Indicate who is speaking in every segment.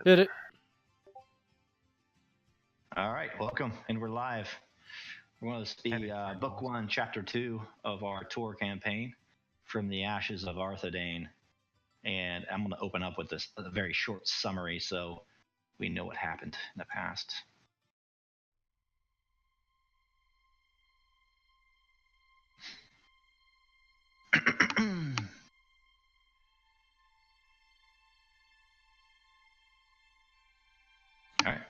Speaker 1: Hit it.
Speaker 2: All right, welcome, and we're live. We're going to see Book 1, Chapter 2 of our tour campaign, From the Ashes of Arthedain. And I'm going to open up with a very short summary so we know what happened in the past. All right.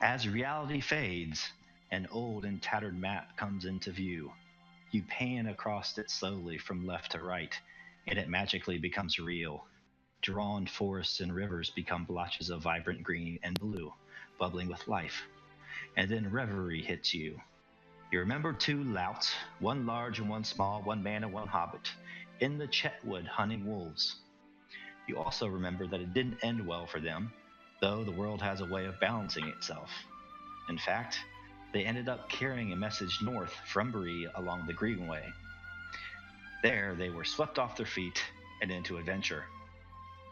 Speaker 2: As reality fades, an old and tattered map comes into view. You pan across it slowly from left to right, and it magically becomes real. Drawn forests and rivers become blotches of vibrant green and blue, bubbling with life. And then reverie hits you. You remember two louts, one large and one small, one man and one hobbit, in the Chetwood hunting wolves. You also remember that it didn't end well for them, though the world has a way of balancing itself. In fact, they ended up carrying a message north from Bree along the Greenway. There they were swept off their feet and into adventure.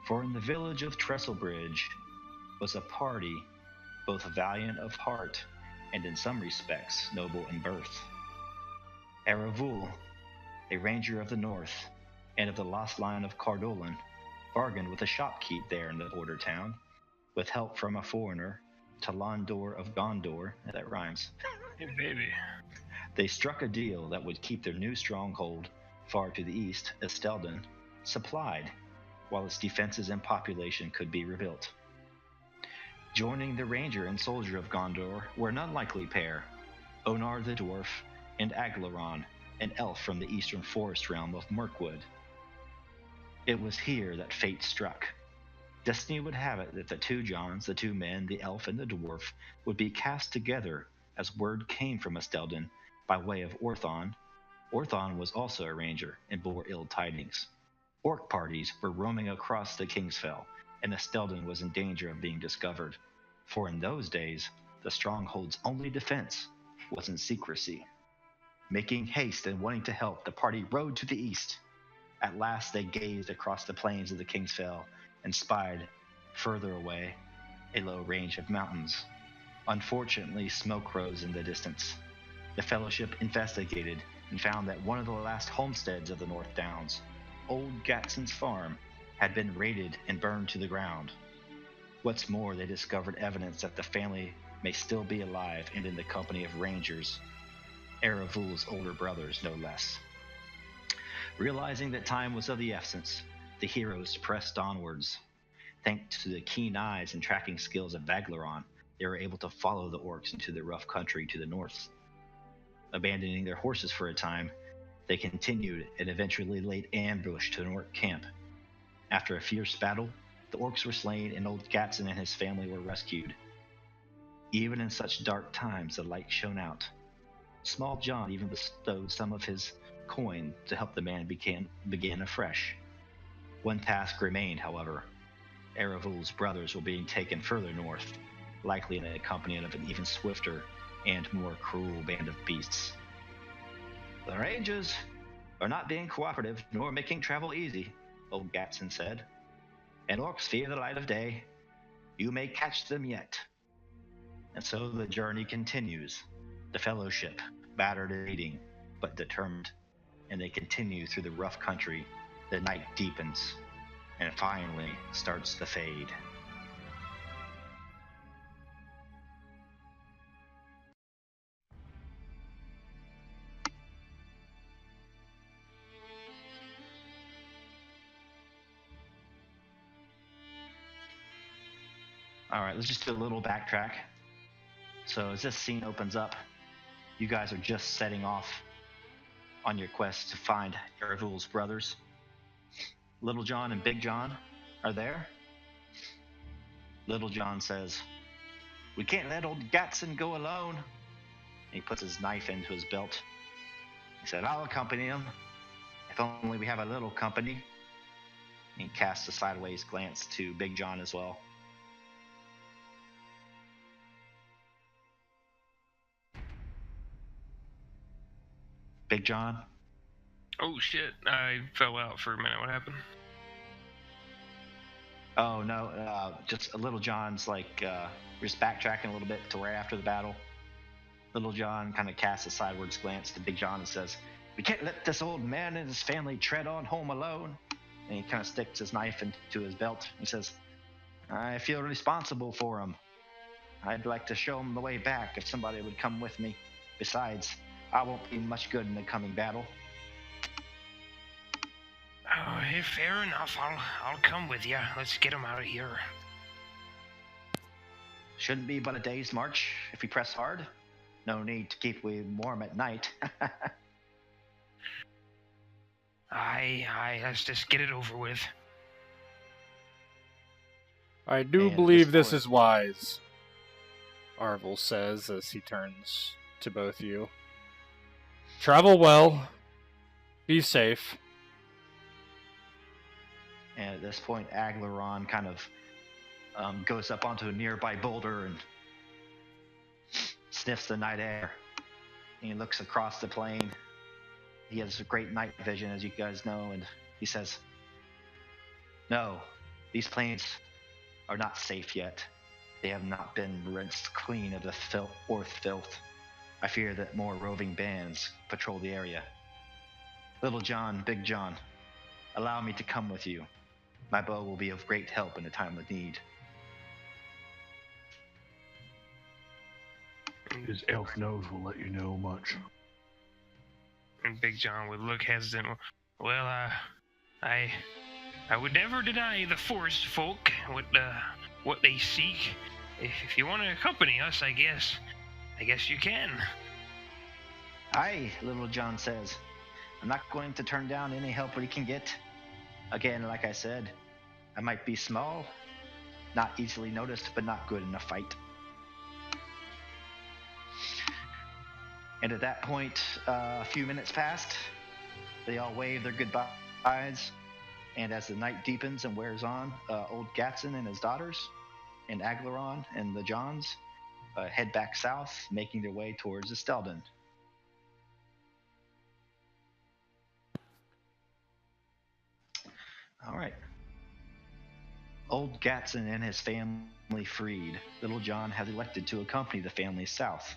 Speaker 2: For in the village of Trestlebridge was a party, both valiant of heart and in some respects noble in birth. Aravule, a ranger of the north and of the lost line of Cardolan, bargained with a shopkeep there in the border town, with help from a foreigner, Talandor of Gondor, that rhymes.
Speaker 3: Hey, baby.
Speaker 2: They struck a deal that would keep their new stronghold, far to the east, Estelden, supplied, while its defenses and population could be rebuilt. Joining the ranger and soldier of Gondor were an unlikely pair, Onar the dwarf and Aglaron, an elf from the eastern forest realm of Mirkwood. It was here that fate struck. Destiny would have it that the two Johns, the two men, the elf and the dwarf, would be cast together as word came from Estelden by way of Orthon. Orthon was also a ranger and bore ill tidings. Orc parties were roaming across the Kingsfell, and Estelden was in danger of being discovered, for in those days the stronghold's only defense was in secrecy. Making haste and wanting to help, the party rode to the east. At last they gazed across the plains of the Kingsfell and spied, further away, a low range of mountains. Unfortunately, smoke rose in the distance. The Fellowship investigated and found that one of the last homesteads of the North Downs, Old Gatson's farm, had been raided and burned to the ground. What's more, they discovered evidence that the family may still be alive and in the company of rangers, Aravule's older brothers, no less. Realizing that time was of the essence, the heroes pressed onwards. Thanks to the keen eyes and tracking skills of Vaglaron, they were able to follow the orcs into the rough country to the north. Abandoning their horses for a time, they continued and eventually laid ambush to an orc camp. After a fierce battle, the orcs were slain and old Gatson and his family were rescued. Even in such dark times, the light shone out. Small John even bestowed some of his coin to help the man begin afresh. One task remained, however. Aravule's brothers were being taken further north, likely in the accompaniment of an even swifter and more cruel band of beasts. The Rangers are not being cooperative nor making travel easy, old Gatson said. And orcs fear the light of day. You may catch them yet. And so the journey continues. The Fellowship, battered and bleeding, but determined, and they continue through the rough country. The night deepens, and finally starts to fade. All right, let's just do a little backtrack. So as this scene opens up, you guys are just setting off on your quest to find Aravule's brothers. Little John and Big John are there. Little John says, "We can't let old Gatson go alone." And he puts his knife into his belt. He said, "I'll accompany him, if only we have a little company." And he casts a sideways glance to Big John as well. Big John?
Speaker 3: Oh shit, I fell out for a minute. What happened?
Speaker 2: Oh no, just Little John's like just backtracking a little bit to right after the battle. Little John kind of casts a sideways glance to Big John and says, "We can't let this old man and his family tread on home alone." And he kind of sticks his knife into his belt. He says, "I feel responsible for him. I'd like to show him the way back if somebody would come with me. Besides, I won't be much good in the coming battle."
Speaker 1: Oh, fair enough. I'll come with you. Let's get him out of here.
Speaker 2: Shouldn't be but a day's march if we press hard. No need to keep we warm at night.
Speaker 1: Aye, let's just get it over with.
Speaker 3: I do
Speaker 2: And
Speaker 3: believe
Speaker 2: this
Speaker 3: this is wise, Arvel says as he turns to both of you. Travel well. Be safe.
Speaker 2: And at this point, Aglaron kind of goes up onto a nearby boulder and sniffs the night air. And he looks across the plain. He has a great night vision, as you guys know, and he says, "No, these plains are not safe yet. They have not been rinsed clean of the filth. I fear that more roving bands patrol the area. Little John, Big John, allow me to come with you. My bow will be of great help in a time of need."
Speaker 4: His elf nose will let you know much.
Speaker 1: And Big John would look hesitant. Well, I would never deny the forest folk what they seek. If you want to accompany us, I guess you can.
Speaker 2: "Aye," Little John says. "I'm not going to turn down any help we can get. Again, like I said, I might be small, not easily noticed, but not good in a fight." And at that point, a few minutes passed. They all wave their goodbyes. And as the night deepens and wears on, old Gatson and his daughters, and Aglaron and the Johns head back south, making their way towards Estelden. All right. Old Gatson and his family freed, Little John has elected to accompany the family south.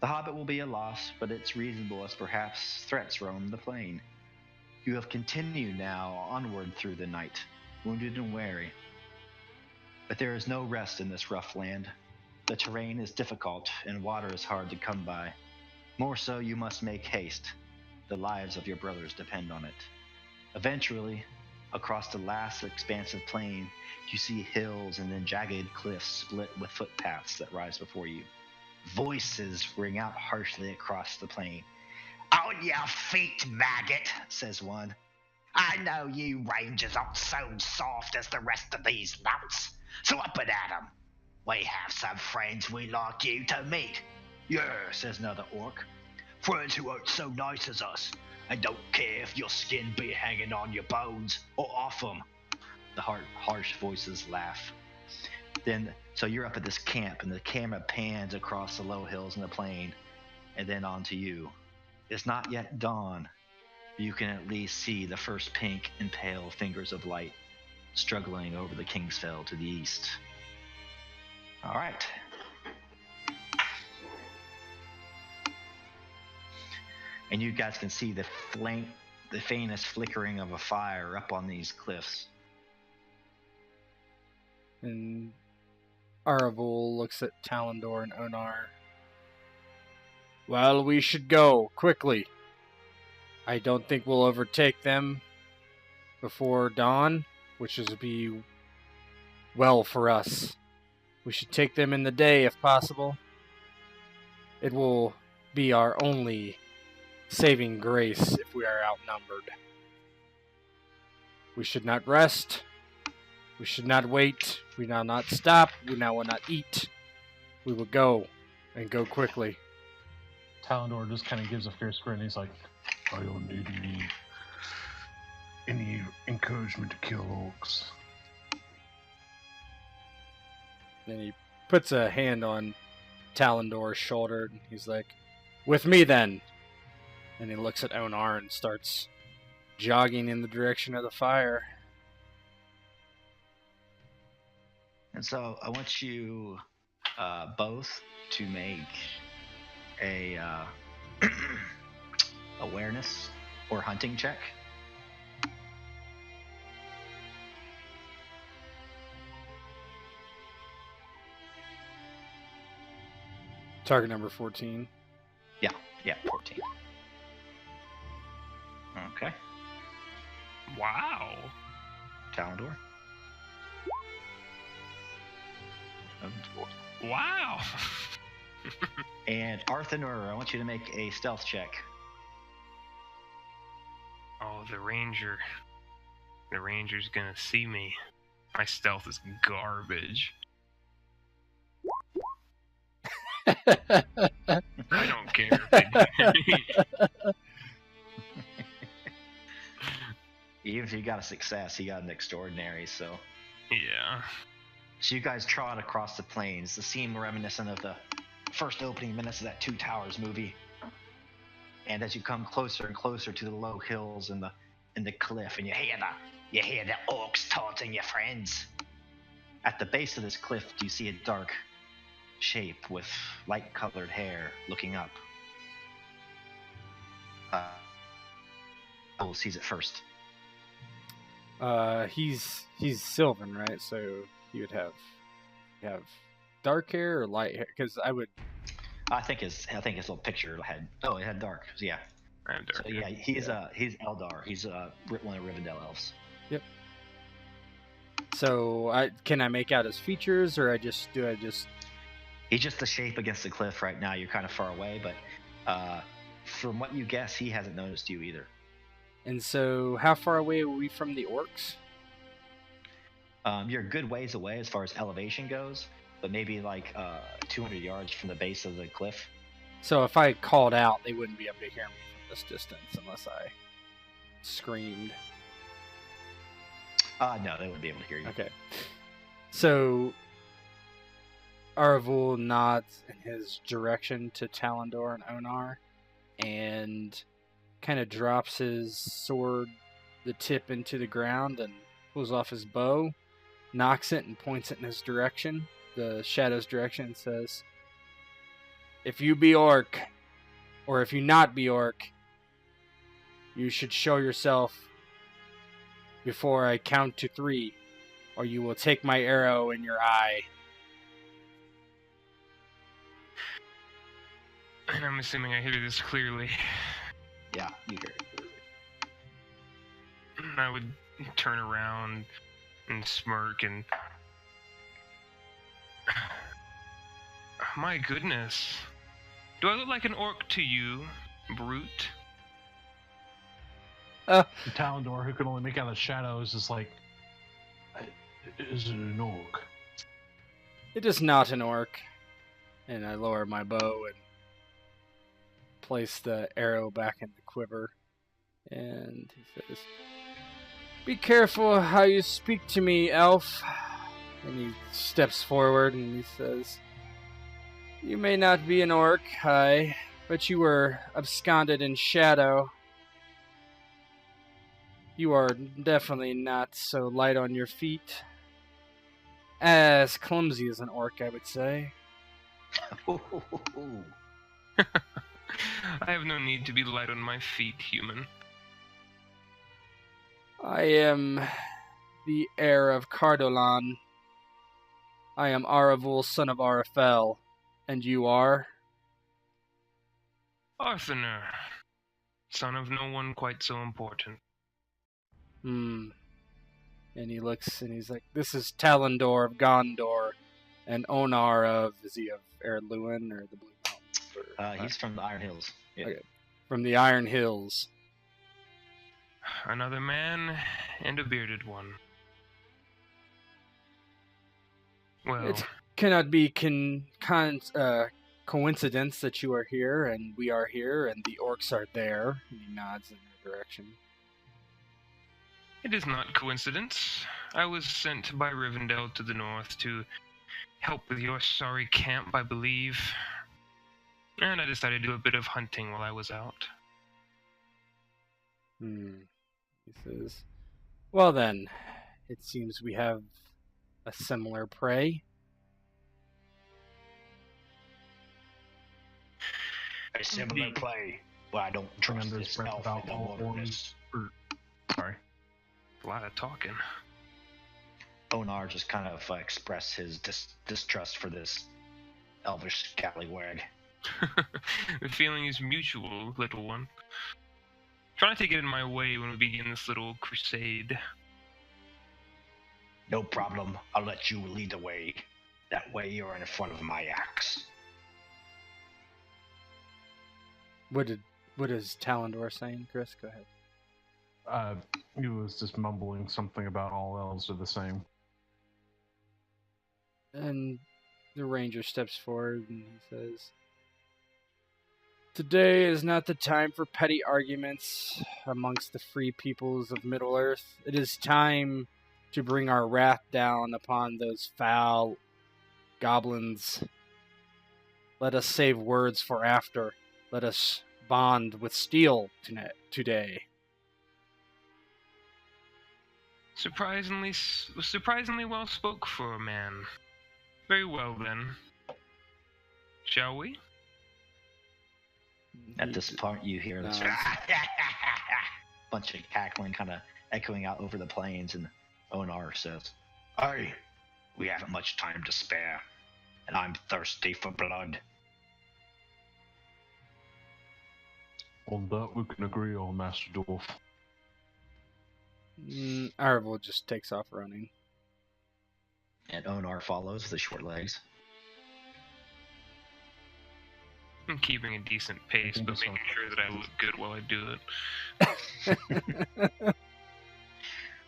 Speaker 2: The Hobbit will be a loss, but it's reasonable as perhaps threats roam the plain. You have continued now onward through the night, wounded and weary. But there is no rest in this rough land. The terrain is difficult, and water is hard to come by. More so, you must make haste. The lives of your brothers depend on it. Eventually, across the last expansive plain, you see hills and then jagged cliffs split with footpaths that rise before you. Voices ring out harshly across the plain. "On your feet, maggot," says one. "I know you rangers aren't so soft as the rest of these louts, so up and at 'em. We have some friends we like you to meet." "Yeah," says another orc. "Friends who aren't so nice as us, and don't care if your skin be hanging on your bones or off 'em." The harsh voices laugh. Then, so you're up at this camp, and the camera pans across the low hills and the plain, and then onto you. It's not yet dawn, but you can at least see the first pink and pale fingers of light struggling over the Kingsfell to the east. All right. And you guys can see the faintest flickering of a fire up on these cliffs.
Speaker 3: And Aravule looks at Talendor and Onar. "Well, we should go, quickly. I don't think we'll overtake them before dawn, which would be well for us. We should take them in the day if possible. It will be our only saving grace if we are outnumbered. We should not rest. We should not wait. We now not stop. We now will not eat. We will go, and go quickly."
Speaker 4: Talendor just kind of gives a fierce grin. He's like, "I don't need any encouragement to kill orcs."
Speaker 3: And he puts a hand on Talendor's shoulder, and he's like, "With me, then." And he looks at Onar and starts jogging in the direction of the fire.
Speaker 2: And so I want you both to make a awareness or hunting check.
Speaker 3: Target number 14.
Speaker 2: Yeah, 14. Okay.
Speaker 1: Wow.
Speaker 2: Talendor.
Speaker 1: Wow.
Speaker 2: And Arthedain, I want you to make a stealth check.
Speaker 1: Oh, the ranger. The ranger's gonna see me. My stealth is garbage. I don't care if they do.
Speaker 2: Even if you got a success, you got an extraordinary, so.
Speaker 1: Yeah.
Speaker 2: So you guys trot across the plains, the scene reminiscent of the first opening minutes of that Two Towers movie. And as you come closer and closer to the low hills and the cliff, and you hear the orcs taunting your friends. At the base of this cliff, you see a dark shape with light-colored hair looking up. Owl sees it first.
Speaker 3: He's Sylvan, right? So he would have dark hair or light hair? Because
Speaker 2: I think his little picture had it had dark. So yeah. So yeah, he's Eldar. He's one of Rivendell elves.
Speaker 3: Yep. So can I make out his features, or do I just?
Speaker 2: He's just the shape against the cliff right now. You're kind of far away, but from what you guess, he hasn't noticed you either.
Speaker 3: And so, how far away are we from the orcs?
Speaker 2: You're a good ways away as far as elevation goes, but maybe like 200 yards from the base of the cliff.
Speaker 3: So if I called out, they wouldn't be able to hear me from this distance unless I screamed.
Speaker 2: No, they wouldn't be able to hear you.
Speaker 3: Okay. So Aravule nods in his direction to Talendor and Onar, and kind of drops his sword, the tip, into the ground and pulls off his bow, knocks it and points it in his direction, the shadow's direction, and says, "If you be orc, or if you not be orc, you should show yourself before I count to 3, or you will take my arrow in your eye."
Speaker 1: And I'm assuming I hear this clearly.
Speaker 2: Yeah, you hear it.
Speaker 1: I would turn around and smirk and... My goodness. Do I look like an orc to you, brute?
Speaker 4: Talendor, who can only make out the shadows, is like, is it an orc?
Speaker 3: It is not an orc. And I lower my bow and place the arrow back in the quiver. And he says, "Be careful how you speak to me, elf." And he steps forward and he says, "You may not be an orc, aye, but you were absconded in shadow. You are definitely not so light on your feet. As clumsy as an orc, I would say."
Speaker 1: I have no need to be light on my feet, human.
Speaker 3: "I am the heir of Cardolan. I am Aravule, son of Arafel. And you are?"
Speaker 1: Arthedain, son of no one quite so important.
Speaker 3: And he looks and he's like, "This is Talendor of Gondor, and Onar of, is he of Erluin or the Blue Mountains?
Speaker 2: He's from the Iron Hills. Yeah.
Speaker 3: Okay. From the Iron Hills."
Speaker 1: Another man and a bearded one. Well,
Speaker 3: It cannot be coincidence that you are here and we are here and the orcs are there. And he nods in your direction.
Speaker 1: it is not coincidence. I was sent by Rivendell to the north to help with your sorry camp, I believe. And I decided to do a bit of hunting while I was out.
Speaker 3: He says, "Well then, it seems we have a similar prey.
Speaker 2: A similar play. Well, I don't trust
Speaker 4: under
Speaker 2: this
Speaker 4: his breath
Speaker 2: elf
Speaker 4: about
Speaker 2: in the
Speaker 4: all
Speaker 2: wilderness.
Speaker 4: Sorry.
Speaker 1: A lot of talking.
Speaker 2: Onar just kind of expressed his distrust for this elvish scallywag.
Speaker 1: The feeling is mutual, little one. Try not to get in my way when we begin this little crusade.
Speaker 2: No problem. I'll let you lead the way. That way you're in front of my axe.
Speaker 3: What is Talendor saying, Chris? Go ahead.
Speaker 4: He was just mumbling something about all elves are the same.
Speaker 3: And the ranger steps forward and he says, "Today is not the time for petty arguments amongst the free peoples of Middle-earth. It is time to bring our wrath down upon those foul goblins. Let us save words for after. Let us bond with steel today."
Speaker 1: Surprisingly well spoke for a man. Very well then. Shall we?
Speaker 2: At this part, you hear this bunch of cackling kind of echoing out over the plains, and Onar says, "Aye, we haven't much time to spare, and I'm thirsty for blood."
Speaker 4: On that we can agree on, Master Dwarf.
Speaker 3: Aravule just takes off running.
Speaker 2: And Onar follows the short legs.
Speaker 1: I'm keeping a decent pace,
Speaker 4: think
Speaker 1: but
Speaker 4: it's
Speaker 1: making
Speaker 4: okay.
Speaker 1: sure that I look good while I do it.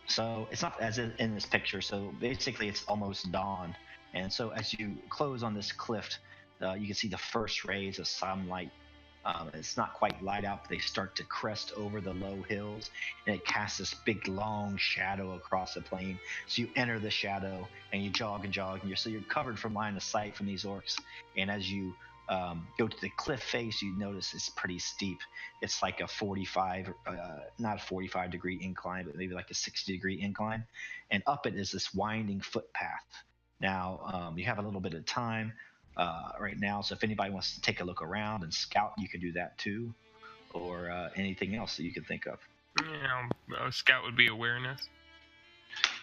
Speaker 2: So it's not as in this picture. So basically, it's almost dawn, and so as you close on this cliff, you can see the first rays of sunlight. It's not quite light out, but they start to crest over the low hills, and it casts this big, long shadow across the plain. So you enter the shadow, and you jog, and you're covered from line of sight from these orcs. And as you go to the cliff face, you notice it's pretty steep. It's like a 45, not a 45-degree incline, but maybe like a 60-degree incline. And up it is this winding footpath. Now, you have a little bit of time right now, so if anybody wants to take a look around and scout, you can do that too, or anything else that you can think of.
Speaker 1: Yeah, scout would be awareness.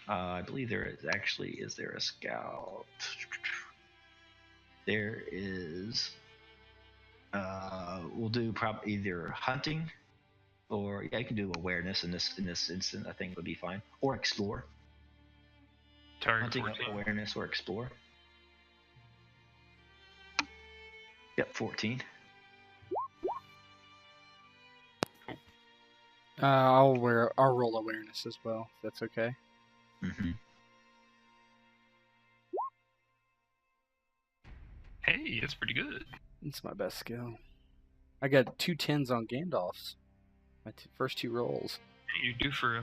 Speaker 2: I believe there is there a scout? There is. We'll do probably either hunting, or you can do awareness in this instant. I think would be fine, or explore.
Speaker 1: Target
Speaker 2: Hunting,
Speaker 1: 14.
Speaker 2: awareness, or explore. Yep, 14.
Speaker 3: I'll roll awareness as well, if that's okay.
Speaker 2: Mm-hmm.
Speaker 1: Hey, that's pretty good.
Speaker 3: It's my best skill. I got 2 10s on Gandalf's. My first 2 rolls.
Speaker 1: You're due for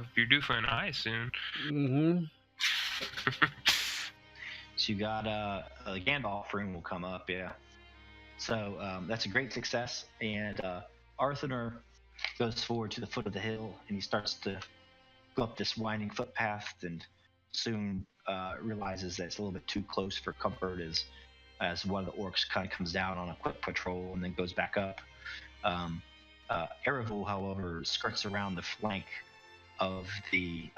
Speaker 1: an eye soon.
Speaker 3: Mm-hmm.
Speaker 2: So you got a Gandalf rune will come up, yeah. So that's a great success, and Arthedain goes forward to the foot of the hill, and he starts to go up this winding footpath, and soon realizes that it's a little bit too close for comfort as one of the orcs kind of comes down on a quick patrol and then goes back up. Aravule, however, skirts around the flank of the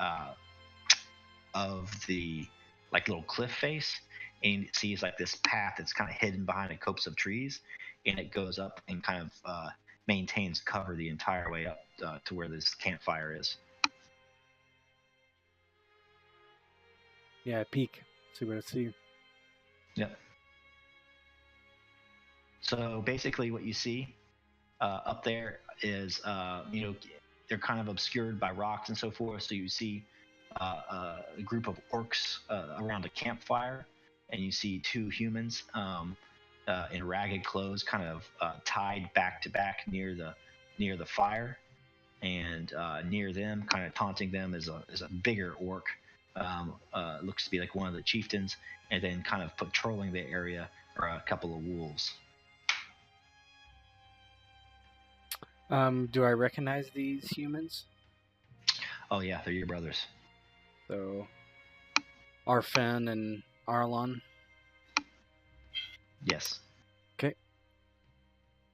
Speaker 2: like little cliff face, and sees like this path that's kind of hidden behind a copse of trees, and it goes up and kind of maintains cover the entire way up to where this campfire is.
Speaker 3: Yeah, peek. See what I see.
Speaker 2: Yep. So basically what you see up there is, they're kind of obscured by rocks and so forth. So you see a group of orcs around a campfire, and you see 2 humans in ragged clothes kind of tied back to back near the fire. And near them, kind of taunting them, is a bigger orc. Looks to be like one of the chieftains, and then kind of patrolling the area are a couple of wolves.
Speaker 3: Do I recognize these humans?
Speaker 2: Oh yeah, they're your brothers.
Speaker 3: So Arfen and Arlon.
Speaker 2: Yes.
Speaker 3: Okay.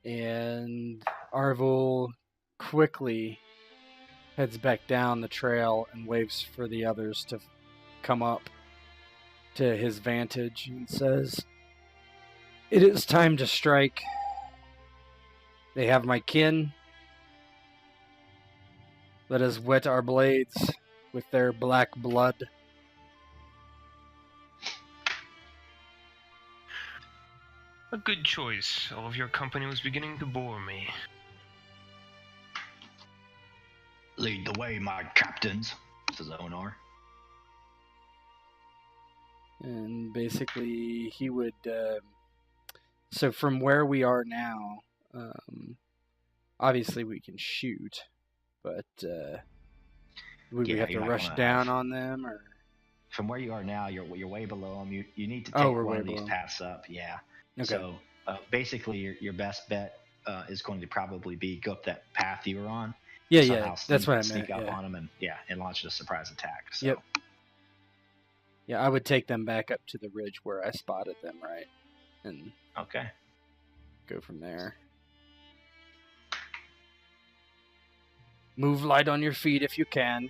Speaker 3: And Aravule quickly heads back down the trail and waits for the others to come up to his vantage and says, "It is time to strike. They have my kin. Let us wet our blades with their black blood."
Speaker 1: A good choice. All of your company was beginning to bore me.
Speaker 2: Lead the way, my captains, says Onar.
Speaker 3: And basically, he would. So from where we are now, obviously we can shoot, but would we have to rush down on them, or?
Speaker 2: From where you are now, you're way below them. You need to take one of these paths up. Yeah.
Speaker 3: Okay.
Speaker 2: So basically, your best bet is going to probably be go up that path you were on.
Speaker 3: Yeah. That's what I meant.
Speaker 2: Sneak up on them and launch a surprise attack. So.
Speaker 3: Yep. Yeah, I would take them back up to the ridge where I spotted them, right? And
Speaker 2: okay.
Speaker 3: Go from there. Move light on your feet if you can.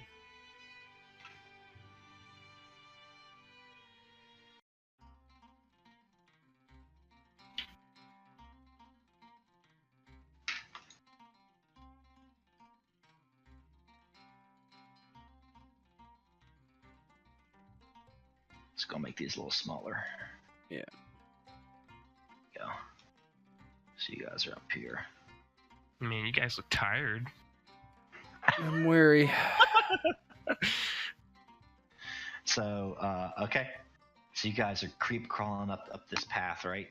Speaker 2: Let's go make these a little smaller.
Speaker 3: Yeah.
Speaker 2: Go. So you guys are up here.
Speaker 1: Man, you guys look tired.
Speaker 3: I'm weary.
Speaker 2: So, okay. So you guys are creep crawling up this path, right?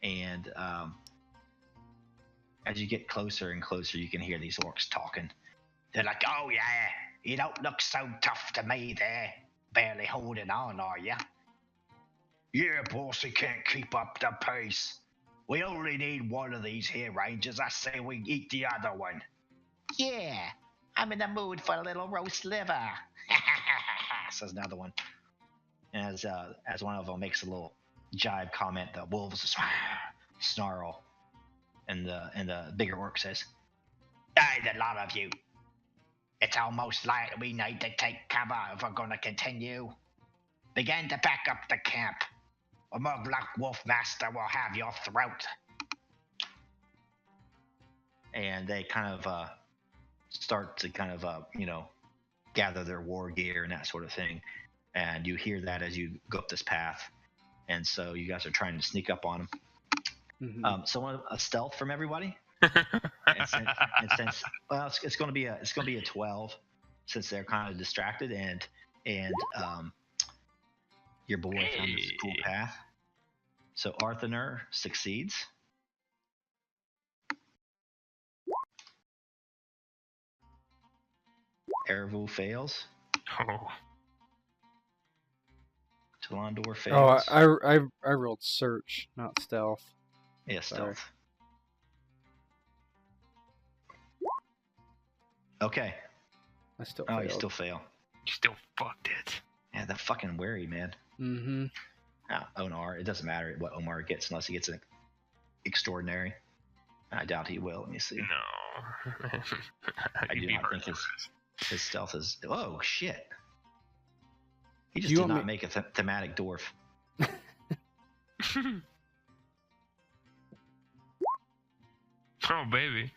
Speaker 2: And as you get closer and closer, you can hear these orcs talking. They're like, "Oh yeah, you don't look so tough to me there. Barely holding on, are ya?" "Yeah, boss, he can't keep up the pace. We only need one of these here rangers. I say we eat the other one." "Yeah, I'm in the mood for a little roast liver," says another one. As one of them makes a little jibe comment, the wolves snarl, and the bigger orc says, "Hey, the lot of you. It's almost like we need to take cover if we're going to continue. Begin to pack up the camp, or my Black Wolf Master will have your throat." And they kind of start to gather their war gear and that sort of thing. And you hear that as you go up this path. And so you guys are trying to sneak up on them.
Speaker 3: Mm-hmm.
Speaker 2: So a stealth from everybody. It's going to be a 12 since they're kind of distracted and your boy found this cool path. So Arthedain succeeds. Aravule fails.
Speaker 1: Oh.
Speaker 2: Talandor fails.
Speaker 3: Oh, I rolled search, not stealth.
Speaker 2: Yeah, stealth. Okay.
Speaker 3: I still failed.
Speaker 2: You still fail.
Speaker 1: You still fucked it.
Speaker 2: Yeah, that fucking wary, man.
Speaker 3: Mm-hmm.
Speaker 2: Onar, it doesn't matter what Omar gets unless he gets an extraordinary. I doubt he will. Let me see.
Speaker 1: No.
Speaker 2: I do not think his stealth is... Oh, shit. He just did not make a thematic dwarf.
Speaker 1: Oh, baby.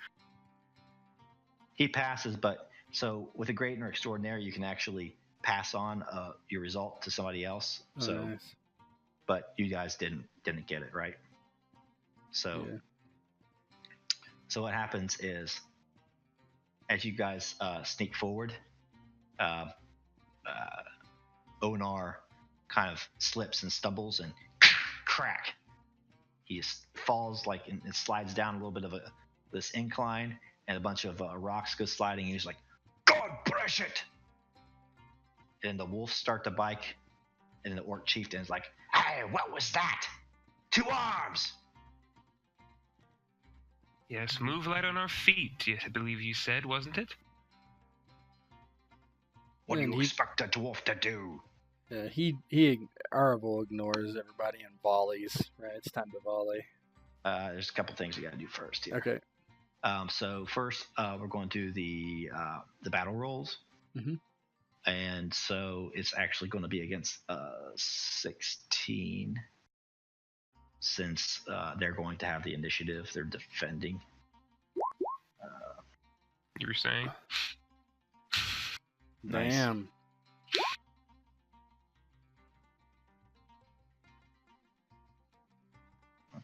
Speaker 2: He passes, but... So, with a great or extraordinary, you can actually pass on your result to somebody else.
Speaker 3: Oh,
Speaker 2: so,
Speaker 3: nice.
Speaker 2: But you guys didn't get it, right? So...
Speaker 3: Yeah.
Speaker 2: So what happens is, as you guys sneak forward, Onar kind of slips and stumbles and crack. He just falls and slides down a little bit of this incline, and a bunch of rocks go sliding. And he's like, "God bless it!" And the wolves start to bike, and the orc chieftain is like, "Hey, what was that? 2 arms!"
Speaker 1: Yes, move light on our feet, yes, I believe you said, wasn't it?
Speaker 2: "What do you expect a dwarf to do?
Speaker 3: Aravule ignores everybody and volleys. Right, it's time to volley.
Speaker 2: There's a couple things we got to do first here.
Speaker 3: Okay.
Speaker 2: So first, we're going to do the battle rolls.
Speaker 3: Mm-hmm.
Speaker 2: And so it's actually going to be against 16, since they're going to have the initiative. They're defending.
Speaker 1: You were saying?
Speaker 2: Nice.
Speaker 3: Damn.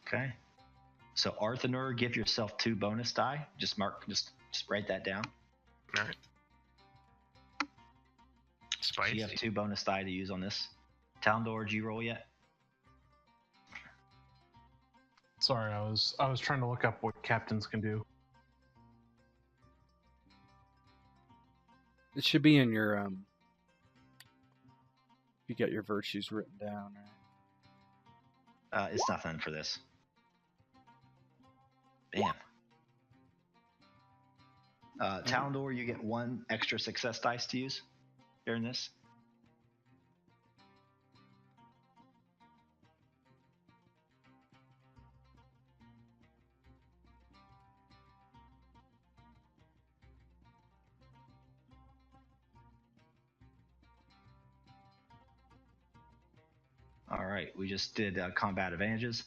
Speaker 2: Okay. So Arthedain, give yourself 2 bonus die. Just write that down.
Speaker 1: All right. Spicy.
Speaker 2: So you have 2 bonus die to use on this. Talendor, did you roll yet?
Speaker 4: Sorry, I was trying to look up what captains can do.
Speaker 3: It should be in your you got your virtues written down. Right?
Speaker 2: It's nothing for this. Bam. Talendor, you get 1 extra success dice to use during this. All right, we just did combat advantages,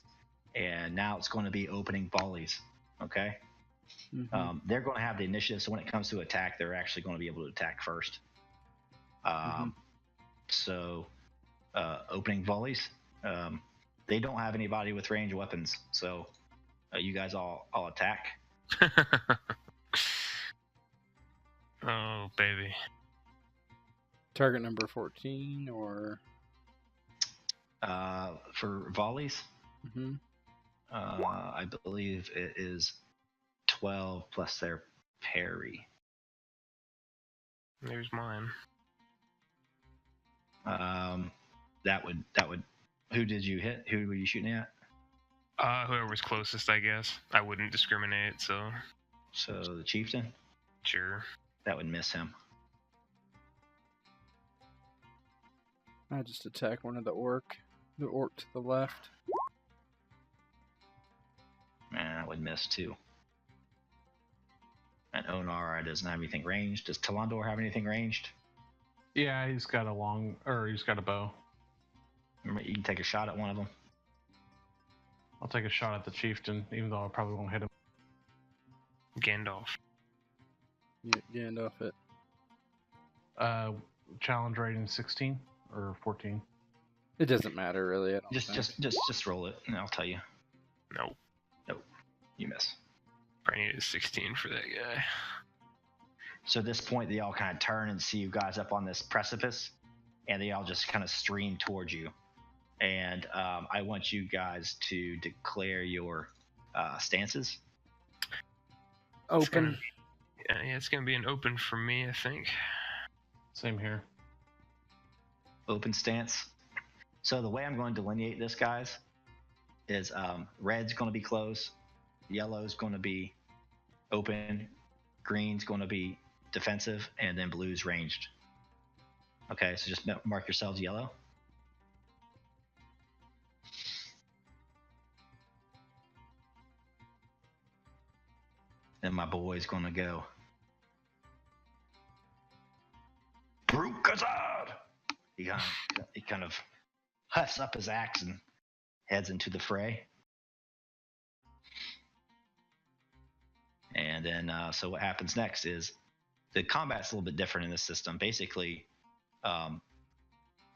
Speaker 2: and now it's going to be opening volleys. Okay.
Speaker 3: Mm-hmm.
Speaker 2: They're going to have the initiative, so when it comes to attack, they're actually going to be able to attack first. So, opening volleys. They don't have anybody with ranged weapons, so you guys all attack.
Speaker 1: Oh, baby.
Speaker 3: Target number 14 or
Speaker 2: For volleys,
Speaker 3: mm-hmm.
Speaker 2: I believe it is 12 plus their parry.
Speaker 1: There's mine.
Speaker 2: That would. Who did you hit? Who were you shooting at?
Speaker 1: Whoever was closest, I guess. I wouldn't discriminate, so.
Speaker 2: So the chieftain.
Speaker 1: Sure.
Speaker 2: That would miss him.
Speaker 3: I just attack one of the orc to the left.
Speaker 2: Man, that would miss too. And Onar doesn't have anything ranged. Does Talendor have anything ranged?
Speaker 4: Yeah, he's got a bow.
Speaker 2: Remember, you can take a shot at one of them.
Speaker 4: I'll take a shot at the chieftain, even though I probably won't hit him.
Speaker 1: Gandalf.
Speaker 3: Yeah, Gandalf it.
Speaker 2: Challenge rating 16 or 14.
Speaker 3: It doesn't matter really. I don't think.
Speaker 2: Just roll it, and I'll tell you.
Speaker 1: Nope.
Speaker 2: You miss.
Speaker 1: Probably needed a 16 for that guy.
Speaker 2: So at this point, they all kind of turn and see you guys up on this precipice, and they all just kind of stream towards you. And I want you guys to declare your stances.
Speaker 3: Open.
Speaker 1: Yeah, it's gonna be an open for me, I think.
Speaker 4: Same here.
Speaker 2: Open stance. So the way I'm going to delineate this, guys, is red's going to be close, yellow's going to be open, green's going to be defensive, and then blue's ranged. Okay, so just mark yourselves yellow. And my boy's going to go. Brukazad! He kind of huffs up his axe and heads into the fray. And then, so what happens next is the combat's a little bit different in this system. Basically,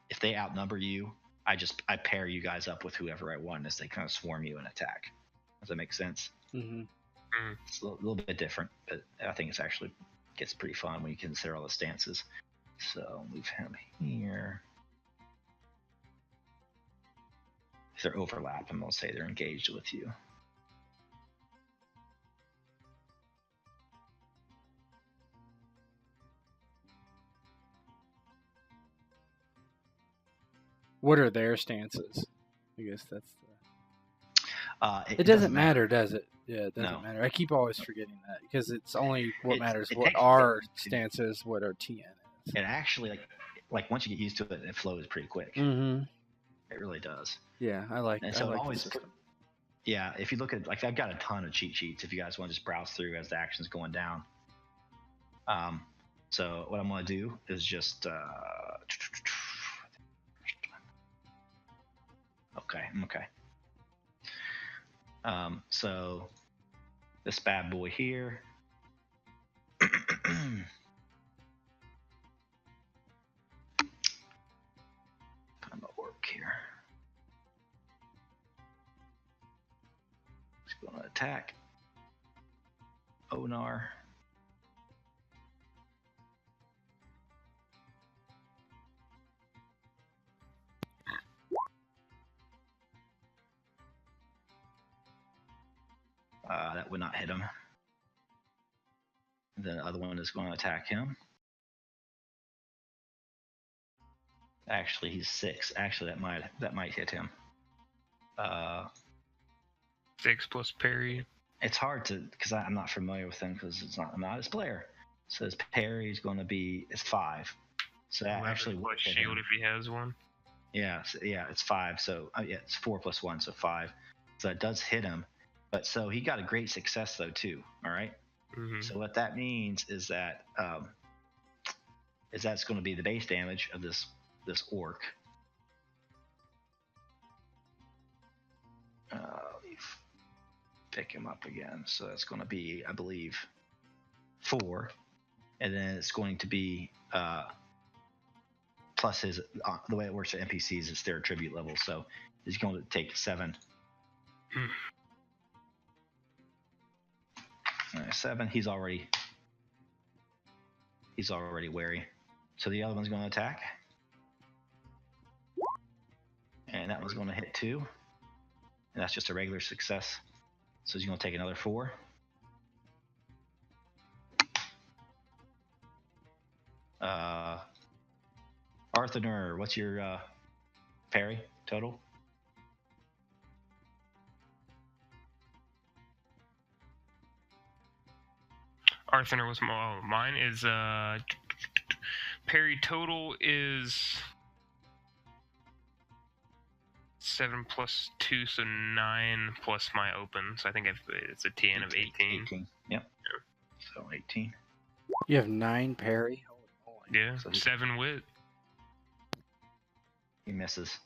Speaker 2: if they outnumber you, I pair you guys up with whoever I want as they kind of swarm you and attack. Does that make sense?
Speaker 3: Mm-hmm.
Speaker 2: It's a little bit different, but I think it's actually gets pretty fun when you consider all the stances. So move him here. If they're overlapping, they'll say they're engaged with you.
Speaker 3: What are their stances? I guess that's
Speaker 2: the.
Speaker 3: It doesn't matter, does it? Yeah, it doesn't
Speaker 2: No.
Speaker 3: matter. I keep always forgetting that because it's only what matters.
Speaker 2: It
Speaker 3: What
Speaker 2: takes-
Speaker 3: our stance is, what our TN is.
Speaker 2: It actually, like once you get used to it, it flows pretty quick.
Speaker 3: Mm-hmm.
Speaker 2: It really does.
Speaker 3: Yeah, I like.
Speaker 2: And
Speaker 3: I
Speaker 2: so
Speaker 3: like
Speaker 2: it always,
Speaker 3: the system.
Speaker 2: yeah. If you look at like I've got a ton of cheat sheets. If you guys want to just browse through as the action's going down. So what I'm going to do is just okay. So this bad boy here. I'm gonna work here. He's gonna attack Onar. That would not hit him. The other one is going to attack him. Actually, he's 6. Actually, that might hit him.
Speaker 1: 6 plus parry.
Speaker 2: It's hard to because I'm not familiar with him because I'm not his player. So his parry is going to be 5. So that actually would hit
Speaker 1: shield
Speaker 2: him.
Speaker 1: if he has one.
Speaker 2: Yeah, it's 5. So yeah, it's 4 plus 1, so 5. So it does hit him. But so he got a great success though too. All right.
Speaker 1: Mm-hmm.
Speaker 2: So what that means is that that's going to be the base damage of this orc. Let me pick him up again. So that's going to be, I believe, 4, and then it's going to be plus his. The way it works for NPCs, it's their attribute level. So he's going to take 7. 7. He's already wary. So the other one's going to attack, and that one's going to hit 2, and that's just a regular success. So he's going to take another 4. Arthedain, what's your parry total?
Speaker 1: Arthedain was mine is parry total is 7 plus 2, so 9 plus my open. So I think it's a TN of 18.
Speaker 2: 18. Yep. So 18.
Speaker 3: You have 9 parry. Holy moly.
Speaker 1: Yeah.
Speaker 2: So
Speaker 1: 7 wit.
Speaker 2: He misses.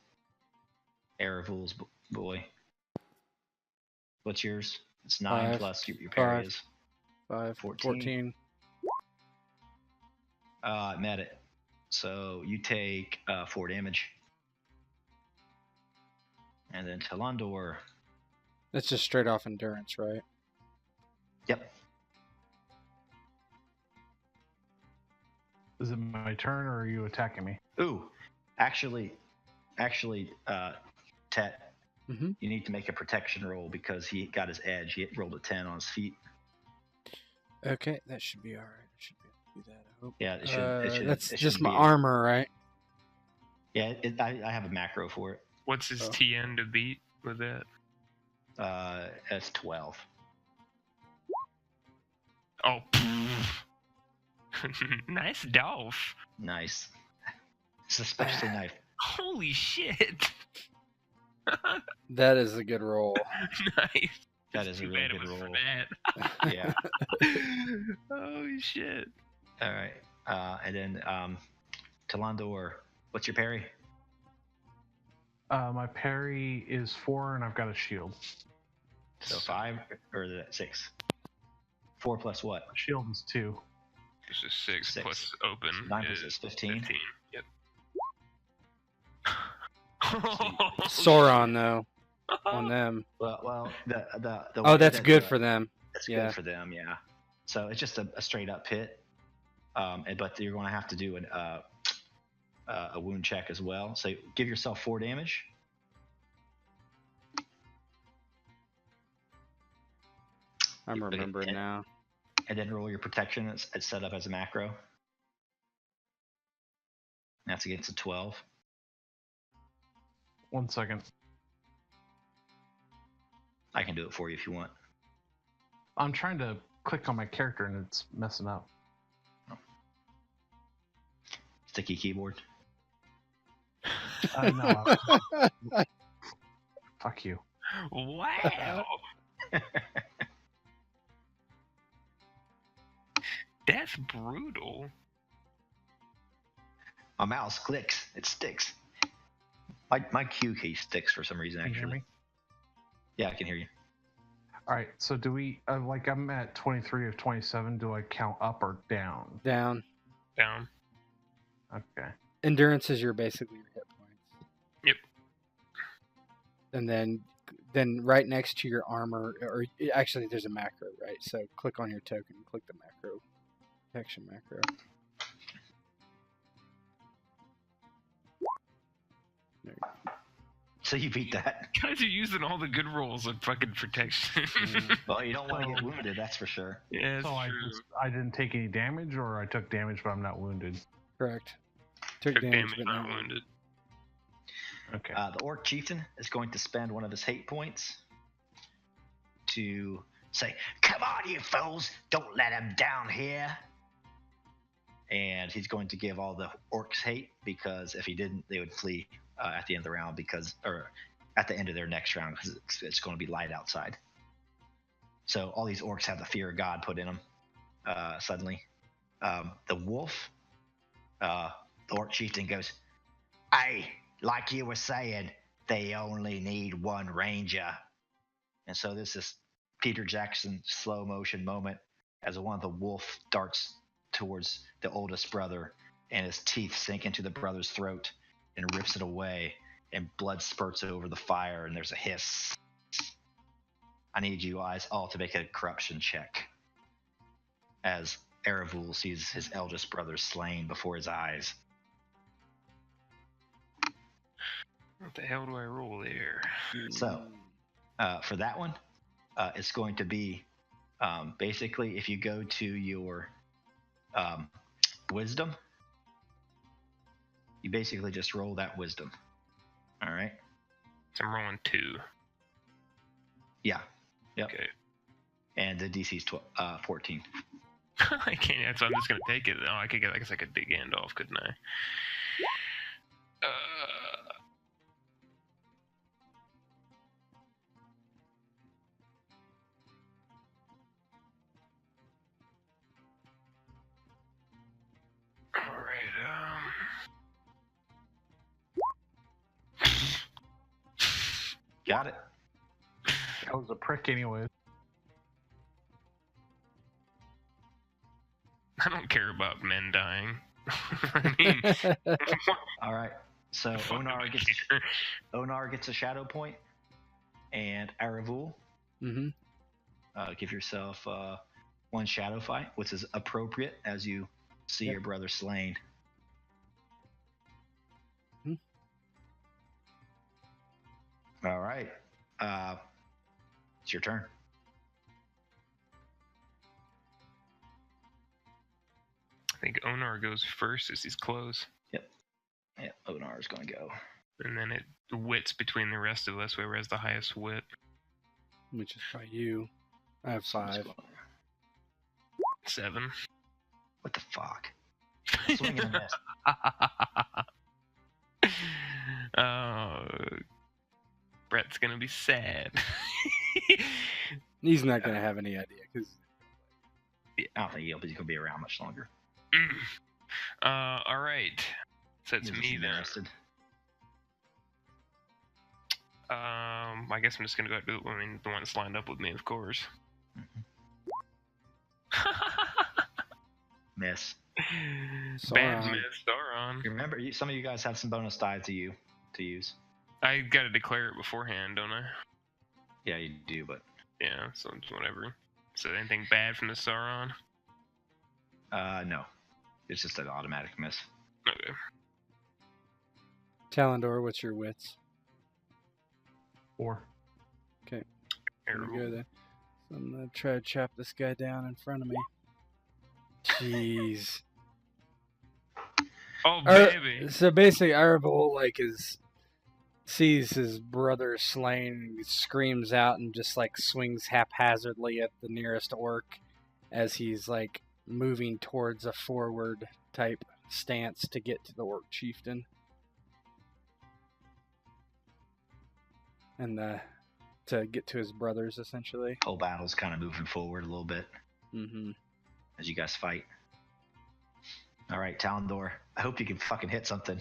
Speaker 2: Aravule's boy. What's yours? It's 9
Speaker 3: 5,
Speaker 2: plus your parry
Speaker 3: 5.
Speaker 2: is
Speaker 3: 5,
Speaker 2: 14.
Speaker 3: 14.
Speaker 2: Met it. So you take 4 damage. And then Talandor.
Speaker 3: That's just straight off endurance, right?
Speaker 2: Yep.
Speaker 4: Is it my turn, or are you attacking me?
Speaker 2: Ooh, actually, Tet,
Speaker 3: Mm-hmm.
Speaker 2: you need to make a protection roll because he got his edge. He rolled a 10 on his feet.
Speaker 3: Okay, that should be all right. I should be able to do that. I hope.
Speaker 2: Yeah, it should.
Speaker 3: That's
Speaker 2: it
Speaker 3: just
Speaker 2: should
Speaker 3: my
Speaker 2: be-
Speaker 3: armor, right?
Speaker 2: Yeah, I have a macro for it.
Speaker 1: What's his
Speaker 3: Oh.
Speaker 1: TN to beat with that?
Speaker 2: It's 12.
Speaker 1: Oh. Nice Dolph.
Speaker 2: Nice. It's a specialty knife.
Speaker 1: Holy shit.
Speaker 3: That is a good roll.
Speaker 1: Nice.
Speaker 2: That is a
Speaker 1: Too
Speaker 2: really
Speaker 1: bad it
Speaker 2: good
Speaker 1: was for
Speaker 2: roll.
Speaker 1: that.
Speaker 2: Yeah.
Speaker 1: Holy shit.
Speaker 2: All right. And then Talandor, what's your parry?
Speaker 4: My parry is 4, and I've got a shield.
Speaker 2: So 5 or is it 6? 4 plus what?
Speaker 4: Shield is 2.
Speaker 1: This is 6
Speaker 2: 6.
Speaker 1: plus open.
Speaker 2: 9 plus 15.
Speaker 1: 15. Yep.
Speaker 3: Sauron, though, on them.
Speaker 2: Well, the
Speaker 3: Oh,
Speaker 2: way
Speaker 3: that's
Speaker 2: that
Speaker 3: good
Speaker 2: the-
Speaker 3: for them.
Speaker 2: That's
Speaker 3: Yeah.
Speaker 2: good for them, yeah. So it's just a straight up hit, but you're going to have to do a wound check as well. So give yourself 4 damage.
Speaker 3: I'm remembering now.
Speaker 2: And then roll your protection. It's set up as a macro. That's against a 12.
Speaker 4: 1 second.
Speaker 2: I can do it for you if you want.
Speaker 4: I'm trying to click on my character, and it's messing up.
Speaker 2: Sticky keyboard.
Speaker 4: No. Fuck you.
Speaker 1: Wow. That's brutal.
Speaker 2: My mouse clicks. It sticks. My Q key sticks for some reason,
Speaker 4: Can you hear
Speaker 2: actually.
Speaker 4: me?
Speaker 2: Yeah, I can hear you.
Speaker 4: All right. So do we like? I'm at 23 of 27. Do I count up or down?
Speaker 3: Down.
Speaker 1: Down.
Speaker 4: Okay.
Speaker 3: Endurance is basically your hit points.
Speaker 1: Yep.
Speaker 3: And then right next to your armor, or actually there's a macro, right? So click on your token and click the macro, protection macro. There you go.
Speaker 2: So you beat that.
Speaker 1: Guys are using all the good rolls of fucking protection.
Speaker 2: Well, you don't want to get wounded, that's for sure.
Speaker 1: Yeah,
Speaker 4: So I didn't take any damage, or I took damage, but I'm not wounded.
Speaker 3: Correct.
Speaker 1: Took damage,
Speaker 3: but
Speaker 1: not wounded.
Speaker 4: Okay.
Speaker 2: The Orc Chieftain is going to spend one of his hate points to say, "Come on, you fools! Don't let him down here!" And he's going to give all the orcs hate, because if he didn't, they would flee at the end of the round, or at the end of their next round, because it's going to be light outside. So all these orcs have the fear of God put in them suddenly. The wolf, the Orc Chieftain goes, "Hey, like you were saying, they only need one ranger." And so this is Peter Jackson slow motion moment as one of the wolf darts towards the oldest brother, and his teeth sink into the brother's throat and rips it away, and blood spurts over the fire, and there's a hiss. I need you guys all to make a corruption check as Aravule sees his eldest brother slain before his eyes.
Speaker 1: What the hell do I roll there?
Speaker 2: So, for that one, it's going to be basically if you go to your wisdom, you basically just roll that wisdom. All right?
Speaker 1: So I'm rolling 2.
Speaker 2: Yeah. Yep.
Speaker 1: Okay.
Speaker 2: And the DC's 14.
Speaker 1: I can't, so I'm just gonna take it. Oh, I could get, I guess I could dig Gandalf, couldn't I?
Speaker 2: Got it.
Speaker 4: That was a prick anyway.
Speaker 1: I don't care about men dying. I mean,
Speaker 2: All right. So
Speaker 1: fuck do I
Speaker 2: Onar gets a shadow point, and Aravule,
Speaker 3: Mm-hmm.
Speaker 2: give yourself one shadow fight, which is appropriate as you see your brother slain. All right. It's your turn.
Speaker 1: I think Onar goes first as he's close.
Speaker 2: Yeah, Onar is going to go.
Speaker 1: And then it wits between the rest of us, whoever has the highest wit.
Speaker 3: Which is by you. I have 5.
Speaker 1: 7.
Speaker 2: What the fuck? Swing and a miss.
Speaker 1: Oh, Brett's gonna be sad.
Speaker 3: He's not going to have any idea, because
Speaker 2: I don't think he's going to be around much longer.
Speaker 1: All right. So it's
Speaker 2: He's
Speaker 1: me then.
Speaker 2: interested.
Speaker 1: I guess I'm just gonna go do the one that's lined up with me, of course.
Speaker 2: Miss.
Speaker 1: Bad
Speaker 3: Sauron.
Speaker 1: miss, Sauron.
Speaker 2: Remember, some of you guys have some bonus die to use.
Speaker 1: I gotta declare it beforehand, don't I?
Speaker 2: Yeah, you do, but
Speaker 1: Yeah, so it's whatever. So anything bad from the Sauron?
Speaker 2: no. It's just an automatic miss.
Speaker 1: Okay.
Speaker 3: Talendor, what's your wits?
Speaker 4: 4.
Speaker 3: There we go then. So I'm going to try to chop this guy down in front of me. Jeez.
Speaker 1: Oh, baby.
Speaker 3: So basically, Aravule sees his brother slain, and screams out, and just swings haphazardly at the nearest orc as he's moving towards a forward type stance to get to the Orc Chieftain. and to get to his brothers, essentially.
Speaker 2: Whole battle's kind of moving forward a little bit
Speaker 3: Mm-hmm.
Speaker 2: as you guys fight. All right, Talendor. I hope you can fucking hit something.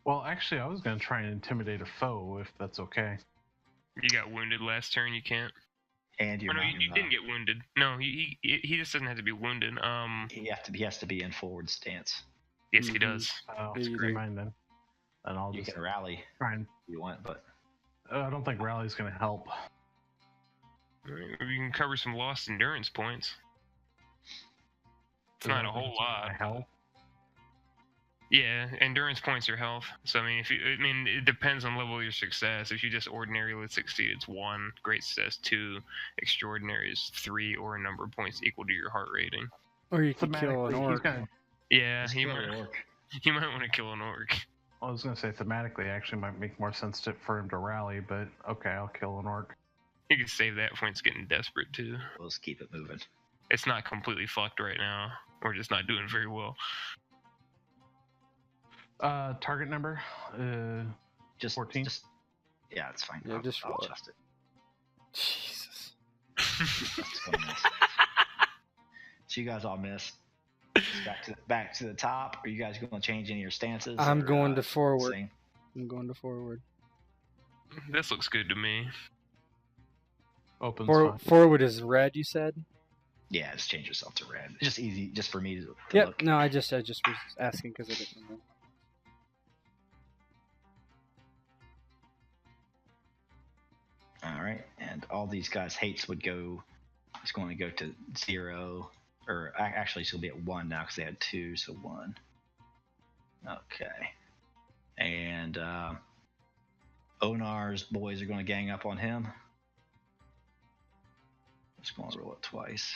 Speaker 4: Well, actually, I was going to try and intimidate a foe, if that's okay.
Speaker 1: You got wounded last turn. You can't.
Speaker 2: And you're
Speaker 1: Oh, no,
Speaker 2: not.
Speaker 1: you didn't get wounded. No, he just doesn't have to be wounded.
Speaker 2: He has to be in forward stance.
Speaker 1: Yes, he does.
Speaker 4: Oh,
Speaker 3: Yeah, you
Speaker 4: never
Speaker 3: do.
Speaker 4: mind then. And I'll
Speaker 2: You
Speaker 4: just
Speaker 2: can rally
Speaker 4: try and...
Speaker 2: if you want, but
Speaker 4: I don't think rally's going to help.
Speaker 1: You can cover some lost endurance points. It's
Speaker 4: Does
Speaker 1: not
Speaker 4: that
Speaker 1: a whole
Speaker 4: mean
Speaker 1: lot.
Speaker 4: it's gonna help?
Speaker 1: Yeah, endurance points are health. So it depends on level of your success. If you just ordinarily succeed, it's 1. Great success 2. Extraordinary is 3, or a number of points equal to your heart rating.
Speaker 3: Or you could kill an
Speaker 4: Thematically, he's
Speaker 3: orc.
Speaker 4: gonna...
Speaker 1: Yeah,
Speaker 2: just
Speaker 1: you
Speaker 2: kill
Speaker 1: might,
Speaker 2: an orc.
Speaker 1: you might want to kill an orc.
Speaker 4: I was going to say thematically, actually might make more sense for him to rally, but okay, I'll kill an orc.
Speaker 1: You can save that when it's getting desperate too.
Speaker 2: We'll just keep it moving.
Speaker 1: It's not completely fucked right now. We're just not doing very well.
Speaker 4: Target number?
Speaker 2: Just
Speaker 4: 14?
Speaker 2: Yeah, it's fine.
Speaker 3: Yeah, just
Speaker 2: I'll
Speaker 3: roll it.
Speaker 2: adjust it.
Speaker 3: Jesus.
Speaker 2: That's gonna miss. So you guys all missed. Back to the top. Are you guys going to change any of your stances?
Speaker 3: I'm
Speaker 2: or,
Speaker 3: going to forward.
Speaker 2: same?
Speaker 3: I'm going to forward.
Speaker 1: This looks good to me.
Speaker 4: Open's fine.
Speaker 3: Forward is red, you said?
Speaker 2: Yeah, just change yourself to red. It's just easy, just for me to
Speaker 3: Yep.
Speaker 2: look.
Speaker 3: No, I just was asking because I didn't know.
Speaker 2: All right, and all these guys' hates would go. It's going to go to 0, or actually, it's going to be at 1 now because they had 2, so 1. Okay, and Onar's boys are going to gang up on him. Just going to roll it twice.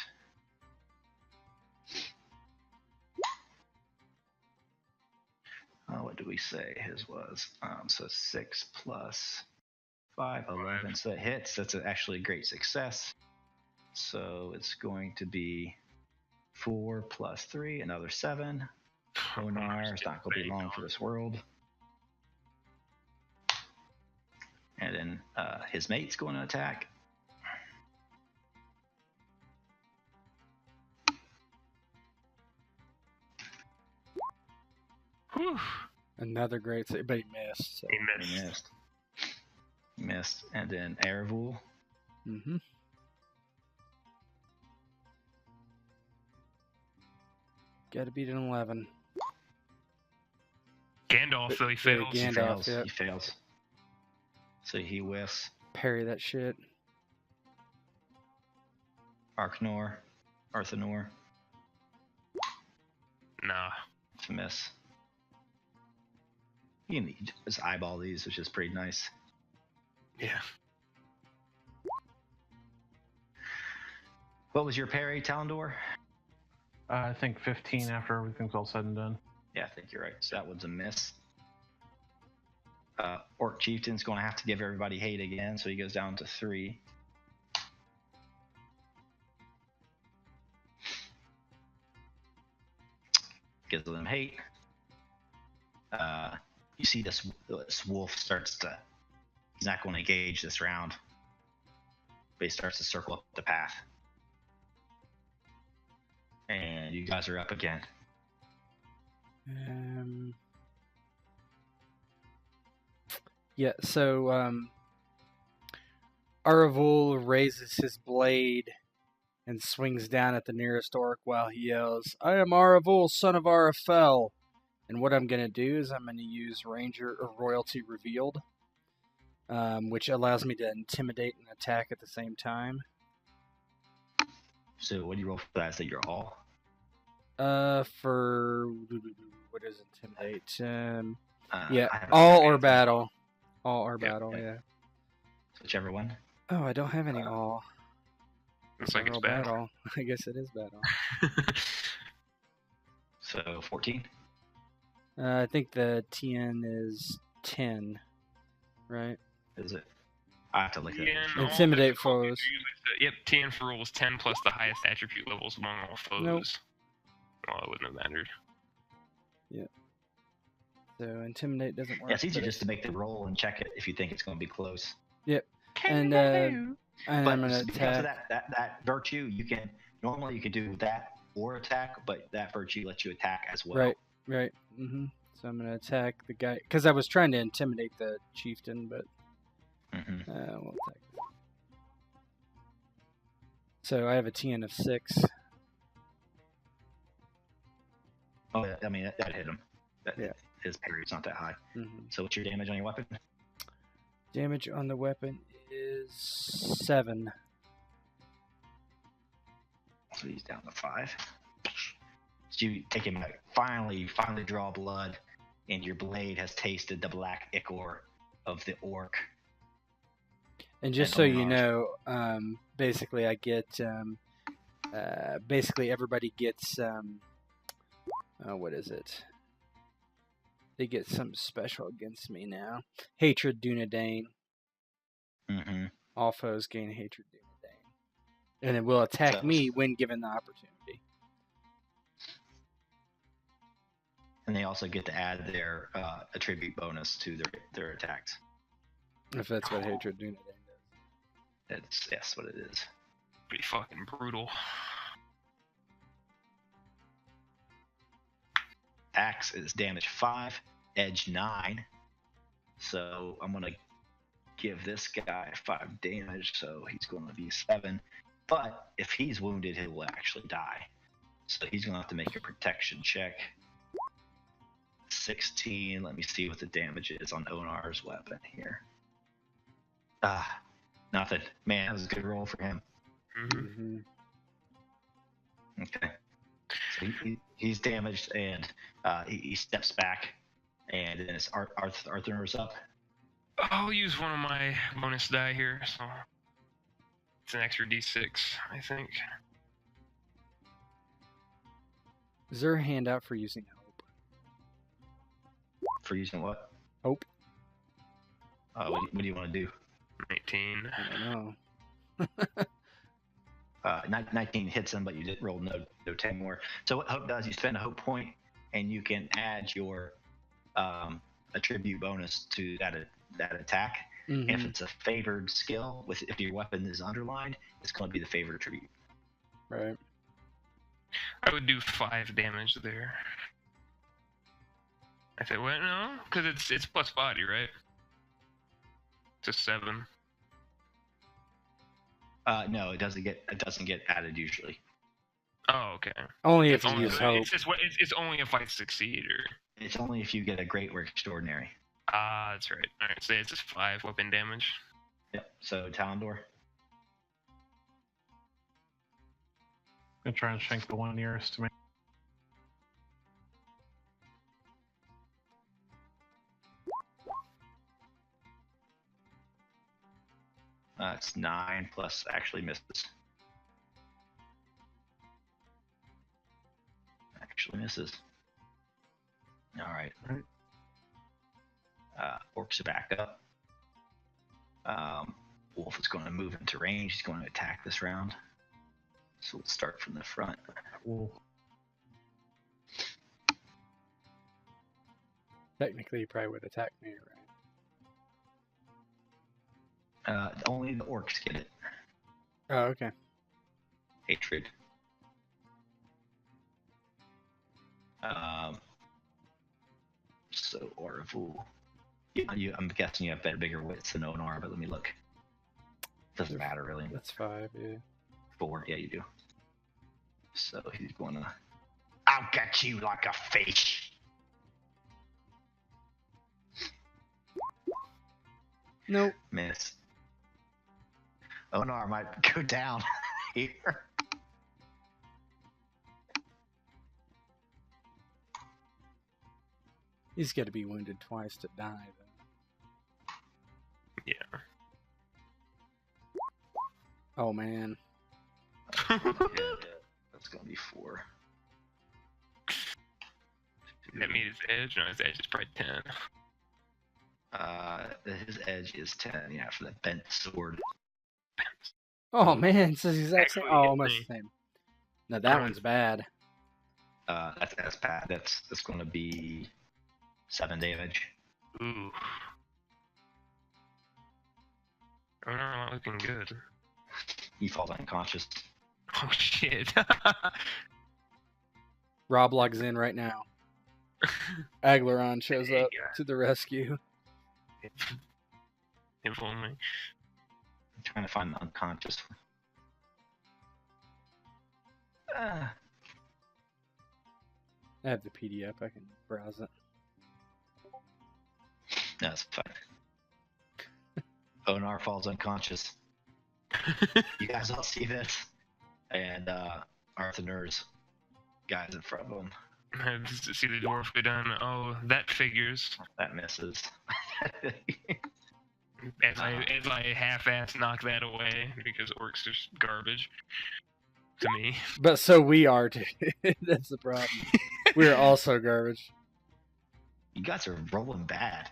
Speaker 2: What do we say his was? So 6 plus 5, 11. So it hits. That's actually a great success. So it's going to be 4 plus 3, another 7. Onar is not going to be long for this world. And then his mate's going to attack.
Speaker 1: Whew.
Speaker 3: Another great save, but he missed. So.
Speaker 1: He
Speaker 2: He
Speaker 1: missed.
Speaker 2: missed. And then Aravule.
Speaker 3: Mm-hmm. Gotta beat an 11.
Speaker 1: Gandalf, though, he
Speaker 3: Yeah,
Speaker 1: fails.
Speaker 2: He
Speaker 3: Gandalf,
Speaker 2: fails.
Speaker 3: yep.
Speaker 2: He fails. So he whiffs.
Speaker 3: Parry that shit.
Speaker 2: Arthenor.
Speaker 1: Nah.
Speaker 2: It's a miss. You can just eyeball these, which is pretty nice.
Speaker 1: Yeah.
Speaker 2: What was your parry, Talendor?
Speaker 4: I think 15 after everything's all said and done.
Speaker 2: Yeah, I think you're right. So that one's a miss. Orc Chieftain's going to have to give everybody hate again, so he goes down to 3. Gives them hate. You see this wolf starts to... He's not going to engage this round. But he starts to circle up the path. And you guys are up again.
Speaker 3: Yeah, so Aravule raises his blade and swings down at the nearest orc while he yells, "I am Aravule, son of Arafel." And what I'm going to do is I'm going to use Ranger or Royalty Revealed, which allows me to intimidate and attack at the same time.
Speaker 2: So what do you roll for that? Is that your all?
Speaker 3: For what is intimidate?
Speaker 2: I
Speaker 3: Yeah,
Speaker 2: haven't
Speaker 3: all
Speaker 2: tried
Speaker 3: or
Speaker 2: it.
Speaker 3: battle. All or
Speaker 1: Yeah,
Speaker 3: battle,
Speaker 2: yeah.
Speaker 3: yeah.
Speaker 2: Whichever one.
Speaker 3: Oh, I don't have any all.
Speaker 1: Looks like it's
Speaker 3: All
Speaker 1: battle.
Speaker 3: I guess it is battle.
Speaker 2: So 14.
Speaker 3: I think the TN is 10, right?
Speaker 2: Is it? I have to look at it.
Speaker 1: and all
Speaker 3: Intimidate
Speaker 1: difficulties
Speaker 3: foes.
Speaker 1: are usually yep, 10 for rolls 10 plus the highest attribute levels among all foes.
Speaker 3: Nope.
Speaker 1: Well, it wouldn't have mattered.
Speaker 3: So intimidate doesn't work.
Speaker 2: Yeah, it's easy
Speaker 3: but
Speaker 2: just to make the roll and check it if you think it's going to be close.
Speaker 3: Yep. And I'm
Speaker 2: But
Speaker 3: gonna
Speaker 2: because of
Speaker 3: attack.
Speaker 2: that virtue, you can normally you could do that or attack, but that virtue lets you attack as well.
Speaker 3: Right. So I'm gonna attack the guy because I was trying to intimidate the chieftain, but
Speaker 2: Mm-hmm.
Speaker 3: we'll attack. So I have a TN of 6.
Speaker 2: Oh, yeah, I mean that hit him.
Speaker 3: Yeah.
Speaker 2: His parry's not that high.
Speaker 3: Mm-hmm.
Speaker 2: So what's your damage on your weapon?
Speaker 3: Damage on the weapon is 7.
Speaker 2: So he's down to 5. So you take him out. Finally draw blood, and your blade has tasted the black ichor of the orc.
Speaker 3: And just so you know, basically I get, basically everybody gets, what is it? They get something special against me now. Hatred Dunedain.
Speaker 2: Mm-hmm.
Speaker 3: All foes gain Hatred Dunedain. And it will attack me when given the opportunity.
Speaker 2: And they also get to add their attribute bonus to their attacks.
Speaker 3: If that's what Hatred Dunedain does.
Speaker 2: That's what it is.
Speaker 1: Pretty fucking brutal.
Speaker 2: Axe is damage 5, edge 9. So I'm gonna give this guy 5 damage, so he's going to be 7. But if he's wounded, he will actually die. So he's gonna have to make a protection check. 16. Let me see what the damage is on Onar's weapon here. Nothing. Man, that was a good roll for him.
Speaker 3: Mm-hmm.
Speaker 2: Okay. So he's damaged, and he steps back, and then it's Arthur's up.
Speaker 1: I'll use one of my bonus die here, so it's an extra d6, I think.
Speaker 3: Is there a handout for using hope?
Speaker 2: For using what?
Speaker 3: Hope.
Speaker 2: What do you want to do?
Speaker 1: 19.
Speaker 3: I don't know.
Speaker 2: 19 hits him, but you did roll no 10 more. So what hope does, you spend a hope point, and you can add your attribute bonus to that attack.
Speaker 3: Mm-hmm.
Speaker 2: If it's a favored skill, if your weapon is underlined, it's going to be the favored attribute.
Speaker 3: Right.
Speaker 1: I would do 5 damage there. I said, what? No, because it's plus body, right? It's a 7.
Speaker 2: No, it doesn't get added usually.
Speaker 1: Oh, okay.
Speaker 3: Only if
Speaker 1: It's
Speaker 3: you
Speaker 1: only,
Speaker 3: use hope.
Speaker 1: it's only if I succeed, or...
Speaker 2: It's only if you get a great or extraordinary.
Speaker 1: Ah, that's right. Alright, so it's just 5 weapon damage.
Speaker 2: Yep. So Talendor.
Speaker 4: I'm gonna try and shank the one nearest to me.
Speaker 2: It's 9 plus actually misses. Actually misses. All right. Orcs are back up. Wolf is going to move into range. He's going to attack this round. So we'll start from the front.
Speaker 4: Cool.
Speaker 3: Technically, you probably would attack me, right?
Speaker 2: Only the orcs get it.
Speaker 3: Oh, okay.
Speaker 2: Hatred. So Aravule. I'm guessing you have bigger wits than Onar, but let me look. Doesn't matter really.
Speaker 3: That's 5, yeah.
Speaker 2: 4, yeah, you do. So he's gonna. I'll get you like a fish.
Speaker 3: Nope.
Speaker 2: Miss. Onar might go down here.
Speaker 3: He's got to be wounded twice to die, though.
Speaker 1: Yeah.
Speaker 3: Oh, man.
Speaker 2: Yeah, that's gonna be 4.
Speaker 1: That means his edge? No, his edge is probably 10.
Speaker 2: His edge is 10, yeah, for the bent sword.
Speaker 3: Oh, man. It's the exact same.
Speaker 1: Actually,
Speaker 3: Oh,
Speaker 1: hit
Speaker 3: almost
Speaker 1: me.
Speaker 3: the same. No, that one's bad.
Speaker 2: That's bad. That's gonna be 7 damage.
Speaker 1: Ooh. Oh, no, not looking good.
Speaker 2: He falls unconscious.
Speaker 1: Oh, shit.
Speaker 3: Rob logs in right now. Aglaron shows up
Speaker 1: Yeah.
Speaker 3: to the rescue.
Speaker 1: If only.
Speaker 2: I'm trying to find the unconscious.
Speaker 3: I have the PDF. I can browse it.
Speaker 2: That's fine. Onar falls unconscious. You guys all see this? And Arthedain's guys in front of him.
Speaker 1: I just see the dwarf go down. Oh, that figures.
Speaker 2: That misses.
Speaker 1: As I half-ass knock that away because orcs are garbage to me.
Speaker 3: But so we are too. That's the problem. We're also garbage.
Speaker 2: You guys are rolling bad.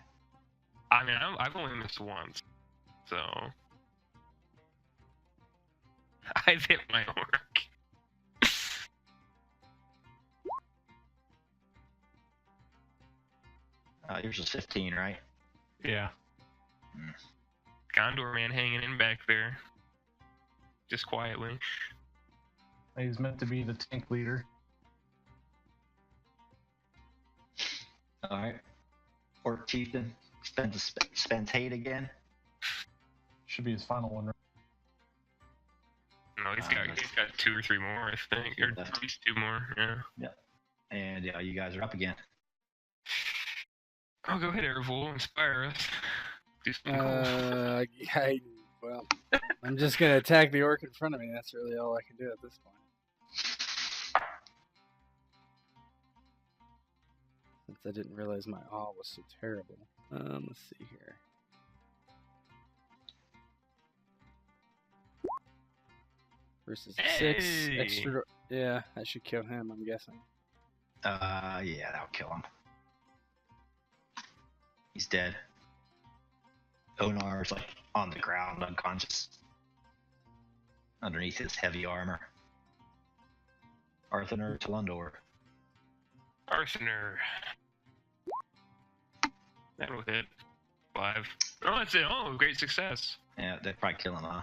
Speaker 1: I mean, I've only missed once, so I've hit my orc.
Speaker 2: Yours was 15, right?
Speaker 4: Yeah.
Speaker 1: Gondor man hanging in back there, just quietly.
Speaker 4: He's meant to be the tank leader.
Speaker 2: Alright. Orc Chieftain spends hate again.
Speaker 4: Should be his final one.
Speaker 1: No, he's got 2 or 3 more, I think, or
Speaker 2: Left.
Speaker 1: at least 2 more. Yeah.
Speaker 2: And you guys are up again.
Speaker 1: Oh, go ahead, Aravule, inspire us. Do something cool.
Speaker 3: Well, I'm just gonna attack the orc in front of me. That's really all I can do at this point. Since I didn't realize my awe was so terrible. Let's see here. Versus 6
Speaker 1: Hey!
Speaker 3: extra. Yeah, that should kill him. I'm guessing.
Speaker 2: Yeah, that'll kill him. He's dead. Onar's like on the ground, unconscious. Underneath his heavy armor. Arthedain to Lundor.
Speaker 1: Arthedain. That'll hit. 5. Oh, that's it. Oh, great success.
Speaker 2: Yeah, that'd probably kill him, huh?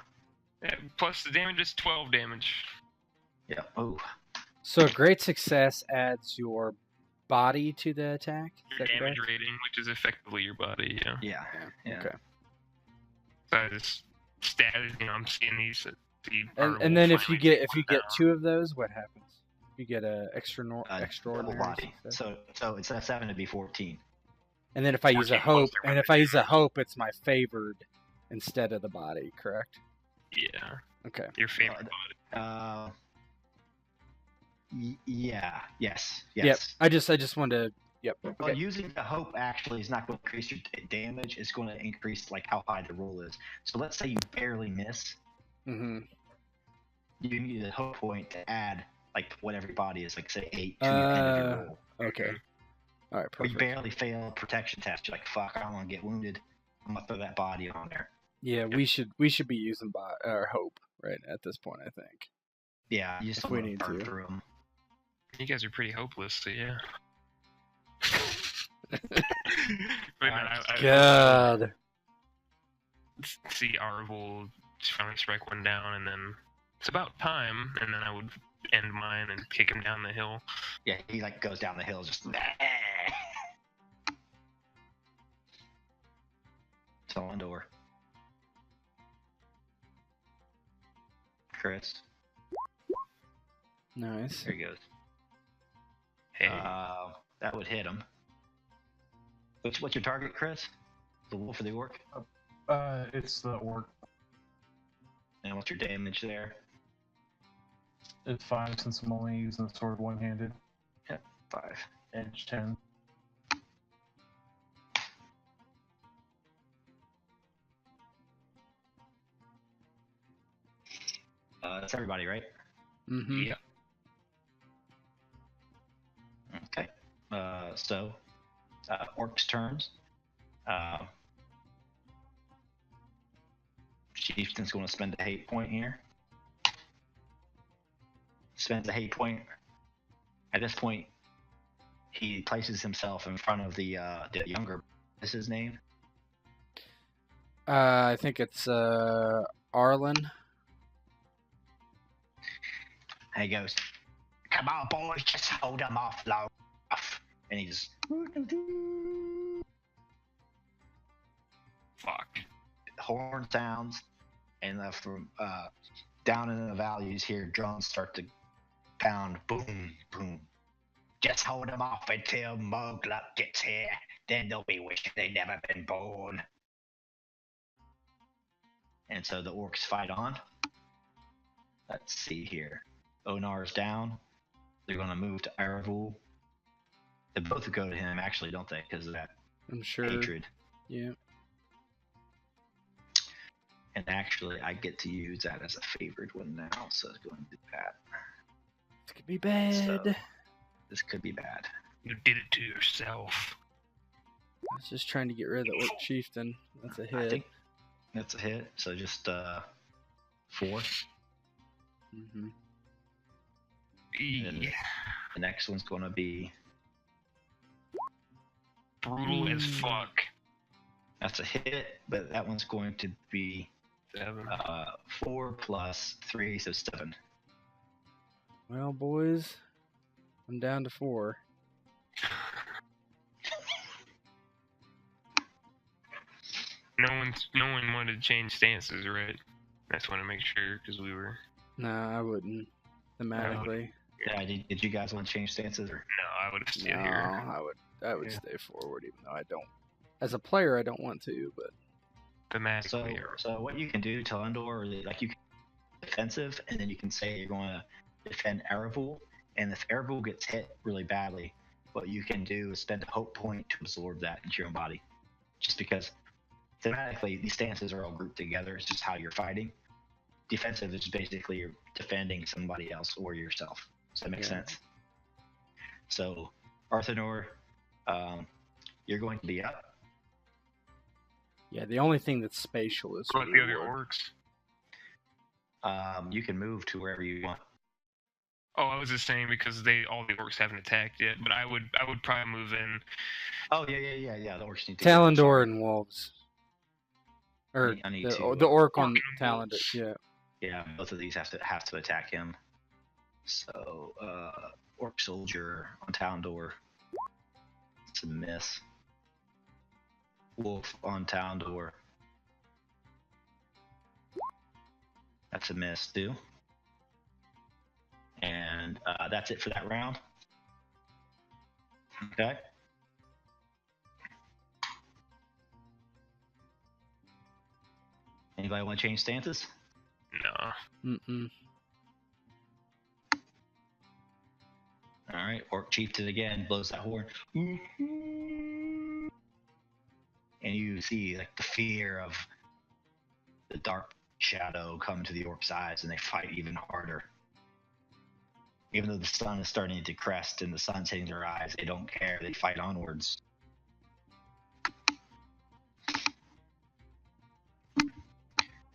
Speaker 1: Yeah, plus the damage is 12 damage.
Speaker 2: Yeah. Oh.
Speaker 3: So great success adds your body to the attack. Is
Speaker 1: Your
Speaker 3: that
Speaker 1: damage
Speaker 3: correct?
Speaker 1: rating, which is effectively your body, yeah.
Speaker 2: Yeah.
Speaker 3: Okay.
Speaker 1: So I just stated, I'm seeing these.
Speaker 3: And then if you get 2 of those, what happens? You get a
Speaker 2: Double
Speaker 3: extraordinary
Speaker 2: body.
Speaker 3: success?
Speaker 2: So instead of 7 to be 14.
Speaker 3: And then if I use a
Speaker 1: 14
Speaker 3: hope,
Speaker 1: plus
Speaker 3: and if I use a hope, it's my favored instead of the body, correct?
Speaker 1: Yeah,
Speaker 3: Okay.
Speaker 1: your favorite body.
Speaker 2: Yeah. Yes.
Speaker 3: Yep. I just wanted to. Yep.
Speaker 2: Well,
Speaker 3: Okay.
Speaker 2: using the hope actually is not going to increase your damage. It's going to increase like how high the roll is. So let's say you barely miss.
Speaker 3: Mm-hmm.
Speaker 2: You need a hope point to add like whatever your body is, like say 8 to your end of your roll.
Speaker 3: Okay. All right.
Speaker 2: Or you
Speaker 3: Perfect.
Speaker 2: barely fail a protection test. You're like, fuck, I don't want to get wounded. I'm gonna throw that body on there.
Speaker 3: Yeah, we should be using our hope right at this point. I think.
Speaker 2: Yeah, you just
Speaker 3: If we
Speaker 2: want to
Speaker 3: need
Speaker 2: burn
Speaker 3: to.
Speaker 2: through them.
Speaker 1: You guys are pretty hopeless, so yeah. But no, I
Speaker 3: God.
Speaker 1: see Aravule finally strike one down, and then it's about time, and then I would end mine and kick him down the hill.
Speaker 2: Yeah, he like goes down the hill just. It's on door. Chris,
Speaker 3: Nice.
Speaker 2: there he goes.
Speaker 1: Hey,
Speaker 2: That would hit him. What's your target, Chris? The wolf or the orc?
Speaker 4: It's the orc.
Speaker 2: And what's your damage there?
Speaker 4: It's 5 since I'm only using the sword one-handed.
Speaker 2: 5.
Speaker 4: Edge 10.
Speaker 2: That's everybody, right?
Speaker 3: Mm-hmm.
Speaker 1: yeah.
Speaker 2: Okay. Orc's turns. Chieftain's going to spend a hate point here. Spends a hate point. At this point, he places himself in front of the younger. What's his name?
Speaker 3: I think it's Arlen.
Speaker 2: And he goes, "Come on, boys, just hold him off long enough." And he just
Speaker 1: Fuck.
Speaker 2: horn sounds, and from down in the valley, you hear drums start to pound. Boom, boom. Just hold them off until Mugluck gets here. Then they'll be wishing they'd never been born. And so the orcs fight on. Let's see here. Onar's down. They're going to move to Aravule. They both go to him, actually, don't they? Because of that
Speaker 3: I'm sure.
Speaker 2: hatred.
Speaker 3: Yeah.
Speaker 2: And actually, I get to use that as a favored one now, so it's going to do that.
Speaker 3: This could be bad.
Speaker 2: So, this could be bad.
Speaker 1: You did it to yourself.
Speaker 3: I was just trying to get rid of the Orc Chieftain. That's a
Speaker 2: I
Speaker 3: hit.
Speaker 2: think that's a hit. So just 4.
Speaker 3: Mm-hmm.
Speaker 1: Yeah.
Speaker 2: The next one's going to be
Speaker 1: Brutal as fuck.
Speaker 2: that's a hit, but that one's going to be
Speaker 1: 7.
Speaker 2: 4 plus 3, so 7.
Speaker 3: Well, boys, I'm down to 4.
Speaker 1: No one wanted to change stances, right? I just want to make sure because we were.
Speaker 3: No, I wouldn't. Thematically.
Speaker 2: Yeah, did you guys want to change stances? Or?
Speaker 1: No, I would have stayed
Speaker 3: No,
Speaker 1: here.
Speaker 3: I would
Speaker 1: Yeah.
Speaker 3: stay forward, even though I don't. As a player, I don't want to, but
Speaker 1: Thematically.
Speaker 2: So what you can do, Telendor, like you can defensive, and then you can say you're going to defend Aravule, and if Aravule gets hit really badly, what you can do is spend a hope point to absorb that into your own body. Just because thematically these stances are all grouped together, it's just how you're fighting. Defensive is basically you're defending somebody else or yourself. Does that make sense? So, Arthedain, you're going to be up.
Speaker 3: yeah, the only thing that's spatial is.
Speaker 1: What about the other orcs?
Speaker 2: You can move to wherever you want.
Speaker 1: Oh, I was just saying because all the orcs haven't attacked yet, but I would probably move in.
Speaker 2: Oh yeah. The orcs need to.
Speaker 3: Talendor and wolves. Or
Speaker 2: I need
Speaker 3: the,
Speaker 2: to,
Speaker 3: the orc on
Speaker 1: Orc and
Speaker 3: Talendor.
Speaker 1: wolves.
Speaker 3: Yeah.
Speaker 2: Yeah, both of these have to attack him. So, orc soldier on Talendor. It's a miss. Wolf on Talendor. That's a miss too. And that's it for that round. Okay. Anybody want to change stances?
Speaker 1: No.
Speaker 3: Mm-mm.
Speaker 2: All right, Orc Chieftain again blows that horn, and you see like the fear of the dark shadow come to the orc's eyes, and they fight even harder. Even though the sun is starting to crest and the sun's hitting their eyes, they don't care. They fight onwards.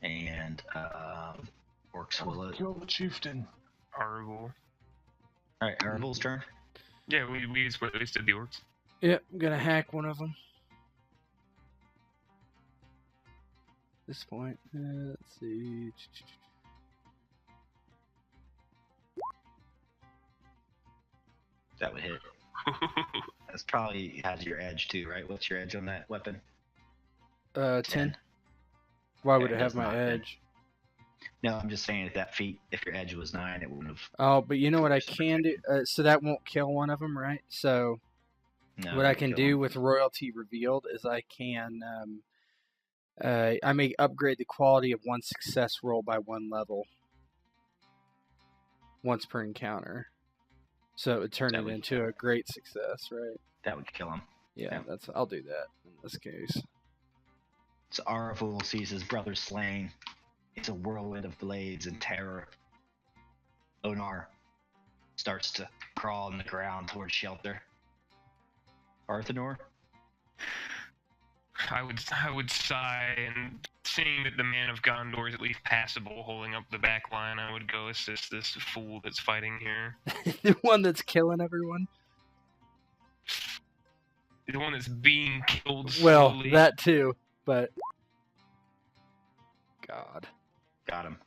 Speaker 2: And orcs will.
Speaker 4: Kill the chieftain.
Speaker 1: Arvel.
Speaker 2: All right, Aravule's turn.
Speaker 1: Yeah, we just did the orcs.
Speaker 3: Yep, I'm gonna hack one of them. This point, let's see.
Speaker 2: That would hit. That's probably has your edge too, right? What's your edge on that weapon?
Speaker 3: 10. Why would
Speaker 2: Yeah,
Speaker 3: it
Speaker 2: it
Speaker 3: have
Speaker 2: does
Speaker 3: my
Speaker 2: not hit.
Speaker 3: edge?
Speaker 2: No, I'm just saying if your edge was 9, it wouldn't have.
Speaker 3: Oh, but you know what I can do? So that won't kill one of them, right? So
Speaker 2: No,
Speaker 3: what I
Speaker 2: it
Speaker 3: can
Speaker 2: would
Speaker 3: do
Speaker 2: kill 'em.
Speaker 3: with Royalty Revealed is I can, I may upgrade the quality of one success roll by 1 level. Once per encounter. So it would turn
Speaker 2: That
Speaker 3: it
Speaker 2: would-
Speaker 3: into a great success, right?
Speaker 2: That would kill him.
Speaker 3: Yeah,
Speaker 2: Yeah.
Speaker 3: I'll do that in this case.
Speaker 2: So Aravule sees his brother slain. It's a whirlwind of blades and terror. Onar starts to crawl on the ground towards shelter. Arthedain?
Speaker 1: I would sigh, and seeing that the man of Gondor is at least passable, holding up the back line, I would go assist this fool that's fighting here.
Speaker 3: The one that's killing everyone?
Speaker 1: The one that's being killed
Speaker 3: Well,
Speaker 1: slowly.
Speaker 3: that too, but God.
Speaker 2: Got him.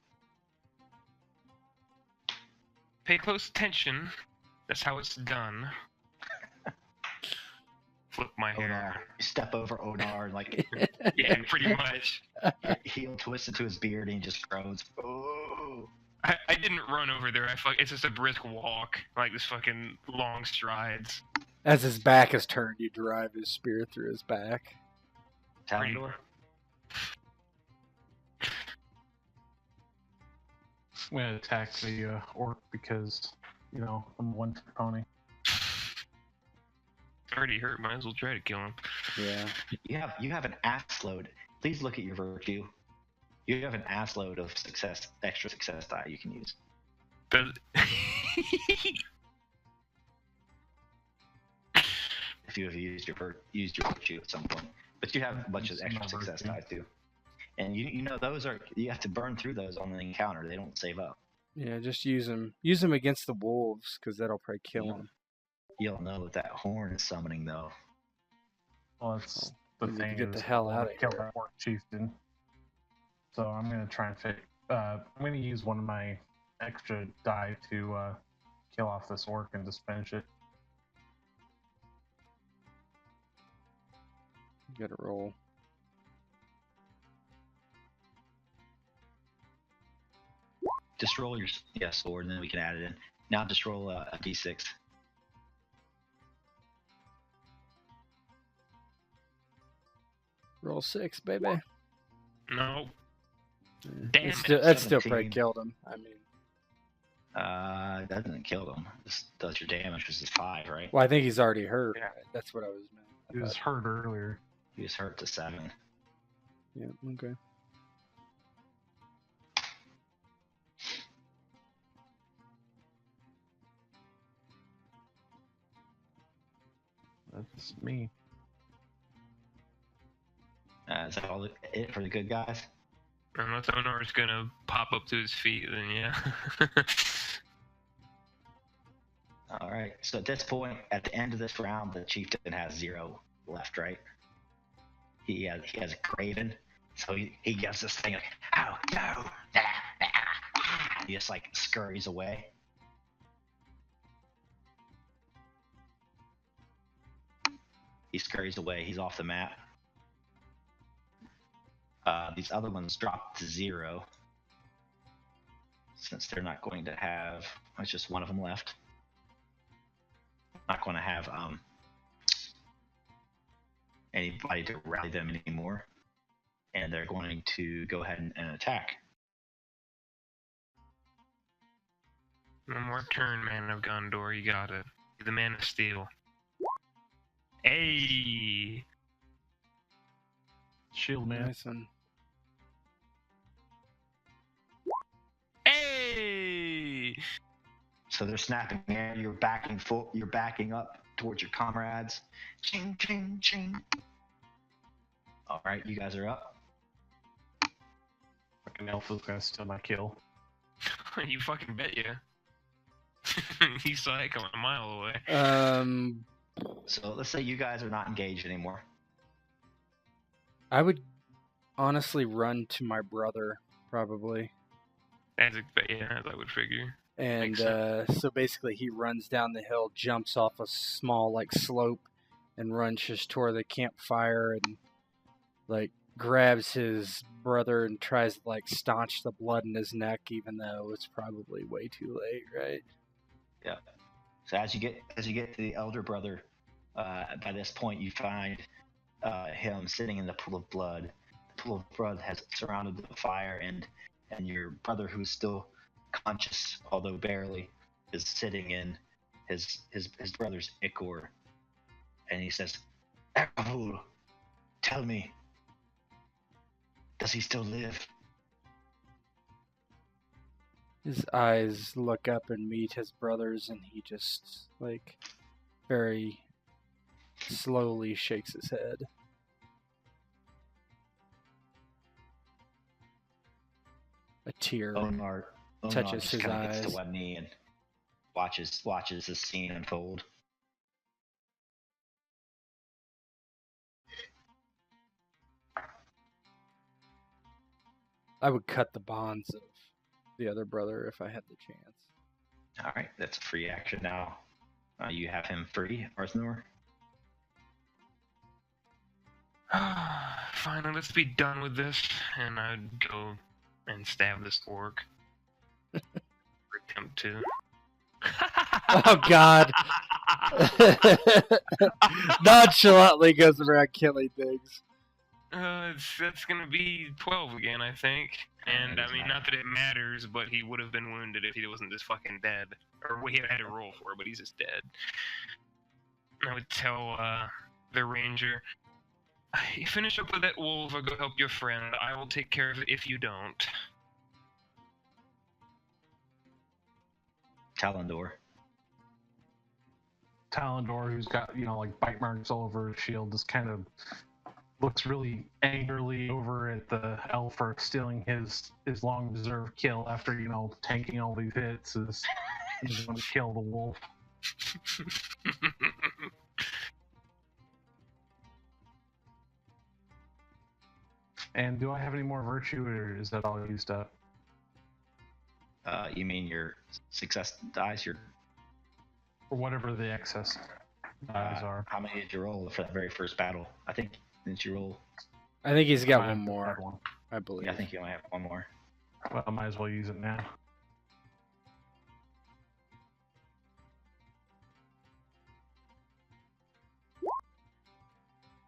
Speaker 1: Pay close attention. That's how it's done. Flip my
Speaker 2: Onar.
Speaker 1: hair.
Speaker 2: You step over Onar and like
Speaker 1: Yeah, pretty much.
Speaker 2: your heel twists into his beard and he just groans. Oh.
Speaker 1: I didn't run over there. It's just a brisk walk, like this fucking long strides.
Speaker 3: As his back is turned, you drive his spear through his back.
Speaker 2: Talendor?
Speaker 4: I'm gonna attack the orc because, you know, I'm one trick pony.
Speaker 1: Already hurt. Might as well try to kill him.
Speaker 3: Yeah.
Speaker 2: You have an ass load. Please look at your virtue. You have an ass load of extra success die you can use.
Speaker 1: Does...
Speaker 2: If you have used your virtue at some point, but you have a bunch of
Speaker 4: It's
Speaker 2: extra
Speaker 4: not
Speaker 2: success
Speaker 4: virtue.
Speaker 2: die too, and you know those are you have to burn through those on the encounter. They don't save up.
Speaker 3: Yeah, just use them. Use them against the wolves, because that'll probably kill
Speaker 2: Yeah.
Speaker 3: them.
Speaker 2: You'll know what that horn is summoning though.
Speaker 4: Well, it's the
Speaker 3: We need to
Speaker 4: thing.
Speaker 3: get the
Speaker 4: is,
Speaker 3: hell
Speaker 4: I wanna
Speaker 3: outta
Speaker 4: kill
Speaker 3: here.
Speaker 4: that orc chieftain. So I'm gonna try and fit. I'm gonna use one of my extra die to kill off this orc and just finish it.
Speaker 3: You gotta roll.
Speaker 2: Just roll your sword, and then we can add it in. Now just roll a d6.
Speaker 3: Roll 6, baby.
Speaker 1: No.
Speaker 3: Yeah.
Speaker 1: Damn
Speaker 3: That's
Speaker 1: it.
Speaker 3: still, that still probably
Speaker 2: 17.
Speaker 3: killed him. I mean,
Speaker 2: That doesn't kill them. This does your damage, which is 5, right?
Speaker 3: well, I think he's already hurt.
Speaker 1: Yeah.
Speaker 3: That's what I was meant.
Speaker 4: He was hurt earlier.
Speaker 2: He was hurt to 7.
Speaker 3: Yeah, okay.
Speaker 4: That's me.
Speaker 2: Is that all it for the good guys?
Speaker 1: Unless Onor's gonna pop up to his feet, then yeah.
Speaker 2: All right. So at this point, at the end of this round, the chieftain has 0 left, right? He has a craven, so he gets this thing like, oh no, he just like scurries away. He scurries away. He's off the map. These other ones drop to 0, since they're not going to have. There's just one of them left. Not going to have anybody to rally them anymore, and they're going to go ahead and attack.
Speaker 1: One more turn, Man of Gondor. You got it. You're the Man of Steel. Hey!
Speaker 4: Shield man.
Speaker 3: Nice one.
Speaker 1: Hey!
Speaker 2: So they're snapping in. You're backing up towards your comrades. Ching, ching, ching. All right, you guys are up.
Speaker 4: Fucking elf is gonna steal my kill.
Speaker 1: You fucking bet ya. You saw it coming a mile away.
Speaker 2: So let's say you guys are not engaged anymore.
Speaker 3: I would honestly run to my brother, probably.
Speaker 1: As I would figure.
Speaker 3: And
Speaker 1: Makes sense.
Speaker 3: so basically he runs down the hill, jumps off a small like slope, and runs just toward the campfire and like grabs his brother and tries to like staunch the blood in his neck, even though it's probably way too late, right?
Speaker 2: Yeah. So as you get to the elder brother, by this point you find him sitting in the pool of blood. The pool of blood has surrounded the fire, and your brother, who's still conscious, although barely, is sitting in his brother's ichor, and he says, "Aravule, tell me, does he still live?"
Speaker 3: His eyes look up and meet his brother's, and he just like very slowly shakes his head. A tear
Speaker 2: Onar
Speaker 3: touches
Speaker 2: just
Speaker 3: his
Speaker 2: kinda gets
Speaker 3: eyes.
Speaker 2: to one knee and watches the scene unfold.
Speaker 3: I would cut the bonds of the other brother if I had the chance.
Speaker 2: All right, that's a free action now. You have him free, Arthnor.
Speaker 1: Finally, let's be done with this, and I'd go and stab this orc. Attempt to.
Speaker 3: Oh God! Nonchalantly goes around killing things.
Speaker 1: That's gonna be 12 again, I think. And I mean, not that it matters, but he would have been wounded if he wasn't just fucking dead. Or what he had to roll for, but he's just dead. I would tell the ranger, you finish up with that wolf or go help your friend. I will take care of it if you don't.
Speaker 2: Talendor.
Speaker 4: Talendor, who's got, like bite marks all over his shield, just kind of looks really angrily over at the elf for stealing his long-deserved kill after, tanking all these hits. He's going to kill the wolf. And do I have any more virtue, or is that all used up?
Speaker 2: You mean your success dice?
Speaker 4: Or whatever the excess dice are.
Speaker 2: How many did you roll for that very first battle? I think, didn't you roll?
Speaker 3: I think he's got one more.
Speaker 4: One.
Speaker 3: I believe.
Speaker 2: Yeah, I think you only have one more.
Speaker 4: Well, I might as well use it now.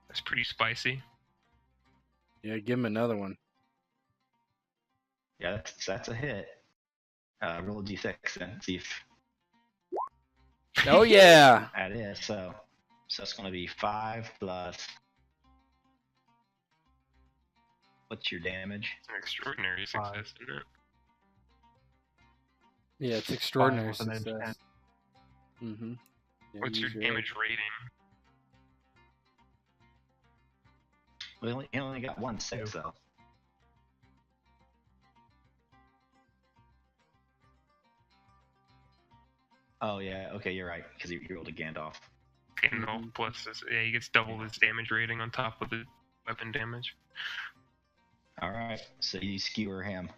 Speaker 1: That's pretty spicy.
Speaker 3: Yeah, give him another one.
Speaker 2: Yeah, that's a hit. Roll a d6 and see if
Speaker 3: Oh yeah!
Speaker 2: that is. So it's going to be 5 plus. What's your damage?
Speaker 1: It's an extraordinary success, isn't it?
Speaker 3: Yeah, it's extraordinary
Speaker 4: 5 with an
Speaker 3: success. Mm-hmm. Yeah,
Speaker 1: What's your damage rating?
Speaker 2: Well, he only got 1 6 though. Oh yeah, okay, you're right, because he rolled a Gandalf.
Speaker 1: Gandalf plus this, yeah, he gets double his damage rating on top of the weapon damage.
Speaker 2: Alright, so you skewer him.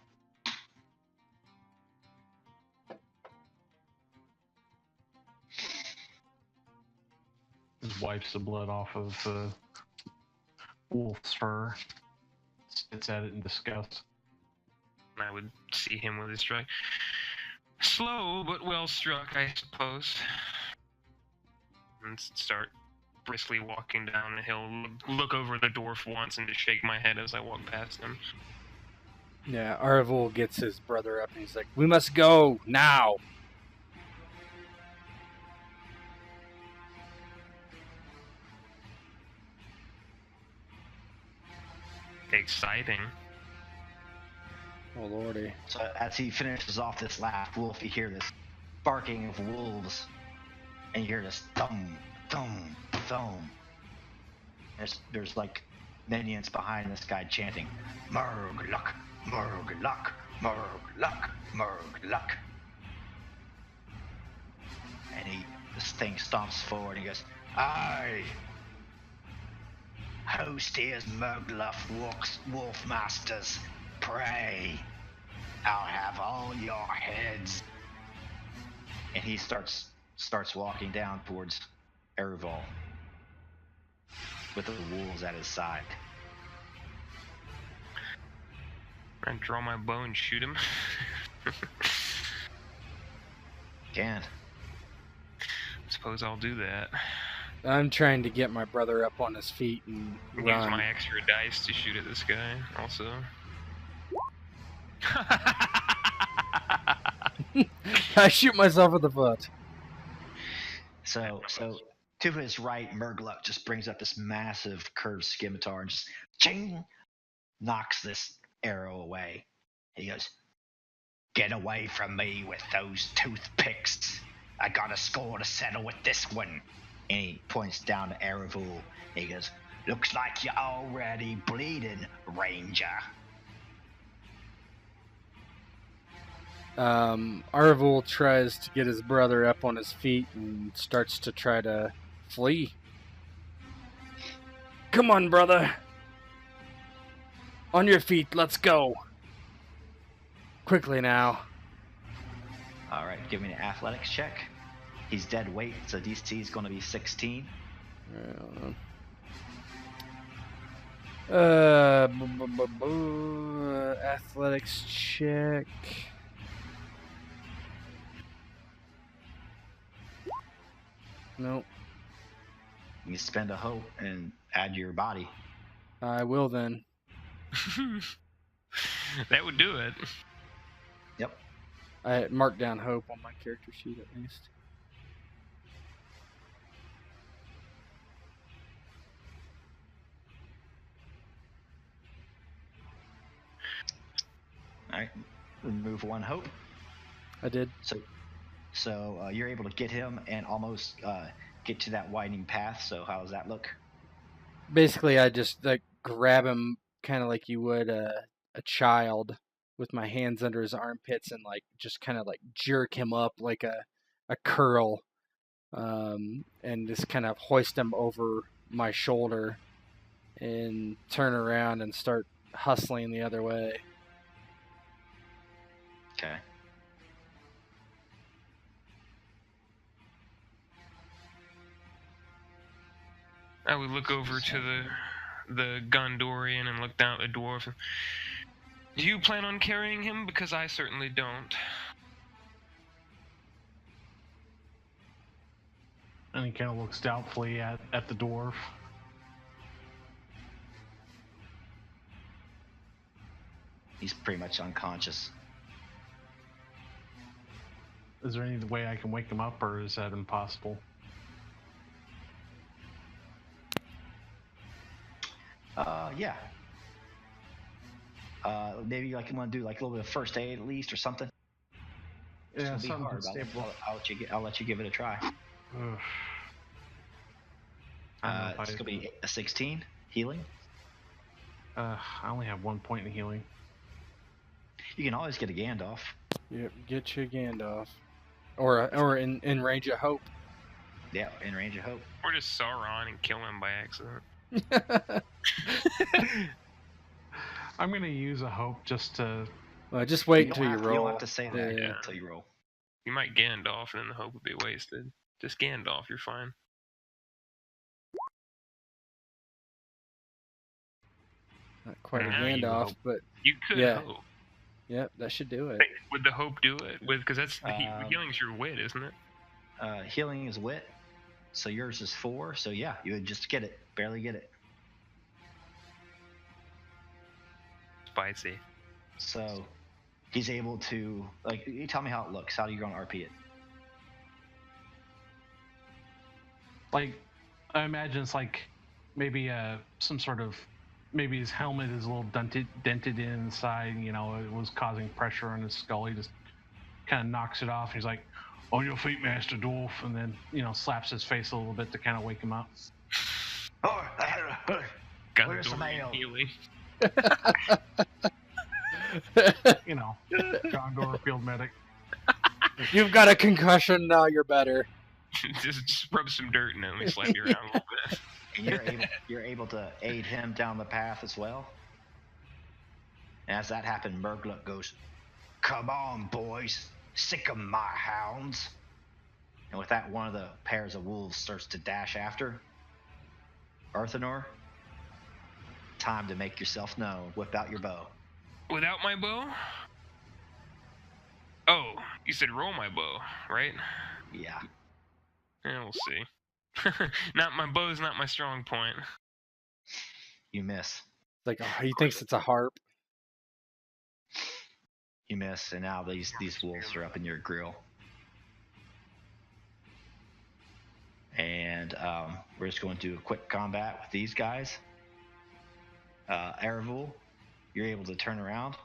Speaker 4: Just wipes the blood off of the wolf's fur. Spits at it in disgust.
Speaker 1: I would see him with his strike. Slow, but well struck, I suppose. And start briskly walking down the hill. Look over the dwarf once and just shake my head as I walk past him.
Speaker 3: Yeah, Aravule gets his brother up and he's like, "We must go now."
Speaker 1: Exciting.
Speaker 3: Oh lordy.
Speaker 2: So as he finishes off this last wolf, you hear this barking of wolves, and you hear this thump, thump, thump. There's like minions behind this guy chanting, "Murg luck, Murg luck, Murg luck, Murg luck." And this thing stomps forward and he goes, "Aye! Who steers Murgluff wolf masters? Pray, I'll have all your heads." And he starts walking down towards Aravule with the wolves at his side.
Speaker 1: I draw my bow and shoot him.
Speaker 2: Can't.
Speaker 1: Suppose I'll do that.
Speaker 3: I'm trying to get my brother up on his feet and
Speaker 1: Use
Speaker 3: run.
Speaker 1: my extra dice to shoot at this guy, also.
Speaker 3: I shoot myself in the foot.
Speaker 2: So to his right, Murgluck just brings up this massive curved scimitar and just ching, knocks this arrow away. He goes, "Get away from me with those toothpicks. I got a score to settle with this one." And he points down to Aravule. He goes, "Looks like you're already bleeding, Ranger."
Speaker 3: Aravule tries to get his brother up on his feet and starts to try to flee. "Come on, brother. On your feet, let's go." Quickly now.
Speaker 2: All right, give me an athletics check. He's dead weight, so DC is going to be 16.
Speaker 3: Athletics check. Nope.
Speaker 2: You spend a hope and add your body.
Speaker 3: I will then.
Speaker 1: That would do it.
Speaker 2: Yep.
Speaker 3: I marked down hope on my character sheet at least.
Speaker 2: All right, remove one hope.
Speaker 3: I did.
Speaker 2: So you're able to get him and almost get to that widening path. So how does that look?
Speaker 3: Basically, I just like grab him kind of like you would a child with my hands under his armpits and like just kind of like jerk him up like a curl, and just kind of hoist him over my shoulder and turn around and start hustling the other way.
Speaker 2: Okay.
Speaker 1: I would look over to the Gondorian and look down at the dwarf. Do you plan on carrying him? Because I certainly don't.
Speaker 4: And he kind of looks doubtfully at the dwarf.
Speaker 2: He's pretty much unconscious.
Speaker 4: Is there any way I can wake him up, or is that impossible?
Speaker 2: Yeah. Maybe like you want to do like a little bit of first aid at least or something.
Speaker 4: Yeah,
Speaker 2: It's gonna be hard,
Speaker 4: something
Speaker 2: but I'll let you give it a try. It's gonna be a 16 healing.
Speaker 4: I only have 1 point in healing.
Speaker 2: You can always get a Gandalf.
Speaker 3: Yep, get you Gandalf, or in range of hope.
Speaker 2: Yeah, in range of hope.
Speaker 1: Or just Sauron and kill him by accident.
Speaker 4: I'm gonna use a hope just to.
Speaker 3: Well, just wait
Speaker 2: You
Speaker 3: until you
Speaker 2: don't
Speaker 3: roll.
Speaker 2: have to say that
Speaker 3: Yeah.
Speaker 2: until you roll.
Speaker 1: You might Gandalf and then the hope would be wasted. Just Gandalf, you're fine.
Speaker 3: Not quite a
Speaker 1: Now you
Speaker 3: Gandalf,
Speaker 4: hope.
Speaker 3: but
Speaker 1: You could
Speaker 3: Yeah.
Speaker 1: hope.
Speaker 3: yep, that should do it.
Speaker 1: Would the hope do it? Because that's the healing's your wit, isn't it?
Speaker 2: Healing is wit, so yours is 4. So yeah, you would just get it, barely get it.
Speaker 1: Spicy.
Speaker 2: So he's able to like. You tell me how it looks. How do you going to RP it?
Speaker 4: Like, I imagine it's like maybe some sort of, maybe his helmet is a little dented inside. You know, it was causing pressure on his skull. He just kind of knocks it off. He's like, "On your feet, Master Dwarf," and then slaps his face a little bit to kind of wake him up.
Speaker 2: Oh, where's the mail?
Speaker 1: Healing.
Speaker 4: Gondor field medic.
Speaker 3: You've got a concussion, now you're better.
Speaker 1: just rub some dirt in him and slap you around a little bit.
Speaker 2: And you're able to aid him down the path as well. And as that happened, Mergluk goes, "Come on, boys, sick of my hounds." And with that, one of the pairs of wolves starts to dash after Arthenor. Time to make yourself known. Whip out your bow.
Speaker 1: Without my bow? Oh, you said roll my bow, right?
Speaker 2: Yeah.
Speaker 1: Yeah, we'll see. My bow's not my strong point.
Speaker 2: You miss.
Speaker 3: Like, he thinks it's a harp.
Speaker 2: You miss, and now these wolves are up in your grill. And we're just going to do a quick combat with these guys. Aravule, you're able to turn around.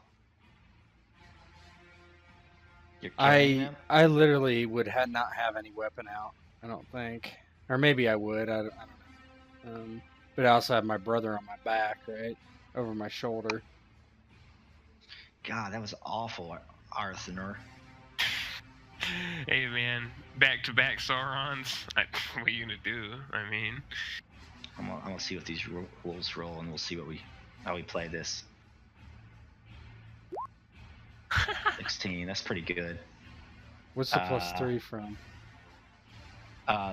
Speaker 2: You're carrying them.
Speaker 3: I literally would not have any weapon out. I don't think, or maybe I would. I don't know. But I also have my brother on my back, right, over my shoulder.
Speaker 2: God, that was awful, Arthenor.
Speaker 1: Hey man, back-to-back Saurons. What are you gonna do? I mean,
Speaker 2: I'm gonna see what these wolves roll, and we'll see how we play this. 16. That's pretty good.
Speaker 3: What's the plus 3 from?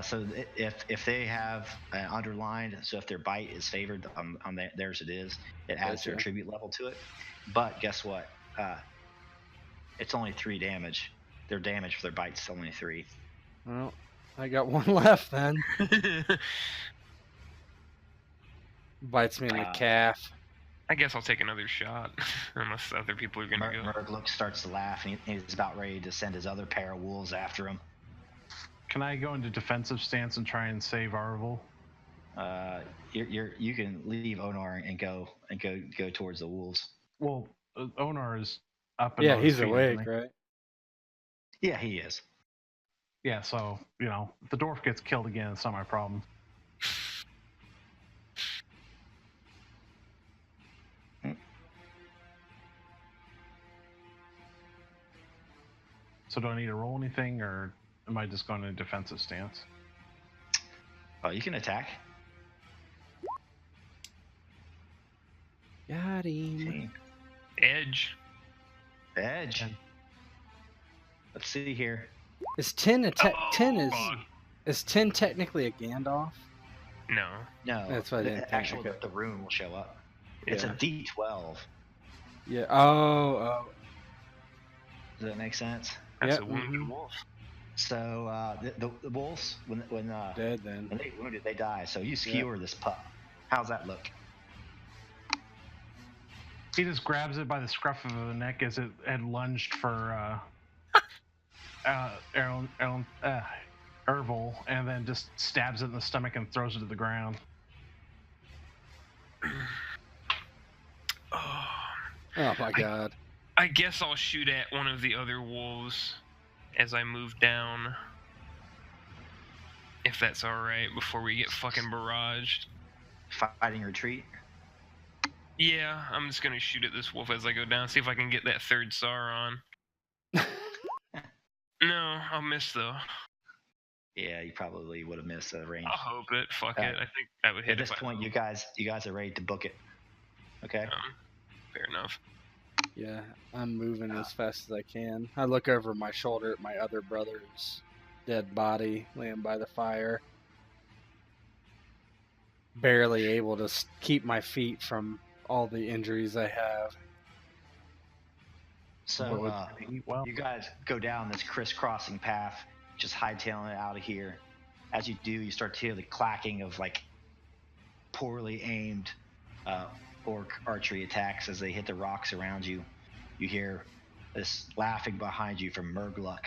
Speaker 2: So if they have underlined, so if their bite is favored on theirs, it is. It adds their
Speaker 3: Gotcha.
Speaker 2: attribute level to it. But guess what? It's only 3 damage. Their damage for their bite's only 3.
Speaker 3: Well, I got one left then. Bites me in the calf.
Speaker 1: I guess I'll take another shot, unless other people are gonna go.
Speaker 2: Murg starts to laugh, and he's about ready to send his other pair of wolves after him.
Speaker 4: Can I go into defensive stance and try and save Aravule?
Speaker 2: You can leave Onar and go towards the wolves.
Speaker 4: Well, Onar is up. And
Speaker 3: Yeah,
Speaker 4: on his
Speaker 3: he's
Speaker 4: feet,
Speaker 3: awake,
Speaker 4: isn't he?
Speaker 3: right?
Speaker 2: Yeah, he is.
Speaker 4: Yeah, so if the dwarf gets killed again, it's not my problem. So do I need to roll anything, or am I just going to defensive stance?
Speaker 2: Oh, you can attack.
Speaker 3: Got him.
Speaker 1: Edge.
Speaker 2: Edge. Let's see here.
Speaker 3: Is 10 attack?
Speaker 1: Oh,
Speaker 3: 10
Speaker 1: fuck.
Speaker 3: is 10 technically a Gandalf?
Speaker 1: No.
Speaker 2: No,
Speaker 3: That's what I didn't think.
Speaker 2: actually
Speaker 3: Okay.
Speaker 2: the rune will show up. It's a
Speaker 1: Yeah.
Speaker 2: D12.
Speaker 3: Yeah. Oh.
Speaker 2: Does that make sense?
Speaker 1: That's
Speaker 3: Yep.
Speaker 1: a wounded wolf.
Speaker 2: So the wolves, when
Speaker 3: Dead then.
Speaker 2: they wounded, they die. So you skewer this pup. How's that look?
Speaker 4: He just grabs it by the scruff of the neck as it had lunged for Aravule, and then just stabs it in the stomach and throws it to the ground.
Speaker 3: Oh my god.
Speaker 1: I guess I'll shoot at one of the other wolves as I move down. If that's alright, before we get fucking barraged.
Speaker 2: Fighting retreat.
Speaker 1: Yeah, I'm just gonna shoot at this wolf as I go down, see if I can get that third Sauron. No, I'll miss though.
Speaker 2: Yeah, you probably would have missed the range.
Speaker 1: I'll hope it. Fuck it. I think that would hit
Speaker 2: At this
Speaker 1: if I-
Speaker 2: point, you guys are ready to book it. Okay.
Speaker 1: Fair enough.
Speaker 3: Yeah, I'm moving as fast as I can. I look over my shoulder at my other brother's dead body laying by the fire. Barely able to keep my feet from all the injuries I have.
Speaker 2: So
Speaker 4: Well,
Speaker 2: you guys go down this crisscrossing path, just hightailing it out of here. As you do, you start to hear the clacking of like poorly aimed orc archery attacks as they hit the rocks around you. You hear this laughing behind you from Murgluk,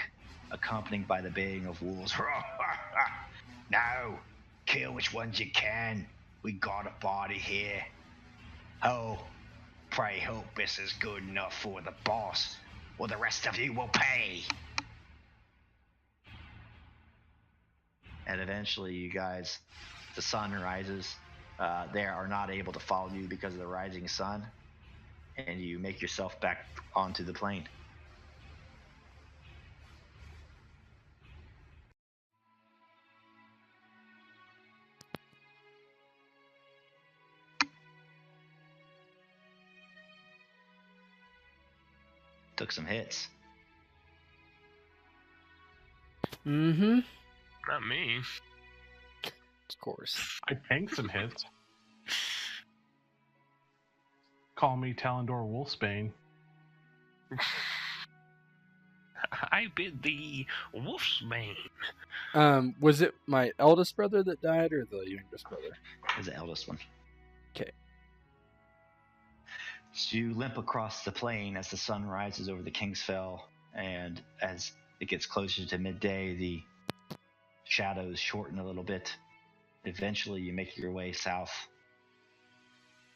Speaker 2: accompanied by the baying of wolves. Now, kill which ones you can. We got a body here. Oh, pray hope this is good enough for the boss, or the rest of you will pay. And eventually, you guys, the sun rises. They are not able to follow you because of the rising sun, and you make yourself back onto the plain. Took some hits.
Speaker 3: Mm-hmm.
Speaker 1: Not me.
Speaker 3: Of course.
Speaker 4: I tanked some hits. Call me Talendor Wolfsbane.
Speaker 1: I bid thee wolf's bane.
Speaker 3: Was it my eldest brother that died or the youngest brother?
Speaker 2: Is the eldest one.
Speaker 3: 'Kay.
Speaker 2: So you limp across the plain as the sun rises over the Kingsfell, and as it gets closer to midday, the shadows shorten a little bit. Eventually, you make your way south.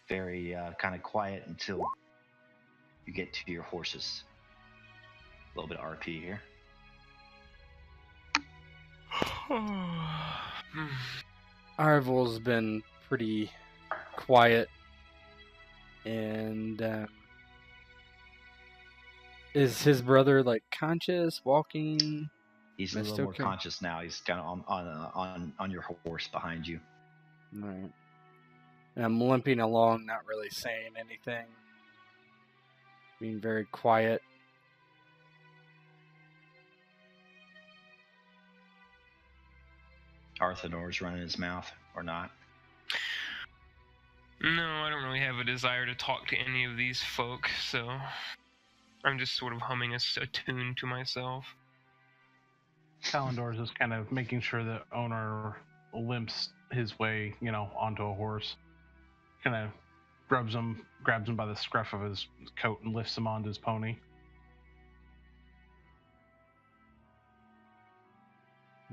Speaker 2: Very kind of quiet until you get to your horses. A little bit of RP here.
Speaker 3: Aravule's been pretty quiet, and is his brother like conscious, walking?
Speaker 2: He's a
Speaker 3: Missed
Speaker 2: little more
Speaker 3: okay.
Speaker 2: conscious now. He's kind of on your horse behind you.
Speaker 3: Right. And I'm limping along, not really saying anything, being very quiet.
Speaker 2: Arthedain's running his mouth, or not?
Speaker 1: No, I don't really have a desire to talk to any of these folk, so I'm just sort of humming a tune to myself.
Speaker 4: Kalendor's just kind of making sure the owner limps his way, onto a horse. Kind of grabs him by the scruff of his coat and lifts him onto his pony.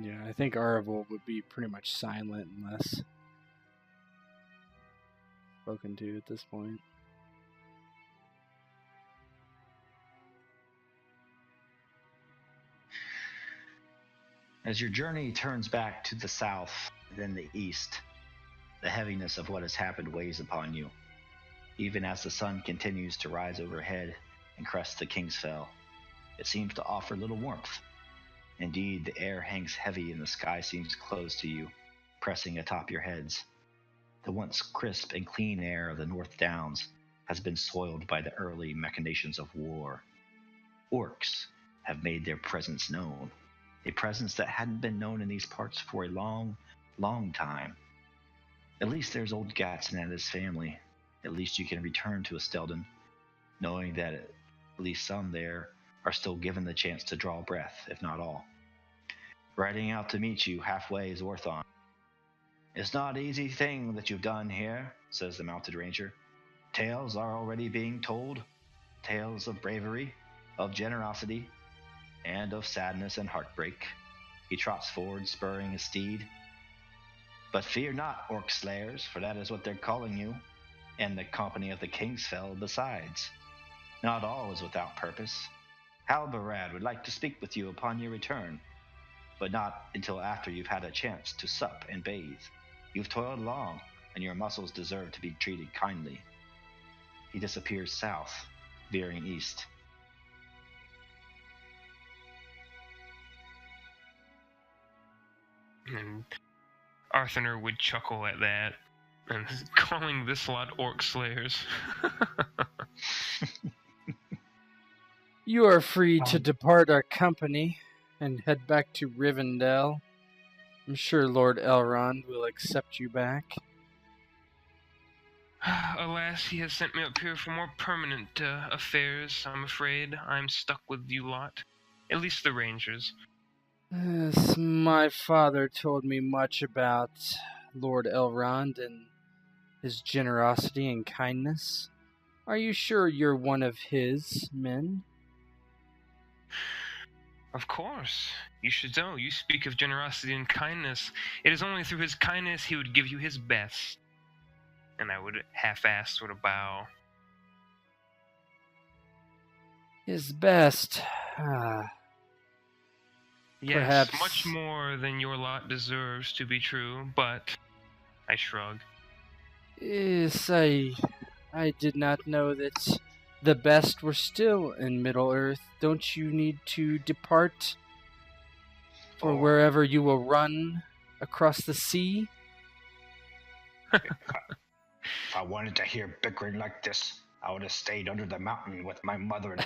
Speaker 3: Yeah, I think Aravule would be pretty much silent unless spoken to at this point.
Speaker 2: As your journey turns back to the south, then the east, the heaviness of what has happened weighs upon you. Even as the sun continues to rise overhead and crest the Kingsfell, it seems to offer little warmth. Indeed, the air hangs heavy and the sky seems close to you, pressing atop your heads. The once crisp and clean air of the North Downs has been soiled by the early machinations of war. Orcs have made their presence known, a presence that hadn't been known in these parts for a long, long time. At least there's old Gatson and his family. At least you can return to Esteldon, knowing that at least some there are still given the chance to draw breath, if not all. Riding out to meet you halfway is Orthon. "It's not an easy thing that you've done here," says the mounted ranger. "Tales are already being told. Tales of bravery, of generosity, and of sadness and heartbreak." He trots forward, spurring his steed. "But fear not, Orc Slayers, for that is what they're calling you, and the company of the Kingsfell besides. Not all is without purpose. Halbarad would like to speak with you upon your return, but not until after you've had a chance to sup and bathe. You've toiled long, and your muscles deserve to be treated kindly." He disappears south, veering east.
Speaker 1: And Arthedain would chuckle at that, and calling this lot Orc Slayers.
Speaker 3: You are free to depart our company and head back to Rivendell. I'm sure Lord Elrond will accept you back.
Speaker 1: Alas, he has sent me up here for more permanent affairs, I'm afraid. I'm stuck with you lot. At least the rangers.
Speaker 3: Yes, my father told me much about Lord Elrond and his generosity and kindness. Are you sure you're one of his men?
Speaker 1: Of course. You should know. You speak of generosity and kindness. It is only through his kindness he would give you his best. And I would half-ass sort of bow.
Speaker 3: His best.
Speaker 1: Yes,
Speaker 3: Perhaps.
Speaker 1: Much more than your lot deserves to be true, but I shrug.
Speaker 3: Yes, I did not know that the best were still in Middle-earth. Don't you need to depart for wherever you will run across the sea?
Speaker 2: If I wanted to hear bickering like this, I would have stayed under the mountain with my mother.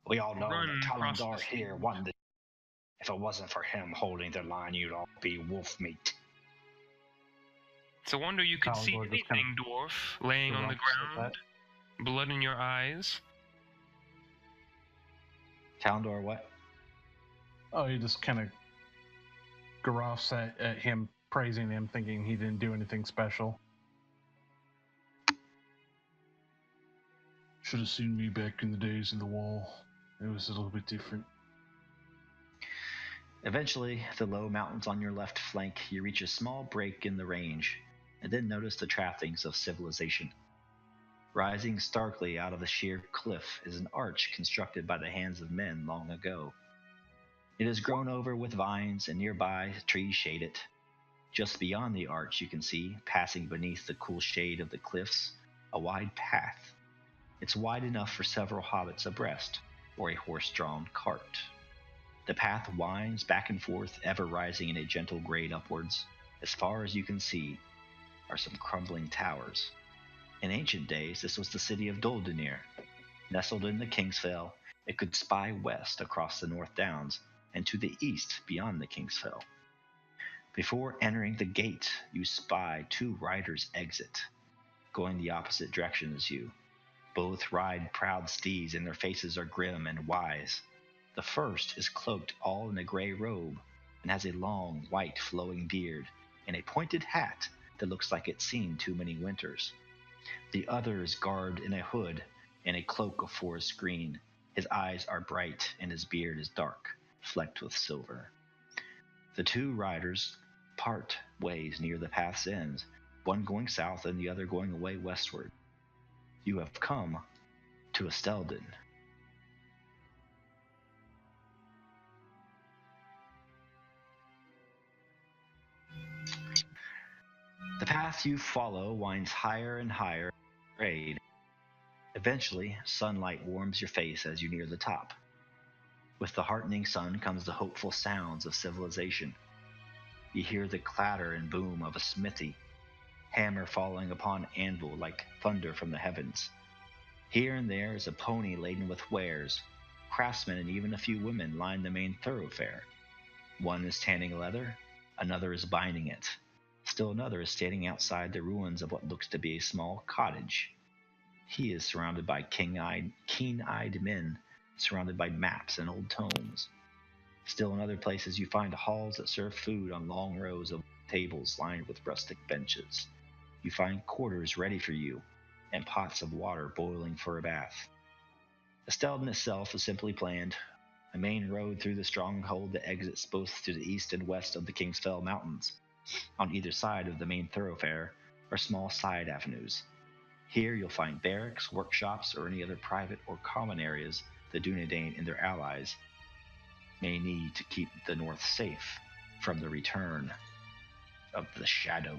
Speaker 2: We all know that Kalendor here won the... If it wasn't for him holding the line, you'd all be wolf meat.
Speaker 1: It's a wonder you could see
Speaker 4: Kalendor just
Speaker 1: anything, dwarf, laying on the ground, blood in your eyes.
Speaker 2: Kalendor what?
Speaker 4: Oh, he just kind of garoffs at him, praising him, thinking he didn't do anything special. Should have seen me back in the days of the wall. It was a little bit different.
Speaker 2: Eventually, the low mountains on your left flank, you reach a small break in the range, and then notice the trappings of civilization. Rising starkly out of the sheer cliff is an arch constructed by the hands of men long ago. It is grown over with vines, and nearby trees shade it. Just beyond the arch you can see, passing beneath the cool shade of the cliffs, a wide path. It's wide enough for several hobbits abreast, or a horse-drawn cart. The path winds back and forth, ever rising in a gentle grade upwards. As far as you can see are some crumbling towers. In ancient days, this was the city of Doldenir. Nestled in the Kingsfell, It could spy west across the North Downs and to the east beyond the Kingsfell. Before entering the gate, you spy 2 riders exit, going the opposite direction as you. Both ride proud steeds, and their faces are grim and wise. The first is cloaked all in a gray robe and has a long, white, flowing beard and a pointed hat that looks like it's seen too many winters. The other is garbed in a hood and a cloak of forest green. His eyes are bright and his beard is dark, flecked with silver. The 2 riders part ways near the path's ends, one going south and the other going away westward. You have come to Estelden. The path you follow winds higher and higher, grade. Eventually, sunlight warms your face as you near the top. With the heartening sun comes the hopeful sounds of civilization. You hear the clatter and boom of a smithy, hammer falling upon anvil like thunder from the heavens. Here and there is a pony laden with wares. Craftsmen and even a few women line the main thoroughfare. One is tanning leather, another is binding it. Still another is standing outside the ruins of what looks to be a small cottage. He is surrounded by keen-eyed men, surrounded by maps and old tomes. Still in other places you find halls that serve food on long rows of tables lined with rustic benches. You find quarters ready for you, and pots of water boiling for a bath. Estelden itself is simply planned, a main road through the stronghold that exits both to the east and west of the Kingsfell Mountains. On either side of the main thoroughfare are small side avenues. Here you'll find barracks, workshops, or any other private or common areas the Dunedain and their allies may need to keep the North safe from the return of the Shadow.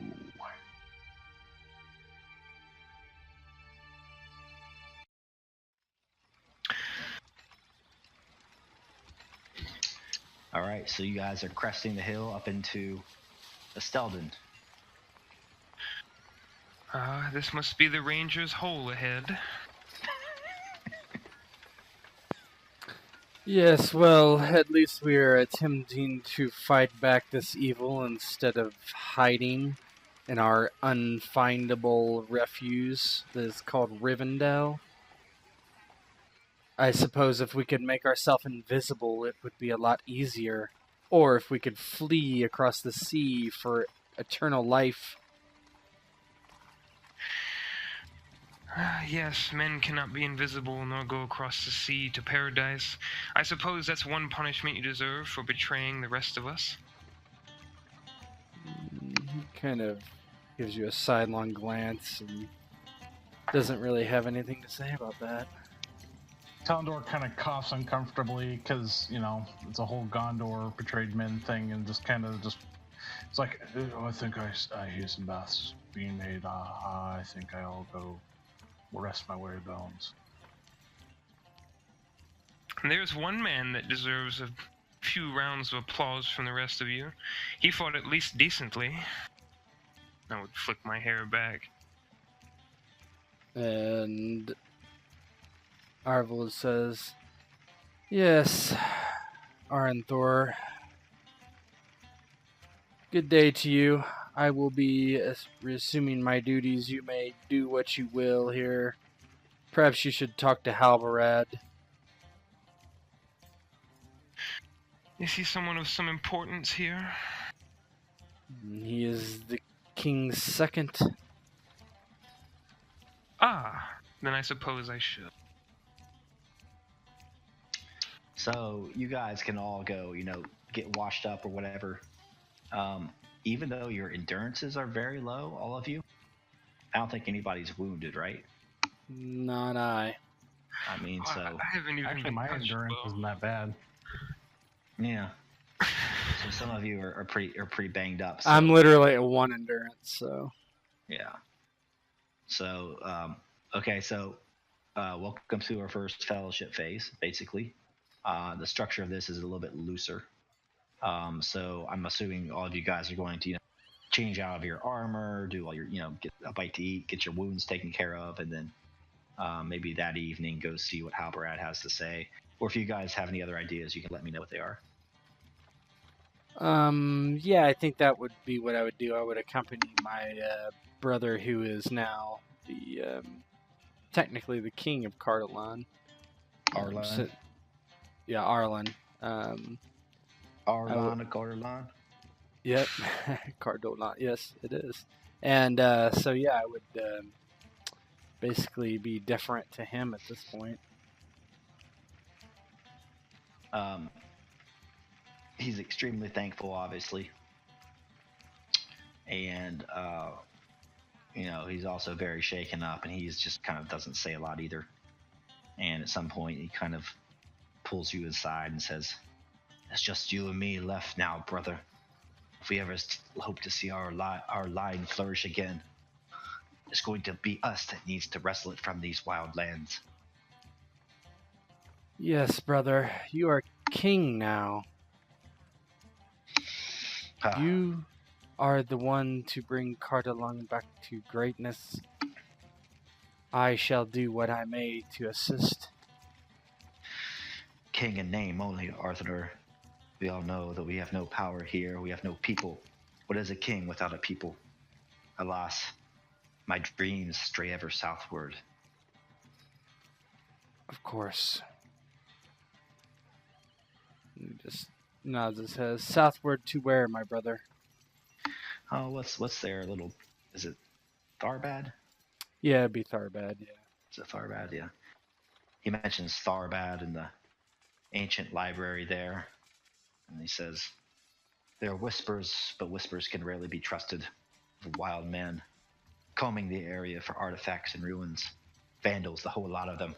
Speaker 2: All right, so you guys are cresting the hill up into Estelden.
Speaker 1: This must be the ranger's hole ahead.
Speaker 3: Yes, well, at least we are attempting to fight back this evil instead of hiding in our unfindable refuge that is called Rivendell. I suppose if we could make ourselves invisible, it would be a lot easier. Or if we could flee across the sea for eternal life.
Speaker 1: Yes, men cannot be invisible nor go across the sea to paradise. I suppose that's one punishment you deserve for betraying the rest of us.
Speaker 3: He kind of gives you a sidelong glance and doesn't really have anything to say about that.
Speaker 4: Talendor kind of coughs uncomfortably because, it's a whole Gondor betrayed men thing, and just it's like, I think I hear some baths being made. I think I'll go rest my weary bones.
Speaker 1: And there's one man that deserves a few rounds of applause from the rest of you. He fought at least decently. I would flick my hair back.
Speaker 3: And Aravule says, "Yes, Aranthor. Good day to you. I will be resuming my duties. You may do what you will here. Perhaps you should talk to Halbarad."
Speaker 1: Is he someone of some importance here?
Speaker 3: He is the king's second.
Speaker 1: Then I suppose I should.
Speaker 2: So you guys can all go, get washed up or whatever. Even though your endurances are very low, all of you, I don't think anybody's wounded, right?
Speaker 3: Not I.
Speaker 2: I mean, so
Speaker 1: I haven't even
Speaker 4: Actually,
Speaker 1: been
Speaker 4: my
Speaker 1: touched,
Speaker 4: endurance
Speaker 1: though.
Speaker 4: isn't that bad.
Speaker 2: yeah. So some of you are pretty banged up. So,
Speaker 3: I'm literally at 1 endurance, so.
Speaker 2: yeah. So okay, so welcome to our first fellowship phase. Basically, the structure of this is a little bit looser. So I'm assuming all of you guys are going to, change out of your armor, do all your, get a bite to eat, get your wounds taken care of, and then maybe that evening go see what Halbarad has to say. Or if you guys have any other ideas, you can let me know what they are.
Speaker 3: Yeah, I think that would be what I would do. I would accompany my brother, who is now the technically the king of Cardolan.
Speaker 2: Arlan.
Speaker 3: Yeah, Arlen.
Speaker 2: Arlan, Cardolan.
Speaker 3: Yep, Cardolan. Yes, it is. And so yeah, I would basically be deferent to him at this point.
Speaker 2: He's extremely thankful, obviously, and he's also very shaken up, and he's just kind of doesn't say a lot either. And at some point, he kind of pulls you aside and says, "It's just you and me left now, brother. If we ever hope to see our line flourish again, it's going to be us that needs to wrestle it from these wild lands."
Speaker 3: Yes, brother, you are king now. You are the one to bring Cardolan back to greatness. I shall do what I may to assist.
Speaker 2: King in name only, Arthur. We all know that we have no power here. We have no people. What is a king without a people? Alas, my dreams stray ever southward.
Speaker 3: Of course. He just nods his head. Southward to where, my brother?
Speaker 2: Oh, what's their little? Is it Tharbad?
Speaker 3: Yeah, it'd be Tharbad. Yeah.
Speaker 2: Is it Tharbad? Yeah. He mentions Tharbad in the ancient library there, and he says, "There are whispers, but whispers can rarely be trusted. Of wild men combing the area for artifacts and ruins, vandals, the whole lot of them.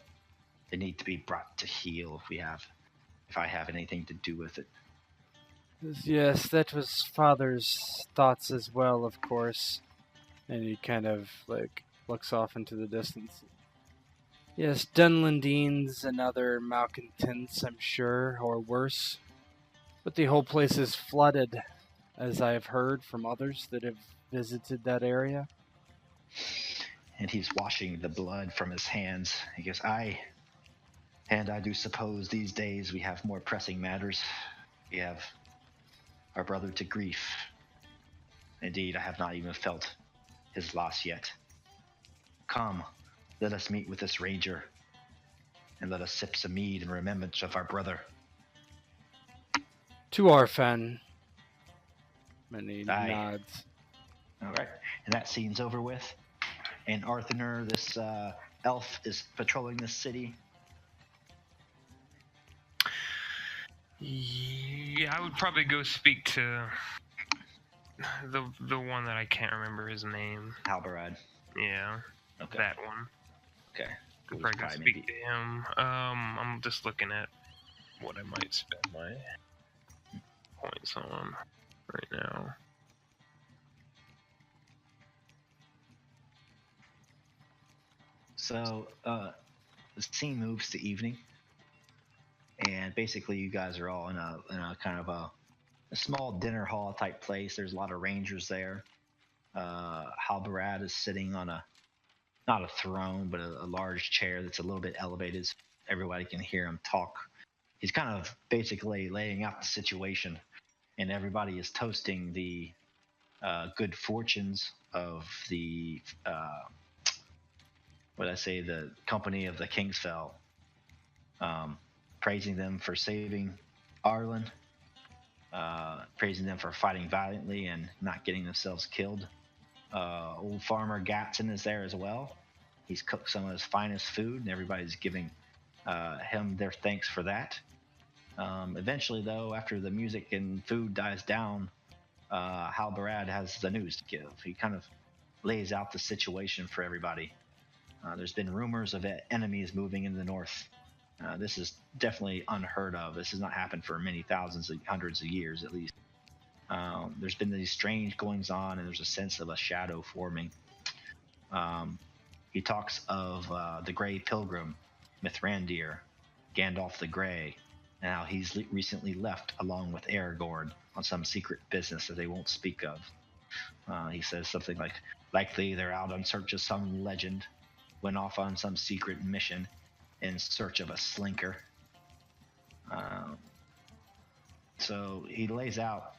Speaker 2: They need to be brought to heel if I have anything to do with it."
Speaker 3: Yes, that was Father's thoughts as well, of course. And he kind of looks off into the distance. Yes, Dunlandines and other malcontents, I'm sure, or worse. But the whole place is flooded, as I have heard from others that have visited that area.
Speaker 2: And he's washing the blood from his hands. He goes, I do suppose these days we have more pressing matters. We have our brother to grief. Indeed, I have not even felt his loss yet. Come, let us meet with this ranger, and let us sip some mead in remembrance of our brother.
Speaker 3: To Arfen. And he nods.
Speaker 2: All right, and that scene's over with. And Arthur, this elf, is patrolling this city.
Speaker 1: Yeah, I would probably go speak to the one that I can't remember his name.
Speaker 2: Halberad.
Speaker 1: Yeah,
Speaker 2: Okay.
Speaker 1: that one.
Speaker 2: Okay.
Speaker 1: Could probably go speak to him. I'm just looking at what I might spend my points on right now.
Speaker 2: So, the scene moves to evening, and basically you guys are all in a kind of a small dinner hall type place. There's a lot of rangers there. Halberad is sitting on not a throne, but a large chair that's a little bit elevated so everybody can hear him talk. He's kind of basically laying out the situation, and everybody is toasting the good fortunes of the the company of the Kingsfell, praising them for saving Arlen, praising them for fighting valiantly and not getting themselves killed. Old farmer Gatson is there as well. He's cooked some of his finest food, and everybody's giving him their thanks for that. Eventually, though, after the music and food dies down, Halberad has the news to give. He kind of lays out the situation for everybody. There's been rumors of enemies moving in the north. This is definitely unheard of. This has not happened for many hundreds of years at least. There's been these strange goings on, and there's a sense of a shadow forming. He talks of the Grey Pilgrim, Mithrandir, Gandalf the Grey, and how he's recently left along with Aragorn on some secret business that they won't speak of. He says something like, likely they're out on search of some legend, went off on some secret mission in search of a slinker. So he lays out,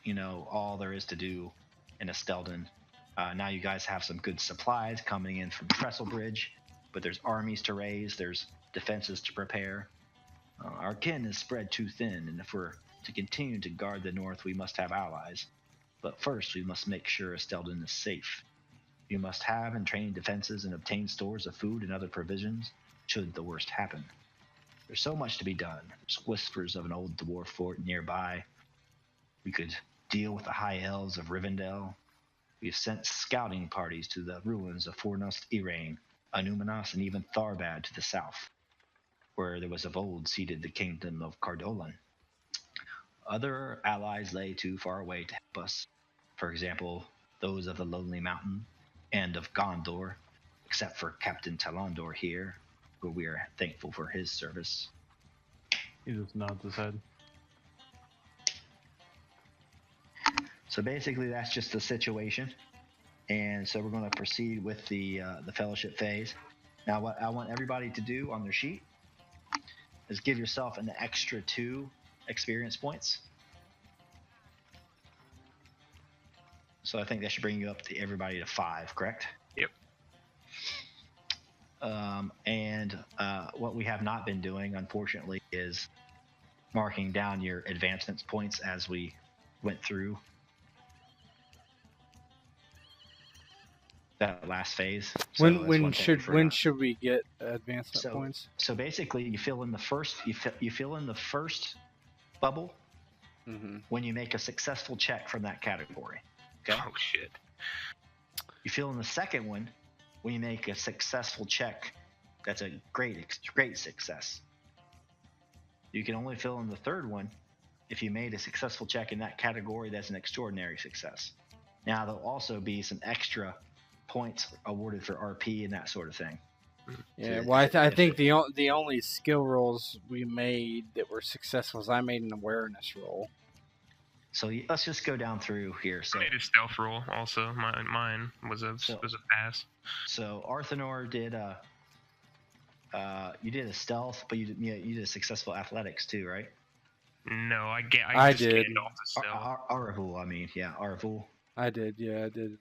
Speaker 2: all there is to do in Esteldon. Now you guys have some good supplies coming in from Trestlebridge, but there's armies to raise, there's defenses to prepare. Our kin is spread too thin, and if we're to continue to guard the north, we must have allies. But first, we must make sure Esteldon is safe. You must have and train defenses and obtain stores of food and other provisions, should the worst happen. There's so much to be done. There's whispers of an old dwarf fort nearby. We could deal with the high elves of Rivendell. We've sent scouting parties to the ruins of Fornost, Irain, Anuminas, and even Tharbad to the south, where there was of old seated the kingdom of Cardolan. Other allies lay too far away to help us. For example, those of the Lonely Mountain and of Gondor, except for Captain Talandor here, who we are thankful for his service.
Speaker 4: He just nods his head.
Speaker 2: So basically, that's just the situation, and so we're going to proceed with the fellowship phase. Now, what I want everybody to do on their sheet is give yourself an extra 2 experience points. So I think that should bring you up to everybody to 5, correct?
Speaker 1: Yep.
Speaker 2: And what we have not been doing, unfortunately, is marking down your advancements points as we went through that last phase. So
Speaker 3: When should we get advancement points?
Speaker 2: So basically, you fill in the first bubble when you make a successful check from that category. Okay.
Speaker 1: Oh shit.
Speaker 2: You fill in the second one when you make a successful check. That's a great success. You can only fill in the third one if you made a successful check in that category. That's an extraordinary success. Now there'll also be some extra points awarded for RP and that sort of thing.
Speaker 3: Yeah, well, I think the only skill rolls we made that were successful was I made an awareness roll.
Speaker 2: So let's just go down through here. So
Speaker 1: I made a stealth roll also. Mine was a pass.
Speaker 2: So Arthenor did you did a stealth, but you did a successful athletics too, right?
Speaker 1: No, I just
Speaker 3: did.
Speaker 1: Gandalf the stealth.
Speaker 2: Aravule, Aravule.
Speaker 3: I did, yeah, I did.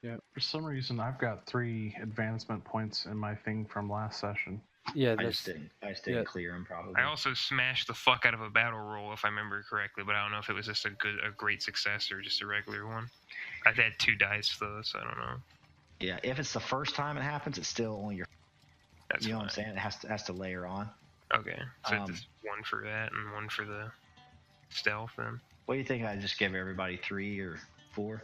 Speaker 3: Yeah.
Speaker 4: For some reason, I've got 3 advancement points in my thing from last session.
Speaker 3: Yeah,
Speaker 2: I just didn't clear them probably.
Speaker 1: I also smashed the fuck out of a battle roll, if I remember correctly, but I don't know if it was just a great success or just a regular one. I've had 2 dice though, so I don't know.
Speaker 2: Yeah, if it's the first time it happens, it's still only your.
Speaker 1: That's
Speaker 2: you know
Speaker 1: fine.
Speaker 2: what I'm saying? It has to layer on.
Speaker 1: Okay, so just 1 for that and 1 for the stealth then.
Speaker 2: What do you think? I just give everybody 3 or 4?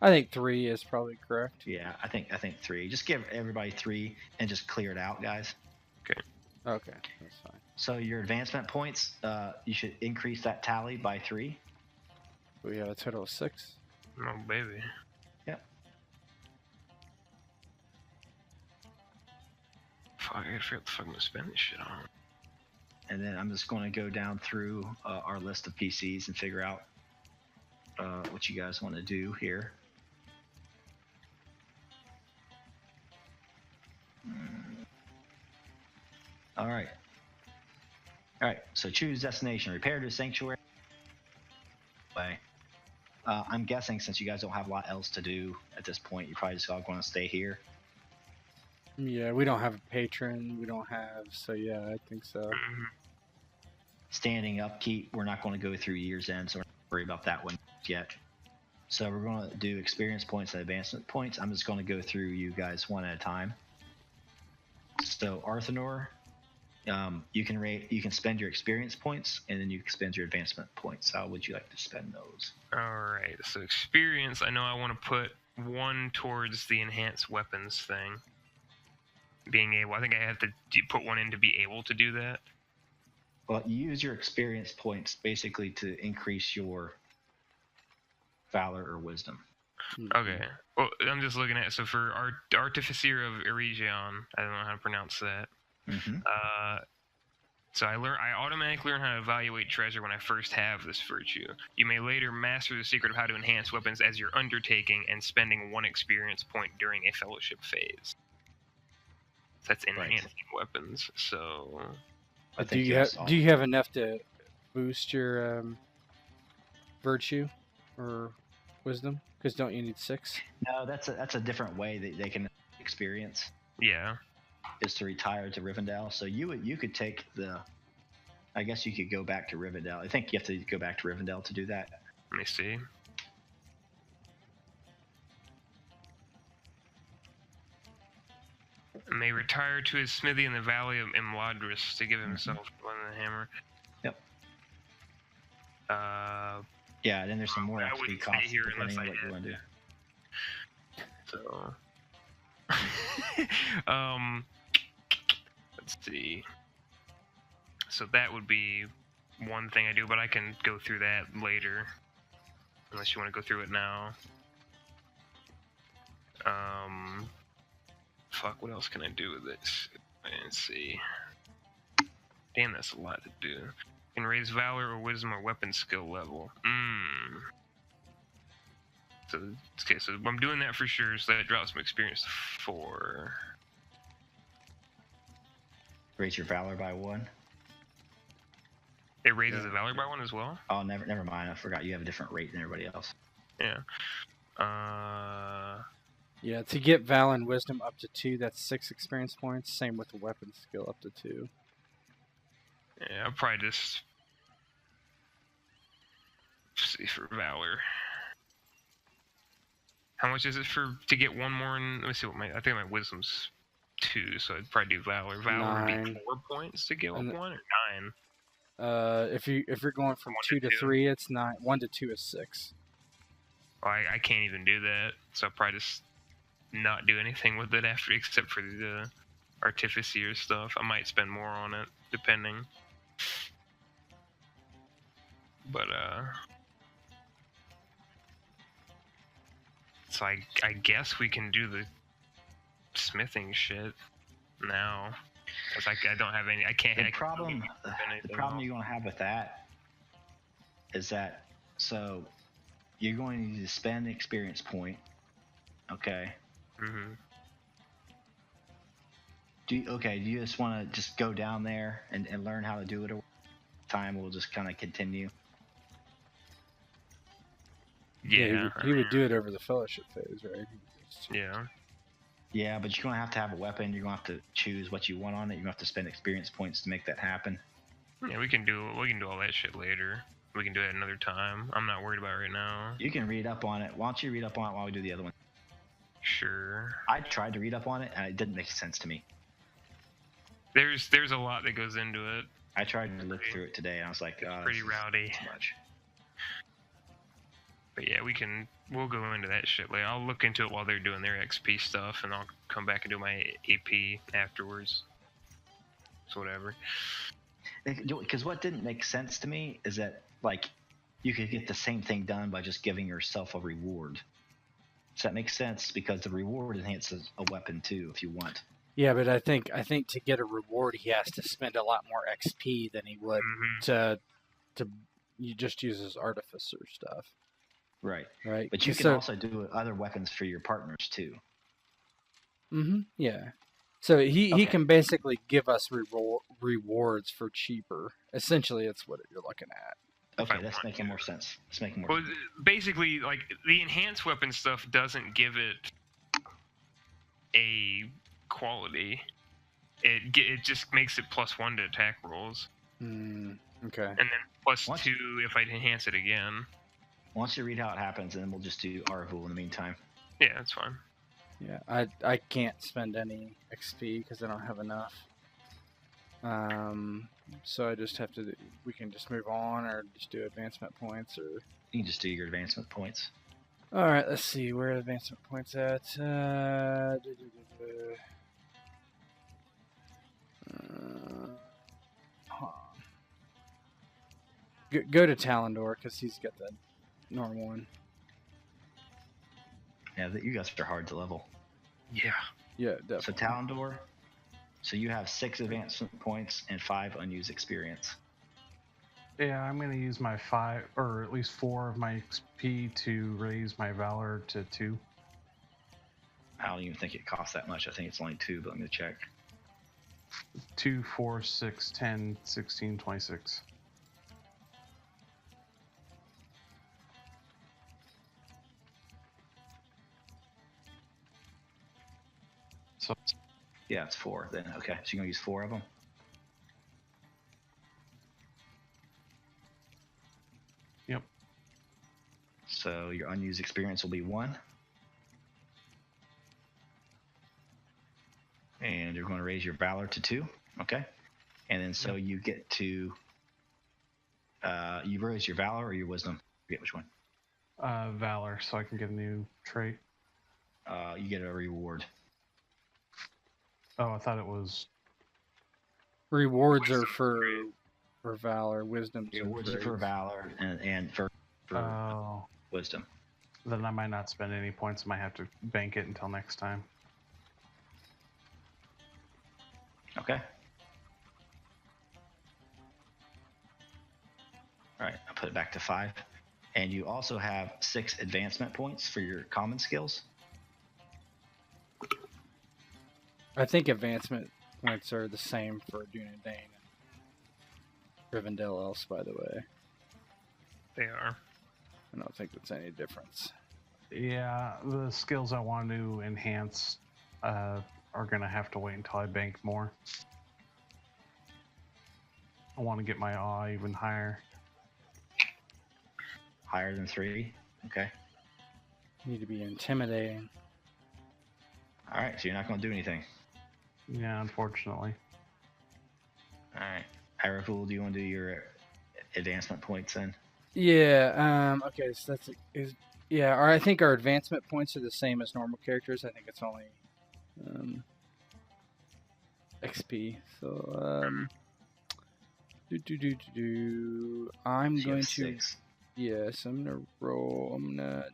Speaker 3: I think 3 is probably correct.
Speaker 2: Yeah, I think 3. Just give everybody 3 and just clear it out, guys.
Speaker 1: Okay,
Speaker 3: that's fine.
Speaker 2: So your advancement points, you should increase that tally by 3.
Speaker 3: We have a total of 6.
Speaker 1: oh baby.
Speaker 2: Yep.
Speaker 1: Fuck, I gotta figure out what the fuck I'm gonna spend this shit on.
Speaker 2: And then I'm just going to go down through our list of PCs and figure out what you guys want to do here. All right. So choose destination. Repair to sanctuary. I'm guessing since you guys don't have a lot else to do at this point, you probably just all going to stay here.
Speaker 3: Yeah, we don't have a patron. We don't have, so yeah, I think so.
Speaker 2: Standing upkeep, we're not going to go through year's end, so we're not worry about that one yet. So we're going to do experience points and advancement points. I'm just going to go through you guys one at a time. So Arthenor, you can spend your experience points, and then you can spend your advancement points. How would you like to spend those?
Speaker 1: Alright, so experience, I know I want to put 1 towards the enhanced weapons thing. I think I have to put 1 in to be able to do that.
Speaker 2: Well, you use your experience points basically to increase your valor or wisdom.
Speaker 1: Okay. Well, I'm just looking at, so for Artificer of Eregion, I don't know how to pronounce that. So I automatically learn how to evaluate treasure when I first have this virtue. You may later master the secret of how to enhance weapons as you're undertaking and spending 1 experience point during a fellowship phase. That's enhancing weapons, so
Speaker 2: I
Speaker 3: Do
Speaker 2: think
Speaker 3: you
Speaker 2: you'll
Speaker 3: have
Speaker 2: solve
Speaker 3: Do
Speaker 2: it.
Speaker 3: you have enough to boost your virtue or wisdom? Because don't you need 6?
Speaker 2: No, that's a different way that they can experience
Speaker 1: Yeah.
Speaker 2: is to retire to Rivendell. So you could take the. I guess you could go back to Rivendell. I think you have to go back to Rivendell to do that.
Speaker 1: Let me see. May retire to his smithy in the valley of Imladris to give himself one of the hammer.
Speaker 2: Yep.
Speaker 1: Uh,
Speaker 2: Yeah, and then there's some more
Speaker 1: I
Speaker 2: XP
Speaker 1: wouldn't stay
Speaker 2: costs
Speaker 1: here
Speaker 2: depending on
Speaker 1: unless
Speaker 2: what
Speaker 1: I
Speaker 2: you want to do.
Speaker 1: So, let's see. So that would be one thing I do, but I can go through that later, unless you want to go through it now. Fuck, what else can I do with this? Let's see. Damn, that's a lot to do. Can raise valor or wisdom or weapon skill level. So, okay, so I'm doing that for sure, so that drops my experience to 4.
Speaker 2: Raise your valor by 1.
Speaker 1: It raises the valor by 1 as well?
Speaker 2: Oh, never mind. I forgot you have a different rate than everybody else.
Speaker 1: Yeah.
Speaker 3: Yeah, to get Val and Wisdom up to 2, that's 6 experience points. Same with the weapon skill up to 2.
Speaker 1: Yeah, I'll probably just see for valor. How much is it to get one more? Let me see what I think my wisdom's 2, so I'd probably do valor. Valor would be
Speaker 3: 9.
Speaker 1: 4 points to get up 1 or 9.
Speaker 3: If you're going from 2 to
Speaker 1: 2.
Speaker 3: 3, it's 9. 1 to 2 is 6.
Speaker 1: Well, I can't even do that, so I'll probably just not do anything with it after, except for the artificier stuff. I might spend more on it, depending. But so I guess we can do the smithing shit now, because I don't have any. I can't.
Speaker 2: The problem you're going to have with that is that you're going to need to spend the experience point. Okay.
Speaker 1: Mm-hmm.
Speaker 2: Do you just want to just go down there and learn how to do it? Or time will just kind of continue.
Speaker 1: Yeah,
Speaker 3: he would do it over the fellowship phase, right?
Speaker 1: Yeah.
Speaker 2: Yeah, but you're going to have a weapon. You're going to have to choose what you want on it. You're going to have to spend experience points to make that happen.
Speaker 1: Yeah, we can do all that shit later. We can do it another time. I'm not worried about it right now.
Speaker 2: You can read up on it. Why don't you read up on it while we do the other one?
Speaker 1: Sure.
Speaker 2: I tried to read up on it, and it didn't make sense to me.
Speaker 1: There's a lot that goes into it.
Speaker 2: I tried to look through it today, and I was like, oh,
Speaker 1: Pretty rowdy.
Speaker 2: Too much.
Speaker 1: But yeah, we'll go into that shit later. I'll look into it while they're doing their XP stuff, and I'll come back and do my AP afterwards. So whatever.
Speaker 2: Because what didn't make sense to me is that, like, you could get the same thing done by just giving yourself a reward. Does that make sense? Because the reward enhances a weapon too, if you want.
Speaker 3: Yeah, but I think to get a reward, he has to spend a lot more XP than he would to you just use his artificer stuff.
Speaker 2: Right.
Speaker 3: Right.
Speaker 2: But you can also do other weapons for your partners too.
Speaker 3: Yeah. So he can basically give us rewards for cheaper. Essentially, it's what you're looking at.
Speaker 2: Okay, that's making more sense. Sense.
Speaker 1: Basically, like, the enhanced weapon stuff doesn't give it a quality. It just makes it +1 to attack rolls.
Speaker 3: Okay.
Speaker 1: And then +2 if I enhance it again.
Speaker 2: Once you read how it happens, and then we'll just do Aravule in the meantime.
Speaker 1: Yeah, that's fine.
Speaker 3: Yeah, I can't spend any XP because I don't have enough. So I just have to. We can just move on, or just do advancement points, or
Speaker 2: you can just do your advancement points.
Speaker 3: All right, let's see where are advancement points at. Go to Talendor because he's got the normal one.
Speaker 2: Yeah, you guys are hard to level.
Speaker 1: Yeah.
Speaker 3: Yeah, definitely.
Speaker 2: So Talendor. So you have 6 advancement points and 5 unused experience.
Speaker 4: Yeah, I'm going to use my 5, or at least 4 of my XP to raise my Valor to 2.
Speaker 2: I don't even think it costs that much. I think it's only 2, but let me check.
Speaker 4: 2, 4, 6, 10, 16, 26. So
Speaker 2: Yeah, it's 4 then. Okay, so you're gonna use 4 of them.
Speaker 4: Yep.
Speaker 2: So your unused experience will be 1. And you're going to raise your valor to 2. Okay. And then so you get to you raise your valor or your wisdom. I forget which one.
Speaker 4: Valor, so I can get a new trait.
Speaker 2: You get a reward.
Speaker 4: Oh, I thought it was.
Speaker 3: Rewards are for valor. Wisdom's
Speaker 2: Rewards are for valor and for wisdom.
Speaker 4: Then I might not spend any points. I might have to bank it until next time.
Speaker 2: Okay. All right, I'll put it back to 5. And you also have 6 advancement points for your common skills.
Speaker 3: I think advancement points are the same for Dunedain and Rivendell else, by the way.
Speaker 1: They are.
Speaker 3: I don't think that's any difference.
Speaker 4: Yeah, the skills I want to enhance are going to have to wait until I bank more. I want to get my awe even higher.
Speaker 2: Higher than 3. Okay.
Speaker 3: Need to be intimidating.
Speaker 2: All right, so you're not going to do anything.
Speaker 4: Yeah, unfortunately.
Speaker 2: All right. Aravule, do you want to do your advancement points then?
Speaker 3: Yeah. Okay. So that's yeah. Or I think our advancement points are the same as normal characters. I think it's only XP. So I'm going to.
Speaker 2: 6.
Speaker 3: Yes, I'm gonna roll. I'm gonna.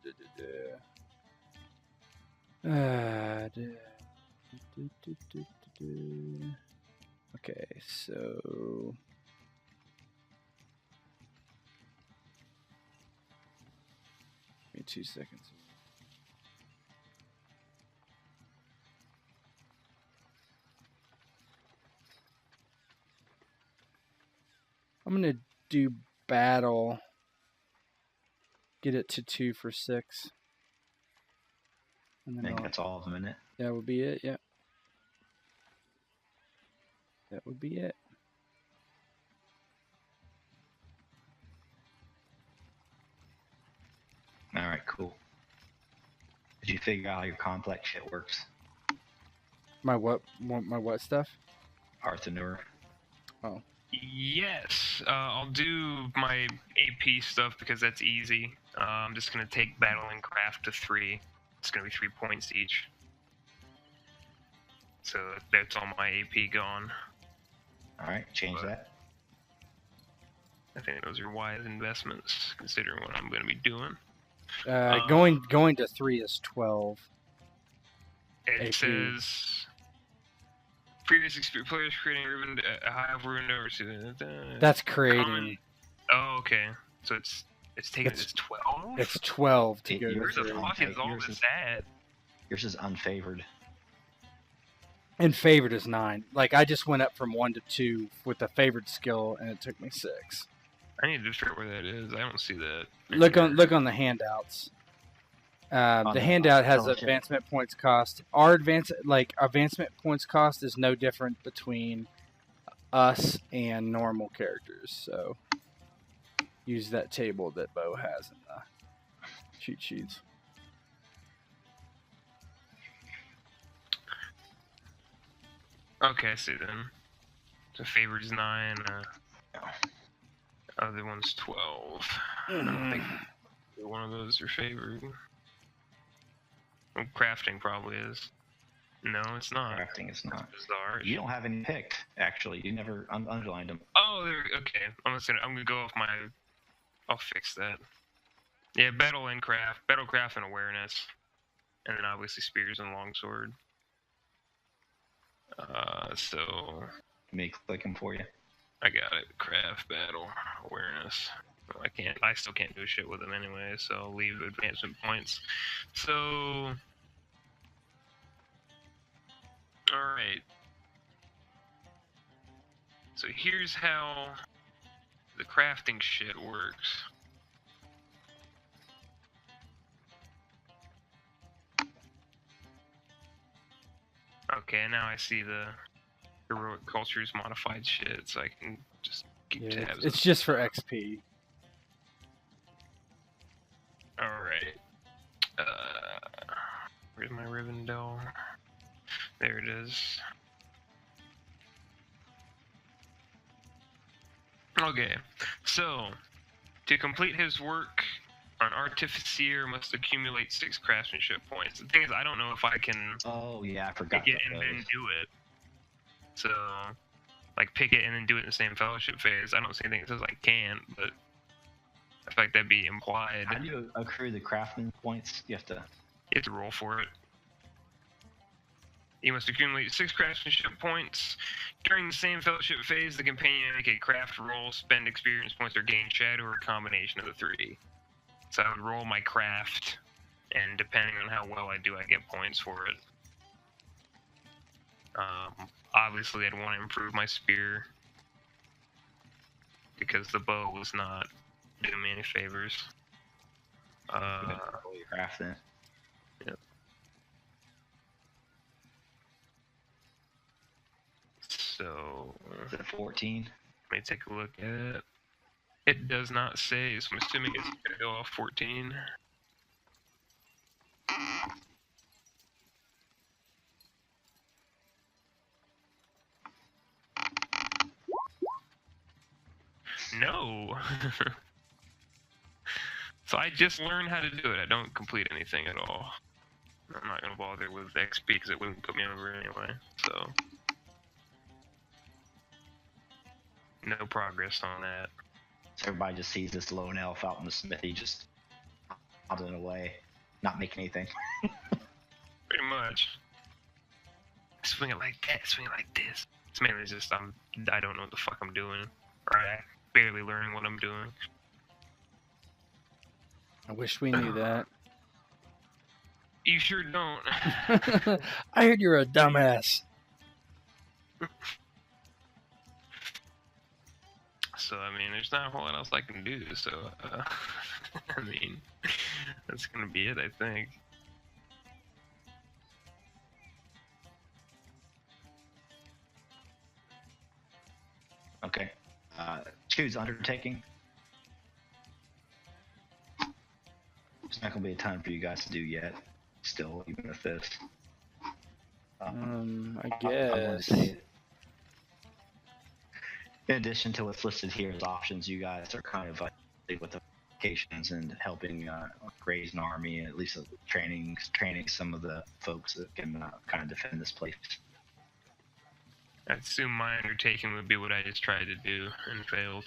Speaker 3: Okay, so. Give me 2 seconds. I'm gonna do battle. Get it to 2 for 6. And
Speaker 2: I
Speaker 3: then
Speaker 2: think that's all of them, isn't it?
Speaker 3: that would be it, yeah. That would be it.
Speaker 2: All right, cool. Did you figure out how your complex shit works?
Speaker 3: My what stuff?
Speaker 2: Arthedain.
Speaker 3: Oh.
Speaker 1: Yes, I'll do my AP stuff because that's easy. I'm just going to take Battle and Craft to 3. It's going to be 3 points each. So that's all my AP gone.
Speaker 2: All right, change that.
Speaker 1: I think those are wise investments, considering what I'm going to be doing.
Speaker 3: Going to 3 is 12.
Speaker 1: It
Speaker 3: AP.
Speaker 1: says... Previous players creating a high of Rivendell.
Speaker 3: That's creating.
Speaker 1: Common... Oh, okay. So it's taking it as 12?
Speaker 3: It's 12 to go
Speaker 2: Yours
Speaker 3: to
Speaker 1: Where the
Speaker 3: 3.
Speaker 1: fuck is all this at?
Speaker 2: Yours is unfavored.
Speaker 3: And favored is 9. Like, I just went up from 1 to 2 with the favored skill, and it took me 6.
Speaker 1: I need to figure out where that is. I don't see that.
Speaker 3: Look on the handouts. The handout has advancement points cost. Our advancement points cost is no different between us and normal characters. So use that table that Bo has in the cheat sheets.
Speaker 1: Okay, I see then. So favored is 9. Other one's 12. I don't think either one of those are favored. Well, crafting probably is. No, it's not.
Speaker 2: Crafting is not.
Speaker 1: It's bizarre.
Speaker 2: You don't have any picked, actually. You never underlined them.
Speaker 1: Oh, okay. I'm gonna go off my. I'll fix that. Yeah, battle craft and awareness, and then obviously spears and longsword. So
Speaker 2: Let me click them for you.
Speaker 1: I got it. Craft, battle, awareness. Well, I still can't do shit with them anyway, so I'll leave advancement points. So, alright. So here's how the crafting shit works. Okay, now I see the heroic culture's modified shit, so I can just keep
Speaker 3: Yeah,
Speaker 1: tabs.
Speaker 3: it's just for XP.
Speaker 1: Alright. Where's my Rivendell? There it is. Okay, so to complete his work, an artificer must accumulate 6 craftsmanship points. The thing is, I don't know if I can
Speaker 2: Oh yeah, I forgot
Speaker 1: pick it
Speaker 2: about
Speaker 1: and then
Speaker 2: those.
Speaker 1: do it. So, like, pick it and then do it in the same fellowship phase. I don't see anything that says I can't, but I feel like that'd be implied.
Speaker 2: How do you accrue the craftsman points? You have to.
Speaker 1: You have to roll for it. You must accumulate 6 craftsmanship points. During the same fellowship phase, the companion may make a craft roll, spend experience points, or gain shadow, or a combination of the 3. So I would roll my craft, and depending on how well I do, I get points for it. Obviously, I'd want to improve my spear, because the bow was not doing me any favors.
Speaker 2: You have to roll your craft then.
Speaker 1: Yep. So,
Speaker 2: Is it 14?
Speaker 1: let me take a look at it. It does not say, so I'm assuming it's going to go off 14. No! So I just learned how to do it. I don't complete anything at all. I'm not going to bother with XP because it wouldn't put me over anyway, so... No progress on that.
Speaker 2: So everybody just sees this lone elf out in the smithy just hobbling away, not making anything.
Speaker 1: Pretty much. Swing it like that, swing it like this. It's mainly just I don't know what the fuck I'm doing. Or I'm barely learning what I'm doing.
Speaker 3: I wish we knew that.
Speaker 1: You sure don't.
Speaker 3: I heard you're a dumbass.
Speaker 1: So, I mean, there's not a whole lot else I can do, so, I mean, that's gonna be it, I think.
Speaker 2: Okay. Choose undertaking. It's not going to be a time for you guys to do yet. Still, even with this.
Speaker 3: I
Speaker 2: I'm going to
Speaker 3: guess.
Speaker 2: say it. In addition to what's listed here as options, you guys are kind of with the applications and helping raise an army, and at least training some of the folks that can kind of defend this place.
Speaker 1: I'd assume my undertaking would be what I just tried to do and failed.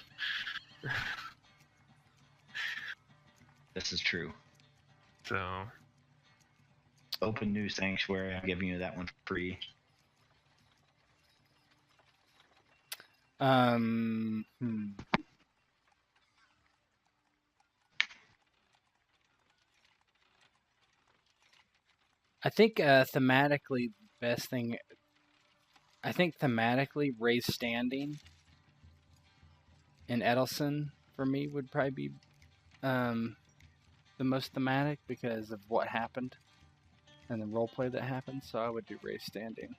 Speaker 2: This is true.
Speaker 1: So,
Speaker 2: Open new sanctuary. I'm giving you that one free.
Speaker 3: I think thematically, best thing. I think thematically, raise standing in Edelson for me would probably be the most thematic because of what happened and the roleplay that happened. So I would do raise standing.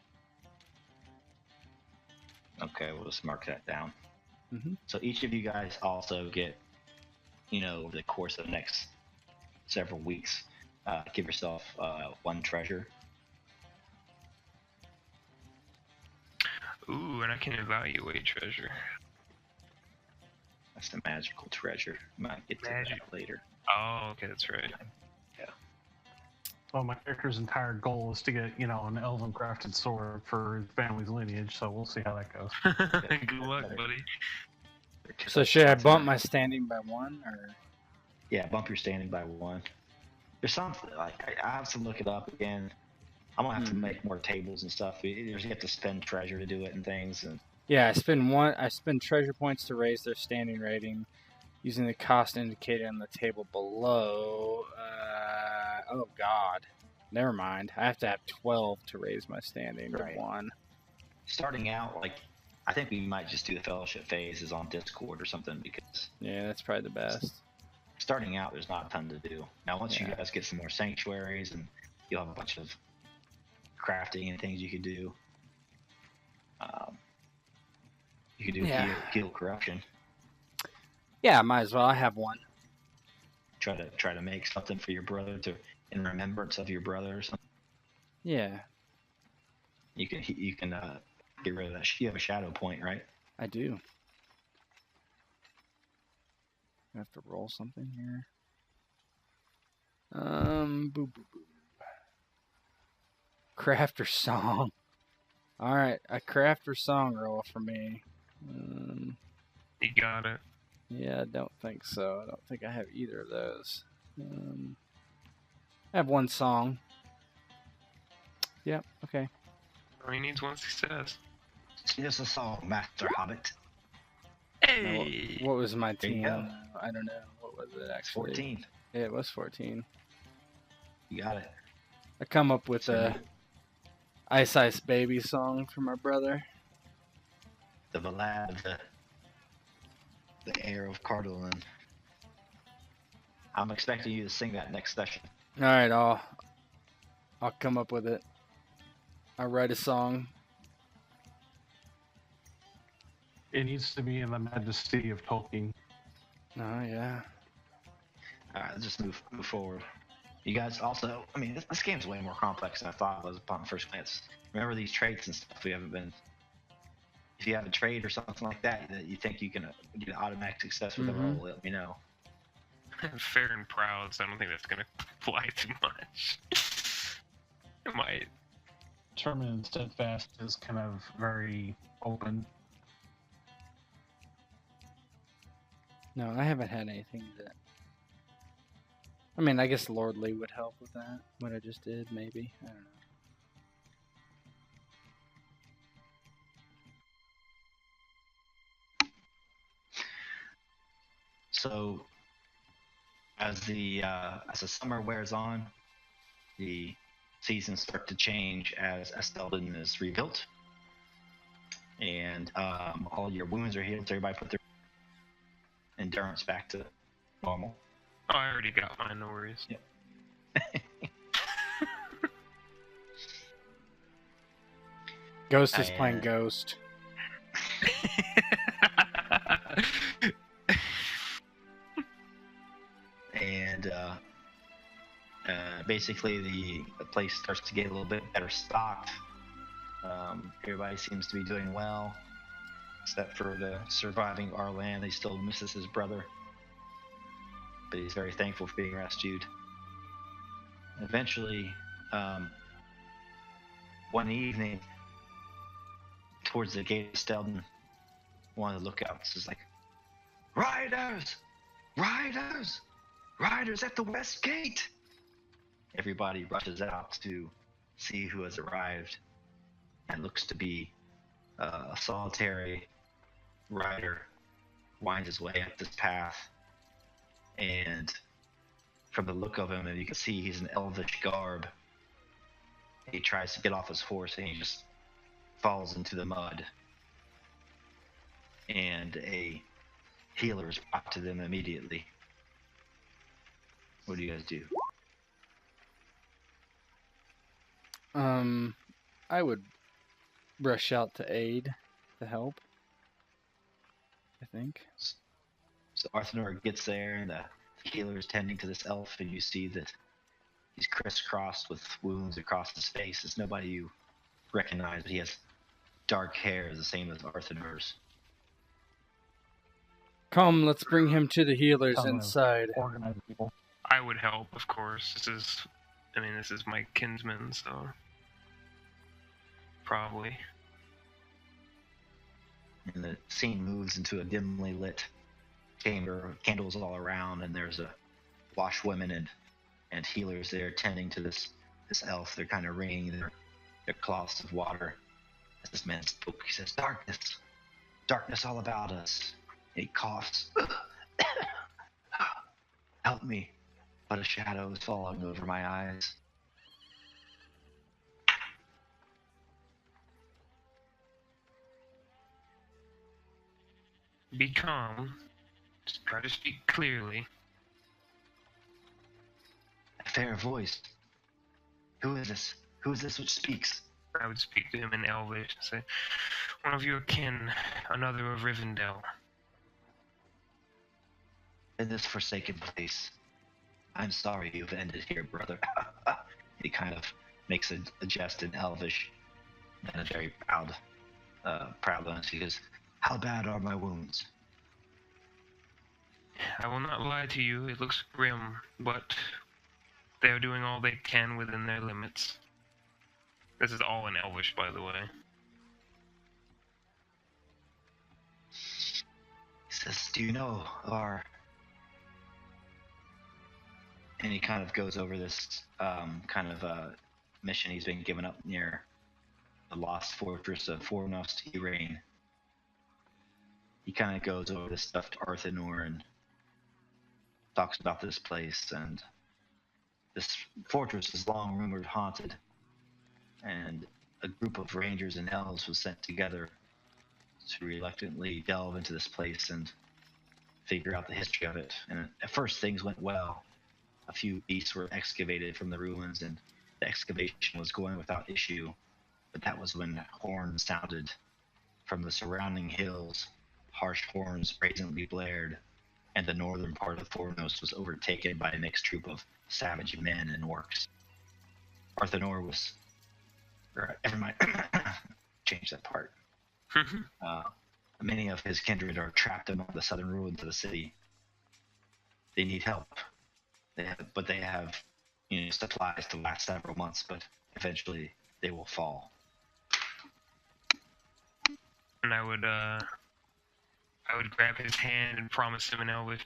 Speaker 2: Okay, we'll just mark that down.
Speaker 3: Mm-hmm.
Speaker 2: So each of you guys also get, over the course of the next several weeks, give yourself 1 treasure.
Speaker 1: ooh, and I can evaluate treasure.
Speaker 2: That's the magical treasure. Might get to
Speaker 1: Magic.
Speaker 2: that later.
Speaker 1: Oh, okay, that's right.
Speaker 4: Well, my character's entire goal is to get, an elven crafted sword for his family's lineage, so we'll see how that goes.
Speaker 1: Good luck, buddy.
Speaker 3: So should I bump my standing by 1 or?
Speaker 2: Yeah, bump your standing by 1. There's something I have to look it up again. I'm gonna have to make more tables and stuff. You have to spend treasure to do it and things. And
Speaker 3: Yeah, I spend treasure points to raise their standing rating using the cost indicated on the table below. Oh god. Never mind. I have to have 12 to raise my standing to
Speaker 2: Right.
Speaker 3: 1.
Speaker 2: starting out, I think we might just do the fellowship phases on Discord or something, because
Speaker 3: Yeah, that's probably the best.
Speaker 2: starting out, there's not a ton to do. Now, once you
Speaker 3: Yeah.
Speaker 2: guys get some more sanctuaries, and you'll have a bunch of crafting and things you can do. You can do
Speaker 3: Yeah.
Speaker 2: heal corruption.
Speaker 3: Yeah, might as well. I have one.
Speaker 2: Try to make something for your brother in remembrance of your brother or something.
Speaker 3: Yeah,
Speaker 2: You can get rid of that. You have a shadow point, right?
Speaker 3: I do. I have to roll something here. Boo, boo, boo. Crafter song. All right, a crafter song roll for me.
Speaker 1: You got it.
Speaker 3: Yeah, I don't think so. I don't think I have either of those. I have one song. Yep. Okay.
Speaker 1: All he needs one success.
Speaker 2: Here's a song, Master Hobbit.
Speaker 3: Now,
Speaker 1: Hey!
Speaker 3: what was my
Speaker 2: There you
Speaker 3: team?
Speaker 2: go.
Speaker 3: I don't know. What was it
Speaker 2: It's
Speaker 3: actually?
Speaker 2: 14.
Speaker 3: Yeah, it was 14.
Speaker 2: You got it.
Speaker 3: I come up with a Ice Ice Baby song for my brother.
Speaker 2: The ballad of the Heir of Cardolan. I'm expecting you to sing that next session.
Speaker 3: All right, I'll come up with it. I'll write a song.
Speaker 4: It needs to be in the majesty of Tolkien.
Speaker 3: Oh yeah.
Speaker 2: All right, let's just move forward. You guys also, I mean, this game's way more complex than I thought it was upon first glance. Remember these traits and stuff we haven't been. If you have a trait or something like that you think you can get an automatic success with a roll, let me know.
Speaker 1: Fair and proud, so I don't think that's gonna fly too much. It might.
Speaker 4: Determined and steadfast is kind of very open.
Speaker 3: No, I haven't had anything that. I mean, I guess Lordly would help with that. What I just did, maybe. I don't know.
Speaker 2: So, as the summer wears on, the seasons start to change as Estelden is rebuilt, and all your wounds are healed. So everybody put their endurance back to normal.
Speaker 1: Oh, I already got mine, no worries.
Speaker 2: Yep.
Speaker 3: Ghost is playing Ghost.
Speaker 2: And basically the place starts to get a little bit better stocked. Everybody seems to be doing well, except for the surviving Arlan. He still misses his brother, but he's very thankful for being rescued. Eventually, one evening, towards the gate of Stelden, one of the lookouts is like, "Riders! Riders! Riders at the west gate!" Everybody rushes out to see who has arrived, and looks to be a solitary rider winds his way up this path, and from the look of him, you can see he's in elvish garb. He tries to get off his horse, and he just falls into the mud, and a healer is brought to them immediately. What do you guys do?
Speaker 3: I would rush out to aid, to help. I think.
Speaker 2: So Arthedain gets there, and the healer is tending to this elf, and you see that he's crisscrossed with wounds across his face. It's nobody you recognize, but he has dark hair, the same as Arthedain's.
Speaker 3: Come, let's bring him to the healers
Speaker 4: Some of
Speaker 3: inside.
Speaker 4: Organized people.
Speaker 1: I would help, of course. This is my kinsman, so probably.
Speaker 2: And the scene moves into a dimly lit chamber, candles all around, and there's a washwomen and healers there tending to this elf. They're kind of wringing their cloths of water. As this man spoke, he says, "Darkness all about us." He coughs. "Help me, but a shadow is falling over my eyes."
Speaker 1: be calm. Just try to speak clearly.
Speaker 2: A fair voice. Who is this? Who is this which speaks?
Speaker 1: I would speak to him in Elvish and say, one of your kin, another of Rivendell.
Speaker 2: In this forsaken place. I'm sorry you've ended here, brother. He kind of makes a jest in Elvish and a very proud one. He goes, how bad are my wounds?
Speaker 1: I will not lie to you, it looks grim, but they are doing all they can within their limits. This is all in Elvish, by the way.
Speaker 2: He says, do you know our... And he kind of goes over this mission he's been given up near the lost fortress of Fornost, Irain. He kind of goes over this stuff to Arthedain and talks about this place, and this fortress is long rumored haunted, and a group of rangers and elves was sent together to reluctantly delve into this place and figure out the history of it. And at first things went well. A few beasts were excavated from the ruins, and the excavation was going without issue. But that was when horns sounded from the surrounding hills. Harsh horns brazenly blared, and the northern part of Fornost was overtaken by a mixed troop of savage men and orcs. Arthedain was... Never mind. Change that part. Many of his kindred are trapped among the southern ruins of the city. They need help. They have supplies to last several months, but eventually they will fall.
Speaker 1: And I would grab his hand and promise him in Elvish,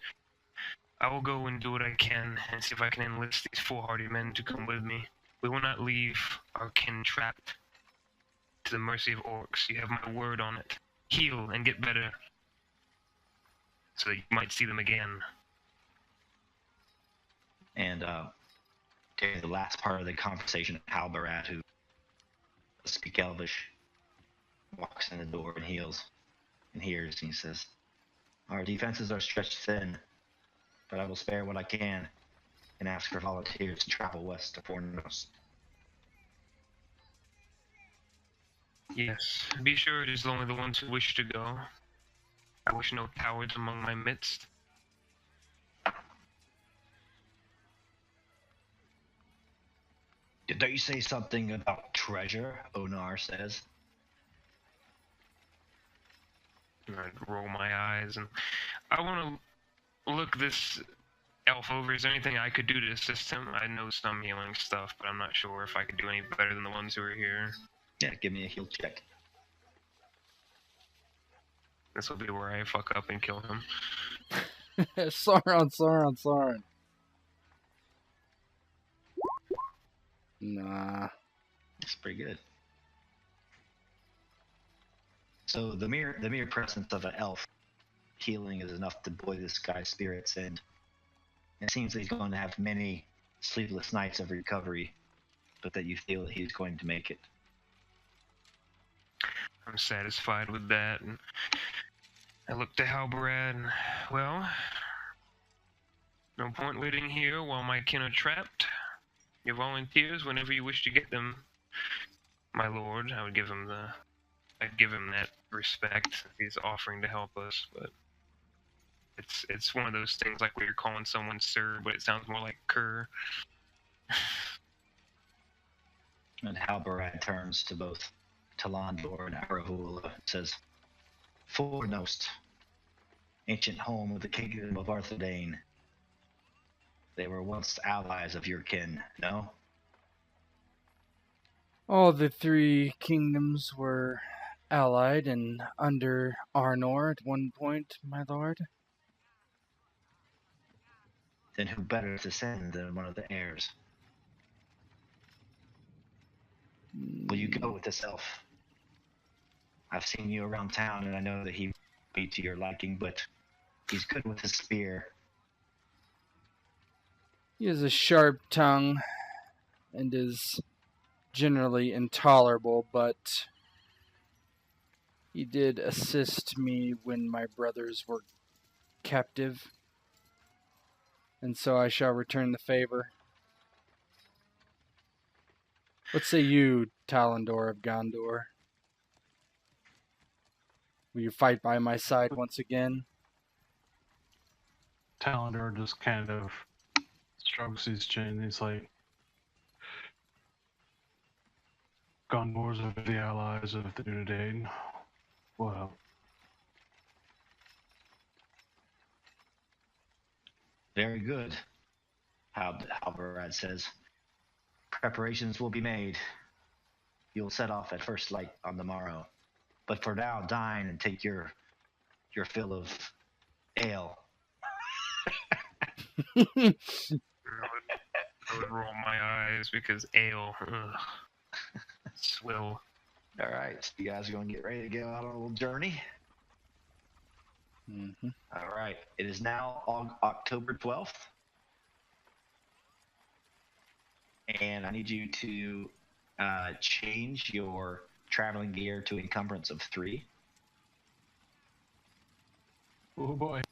Speaker 1: I will go and do what I can and see if I can enlist these foolhardy men to come with me. We will not leave our kin trapped to the mercy of orcs. You have my word on it. Heal and get better, so that you might see them again.
Speaker 2: And during the last part of the conversation, Halbarad, who does speak Elvish, walks in the door and hears, and he says, our defenses are stretched thin, but I will spare what I can and ask for volunteers to travel west to Fornost.
Speaker 1: Yes, be sure it is only the ones who wish to go. I wish no cowards among my midst.
Speaker 2: Did they say something about treasure? Onar says.
Speaker 1: I'd roll my eyes, and I want to look this elf over. Is there anything I could do to assist him? I know some healing stuff, but I'm not sure if I could do any better than the ones who are here.
Speaker 2: Yeah, give me a heal check.
Speaker 1: This will be where I fuck up and kill him.
Speaker 3: Sauron. Nah.
Speaker 2: That's pretty good. So the mere presence of an elf healing is enough to buoy this guy's spirits, and it seems that he's going to have many sleepless nights of recovery, but that you feel that he's going to make it.
Speaker 1: I'm satisfied with that, and I look to Halbarad, and, well, no point waiting here while my kin are trapped. Your volunteers, whenever you wish to get them, my lord. I'd give him that respect. He's offering to help us, but it's one of those things like where you're calling someone sir, but it sounds more like cur.
Speaker 2: And Halbarad turns to both Talandor and Aravule and says, Fornost, ancient home of the kingdom of Arthedain. They were once allies of your kin, no?
Speaker 3: All the three kingdoms were allied and under Arnor at one point, my lord.
Speaker 2: Then who better to send than one of the heirs? Will you go with this elf? I've seen you around town, and I know that he will be to your liking, but he's good with his spear.
Speaker 3: He has a sharp tongue and is generally intolerable, but He did assist me when my brothers were captive, and so I shall return the favor. What say you, Talendor of Gondor? Will you fight by my side once again?
Speaker 4: Talendor just kind of strokes his chin. He's like, Gondors are the allies of the Arthedain. Well,
Speaker 2: Very good. Halberad says. Preparations will be made. You'll set off at first light on the morrow. But for now, dine and take your fill of ale.
Speaker 1: I would roll my eyes because ale. Ugh. Swill.
Speaker 2: All right, so you guys are going to get ready to go out on a little journey.
Speaker 3: Mm-hmm.
Speaker 2: All right, it is now October 12th. And I need you to change your traveling gear to encumbrance of 3.
Speaker 4: oh boy.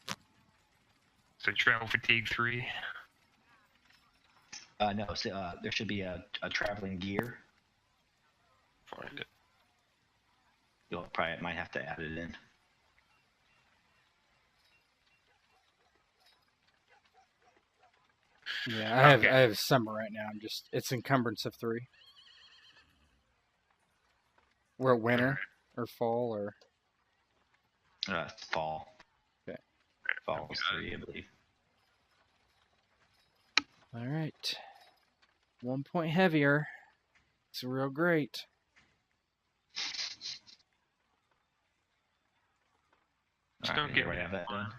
Speaker 1: So travel fatigue 3.
Speaker 2: No, so, there should be a traveling gear.
Speaker 1: Find it.
Speaker 2: You'll probably might have to add it in.
Speaker 3: Yeah,
Speaker 1: Okay.
Speaker 3: I have summer right now. It's encumbrance of 3. We're at winter or fall or
Speaker 2: Fall.
Speaker 3: Okay.
Speaker 2: Fall is 3, I believe.
Speaker 3: all right. 1 point heavier. It's real great.
Speaker 1: Just
Speaker 2: All
Speaker 1: don't
Speaker 2: right,
Speaker 1: get
Speaker 2: everybody
Speaker 1: rid
Speaker 2: have that done?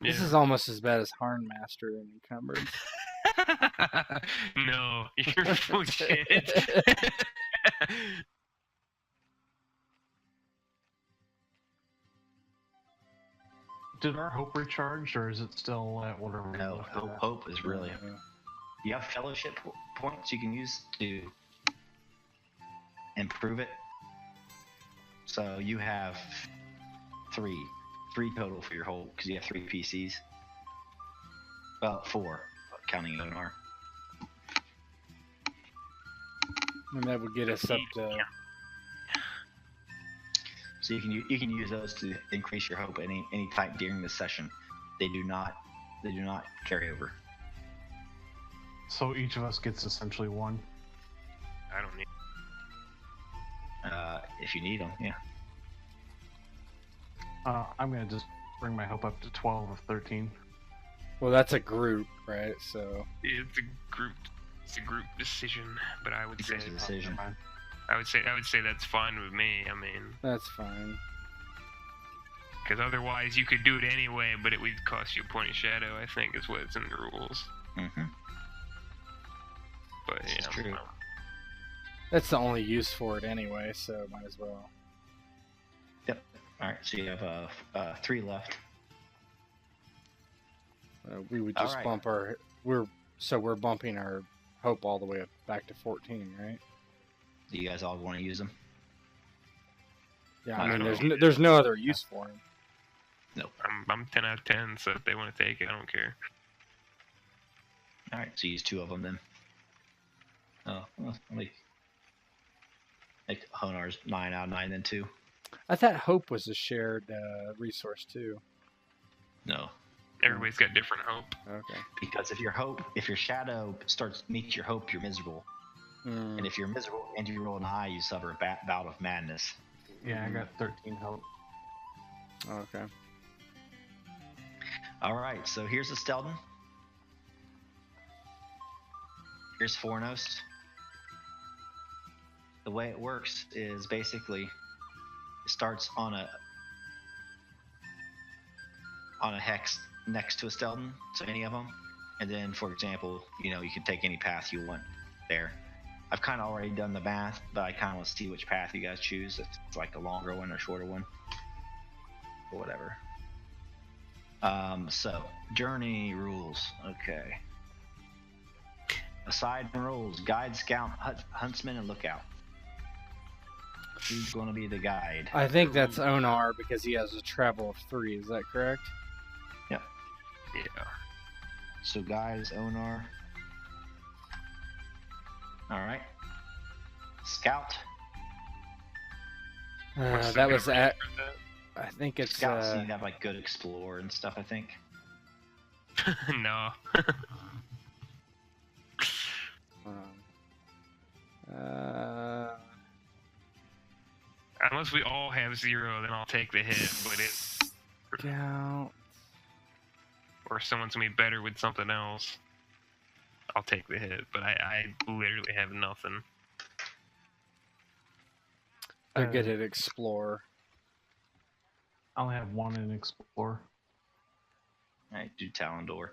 Speaker 3: This is almost as bad as Harnmaster and encumbrance.
Speaker 1: No, you're bullshit.
Speaker 4: Did our hope recharge, or is it still at whatever? we
Speaker 2: No,
Speaker 4: left it at?
Speaker 2: hope is really. You have fellowship points you can use to improve it. So you have 3 total for your whole, because you have 3 PCs. Well, 4, counting Onar.
Speaker 3: And that would get us up to.
Speaker 2: So you can use those to increase your hope any time during the session. They do not carry over.
Speaker 4: So each of us gets essentially 1.
Speaker 1: I don't need.
Speaker 2: If you need them, yeah.
Speaker 4: I'm gonna just bring my hope up to 12 of 13.
Speaker 3: Well, that's a group, right? So
Speaker 1: It's a group decision, but I would say
Speaker 2: It's a decision.
Speaker 4: Never mind.
Speaker 1: I would say that's fine with me. I mean,
Speaker 3: that's fine.
Speaker 1: because otherwise you could do it anyway, but it would cost you a point of shadow. I think is what's in the rules.
Speaker 2: Mm-hmm.
Speaker 1: But
Speaker 2: This
Speaker 1: yeah,
Speaker 2: is true.
Speaker 3: That's the only use for it anyway, so might as well.
Speaker 2: Yep. All right. So you have 3 left.
Speaker 3: We would just
Speaker 2: Alright.
Speaker 3: bump our. We're bumping our hope all the way up back to 14, right?
Speaker 2: Do you guys all want to use them?
Speaker 3: Yeah,
Speaker 2: I
Speaker 3: I mean,
Speaker 1: don't
Speaker 3: there's no other use for him.
Speaker 1: I'm 10 out of 10, so if they want to take it, I don't care.
Speaker 2: All right. So use 2 of them then. Oh, well, make Honar's 9 out of 9 then 2.
Speaker 3: I thought hope was a shared resource too.
Speaker 2: No,
Speaker 1: Everybody's got different hope.
Speaker 3: Okay.
Speaker 2: because if your shadow meets your hope, you're miserable.
Speaker 3: Mm.
Speaker 2: And if you're miserable and you roll an eye, you suffer a bout of madness.
Speaker 4: Yeah, I got 13 hope.
Speaker 3: Okay.
Speaker 2: All right, so here's the Stelden. Here's Fornost. The way it works is basically it starts on a hex next to a Stelden, so any of them, and then, for example, you can take any path you want there. I've kind of already done the math, but I kind of want to see which path you guys choose. If it's like a longer one or shorter one, or whatever. So journey rules. Okay. Aside rules: guide, scout, huntsman, and lookout. Who's going to be the guide?
Speaker 3: I think that's Onar because he has a travel of 3. Is that correct?
Speaker 2: Yep.
Speaker 1: Yeah.
Speaker 2: So guide is Onar. All right. Scout.
Speaker 1: What's the
Speaker 3: That was
Speaker 1: good
Speaker 3: at.
Speaker 1: range for
Speaker 3: I think it's.
Speaker 2: Scouts seem to have like good explore and stuff. I think.
Speaker 1: that? No. Unless we all have 0, then I'll take the hit. But
Speaker 3: Scout.
Speaker 1: or someone's gonna be better with something else, I'll take the hit. But I literally have nothing.
Speaker 3: They're good at explore.
Speaker 4: I only have 1 in explore.
Speaker 2: All right, do Talendor.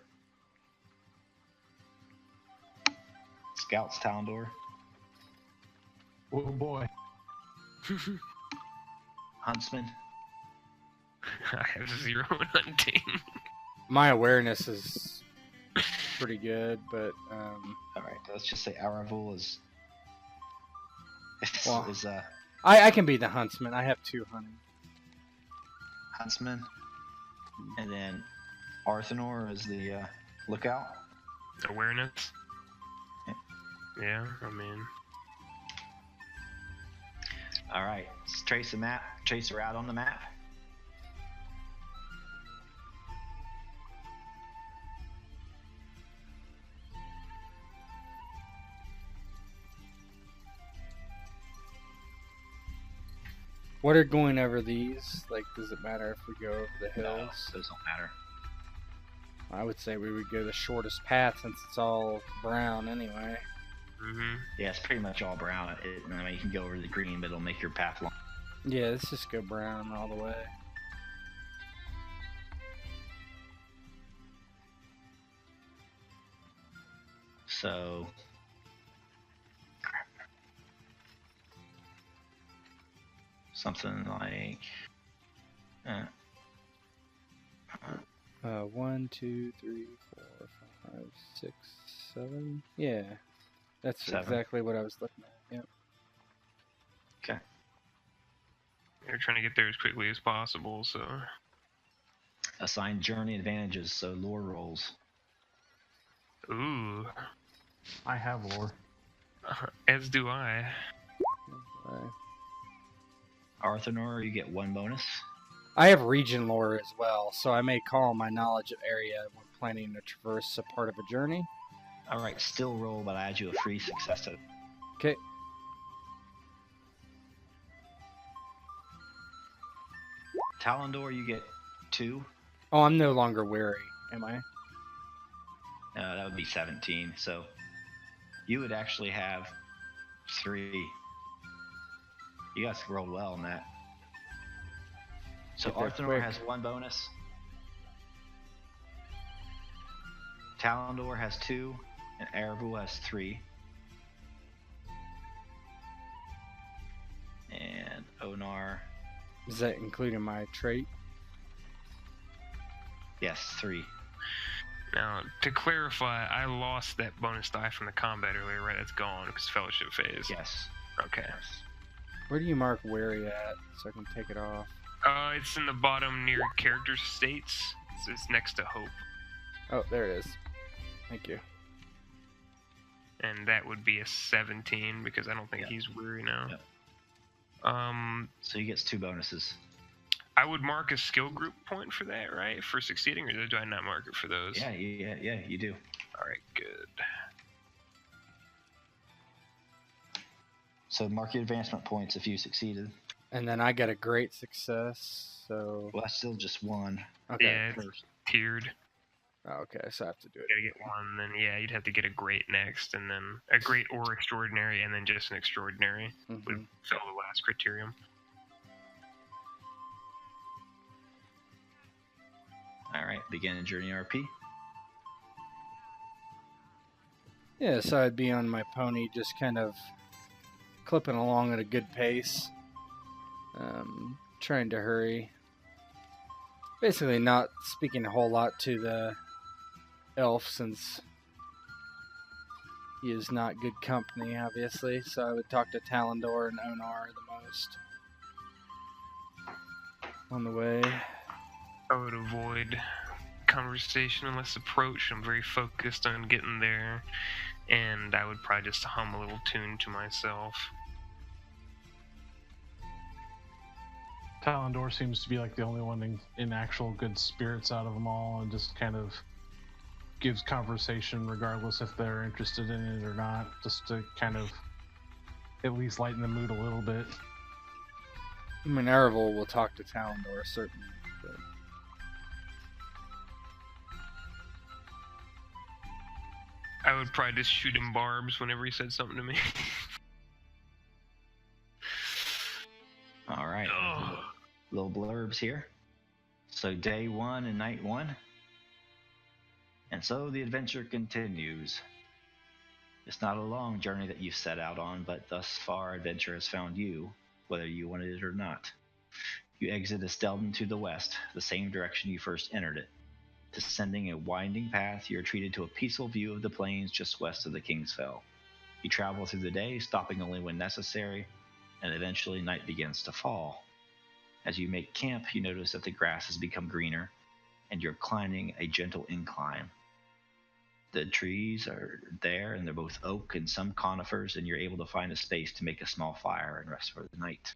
Speaker 2: Scouts Talendor.
Speaker 4: Oh boy.
Speaker 2: Huntsman.
Speaker 1: I have 0 in hunting.
Speaker 3: My awareness is pretty good, but
Speaker 2: All right, let's just say Aravule is.
Speaker 3: Well,
Speaker 2: is
Speaker 3: I can be the huntsman. I have 2 hunting.
Speaker 2: Huntsman, and then Arthenor is the lookout.
Speaker 1: Awareness.
Speaker 2: Yeah.
Speaker 1: Yeah, I mean.
Speaker 2: All right, let's trace the map. Trace her out on the map.
Speaker 3: What are going over these? Like, does it matter if we go over the
Speaker 2: No,
Speaker 3: hills?
Speaker 2: those don't matter.
Speaker 3: I would say we would go the shortest path since it's all brown anyway.
Speaker 1: Mhm.
Speaker 2: Yeah, it's pretty much all brown. I mean, you can go over the green, but it'll make your path long.
Speaker 3: Yeah, let's just go brown all the way.
Speaker 2: So, something like.
Speaker 3: 1, 2, 3, 4, 5, 6, 7. Yeah, that's
Speaker 2: 7.
Speaker 3: exactly what I was looking at. Yep.
Speaker 2: Okay.
Speaker 1: They're trying to get there as quickly as possible, so.
Speaker 2: Assign journey advantages, so lore rolls.
Speaker 1: Ooh.
Speaker 4: I have lore.
Speaker 1: As do I.
Speaker 3: Alright.
Speaker 2: Arthenor, you get 1 bonus.
Speaker 3: I have region lore as well, so I may call my knowledge of area when planning to traverse a part of a journey.
Speaker 2: All right, still roll, but I add you a free success to.
Speaker 3: Okay.
Speaker 2: Talendor, you get 2.
Speaker 3: Oh, I'm no longer weary, am I?
Speaker 2: That would be 17. So you would actually have 3. You guys rolled well on that. So
Speaker 3: Get there
Speaker 2: Arthenor
Speaker 3: quick.
Speaker 2: has 1 bonus. Talendor has 2, and Aravule has 3. And Onar,
Speaker 3: Is that including my trait?
Speaker 2: yes, 3.
Speaker 1: Now, to clarify, I lost that bonus die from the combat earlier, right? That's gone because Fellowship phase.
Speaker 2: Yes.
Speaker 1: Okay.
Speaker 3: Where do you mark weary at so I can take it off?
Speaker 1: It's in the bottom near character states. It's next to Hope.
Speaker 3: Oh, there it is. Thank you.
Speaker 1: And that would be a 17 because I don't think
Speaker 2: Yeah.
Speaker 1: he's weary now.
Speaker 2: Yep.
Speaker 1: So
Speaker 2: he gets 2 bonuses.
Speaker 1: I would mark a skill group point for that, right? For succeeding, or do I not mark it for those?
Speaker 2: Yeah, you do.
Speaker 1: All right, good.
Speaker 2: So mark your advancement points if you succeeded.
Speaker 3: And then I got a great success, so...
Speaker 2: Well, that's still just 1.
Speaker 3: Okay.
Speaker 1: Yeah, it's
Speaker 2: First.
Speaker 1: tiered.
Speaker 3: Oh, okay, so I have to do it.
Speaker 1: You gotta get 1, then yeah, you'd have to get a great next, and then a great or extraordinary, and then just an extraordinary would
Speaker 3: Mhm.
Speaker 1: fill the last criterium.
Speaker 2: All right, begin a journey RP.
Speaker 3: Yeah, so I'd be on my pony just kind of clipping along at a good pace. Trying to hurry. Basically not speaking a whole lot to the elf since He is not good company, obviously, so I would talk to Talendor and Onar the most. On the way.
Speaker 1: I would avoid conversation unless approached. I'm very focused on getting there, and I would probably just hum a little tune to myself.
Speaker 4: Talendor seems to be like the only one in actual good spirits out of them all, and just kind of gives conversation regardless if they're interested in it or not, just to kind of at least lighten the mood a little bit.
Speaker 3: I mean, Aravule will talk to Talendor, certainly. But...
Speaker 1: I would probably just shoot him barbs whenever he said something to me.
Speaker 2: All right. Little blurbs here. So day 1 and night 1. And so the adventure continues. It's not a long journey that you've set out on, but thus far adventure has found you, whether you wanted it or not. You exit Estelden to the west, the same direction you first entered it. Descending a winding path, you are treated to a peaceful view of the plains just west of the Kingsfell. You travel through the day, stopping only when necessary, and eventually night begins to fall. As you make camp, you notice that the grass has become greener, and you're climbing a gentle incline. The trees are there, and they're both oak and some conifers, and you're able to find a space to make a small fire and rest for the night.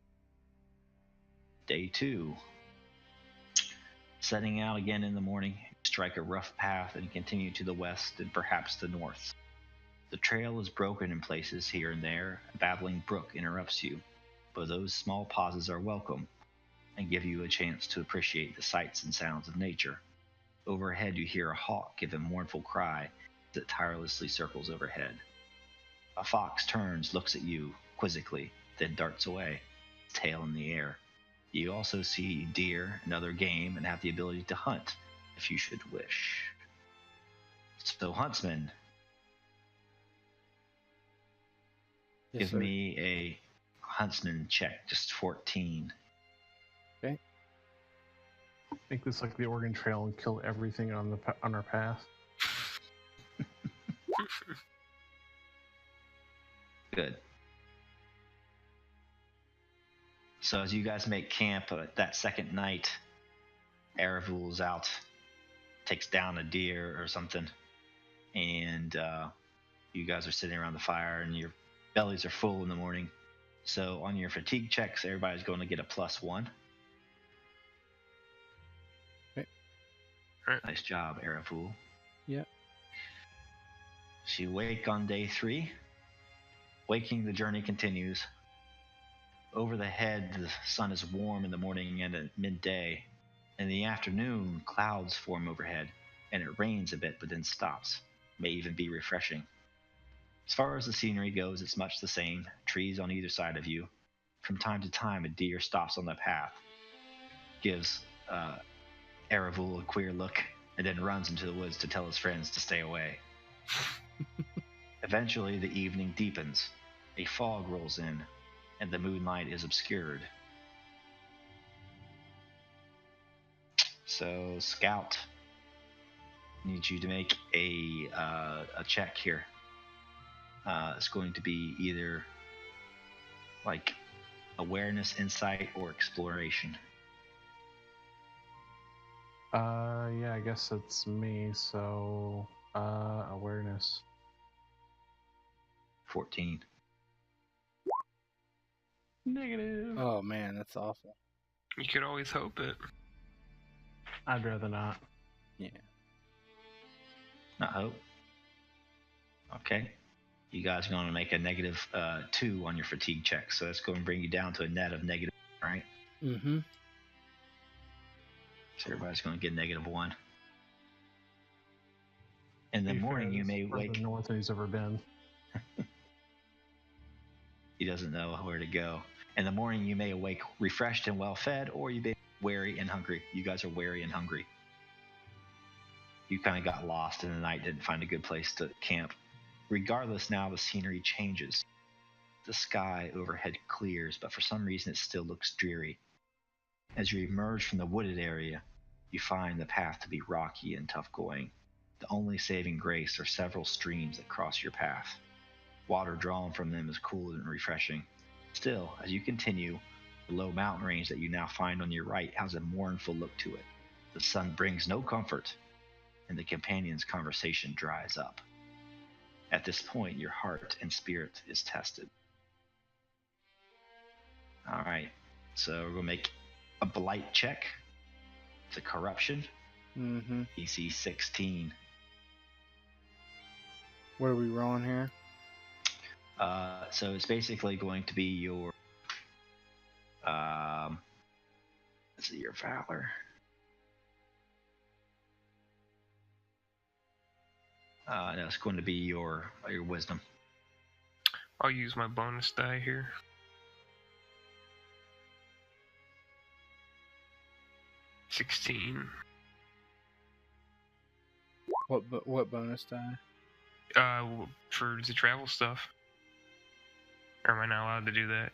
Speaker 2: Day 2. Setting out again in the morning, you strike a rough path and continue to the west and perhaps the north. The trail is broken in places here and there. A babbling brook interrupts you, but those small pauses are welcome and give you a chance to appreciate the sights and sounds of nature. Overhead, you hear a hawk give a mournful cry as it tirelessly circles overhead. A fox turns, looks at you quizzically, then darts away, tail in the air. You also see deer and other game and have the ability to hunt if you should wish. So, Huntsman,
Speaker 3: Yes,
Speaker 2: give
Speaker 3: sir.
Speaker 2: me a Huntsman check, just 14.
Speaker 3: Okay.
Speaker 4: Make this like the Oregon Trail and kill everything on our path.
Speaker 2: Good. So as you guys make camp that second night, Aravule's out, takes down a deer or something, and you guys are sitting around the fire and your bellies are full in the morning. So on your fatigue checks, everybody's going to get a +1.
Speaker 3: Okay.
Speaker 2: Nice job, Aravule.
Speaker 3: Yeah.
Speaker 2: So you wake on day 3. Waking, the journey continues. Over the head, the sun is warm in the morning and at midday. In the afternoon, clouds form overhead, and it rains a bit but then stops. May even be refreshing. As far as the scenery goes, it's much the same. Trees on either side of you. From time to time, a deer stops on the path, gives Aravule a queer look, and then runs into the woods to tell his friends to stay away. Eventually, the evening deepens. A fog rolls in, and the moonlight is obscured. So, Scout, I need you to make a check here. It's going to be either like awareness, insight, or exploration.
Speaker 4: Yeah, I guess it's me, so awareness.
Speaker 2: 14.
Speaker 4: Negative.
Speaker 3: Oh man, that's awful.
Speaker 1: You could always hope it.
Speaker 4: I'd rather not.
Speaker 3: Yeah.
Speaker 2: Not hope. Okay. You guys are going to make a -2 on your fatigue check, so that's going to bring you down to a net of -1, right?
Speaker 3: Mm-hmm.
Speaker 2: So everybody's going to get -1. In the
Speaker 4: To be
Speaker 2: morning,
Speaker 4: fair,
Speaker 2: you
Speaker 4: this
Speaker 2: may
Speaker 4: is further
Speaker 2: wake.
Speaker 4: north than he's ever been.
Speaker 2: He doesn't know where to go. In the morning, you may awake refreshed and well fed, or you may be weary and hungry. You guys are weary and hungry. You kind of got lost in the night, didn't find a good place to camp. Regardless, now the scenery changes. The sky overhead clears, but for some reason it still looks dreary. As you emerge from the wooded area, you find the path to be rocky and tough going. The only saving grace are several streams that cross your path. Water drawn from them is cool and refreshing. Still, as you continue, the low mountain range that you now find on your right has a mournful look to it. The sun brings no comfort, and the companion's conversation dries up. At this point, your heart and spirit is tested. Alright, so we're going to make a Blight Check. It's a corruption.
Speaker 3: Mm-hmm.
Speaker 2: EC 16.
Speaker 3: What are we rolling here?
Speaker 2: So it's basically going to be your let's see, your valor. No, it's going to be your wisdom.
Speaker 1: I'll use my bonus die here. $16.
Speaker 3: What bonus die?
Speaker 1: For the travel stuff. Or am I not allowed to do that?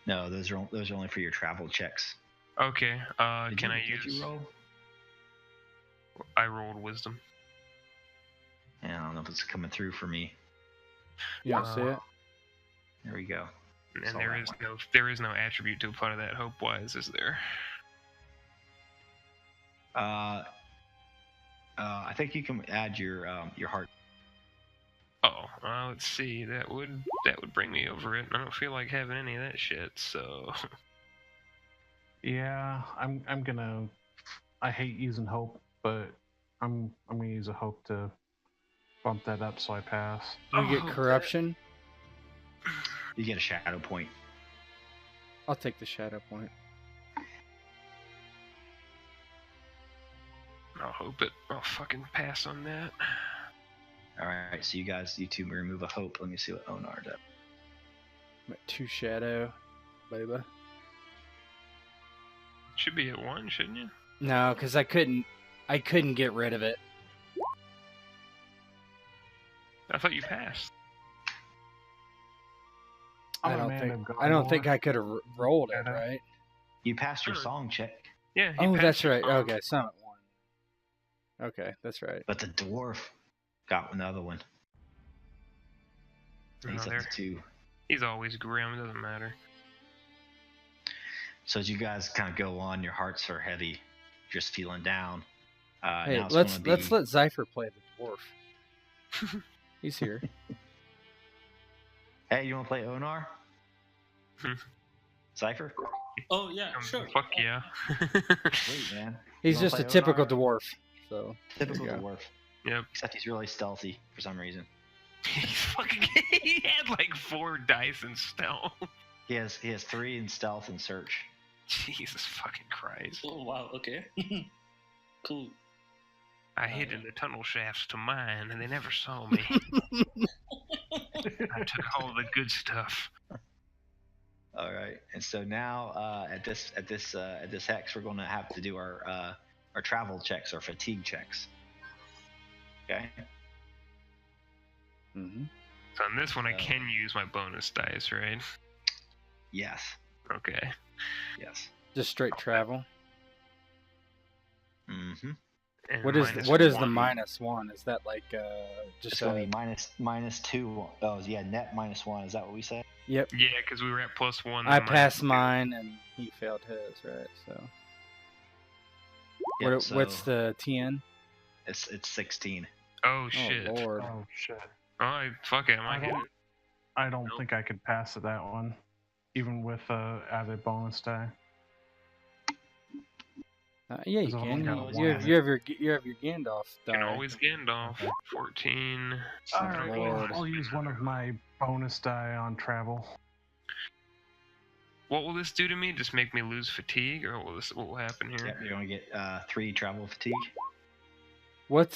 Speaker 2: No, those are only for your travel checks.
Speaker 1: Okay.
Speaker 2: Did you roll?
Speaker 1: I rolled wisdom.
Speaker 2: Yeah, I don't know if it's coming through for me.
Speaker 3: You don't see it?
Speaker 2: There we go.
Speaker 1: And
Speaker 2: Saw
Speaker 1: there
Speaker 2: that
Speaker 1: is
Speaker 2: one.
Speaker 1: there is no attribute to apply to that hope wise, is there?
Speaker 2: I think you can add your heart.
Speaker 1: Oh, let's see. That would bring me over it. I don't feel like having any of that shit. So
Speaker 4: Yeah, I'm gonna. I hate using hope, but I'm gonna use a hope to bump that up so I pass.
Speaker 3: You get corruption.
Speaker 2: You get a shadow point.
Speaker 3: I'll take the shadow point.
Speaker 1: I'll hope it. I'll fucking pass on that.
Speaker 2: Alright, so you two remove a hope. Let me see what Onar does.
Speaker 3: I'm at 2 shadow, baby.
Speaker 1: Should be at 1, shouldn't you?
Speaker 3: No, because I couldn't get rid of it.
Speaker 1: I thought you passed.
Speaker 3: I don't think I could have rolled it right.
Speaker 2: You passed your
Speaker 1: Sure.
Speaker 2: song check,
Speaker 1: Yeah.
Speaker 3: Oh,
Speaker 1: passed
Speaker 3: that's
Speaker 1: your
Speaker 3: right.
Speaker 1: song.
Speaker 3: Okay, Summit 1. Okay, that's right.
Speaker 2: but the dwarf got another one.
Speaker 1: No,
Speaker 2: He's up
Speaker 1: there.
Speaker 2: to 2.
Speaker 1: He's always grim. It doesn't matter.
Speaker 2: So as you guys kind of go on, your hearts are heavy, just feeling down.
Speaker 3: Hey,
Speaker 2: now it's
Speaker 3: let's
Speaker 2: gonna be-
Speaker 3: let Zypher play the dwarf. He's here.
Speaker 2: Hey, you want to play Onar? Cypher?
Speaker 5: Oh yeah, sure.
Speaker 1: Fuck yeah.
Speaker 2: Sweet, man.
Speaker 3: He's
Speaker 2: You wanna
Speaker 3: just a
Speaker 2: play
Speaker 3: typical
Speaker 2: Onar?
Speaker 3: dwarf. So
Speaker 2: Typical
Speaker 3: there you go.
Speaker 2: dwarf.
Speaker 1: Yep.
Speaker 2: Except he's really stealthy for some reason.
Speaker 1: He's fucking. He had like 4 dice in stealth.
Speaker 2: He has 3 in stealth and search.
Speaker 1: Jesus fucking Christ.
Speaker 5: Oh wow, okay. Cool.
Speaker 1: I hid in the tunnel shafts to mine, and they never saw me. I took all the good stuff.
Speaker 2: All right, and so now at this hex, we're going to have to do our travel checks, our fatigue checks. Okay.
Speaker 3: Mm-hmm.
Speaker 1: So on this one, I can use my bonus dice, right?
Speaker 2: Yes.
Speaker 1: Okay.
Speaker 2: Yes.
Speaker 3: Just straight travel.
Speaker 2: Mm-hmm.
Speaker 1: And
Speaker 3: What is
Speaker 1: minus
Speaker 3: what is the
Speaker 1: one.
Speaker 3: -1? Is that like just
Speaker 2: It's going to be minus 2. Oh, yeah, net -1. Is that what we said?
Speaker 3: Yep.
Speaker 1: Yeah, because we were at +1.
Speaker 3: I
Speaker 1: then
Speaker 3: passed
Speaker 1: -2.
Speaker 3: mine and he failed his, right? So,
Speaker 2: Yep,
Speaker 3: what's the TN?
Speaker 2: It's 16.
Speaker 1: Oh shit.
Speaker 3: Oh lord.
Speaker 4: Oh shit!
Speaker 1: Oh, fuck it.
Speaker 4: I
Speaker 1: I hit
Speaker 4: don't,
Speaker 1: it.
Speaker 4: I don't
Speaker 1: Nope.
Speaker 4: think I could pass at that one, even with added bonus die.
Speaker 3: Yeah, you
Speaker 4: There's only
Speaker 3: can.
Speaker 4: got
Speaker 3: You
Speaker 4: one.
Speaker 3: have your Gandalf die.
Speaker 1: Can always Gandalf.
Speaker 4: Okay.
Speaker 1: 14.
Speaker 3: Oh,
Speaker 4: All right,
Speaker 3: Lord.
Speaker 4: I'll use one of my bonus die on travel.
Speaker 1: What will this do to me? Just make me lose fatigue, or what will happen here?
Speaker 2: Yep, you're going to get 3 travel fatigue.
Speaker 3: What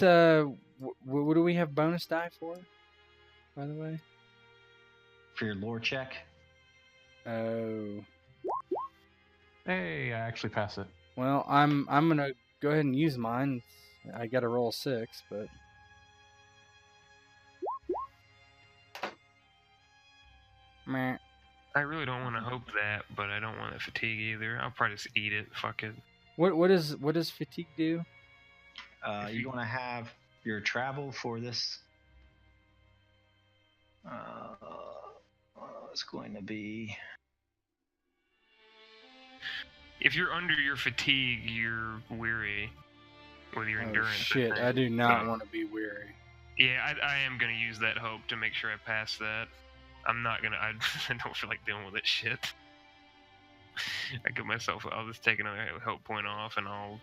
Speaker 3: what do we have bonus die for? By the way.
Speaker 2: For your lore check,
Speaker 3: Oh.
Speaker 4: Hey, I actually passed it.
Speaker 3: Well, I'm gonna go ahead and use mine. I got to roll 6, but meh.
Speaker 1: I really don't want to hope that, but I don't want that fatigue either. I'll probably just eat it. Fuck it.
Speaker 3: What does fatigue do?
Speaker 2: you're going to have your travel for this. It's going to be.
Speaker 1: If you're under your fatigue, you're weary with your endurance.
Speaker 3: Shit, I do not want to be weary.
Speaker 1: Yeah, I am gonna use that hope to make sure I pass that. I'm not gonna. I don't feel like dealing with that shit. I give myself. I'll just take another hope point off, and I'll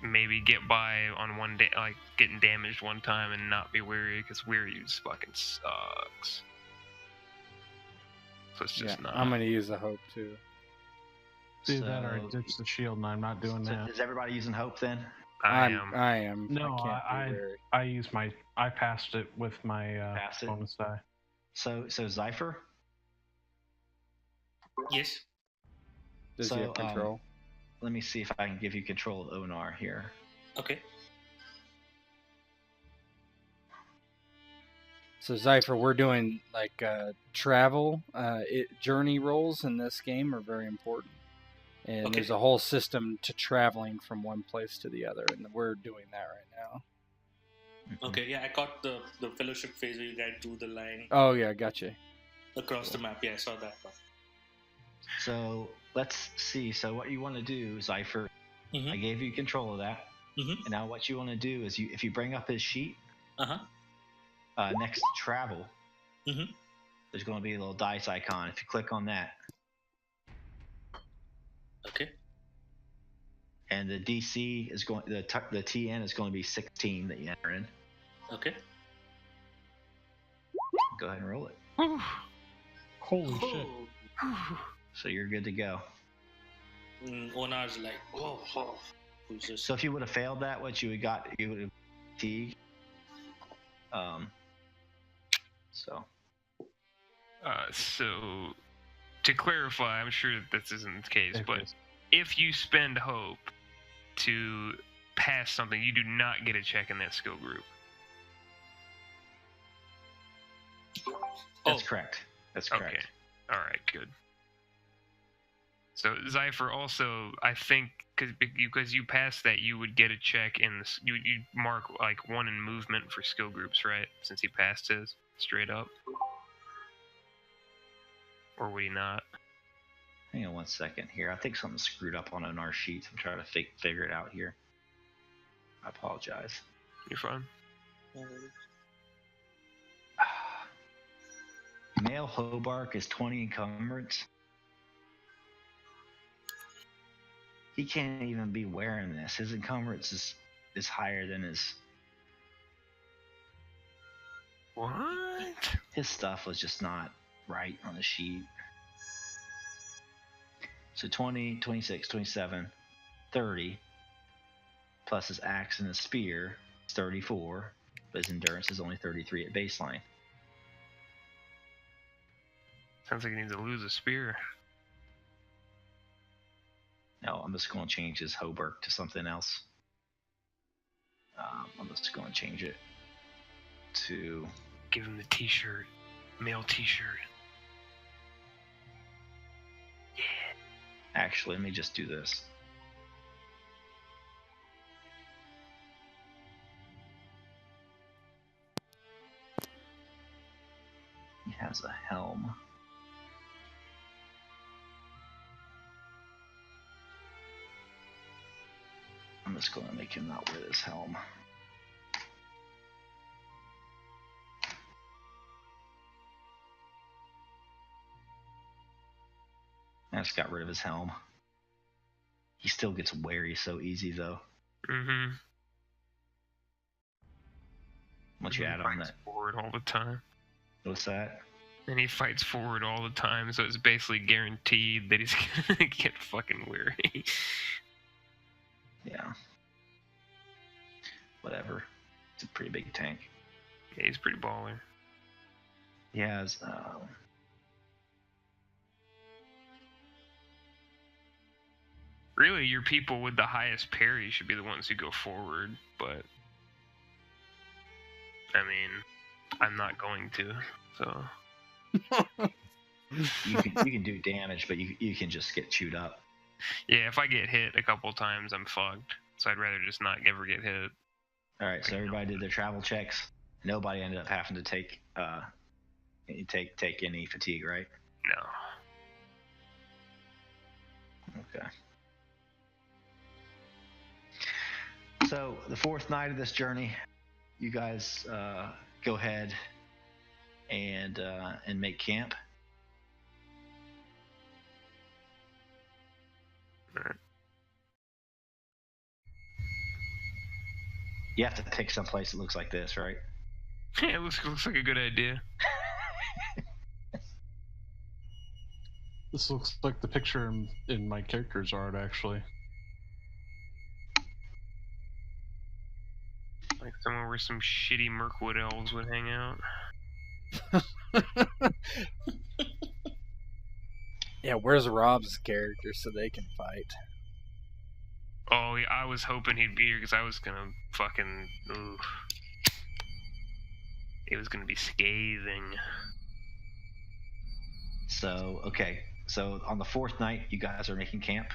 Speaker 1: maybe get by on one day, like getting damaged one time, and not be weary, because weary just fucking sucks. So it's just not.
Speaker 3: I'm gonna use the hope too.
Speaker 4: Do that or I ditch the shield, and I'm not doing that.
Speaker 2: Is everybody using hope then?
Speaker 1: I am.
Speaker 3: I am.
Speaker 4: No, I use my. I passed it with my bonus die.
Speaker 2: So Zypher?
Speaker 5: Yes.
Speaker 3: Does he have control?
Speaker 2: Let me see if I can give you control of Onar here.
Speaker 5: Okay.
Speaker 3: So Zypher, we're doing like travel. Journey rolls in this game are very important. And there's a whole system to traveling from one place to the other, and we're doing that right now.
Speaker 5: Okay, yeah, I caught the fellowship phase where you guys drew the line.
Speaker 3: Oh yeah, gotcha.
Speaker 5: Across the map, yeah, I saw that one.
Speaker 2: So let's see. So what you want to do, Zypher, I gave you control of that. And now what you want to do is, if you bring up his sheet, next to travel, there's going to be a little dice icon. If you click on that.
Speaker 5: Okay.
Speaker 2: And the DC is going, the TN is going to be 16 that you enter in.
Speaker 5: Okay.
Speaker 2: Go ahead and roll it.
Speaker 4: Holy shit.
Speaker 2: So you're good to go.
Speaker 5: Onar's like, who's this?
Speaker 2: So if you would have failed that, what you would have fatigue. So
Speaker 1: To clarify, I'm sure that this isn't the case, but if you spend hope to pass something, you do not get a check in that skill group.
Speaker 2: That's correct. That's correct.
Speaker 1: Okay. All right, good. So Zypher also, I think, because you passed that, you would get a check in this. You mark like 1 in movement for skill groups, right? Since he passed his straight up. Or would he not?
Speaker 2: Hang on one second here. I think something's screwed up on our sheets. I'm trying to figure it out here. I apologize.
Speaker 1: You're fine.
Speaker 2: Male Hobart is 20 encumbrance. He can't even be wearing this. His encumbrance is higher than his.
Speaker 1: What?
Speaker 2: His stuff was just not right on the sheet. So 20, 26, 27, 30, plus his axe and his spear is 34, but his endurance is only 33 at baseline.
Speaker 1: Sounds like he needs to lose a spear.
Speaker 2: No, I'm just going to change his Hobart to something else. I'm just going to change it to...
Speaker 1: Give him the t-shirt. Male t-shirt. Yeah.
Speaker 2: Actually, let me just do this. He has a helm. I'm just going to make him not wear this helm. I just got rid of his helm. He still gets wary so easy, though.
Speaker 1: Mm-hmm.
Speaker 2: Once you add on that...
Speaker 1: forward all the time.
Speaker 2: What's that?
Speaker 1: And he fights forward all the time, so it's basically guaranteed that he's gonna get fucking weary.
Speaker 2: Yeah. Whatever. It's a pretty big tank.
Speaker 1: Yeah, he's pretty baller.
Speaker 2: He has...
Speaker 1: Really, your people with the highest parry should be the ones who go forward, but... I mean, I'm not going to, so...
Speaker 2: you can do damage, but you can just get chewed up.
Speaker 1: Yeah, if I get hit a couple times, I'm fucked. So I'd rather just not ever get hit.
Speaker 2: Alright, so everybody did their travel checks? Nobody ended up having to take any fatigue, right?
Speaker 1: No.
Speaker 2: Okay. So the fourth night of this journey, you guys go ahead and make camp.
Speaker 1: Alright.
Speaker 2: You have to pick some place that looks like this, right?
Speaker 1: Yeah, it looks like a good idea.
Speaker 4: This looks like the picture in my character's art, actually.
Speaker 1: Like somewhere where some shitty Mirkwood elves would hang out.
Speaker 3: Yeah, where's Rob's character so they can fight?
Speaker 1: Oh, yeah, I was hoping he'd be here because I was gonna fucking. Ooh. It was gonna be scathing.
Speaker 2: So, okay. So on the fourth night, you guys are making camp,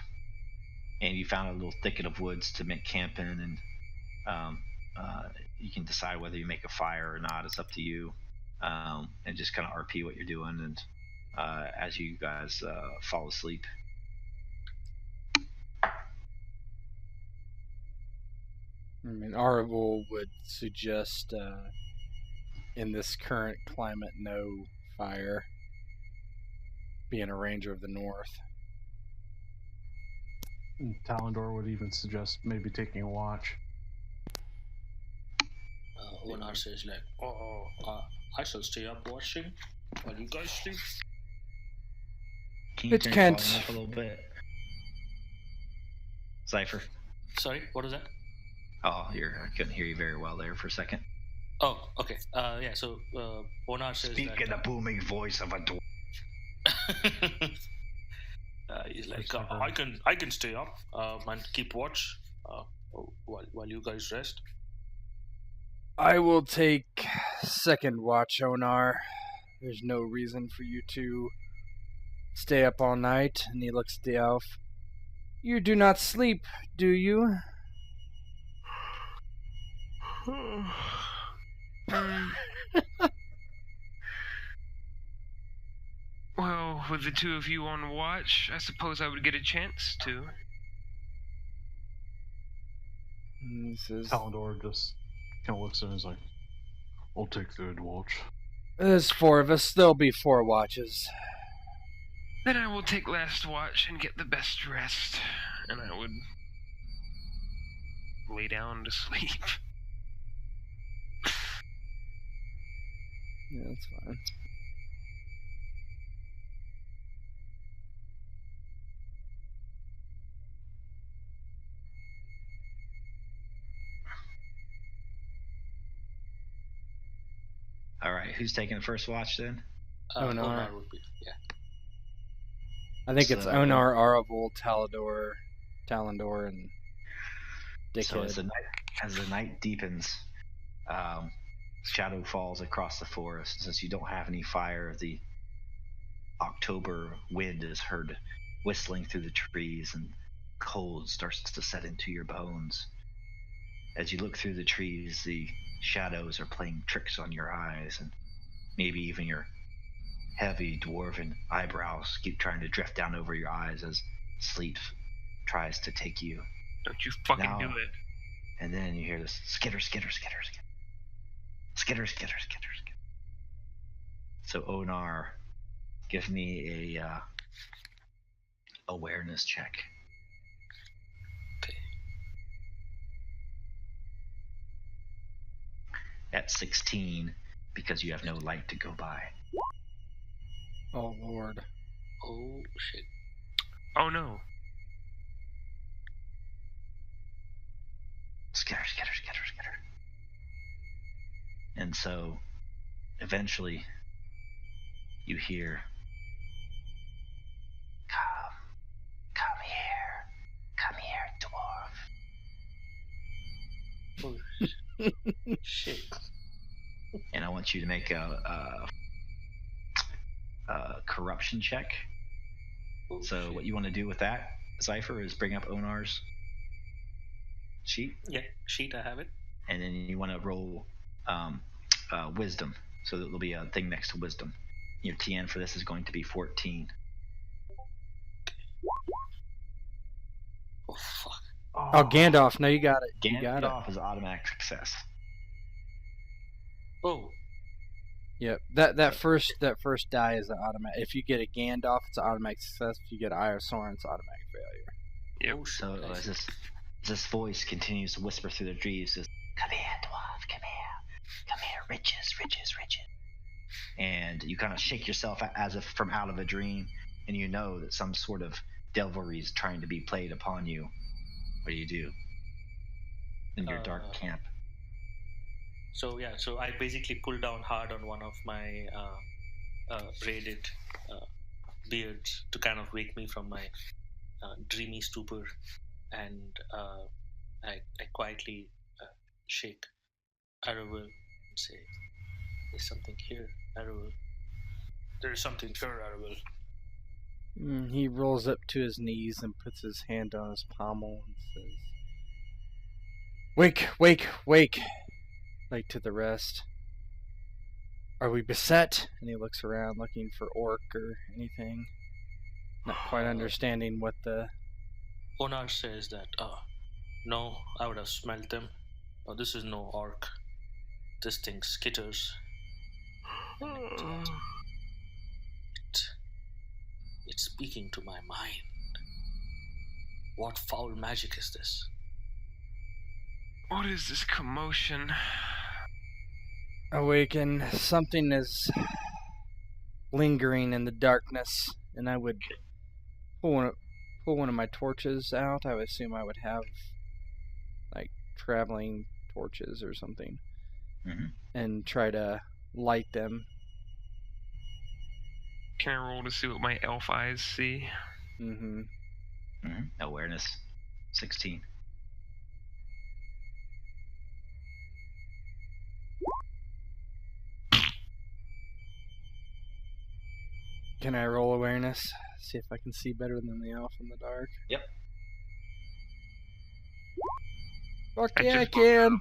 Speaker 2: and you found a little thicket of woods to make camp in, and you can decide whether you make a fire or not. It's up to you, and just kind of RP what you're doing, and as you guys fall asleep.
Speaker 3: I mean, Aravule would suggest, in this current climate, no fire. Being a ranger of the north.
Speaker 4: And Talendor would even suggest maybe taking a watch.
Speaker 5: Onar says like, I shall stay up watching while you guys sleep.
Speaker 2: Can you
Speaker 3: It
Speaker 2: turn
Speaker 3: can't.
Speaker 2: your volume up a little bit? Cypher.
Speaker 5: Sorry, what was that?
Speaker 2: Oh, I couldn't hear you very well there for a second.
Speaker 5: Oh, okay. Yeah. So Onar says
Speaker 2: Speak
Speaker 5: that.
Speaker 2: in the booming voice of a dwarf.
Speaker 5: He's like, I can stay up and keep watch while you guys rest.
Speaker 3: I will take second watch, Onar. There's no reason for you to stay up all night. And he looks at the elf. You do not sleep, do you?
Speaker 1: Well, with the two of you on watch, I suppose I would get a chance to.
Speaker 3: He says,
Speaker 4: Talendor just kind of looks at him and is like, I'll take third watch.
Speaker 3: there's 4 of us. There'll be 4 watches.
Speaker 1: Then I will take last watch and get the best rest, and I would lay down to sleep.
Speaker 3: Yeah, that's fine.
Speaker 2: All right, who's taking the first watch then?
Speaker 3: Onar.
Speaker 5: Onar would be, yeah.
Speaker 3: I think it's
Speaker 2: So-
Speaker 3: Onar, Aravule, Talendor, and Dickhead.
Speaker 2: So as the night deepens, shadow falls across the forest. Since you don't have any fire, the October wind is heard whistling through the trees, and cold starts to set into your bones. As you look through the trees, the shadows are playing tricks on your eyes, and maybe even your heavy dwarven eyebrows keep trying to drift down over your eyes as sleep tries to take you.
Speaker 1: Don't you fucking
Speaker 2: Now-
Speaker 1: do it.
Speaker 2: And then you hear this skitter, skitter, skitter, skitter. Skitter, skitter, skitter, skitter. So Onar, give me a awareness check.
Speaker 5: Okay.
Speaker 2: At 16, because you have no light to go by.
Speaker 3: Oh, Lord.
Speaker 5: Oh shit.
Speaker 1: Oh no.
Speaker 2: Skitter, skitter, skitter, skitter. And so, eventually, you hear, come here, dwarf.
Speaker 5: Oh shit.
Speaker 2: And I want you to make a corruption check.
Speaker 5: Oh,
Speaker 2: So
Speaker 5: shit.
Speaker 2: what you want to do with that, Cypher, is bring up Onar's sheet,
Speaker 5: Yeah, sheet. I have it.
Speaker 2: and then you want to roll wisdom. So there'll be a thing next to wisdom. Your TN for this is going to be 14.
Speaker 5: Oh fuck.
Speaker 3: Oh, Gandalf, no, you got it. You got it.
Speaker 2: Gandalf is automatic success.
Speaker 5: Oh,
Speaker 3: Yep. That first die is an automatic. If you get a Gandalf, it's an automatic success. If you get Heir of Cardolan, it's automatic failure.
Speaker 1: Yep.
Speaker 5: oh shit.
Speaker 2: So
Speaker 5: I
Speaker 2: as
Speaker 5: see.
Speaker 2: this voice continues to whisper through the trees, says, "Come here, dwarf, come here, riches, riches, riches." And you kind of shake yourself as if from out of a dream, and you know that some sort of devilry is trying to be played upon you. What do you do in your dark camp?
Speaker 5: So yeah, so I basically pull down hard on one of my braided beards to kind of wake me from my dreamy stupor, and I quietly shake Aravule and say, "There's something here, Aravule. There's something here, Aravule."
Speaker 3: He rolls up to his knees and puts his hand on his pommel and says, "Wake, wake, wake!" Like to the rest. "Are we beset?" And he looks around looking for orc or anything. Not quite understanding what the...
Speaker 5: Onar says that, no, I would have smelled them. Oh, this is no orc. This thing skitters. It's speaking to my mind. What foul magic is this?
Speaker 1: What is this commotion?
Speaker 3: Awaken. Something is lingering in the darkness, and I would pull one of my torches out. I would assume I would have, like, traveling torches or something, and try to light them.
Speaker 1: Can I roll to see what my elf eyes see?
Speaker 2: Awareness, 16.
Speaker 3: Can I roll awareness? See if I can see better than the elf in the dark.
Speaker 2: Yep.
Speaker 3: Fuck yeah, I can!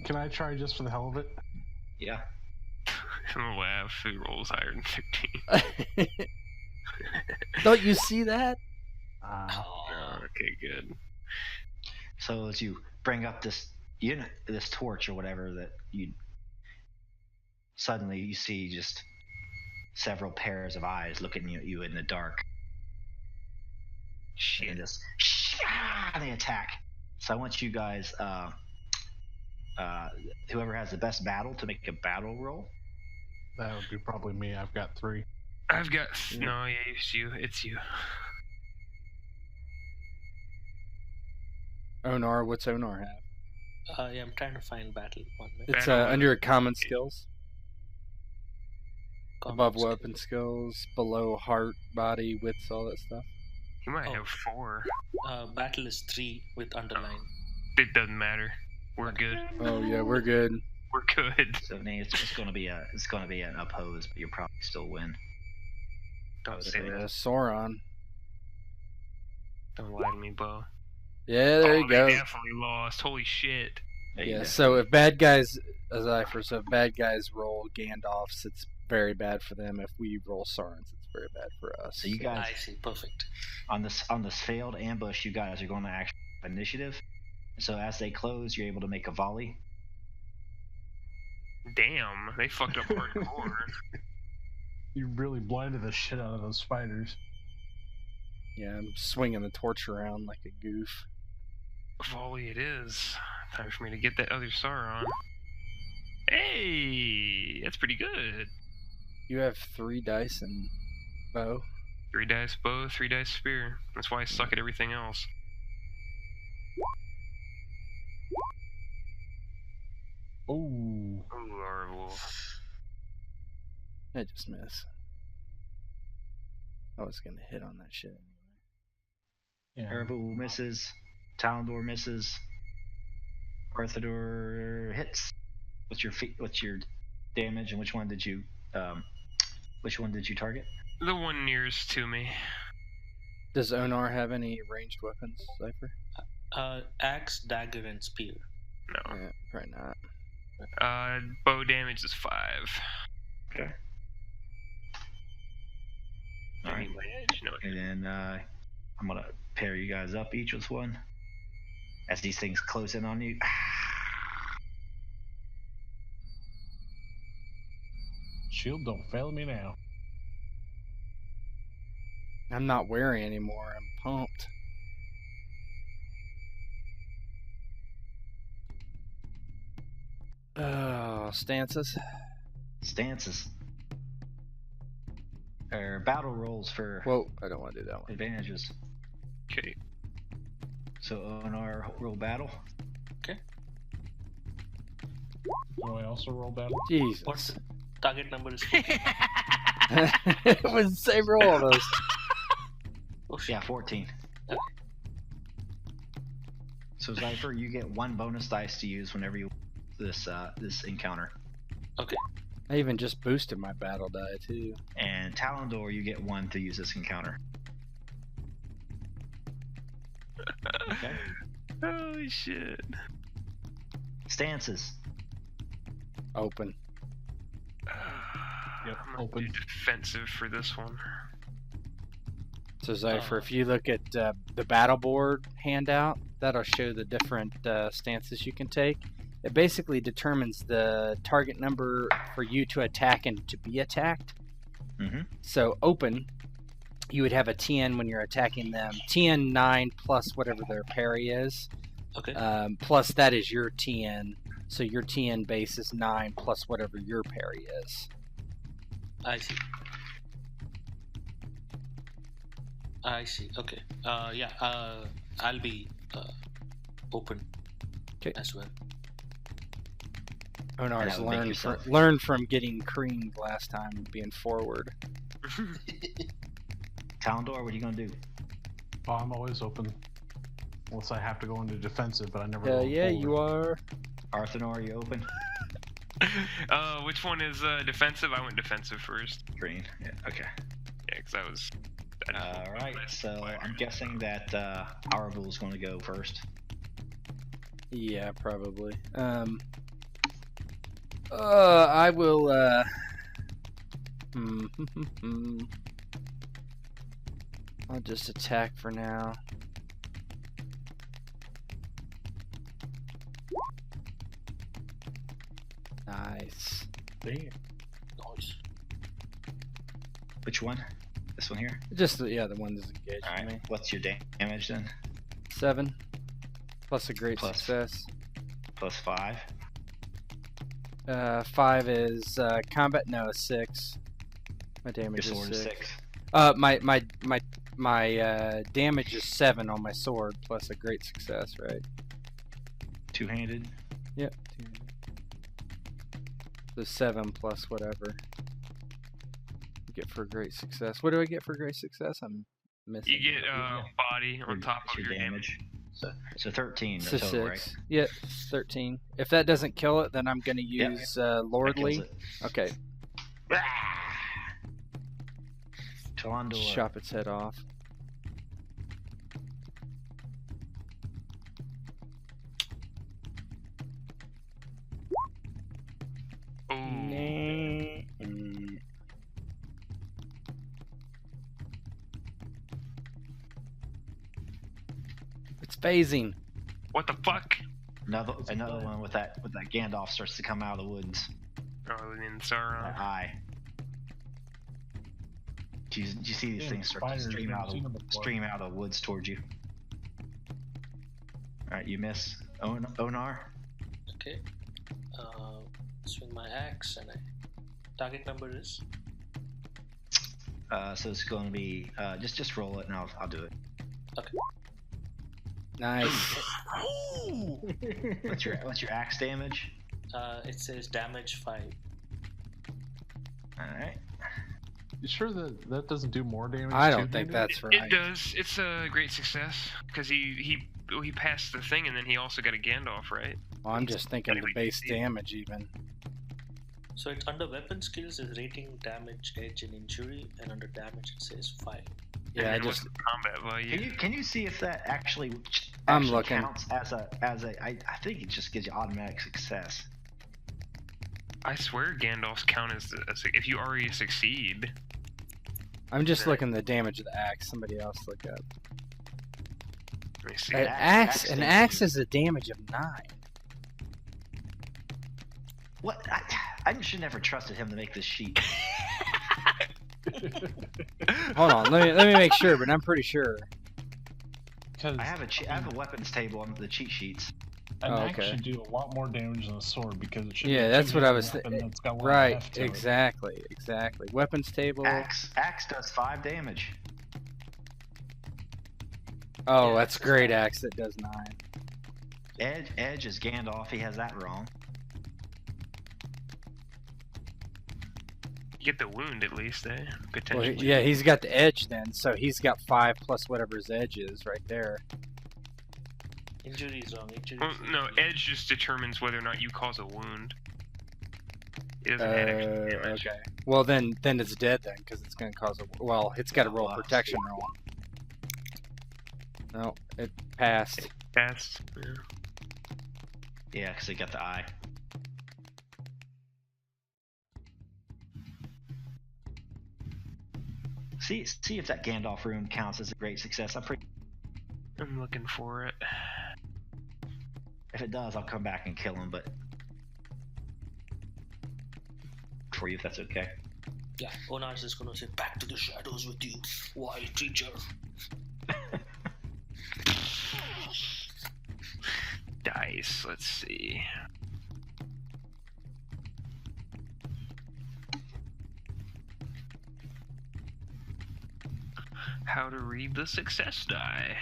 Speaker 4: Can I try just for the hell of it?
Speaker 2: Yeah.
Speaker 1: I'm gonna laugh if he rolls higher than 15.
Speaker 3: Don't you see that?
Speaker 1: Okay, good.
Speaker 2: So as you bring up this torch or whatever, that suddenly you see just several pairs of eyes looking at you in the dark.
Speaker 1: Shit.
Speaker 2: And just they attack. So I want you guys, whoever has the best battle, to make a battle roll.
Speaker 4: That would be probably me. I've got 3.
Speaker 1: I've got... No, yeah, it's you. It's you.
Speaker 3: Onar, what's Onar have?
Speaker 5: Yeah, I'm trying to find battle. 1 minute.
Speaker 3: It's under common skills.
Speaker 5: Common
Speaker 3: Above
Speaker 5: skill.
Speaker 3: weapon skills, below heart, body, wits, all that stuff.
Speaker 1: You might have 4.
Speaker 5: Battle is 3 with underline.
Speaker 1: It doesn't matter. We're good.
Speaker 3: Oh yeah, we're good.
Speaker 1: We're good.
Speaker 2: So Nate, it's going to be an oppose, but you'll probably still win.
Speaker 1: Don't say that.
Speaker 3: Sauron.
Speaker 1: Don't lie to me, Bo.
Speaker 3: Yeah, there you go.
Speaker 1: They definitely lost. Holy shit.
Speaker 3: Yeah, so if bad guys, so if bad guys roll Gandalfs, it's very bad for them. If we roll Saurons, it's very bad for us.
Speaker 2: So you guys,
Speaker 5: I see, perfect.
Speaker 2: on this failed ambush, you guys are going to actually have initiative. So as they close, you're able to make a volley.
Speaker 1: Damn, they fucked up hardcore.
Speaker 4: You really blinded the shit out of those spiders.
Speaker 3: Yeah, I'm swinging the torch around like a goof.
Speaker 1: Volley it is. Time for me to get that other Sauron. Hey, that's pretty good.
Speaker 3: You have 3 dice and bow.
Speaker 1: 3 dice bow, 3 dice spear. That's why I suck at everything else.
Speaker 4: Oh.
Speaker 1: Ooh, Aravule.
Speaker 3: I just miss. I was gonna hit on that shit.
Speaker 4: Yeah.
Speaker 2: Aravule misses. Talendor misses. Arthedain hits. What's your damage, and which one did you target?
Speaker 1: The one nearest to me.
Speaker 3: Does Onar have any ranged weapons, Cypher?
Speaker 5: Axe, dagger, and spear.
Speaker 1: No.
Speaker 3: Yeah, probably not.
Speaker 1: Bow damage is 5.
Speaker 2: Okay.
Speaker 1: I
Speaker 2: Alright.
Speaker 1: need my edge. No.
Speaker 2: And then I'm gonna pair you guys up each with one. As these things close in on you.
Speaker 4: Shield don't fail me now.
Speaker 3: I'm not weary anymore. I'm pumped. Oh, stances.
Speaker 2: Stances. Or battle rolls for
Speaker 3: Whoa, I don't want to do that one.
Speaker 2: advantages.
Speaker 1: Okay.
Speaker 2: So on our roll battle.
Speaker 4: Do I also roll battle?
Speaker 3: Jesus.
Speaker 5: What's target number is?
Speaker 3: It was the same roll almost.
Speaker 5: Oh shit.
Speaker 2: Yeah, 14.
Speaker 5: Okay.
Speaker 2: So Zypher, you get 1 bonus dice to use whenever you this encounter.
Speaker 5: Okay.
Speaker 3: I even just boosted my battle die too.
Speaker 2: And Talendor, you get 1 to use this encounter. Okay.
Speaker 1: Holy shit.
Speaker 2: Stances.
Speaker 3: Open.
Speaker 4: Yep,
Speaker 1: I'm gonna
Speaker 4: open.
Speaker 1: do defensive for this one.
Speaker 3: So Zypher, if you look at the battle board handout, that'll show the different stances you can take. It basically determines the target number for you to attack and to be attacked.
Speaker 2: Mm-hmm.
Speaker 3: So open, you would have a TN when you're attacking them. TN 9 plus whatever their parry is.
Speaker 5: Okay.
Speaker 3: Plus that is your TN. So your TN base is 9 plus whatever your parry is.
Speaker 5: I see. I see. Okay. Yeah. I'll be open.
Speaker 3: 'Kay.
Speaker 5: As well.
Speaker 3: Onar's
Speaker 2: that would make yourself-
Speaker 3: learned from getting creamed last time, being forward.
Speaker 2: Talendor, what are you gonna do?
Speaker 4: Oh, I'm always open. Unless I have to go into defensive, but I never
Speaker 3: Hell
Speaker 4: go
Speaker 3: yeah,
Speaker 4: forward.
Speaker 3: you are.
Speaker 2: Arthenor, are you open?
Speaker 1: Which one is defensive? I went defensive first.
Speaker 2: Green. Yeah. Okay.
Speaker 1: Yeah, because I was.
Speaker 2: All right. So I'm guessing that Aravule is going to go first.
Speaker 3: Yeah, probably. I will, I'll just attack for now. Nice.
Speaker 4: Damn.
Speaker 5: Nice.
Speaker 2: Which one? This one here.
Speaker 3: Just, the one that's engaged
Speaker 2: All right.
Speaker 3: me.
Speaker 2: What's your damage then?
Speaker 3: 7. Plus a great
Speaker 2: Plus.
Speaker 3: success.
Speaker 2: Plus 5.
Speaker 3: 5 is, combat, no, 6. My damage
Speaker 2: Your sword
Speaker 3: is
Speaker 2: is
Speaker 3: 6.
Speaker 2: 6.
Speaker 3: My damage is 7 on my sword, plus a great success, right?
Speaker 2: Two-handed.
Speaker 3: Yep. So 7 plus whatever. Get for great success. What do I get for great success? I'm missing.
Speaker 1: You get body on top
Speaker 2: That's
Speaker 1: of your damage.
Speaker 2: So 13
Speaker 3: So
Speaker 2: total,
Speaker 3: 6.
Speaker 2: right?
Speaker 3: Yeah, 13. If that doesn't kill it, then I'm going to
Speaker 2: Yep.
Speaker 3: use
Speaker 2: That kills
Speaker 3: Lordly.
Speaker 2: it.
Speaker 3: Okay,
Speaker 2: Talendor.
Speaker 3: chop its head off.
Speaker 1: Ooh.
Speaker 3: Mm. It's phasing.
Speaker 1: What the fuck?
Speaker 2: Another
Speaker 4: fine.
Speaker 2: one with that Gandalf starts to come out of the woods.
Speaker 1: Oh, and Sauron.
Speaker 2: That eye. Do you see these
Speaker 4: Yeah,
Speaker 2: things start to
Speaker 4: spiders,
Speaker 2: stream
Speaker 4: never
Speaker 2: out
Speaker 4: seen them before.
Speaker 2: of the woods towards you? All right, you miss. Onar.
Speaker 5: Okay. Swing my axe and I. Target number is.
Speaker 2: So it's going to be just roll it and I'll do it.
Speaker 5: Okay.
Speaker 3: Nice.
Speaker 2: What's your axe damage?
Speaker 5: It says damage 5.
Speaker 2: All right.
Speaker 4: You sure that doesn't do more damage?
Speaker 3: I
Speaker 4: too,
Speaker 3: don't think
Speaker 4: maybe?
Speaker 3: that's
Speaker 1: It
Speaker 3: right.
Speaker 1: does. It's a great success because he passed the thing and then he also got a Gandalf, right?
Speaker 3: Well, I'm just thinking the base damage even.
Speaker 5: So it's under weapon skills is rating damage, edge, and injury, and under damage it says 5.
Speaker 3: Yeah,
Speaker 1: And
Speaker 3: I
Speaker 1: then what's
Speaker 3: just
Speaker 1: the combat value?
Speaker 2: Can you see if that actually
Speaker 3: I'm looking.
Speaker 2: counts as a I think it just gives you automatic success.
Speaker 1: I swear Gandalf's count as if you already succeed.
Speaker 3: I'm just
Speaker 1: then-
Speaker 3: looking at the damage of the axe. Somebody else look up.
Speaker 1: Let me see.
Speaker 3: An
Speaker 2: axe
Speaker 3: axe
Speaker 2: damage.
Speaker 3: is a damage of 9.
Speaker 2: What? I should never trusted him to make this sheet.
Speaker 3: Hold on, let me make sure, but I'm pretty sure.
Speaker 4: Because
Speaker 2: I have a weapons table on the cheat sheets.
Speaker 4: an
Speaker 3: Oh,
Speaker 4: axe
Speaker 3: okay.
Speaker 4: should do a lot more damage than a sword because it should.
Speaker 3: Yeah,
Speaker 4: be a
Speaker 3: that's what I
Speaker 4: two-handed
Speaker 3: was
Speaker 4: weapon that's got a lot of
Speaker 3: Right,
Speaker 4: heft to it.
Speaker 3: exactly. Weapons table.
Speaker 2: Axe does 5 damage.
Speaker 3: Oh,
Speaker 2: Yeah,
Speaker 3: that's
Speaker 2: that's
Speaker 3: great
Speaker 2: fine.
Speaker 3: axe that does 9.
Speaker 2: Edge is Gandalf. He has that wrong.
Speaker 1: You get the wound at least, eh?
Speaker 3: Well,
Speaker 1: Potentially.
Speaker 3: yeah, he's got the edge then, so he's got 5 plus whatever his edge is right there.
Speaker 5: Injury is wrong. Injury
Speaker 1: Well,
Speaker 5: is
Speaker 1: no,
Speaker 5: wrong.
Speaker 1: edge just determines whether or not you cause a wound. It doesn't add extra damage.
Speaker 3: Okay. Well, then it's dead then, because it's going to cause a... Well, it's got to roll a
Speaker 2: Wow.
Speaker 3: protection roll. No, it passed.
Speaker 1: Fast. Yeah.
Speaker 2: Yeah, because they got the eye. See if that Gandalf rune counts as a great success.
Speaker 1: I'm looking for it.
Speaker 2: If it does, I'll come back and kill him. But for you, if that's okay.
Speaker 5: Yeah, Onar's is gonna say, "Back to the shadows with you, wild creature."
Speaker 1: Dice. Let's see. How to read the success die.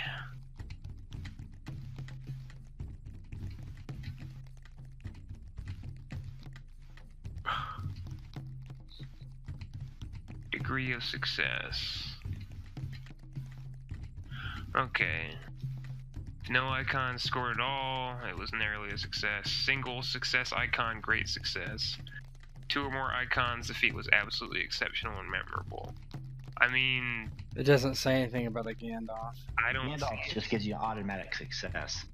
Speaker 1: Degree of success. Okay. If no icon scored at all, it was narrowly a success. Single success icon, great success. 2 or more icons, the feat was absolutely exceptional and memorable. I mean,
Speaker 3: It doesn't say anything about a Gandalf.
Speaker 1: I don't
Speaker 2: Gandalf
Speaker 1: see it.
Speaker 2: just gives you automatic success.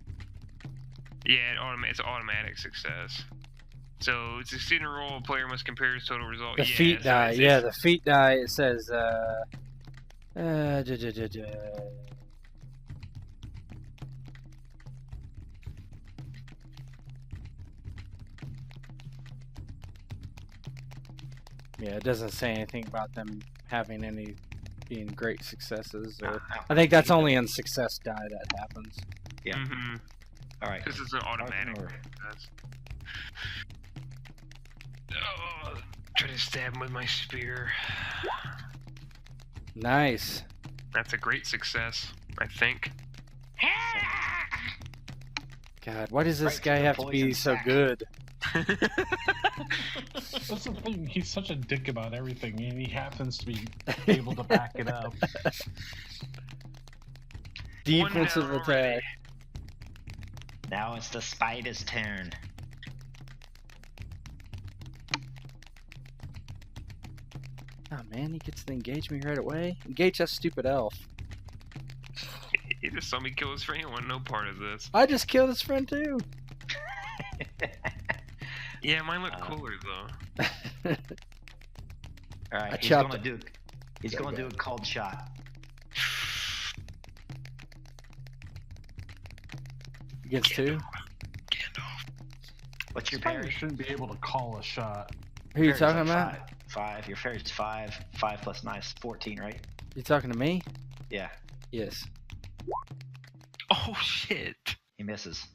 Speaker 1: Yeah, it's automatic success. So, it's a succeeding roll, a player must compare his total result.
Speaker 3: The
Speaker 1: Yeah,
Speaker 3: feat
Speaker 1: so
Speaker 3: die,
Speaker 1: it's-
Speaker 3: yeah, the feat die, it says, Yeah, it doesn't say anything about them having any being great successes. Or I think that's only in success die that happens.
Speaker 2: Yeah.
Speaker 1: Mhm.
Speaker 2: All right.
Speaker 1: This is an automatic.
Speaker 2: Arthur.
Speaker 1: That's... Oh, try to stab him with my spear.
Speaker 3: Nice.
Speaker 1: That's a great success, I think.
Speaker 3: God, why does this
Speaker 2: Right to
Speaker 3: guy
Speaker 2: the
Speaker 3: have to be
Speaker 2: poison
Speaker 3: so
Speaker 2: sack.
Speaker 3: good?
Speaker 4: That's the thing. He's such a dick about everything, and he happens to be able to back it up.
Speaker 3: Defensive
Speaker 1: down already.
Speaker 3: attack.
Speaker 2: Now it's the spider's turn.
Speaker 3: Oh man, he gets to engage me right away. Engage that stupid elf.
Speaker 1: He just saw me kill his friend. He wanted no part of this.
Speaker 3: I just killed his friend too.
Speaker 1: Yeah, mine looked cooler though.
Speaker 2: All right.
Speaker 3: I
Speaker 2: He's
Speaker 3: chopped
Speaker 2: gonna do. He's
Speaker 3: There
Speaker 2: gonna
Speaker 3: you
Speaker 2: do a cold shot.
Speaker 3: Against two?
Speaker 1: Gandalf.
Speaker 2: What's your
Speaker 4: Spider
Speaker 2: parry?
Speaker 4: shouldn't be able to call a shot.
Speaker 3: Who are you
Speaker 2: Parry's
Speaker 3: talking
Speaker 2: like
Speaker 3: about?
Speaker 2: Five. Your parry's 5. 5 plus 9 is 14, right?
Speaker 3: You talking to me?
Speaker 2: Yeah.
Speaker 3: Yes.
Speaker 1: Oh shit.
Speaker 2: He misses.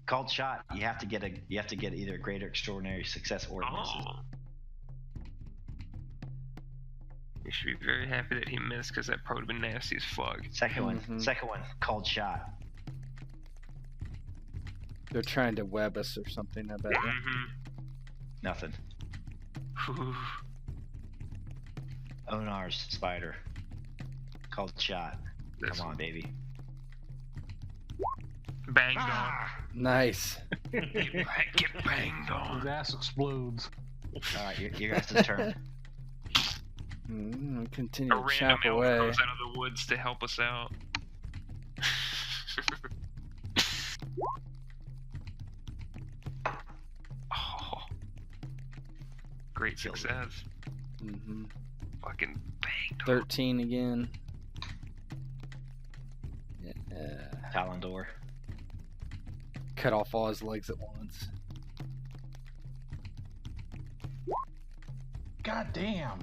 Speaker 2: Called shot. You have to get either a great or extraordinary success or it misses.
Speaker 1: Oh. You should be very happy that he missed because that probably would have been nasty as fuck.
Speaker 2: Second one.
Speaker 3: Mhm.
Speaker 2: Second one. Called shot.
Speaker 3: They're trying to web us or something, I bet.
Speaker 1: Mm-hmm.
Speaker 2: Nothing. Onar's spider. Called shot. Come on, baby.
Speaker 1: Banged
Speaker 3: Nice.
Speaker 1: on. Get banged
Speaker 4: His
Speaker 1: on.
Speaker 4: ass explodes.
Speaker 2: All right, your guys' turn.
Speaker 3: Continue
Speaker 1: A
Speaker 3: to
Speaker 1: random
Speaker 3: chop
Speaker 1: elf
Speaker 3: away.
Speaker 1: comes out of the woods to help us out. Oh, great success.
Speaker 3: Mm-hmm.
Speaker 1: Fucking banged.
Speaker 3: 13 again. Yeah.
Speaker 2: Talendor.
Speaker 3: Cut off all his legs at once.
Speaker 4: God damn.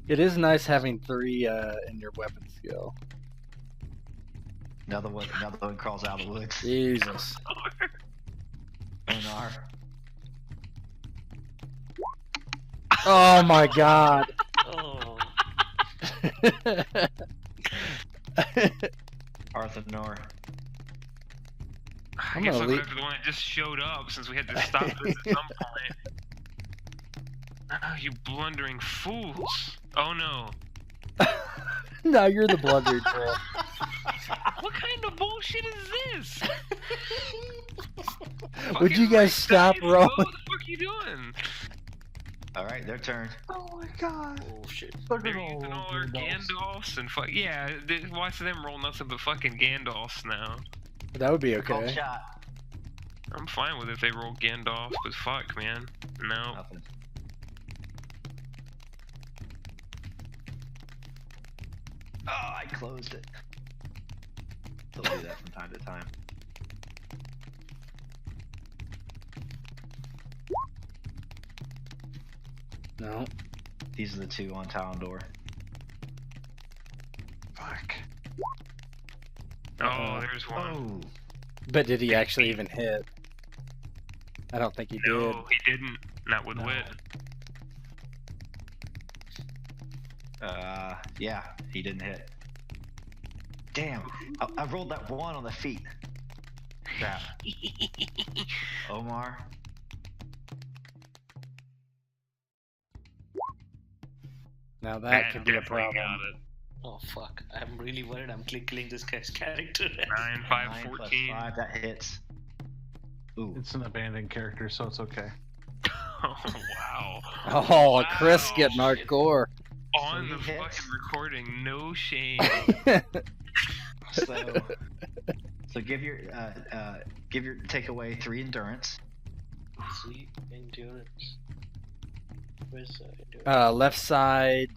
Speaker 3: It is nice having 3 in your weapon skill.
Speaker 2: Another one crawls out of the woods.
Speaker 3: Jesus.
Speaker 2: Onar.
Speaker 3: Oh my god.
Speaker 5: Oh,
Speaker 2: Arthenor.
Speaker 1: I
Speaker 3: I'm
Speaker 1: guess
Speaker 3: gonna
Speaker 1: I'll go
Speaker 3: leave-
Speaker 1: after the one that just showed up since we had to stop this at some point. Oh, you blundering fools. Oh no.
Speaker 3: No, you're the blundering troll.
Speaker 1: What kind of bullshit is this?
Speaker 3: Would you
Speaker 1: Fucking
Speaker 3: guys stop
Speaker 1: dice, bro.
Speaker 3: rolling?
Speaker 1: What the fuck are you doing?
Speaker 2: Alright, their turn.
Speaker 4: Oh my god.
Speaker 5: oh shit.
Speaker 4: Look
Speaker 1: They're
Speaker 4: at all
Speaker 1: using all our
Speaker 4: those Gandalfs.
Speaker 1: Gandalfs and fuck yeah. Watch them roll nothing but fucking Gandalfs now.
Speaker 3: That would be
Speaker 2: Cold
Speaker 3: okay.
Speaker 2: shot.
Speaker 1: I'm fine with if they roll Gandalf, but fuck, man. No.
Speaker 2: Nothing. Oh, I closed it. They'll do that from time to time.
Speaker 3: No.
Speaker 2: These are the 2 on Talendor.
Speaker 4: Fuck.
Speaker 1: Oh, there's one.
Speaker 2: Oh,
Speaker 3: But did he actually even hit? I don't think he did.
Speaker 1: No, he didn't. Not with
Speaker 4: No.
Speaker 1: wit.
Speaker 2: yeah, he didn't hit. Damn, I rolled that 1 on the feet. Crap. Omar.
Speaker 3: Now that could be a
Speaker 1: definitely
Speaker 3: problem.
Speaker 1: got it.
Speaker 5: Oh fuck. I'm really worried I'm killing this guy's character.
Speaker 1: 9, 5,
Speaker 2: 9 plus
Speaker 1: 14.
Speaker 2: 5, that hits. Ooh,
Speaker 4: It's an abandoned character, so it's okay.
Speaker 1: Oh, wow.
Speaker 3: Oh, Chris
Speaker 1: Wow.
Speaker 3: getting hardcore.
Speaker 1: On
Speaker 2: So
Speaker 1: the
Speaker 2: he hits.
Speaker 1: fucking recording, no shame.
Speaker 2: so give your take away 3 endurance.
Speaker 5: 3 endurance. Where's the endurance?
Speaker 3: Left side,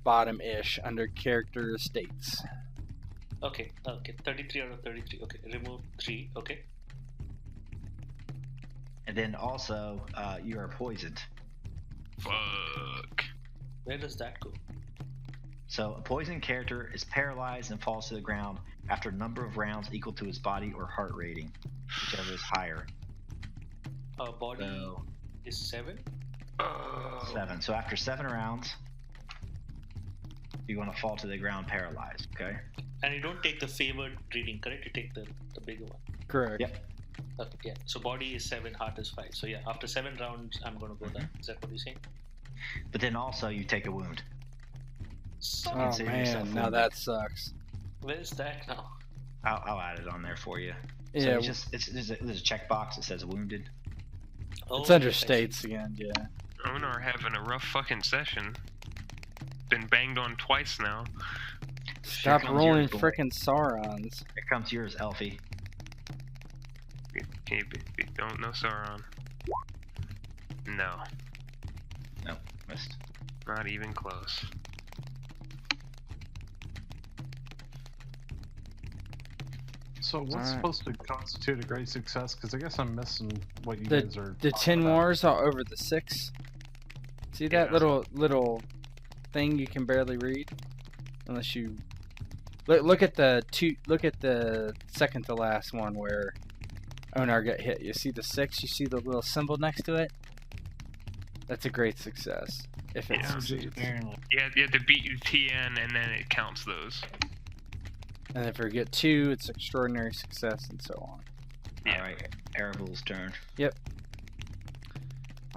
Speaker 3: bottom-ish, under character states.
Speaker 5: Okay, 33 out of 33. Okay, remove 3. Okay.
Speaker 2: And then also, you are poisoned.
Speaker 1: Fuck.
Speaker 5: Where does that go?
Speaker 2: So a poisoned character is paralyzed and falls to the ground after a number of rounds equal to his body or heart rating, whichever is higher.
Speaker 5: Body
Speaker 2: So
Speaker 5: is 7.
Speaker 2: 7. So after 7 rounds, you're going to fall to the ground paralyzed. Okay.
Speaker 5: And you don't take the favored reading, correct? You take the bigger one.
Speaker 3: Correct.
Speaker 2: Yep.
Speaker 5: Okay, yeah. So body is 7, heart is 5. So yeah, after 7 rounds, I'm gonna go there. Is that what you're saying?
Speaker 2: But then also you take a wound.
Speaker 3: Oh
Speaker 2: Consider yourself
Speaker 3: man, now
Speaker 2: wounded.
Speaker 3: that sucks.
Speaker 5: Where's that now?
Speaker 2: I'll add it on there for you. So
Speaker 3: Yeah,
Speaker 2: there's a checkbox that says wounded.
Speaker 5: Oh,
Speaker 3: it's under
Speaker 5: yes, I see.
Speaker 3: states again, yeah.
Speaker 1: Onar having a rough fucking session. Been banged on twice now.
Speaker 3: Stop
Speaker 2: comes
Speaker 3: rolling
Speaker 2: yours, boy.
Speaker 3: frickin' Saurons.
Speaker 2: Here comes yours, Elfie.
Speaker 1: Okay, don't know Sauron. No,
Speaker 2: Nope, missed.
Speaker 1: not even close.
Speaker 4: So what's
Speaker 3: Alright.
Speaker 4: supposed to constitute a great success? Because I guess I'm missing what you
Speaker 3: The-
Speaker 4: guys are.
Speaker 3: The
Speaker 4: talking
Speaker 3: 10
Speaker 4: about.
Speaker 3: wars are over the 6. See that
Speaker 1: Yeah.
Speaker 3: little thing you can barely read? Unless you look at the second to last one where Onar got hit. You see the 6, you see the little symbol next to it? That's a great success. If it
Speaker 1: Yeah.
Speaker 3: succeeds.
Speaker 1: You have to beat your TN and then it counts those.
Speaker 3: And if you get 2, it's extraordinary success and so on.
Speaker 1: Yeah.
Speaker 2: Alright, Aravule's turn.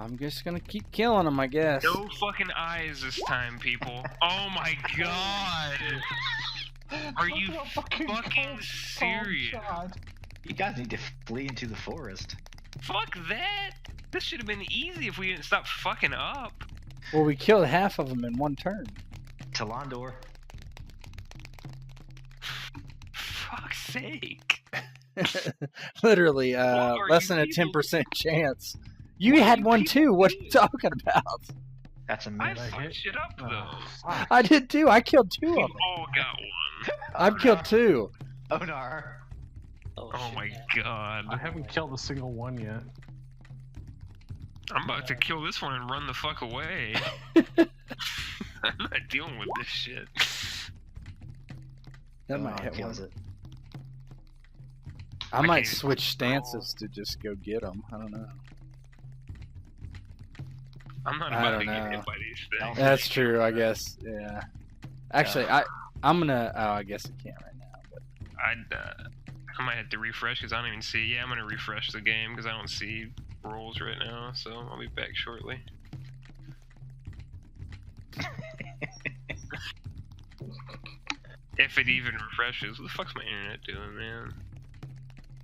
Speaker 3: I'm just gonna keep killing them, I guess.
Speaker 1: No fucking eyes this time, people. Oh my god! Are you
Speaker 4: Look at that
Speaker 1: fucking
Speaker 4: cold
Speaker 1: serious?
Speaker 4: shot.
Speaker 2: You guys need to flee into the forest.
Speaker 1: Fuck that! This should have been easy if we didn't stop fucking up.
Speaker 3: Well, we killed half of them in one turn.
Speaker 2: Talandor.
Speaker 1: Fuck's sake.
Speaker 3: Literally,
Speaker 1: are
Speaker 3: less
Speaker 1: you
Speaker 3: than a
Speaker 1: people
Speaker 3: 10% chance. You
Speaker 1: What are
Speaker 3: had
Speaker 1: you
Speaker 3: one
Speaker 1: people
Speaker 3: too. What are you
Speaker 1: doing?
Speaker 3: talking about?
Speaker 2: That's a
Speaker 1: I
Speaker 2: miss.
Speaker 4: I
Speaker 1: fucked
Speaker 4: hit?
Speaker 1: shit up though.
Speaker 4: Fuck.
Speaker 3: I did too. I killed 2 of
Speaker 1: We
Speaker 3: them.
Speaker 1: all got one.
Speaker 3: I've killed 2.
Speaker 2: Onar.
Speaker 5: Oh,
Speaker 1: Oh
Speaker 5: shit.
Speaker 1: my god.
Speaker 4: I haven't killed a single one yet.
Speaker 1: I'm about to kill this one and run the fuck away. I'm not dealing with this shit.
Speaker 3: That might hit one.
Speaker 2: kills it.
Speaker 3: I
Speaker 1: I
Speaker 3: might
Speaker 1: can't
Speaker 3: switch
Speaker 1: control.
Speaker 3: stances to just go get them. I don't know.
Speaker 1: I'm not
Speaker 3: I
Speaker 1: about
Speaker 3: don't
Speaker 1: to get
Speaker 3: know.
Speaker 1: hit by these things.
Speaker 3: That's true, I guess. Yeah. Actually, I'm gonna. Oh, I guess I can't right now. But
Speaker 1: I might have to refresh because I don't even see. Yeah, I'm gonna refresh the game because I don't see rolls right now. So I'll be back shortly. If it even refreshes, what the fuck's my internet doing, man?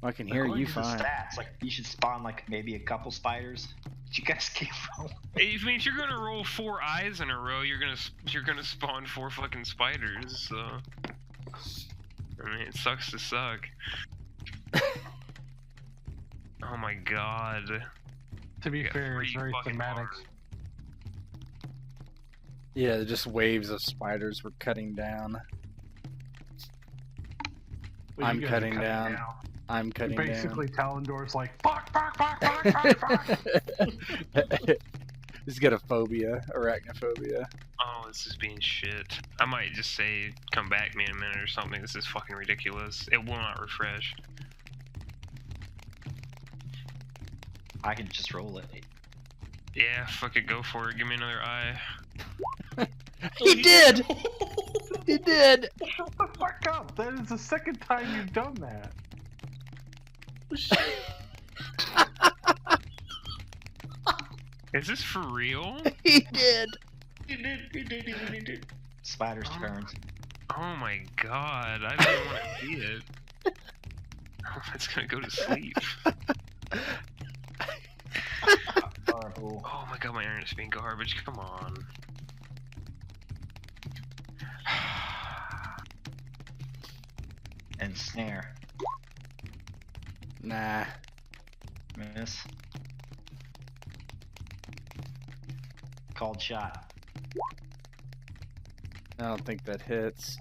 Speaker 3: I can hear
Speaker 2: According
Speaker 3: you
Speaker 2: to the
Speaker 3: fine.
Speaker 2: Stats, like you should spawn like maybe a couple spiders. But you guys keep rolling.
Speaker 1: If you're gonna roll 4 eyes in a row, you're gonna spawn 4 fucking spiders. So I mean, it sucks to suck. Oh my god.
Speaker 4: To be
Speaker 1: Yeah,
Speaker 4: fair, it's
Speaker 1: pretty
Speaker 4: very
Speaker 1: fucking
Speaker 4: thematic.
Speaker 1: hard.
Speaker 3: Yeah, just waves of spiders were cutting down.
Speaker 4: Well,
Speaker 3: I'm
Speaker 4: you guys are
Speaker 3: cutting down. I'm cutting
Speaker 4: Basically, Talendor's like, fuck, fuck, fuck, fuck, fuck, fuck.
Speaker 3: down. He's got a phobia, arachnophobia.
Speaker 1: Oh, this is being shit. I might just say, come back me in a minute or something. This is fucking ridiculous. It will not refresh.
Speaker 2: I can just roll it.
Speaker 1: Yeah, fuck it, go for it. Give me another eye.
Speaker 3: He did! He did!
Speaker 4: Shut the fuck up! That is the second time you've done that.
Speaker 1: Is this for real?
Speaker 3: He did!
Speaker 5: He did.
Speaker 2: Spider's
Speaker 1: Oh.
Speaker 2: turn.
Speaker 1: Oh my god, I don't want to see it. It's gonna go to sleep.
Speaker 2: Horrible.
Speaker 1: Oh my god, my internet's being garbage. Come on.
Speaker 2: And snare.
Speaker 3: Nah.
Speaker 2: Miss. Called shot.
Speaker 3: I don't think that hits.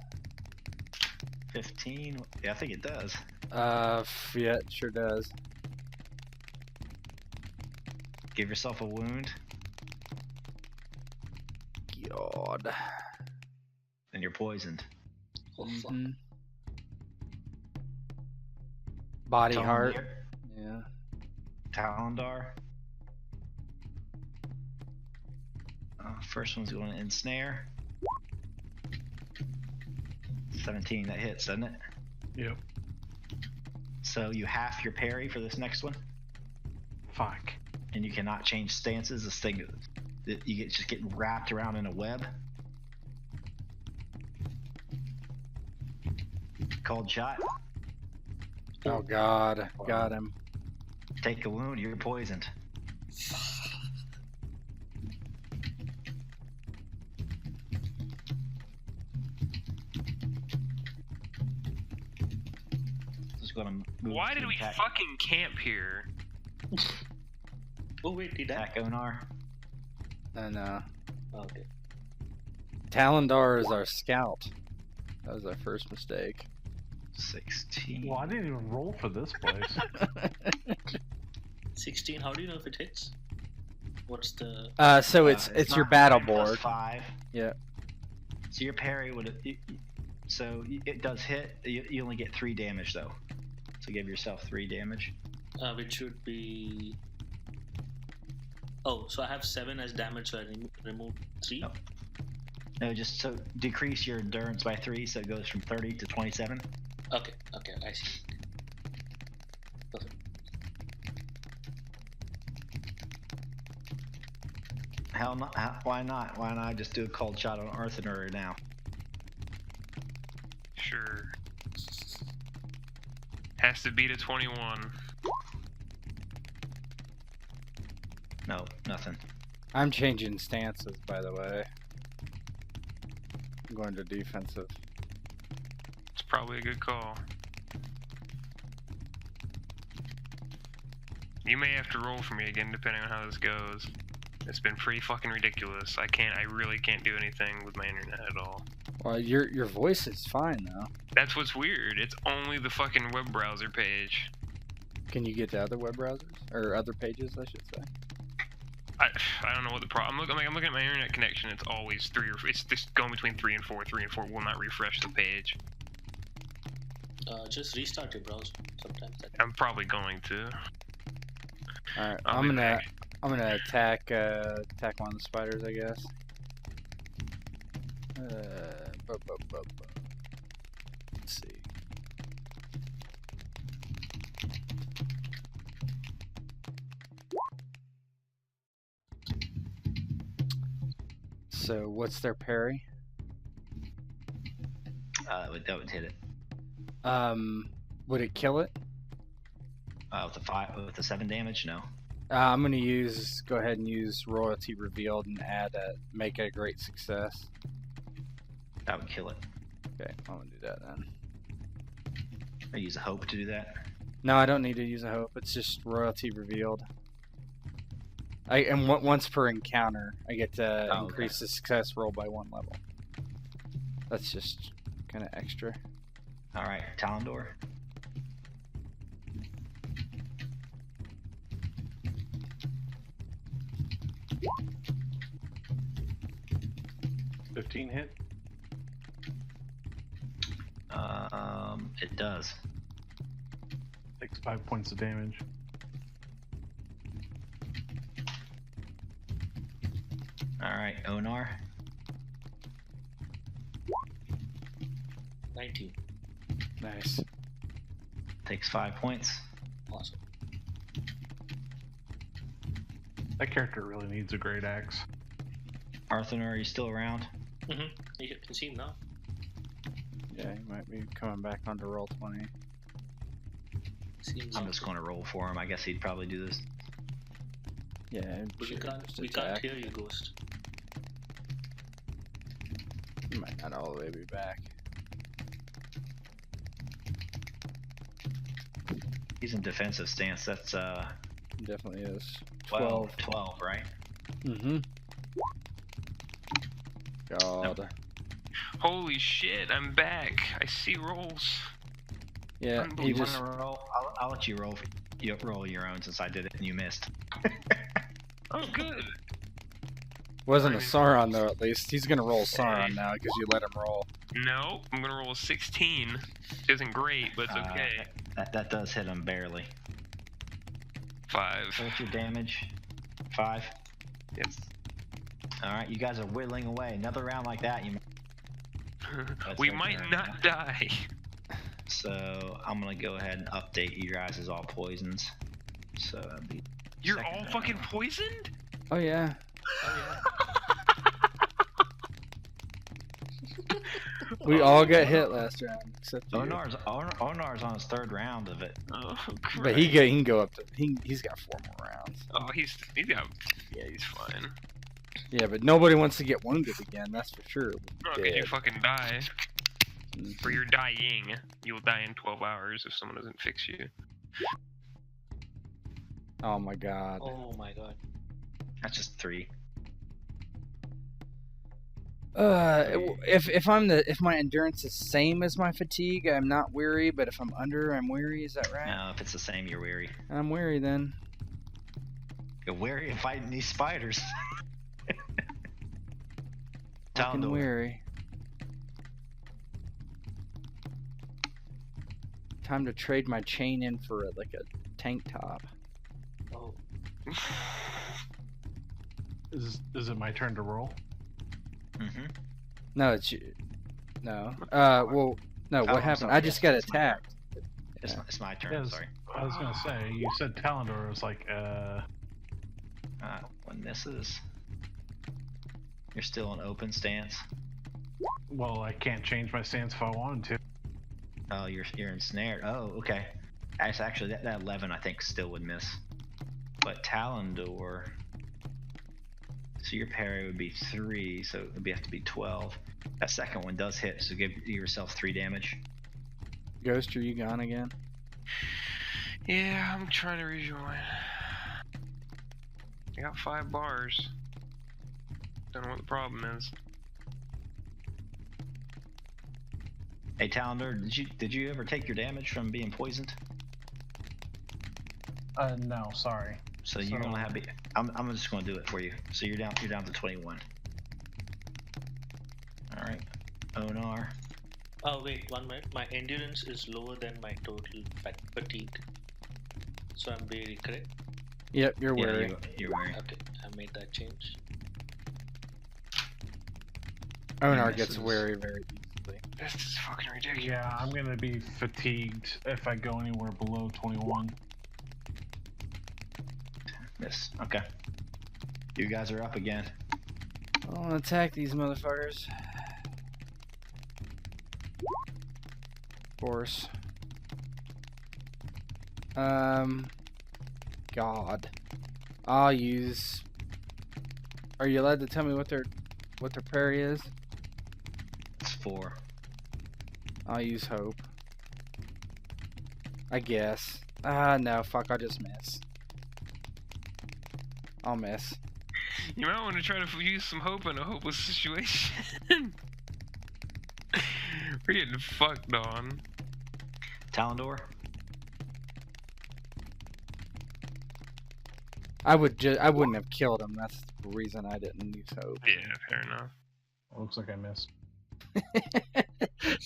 Speaker 2: 15. Yeah, I think it does.
Speaker 3: Yeah, it sure does.
Speaker 2: Give yourself a wound,
Speaker 3: God.
Speaker 2: and you're poisoned.
Speaker 5: Oh, fuck.
Speaker 3: Mhm. Body heart.
Speaker 2: Talendar.
Speaker 3: Yeah.
Speaker 2: Talendar. First one's going to ensnare. 17, that hits, doesn't it?
Speaker 4: Yep.
Speaker 2: So you half your parry for this next one,
Speaker 4: Fuck.
Speaker 2: and you cannot change stances. This thing, you get just getting wrapped around in a web. Called shot.
Speaker 3: Oh God. Got him.
Speaker 2: Take a wound. You're poisoned. Just gonna move.
Speaker 1: Why
Speaker 2: to
Speaker 1: did we
Speaker 2: attack-
Speaker 1: fucking camp here?
Speaker 5: Oh, wait, did I?
Speaker 2: attack Onar?
Speaker 3: I know.
Speaker 5: Okay.
Speaker 3: Talendar is our scout. That was our first mistake.
Speaker 2: 16.
Speaker 4: Well, I didn't even roll for this place.
Speaker 5: 16, how do you know if it hits? What's the...
Speaker 3: So it's your
Speaker 2: not
Speaker 3: battle
Speaker 2: 9 plus
Speaker 3: board.
Speaker 2: 5.
Speaker 3: Yeah.
Speaker 2: So your parry would. So it does hit. You only get 3 damage though. So give yourself 3 damage.
Speaker 5: which should be... Oh, so I have 7 as damage, so I remove 3?
Speaker 2: No. No, just so decrease your endurance by 3, so it goes from 30 to 27.
Speaker 5: Okay, I see. Perfect.
Speaker 2: Hell, not, why not? Why not just do a cold shot on Arthedain now?
Speaker 1: Sure. Has to beat a 21.
Speaker 2: No, nothing.
Speaker 3: I'm changing stances, by the way. I'm going to defensive.
Speaker 1: It's probably a good call. You may have to roll for me again, depending on how this goes. It's been pretty fucking ridiculous. I really can't do anything with my internet at all.
Speaker 3: Well, your voice is fine though.
Speaker 1: That's what's weird. It's only the fucking web browser page.
Speaker 3: Can you get to other web browsers or other pages, I should say?
Speaker 1: I don't know what the problem. I'm looking at my internet connection. It's always it's just going between 3 and 4. 3 and 4 will not refresh the page.
Speaker 5: Just restart your browser. Sometimes that.
Speaker 1: I'm probably going to.
Speaker 3: All right,
Speaker 1: I'll
Speaker 3: I'm
Speaker 1: be
Speaker 3: gonna
Speaker 1: back.
Speaker 3: attack one of the spiders, I guess. Let's see. So what's their parry?
Speaker 2: That would hit it.
Speaker 3: Would it kill it?
Speaker 2: With the 7 damage, no.
Speaker 3: I'm gonna go ahead and use royalty revealed and add make it a great success.
Speaker 2: That would kill it.
Speaker 3: Okay, I'm gonna do that then.
Speaker 2: I use a hope to do that.
Speaker 3: No, I don't need to use a hope. It's just royalty revealed. Once per encounter, I get to increase the success roll by 1 level. That's just kind of extra.
Speaker 2: All right, Talendor.
Speaker 4: $15 hit.
Speaker 2: It does.
Speaker 4: Takes 5 points of damage.
Speaker 2: All right, Onar.
Speaker 5: 19.
Speaker 3: Nice.
Speaker 2: Takes 5 points.
Speaker 5: Awesome.
Speaker 4: That character really needs a great axe.
Speaker 2: Arthedain, are you still around?
Speaker 5: You can see him now.
Speaker 3: Yeah, he might be coming back onto roll 20.
Speaker 5: Seems
Speaker 2: I'm just going to roll for him. I guess he'd probably do this.
Speaker 3: Yeah,
Speaker 5: We
Speaker 3: sure,
Speaker 5: can't.
Speaker 3: just
Speaker 5: We can't
Speaker 3: attack.
Speaker 5: hear you, Ghost.
Speaker 3: He might not all the way be back.
Speaker 2: He's in defensive stance. That's
Speaker 3: He definitely is.
Speaker 2: 12, right?
Speaker 3: Mm-hmm. God.
Speaker 1: Holy shit! I'm back. I see rolls.
Speaker 3: Yeah, he
Speaker 1: Unbelievable.
Speaker 3: just.
Speaker 2: Roll. I'll let you roll. You roll your own since I did it and you missed.
Speaker 1: Oh, good.
Speaker 3: Wasn't a Sauron though. At least he's gonna roll Sauron now because you let him roll.
Speaker 1: No, I'm gonna roll a 16. Isn't great, but it's okay.
Speaker 2: That does hit him barely.
Speaker 1: 5.
Speaker 2: What's your damage? 5.
Speaker 1: Yep.
Speaker 2: All right, you guys are whittling away. Another round like that, you.
Speaker 1: We
Speaker 2: their
Speaker 1: might
Speaker 2: turn.
Speaker 1: not die.
Speaker 2: So I'm gonna go ahead and update you guys as all poisons. So that'd be.
Speaker 1: You're
Speaker 2: second
Speaker 1: all
Speaker 2: round.
Speaker 1: fucking poisoned?
Speaker 3: Oh yeah.
Speaker 5: Oh
Speaker 3: We all got hit last round except you.
Speaker 2: Onar's on his 3rd round of it.
Speaker 1: Oh,
Speaker 3: But he can go up to. He's got 4 more rounds.
Speaker 1: Oh, he's got. Yeah, he's fine.
Speaker 3: Yeah, but nobody wants to get wounded again. That's for sure.
Speaker 1: Oh, can you
Speaker 3: Dead.
Speaker 1: fucking die?
Speaker 3: Mhm.
Speaker 1: Or you're dying. You'll die in 12 hours if someone doesn't fix you.
Speaker 3: Oh my god.
Speaker 5: yeah. Oh my god.
Speaker 2: That's just 3.
Speaker 3: If my endurance is same as my fatigue, I'm not weary. But if I'm under, I'm weary. Is that right?
Speaker 2: No, if it's the same, you're weary.
Speaker 3: I'm weary then.
Speaker 2: You're weary of fighting these spiders.
Speaker 3: Fucking
Speaker 2: Talendor.
Speaker 3: weary. Time to trade my chain in for like a tank top.
Speaker 5: Oh.
Speaker 4: Is it my turn to roll?
Speaker 2: Mm-hmm.
Speaker 3: No, it's you. No. Well, no.
Speaker 2: Oh,
Speaker 3: What
Speaker 2: I'm
Speaker 3: happened?
Speaker 2: sorry.
Speaker 3: I just got
Speaker 2: It's my turn.
Speaker 3: attacked.
Speaker 2: It's my turn.
Speaker 4: Yes.
Speaker 2: Sorry.
Speaker 4: I was gonna say, you said Talendor. I was like,
Speaker 2: One misses. You're still in open stance.
Speaker 4: well, I can't change my stance if I wanted to.
Speaker 2: Oh, you're ensnared. Oh, okay. Actually, that 11 I think still would miss. But Talendor, So your parry would be 3, so it would have to be 12. That second one does hit, so give yourself 3 damage.
Speaker 3: Ghost, are you gone again?
Speaker 1: Yeah, I'm trying to rejoin. I got 5 bars. Don't know what the problem is.
Speaker 2: Hey Talendor, did you ever take your damage from being poisoned?
Speaker 4: No, sorry.
Speaker 2: So you're gonna have it. I'm just gonna do it for you. So you're down to 21. All right, Onar.
Speaker 5: Oh wait, 1 minute. My endurance is lower than my total fatigue. So I'm weary, correct?
Speaker 3: Yep, you're
Speaker 2: Yeah,
Speaker 3: weary.
Speaker 2: you're weary.
Speaker 5: Okay, I made that change.
Speaker 3: Onar
Speaker 2: This
Speaker 3: gets
Speaker 2: is-
Speaker 3: weary very easily.
Speaker 1: This is fucking ridiculous.
Speaker 4: Yeah, I'm gonna be fatigued if I go anywhere below 21.
Speaker 2: Miss. Okay. You guys are up again.
Speaker 3: I want to attack these motherfuckers. Of course. God. I'll use. Are you allowed to tell me what their parry is?
Speaker 2: It's 4.
Speaker 3: I'll use hope. I guess. No, fuck, I'll just miss. I'll miss.
Speaker 1: You might want to try to use some hope in a hopeless situation. We're getting fucked on.
Speaker 2: Talendor.
Speaker 3: I wouldn't have killed him. That's the reason I didn't use hope.
Speaker 1: Yeah, fair enough.
Speaker 4: Looks like I missed.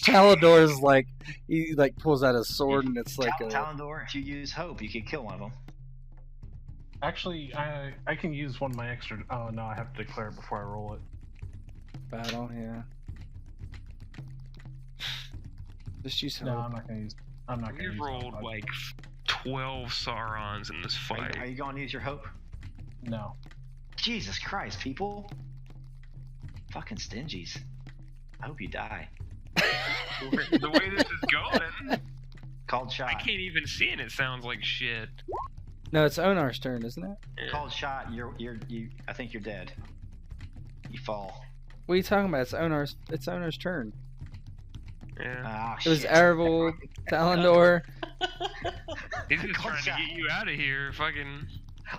Speaker 3: Talendor's like, he like pulls out his sword and it's like a.
Speaker 2: Talendor. If you use hope, you could kill one of them.
Speaker 4: Actually, I can use one of my extra. Oh no, I have to declare it before I roll it.
Speaker 3: Battle, yeah. Just use hope.
Speaker 4: No, I'm not gonna use. I'm not gonna
Speaker 1: We
Speaker 4: use.
Speaker 1: rolled
Speaker 4: hope.
Speaker 1: like 12 Saurons in this fight.
Speaker 2: Are you going to use your hope?
Speaker 4: No.
Speaker 2: Jesus Christ, people! Fucking stingies. I hope you die.
Speaker 1: The way this is going,
Speaker 2: Called shot.
Speaker 1: I can't even see it. It sounds like shit.
Speaker 3: No, it's Onar's turn, isn't it?
Speaker 1: Yeah.
Speaker 2: Called shot. You. I think you're dead. You fall.
Speaker 3: What are you talking about? It's Onar's turn.
Speaker 1: Yeah.
Speaker 2: Ah,
Speaker 3: It was
Speaker 2: shit.
Speaker 3: Aravule, Talendor.
Speaker 1: He's just
Speaker 2: Called
Speaker 1: trying to
Speaker 2: shot.
Speaker 1: get you out of here. Fucking.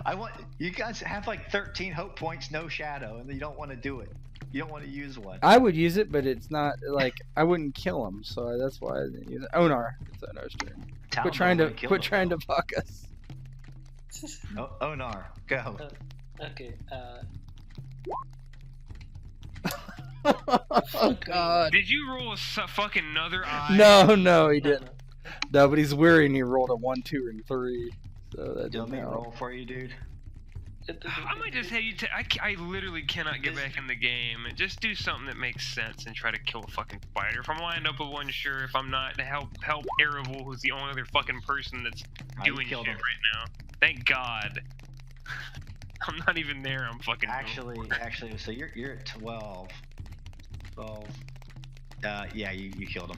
Speaker 2: I want you guys have like 13 hope points, no shadow, and you don't want to do it. You don't want to use one.
Speaker 3: I would use it, but it's not like I wouldn't kill him, so that's why I didn't use it. Onar, it's Onar's turn.
Speaker 2: Talendor
Speaker 3: Quit
Speaker 2: would've
Speaker 3: trying to
Speaker 2: killed
Speaker 3: fuck us.
Speaker 2: him. Onar, go.
Speaker 5: Okay.
Speaker 3: Oh God!
Speaker 1: Did you roll a fucking another eye?
Speaker 3: No, he
Speaker 5: No,
Speaker 3: didn't. No, but he's weary and he rolled a 1, 2, and 3. So that
Speaker 2: Do you want
Speaker 3: didn't
Speaker 2: me to
Speaker 3: help.
Speaker 2: roll for you, dude?
Speaker 1: I might just have you. I literally cannot get back in the game. Just do something that makes sense and try to kill a fucking spider. If I'm lined up with one, sure. If I'm not, help Aravule, who's the only other fucking person that's
Speaker 2: You
Speaker 1: doing shit
Speaker 2: killed
Speaker 1: right
Speaker 2: him.
Speaker 1: now. Thank God. I'm not even there. I'm fucking.
Speaker 2: Actually, so you're at 12. 12. Yeah, you killed him.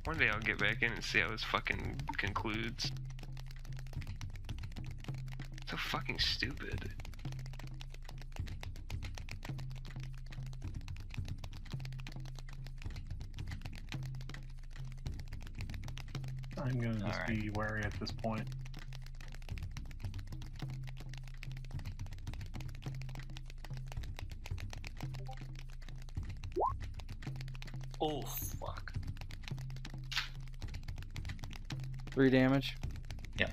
Speaker 1: One day I'll get back in and see how this fucking concludes. So fucking stupid.
Speaker 4: I'm gonna just
Speaker 2: Alright.
Speaker 4: be wary at this point.
Speaker 5: Oh fuck.
Speaker 3: 3 damage.
Speaker 2: Yep.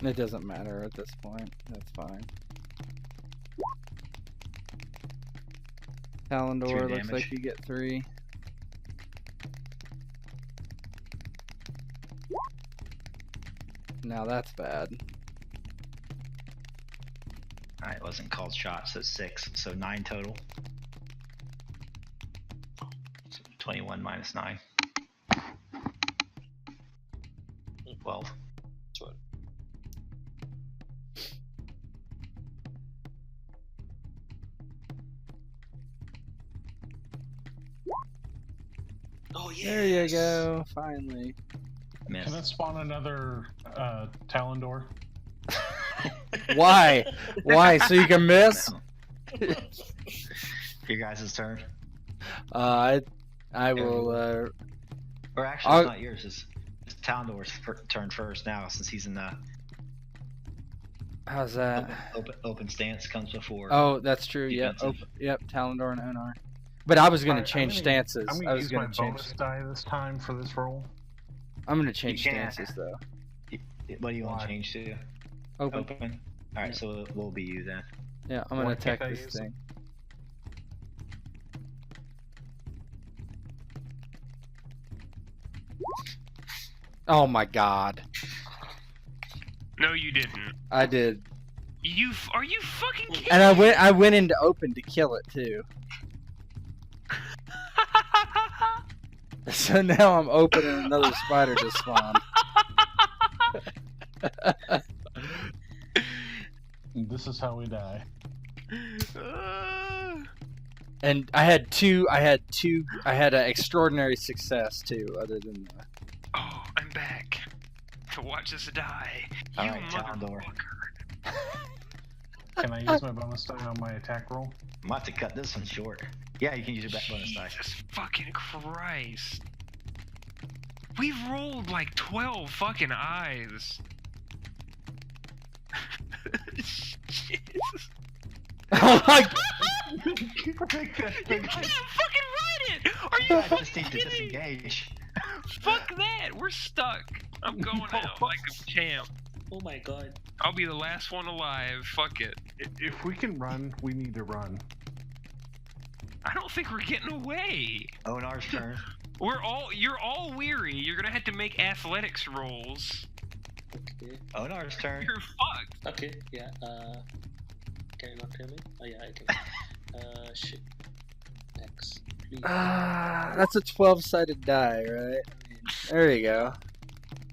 Speaker 3: It doesn't matter at this point. That's fine. Talendor
Speaker 2: 3
Speaker 3: looks
Speaker 2: damage.
Speaker 3: like you get 3. Now that's bad.
Speaker 2: Alright, it wasn't called shot, so 6. So 9 total. So 21 minus 9. 12.
Speaker 5: Sorry. Oh yeah.
Speaker 3: There you go. Finally.
Speaker 2: Miss. miss.
Speaker 4: Can I spawn another Talendor?
Speaker 3: Why? Why? So you can miss?
Speaker 2: Your guys' turn.
Speaker 3: I will.
Speaker 2: Or actually, it's not yours. It's Talendor's turn first now, since he's in the
Speaker 3: How's that?
Speaker 2: open stance comes before.
Speaker 3: Oh, that's true. Yep. Yep. Talendor and Onar. But I was gonna change stances.
Speaker 4: I'm gonna use my bonus die this time for this roll.
Speaker 3: I'm gonna change stances though.
Speaker 2: What do you want to change to?
Speaker 3: Open.
Speaker 2: All right, so it will be you then.
Speaker 3: Yeah, I'm gonna attack this thing. Oh my god.
Speaker 1: No, you didn't.
Speaker 3: I did.
Speaker 1: Are you fucking kidding?
Speaker 3: And I went into open to kill it too. So now I'm open and another spider just spawned.
Speaker 4: This is how we die.
Speaker 3: And I had an extraordinary success too, other than that.
Speaker 1: Oh, I'm back to watch us die.
Speaker 2: All
Speaker 1: You
Speaker 2: right, Talendor.
Speaker 1: motherfucker.
Speaker 4: Can I use my bonus die on my attack roll?
Speaker 2: I'm about to cut this one short. Yeah, you can use your bonus die.
Speaker 1: Jesus fucking Christ. We've rolled like 12 fucking eyes. Jesus.
Speaker 3: Oh my god!
Speaker 1: You can't fucking ride it! Are you
Speaker 2: I
Speaker 1: fucking
Speaker 2: just need to
Speaker 1: kidding?
Speaker 2: disengage.
Speaker 1: Fuck that! We're stuck. I'm going out like a champ.
Speaker 5: Oh my god.
Speaker 1: I'll be the last one alive. Fuck it.
Speaker 4: If we can run, we need to run.
Speaker 1: I don't think we're getting away.
Speaker 2: Onar's turn.
Speaker 1: You're all weary. You're gonna have to make athletics rolls.
Speaker 5: Okay.
Speaker 2: Onar's turn.
Speaker 1: You're fucked.
Speaker 5: Okay, yeah, can you not hear me? Oh yeah, I can. Shit. X. Please.
Speaker 3: That's a 12-sided die, right? There you go.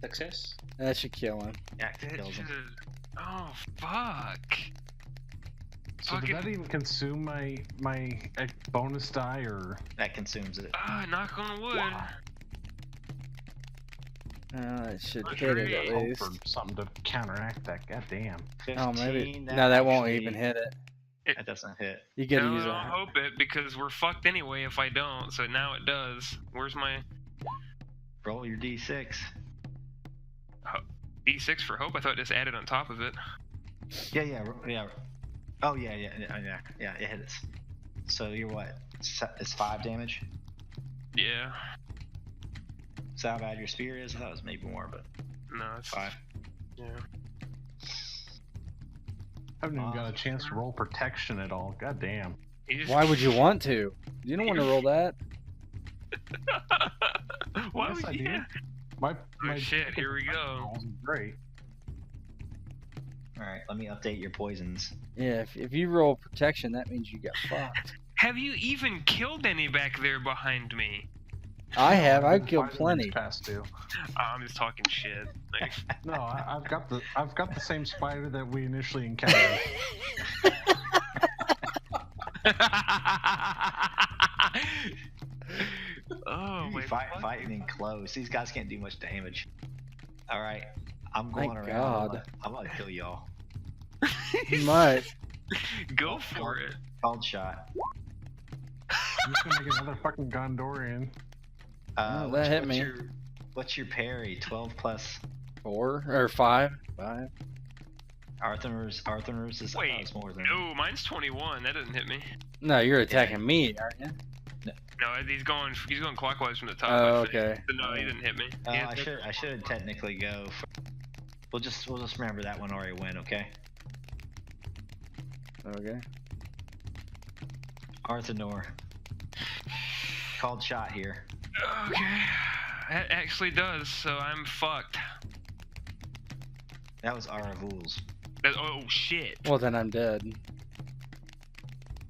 Speaker 5: Success?
Speaker 3: That should kill him.
Speaker 2: Yeah,
Speaker 1: That
Speaker 2: kills him.
Speaker 1: should- Oh fuck.
Speaker 4: So
Speaker 1: Fucking-
Speaker 4: did that even consume my bonus die, or?
Speaker 2: That consumes it.
Speaker 1: Knock on wood.
Speaker 3: It should
Speaker 1: That's
Speaker 3: hit it
Speaker 1: great.
Speaker 3: at
Speaker 4: Hope
Speaker 3: least.
Speaker 4: for something to counteract that. God damn.
Speaker 3: Oh, maybe.
Speaker 2: 15,
Speaker 3: No, that won't
Speaker 2: actually-
Speaker 3: even hit it.
Speaker 2: That doesn't hit.
Speaker 3: You gotta
Speaker 1: No,
Speaker 3: use
Speaker 1: don't
Speaker 3: a.
Speaker 1: hope it because we're fucked anyway if I don't. So now it does. Where's my
Speaker 2: Roll your d6.
Speaker 1: D6 for hope? I thought it just added on top of it.
Speaker 2: Yeah. Oh yeah, it hits. So you're what? It's 5 damage.
Speaker 1: Yeah.
Speaker 2: Is that how bad your spear is? I thought it was maybe more, but
Speaker 1: No, it's
Speaker 2: 5.
Speaker 1: Yeah.
Speaker 4: I haven't even got a chance to roll protection at all. God damn.
Speaker 1: You just-
Speaker 3: Why would you want to? You don't want to roll that.
Speaker 1: Why
Speaker 4: Yes,
Speaker 1: would
Speaker 4: I
Speaker 1: you?
Speaker 4: do.
Speaker 1: Yeah.
Speaker 4: My
Speaker 1: shit, here we go.
Speaker 4: rolls are great.
Speaker 2: All right, let me update your poisons.
Speaker 3: Yeah, if you roll protection, that means you got fucked.
Speaker 1: Have you even killed any back there behind me?
Speaker 3: I have. I've
Speaker 4: been
Speaker 3: killed
Speaker 4: fighting
Speaker 3: plenty.
Speaker 4: these past two.
Speaker 1: I'm just talking shit. Like,
Speaker 4: No, I've got the same spider that we initially encountered.
Speaker 1: oh my
Speaker 2: Fighting close. These guys can't do much damage. All right, I'm going
Speaker 3: Thank
Speaker 2: around.
Speaker 3: God.
Speaker 2: I'm gonna kill y'all.
Speaker 3: You might.
Speaker 1: Go for it.
Speaker 2: Called shot.
Speaker 4: I'm just gonna make another fucking Gondorian.
Speaker 3: Oh, that hit me.
Speaker 2: What's your parry? 12 plus
Speaker 3: 4 or 5. 5.
Speaker 2: Arthur's is
Speaker 1: Wait,
Speaker 2: more than
Speaker 1: no, mine's 21. That doesn't hit me.
Speaker 3: No, you're attacking me, aren't you?
Speaker 1: No, he's going clockwise from the top.
Speaker 3: Oh,
Speaker 1: I think.
Speaker 3: okay.
Speaker 1: So no, he didn't hit me. Yeah,
Speaker 2: I should technically go. We'll just remember that one already went. Okay.
Speaker 3: Okay.
Speaker 2: Arthedain. Called shot here.
Speaker 1: Okay. That actually does, so I'm fucked.
Speaker 2: That was Aravule's.
Speaker 1: Oh shit.
Speaker 3: Well, then I'm dead.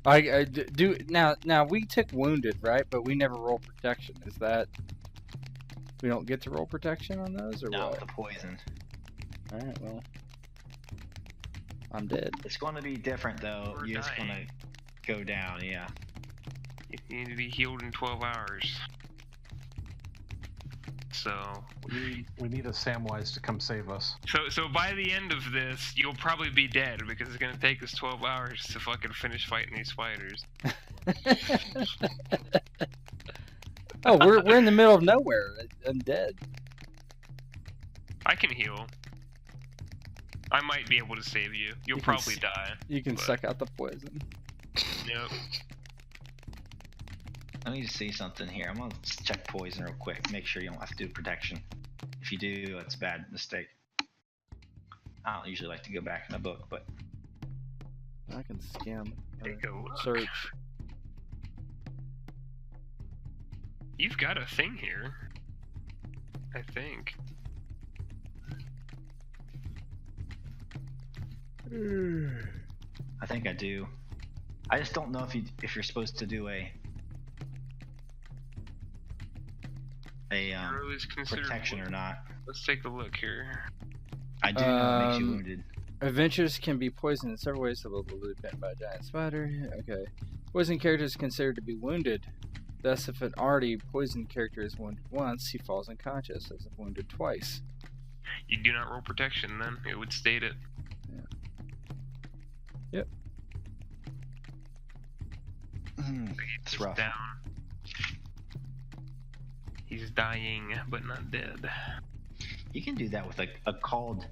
Speaker 3: I do now. We took wounded, right? But we never roll protection. Is that we don't get to roll protection on those, or
Speaker 2: Not
Speaker 3: what?
Speaker 2: with the poison.
Speaker 3: All right. Well, I'm dead.
Speaker 2: It's going to be different though.
Speaker 1: We're
Speaker 2: You're just going to
Speaker 1: dying.
Speaker 2: go down. Yeah.
Speaker 1: You need to be healed in 12 hours. So
Speaker 4: We need a Samwise to come save us.
Speaker 1: So by the end of this, you'll probably be dead because it's gonna take us 12 hours to fucking finish fighting these spiders.
Speaker 3: Oh, we're in the middle of nowhere. I'm dead.
Speaker 1: I can heal. I might be able to save you. You'll probably die.
Speaker 3: You can
Speaker 1: but-
Speaker 3: suck out the poison.
Speaker 1: Yep.
Speaker 2: I need to see something here. I'm gonna check poison real quick. Make sure you don't have to do protection. If you do, it's a bad mistake. I don't usually like to go back in the book, but
Speaker 3: I can scan.
Speaker 1: Take a look.
Speaker 3: Search.
Speaker 1: You've got a thing here. I think.
Speaker 2: I think I do. I just don't know if you're supposed to do a
Speaker 1: Arrow is considered
Speaker 2: protection or not.
Speaker 1: Let's take a look here.
Speaker 2: I do know it makes you wounded.
Speaker 3: Adventurers can be poisoned in several ways. So they'll be bitten by a giant spider. Okay. Poisoned character is considered to be wounded. Thus, if an already poisoned character is wounded once, he falls unconscious as if wounded twice.
Speaker 1: You do not roll protection, then it would state it.
Speaker 3: Yep.
Speaker 2: It's
Speaker 1: He's
Speaker 2: rough.
Speaker 1: down. He's dying, but not dead.
Speaker 2: You can do that with a called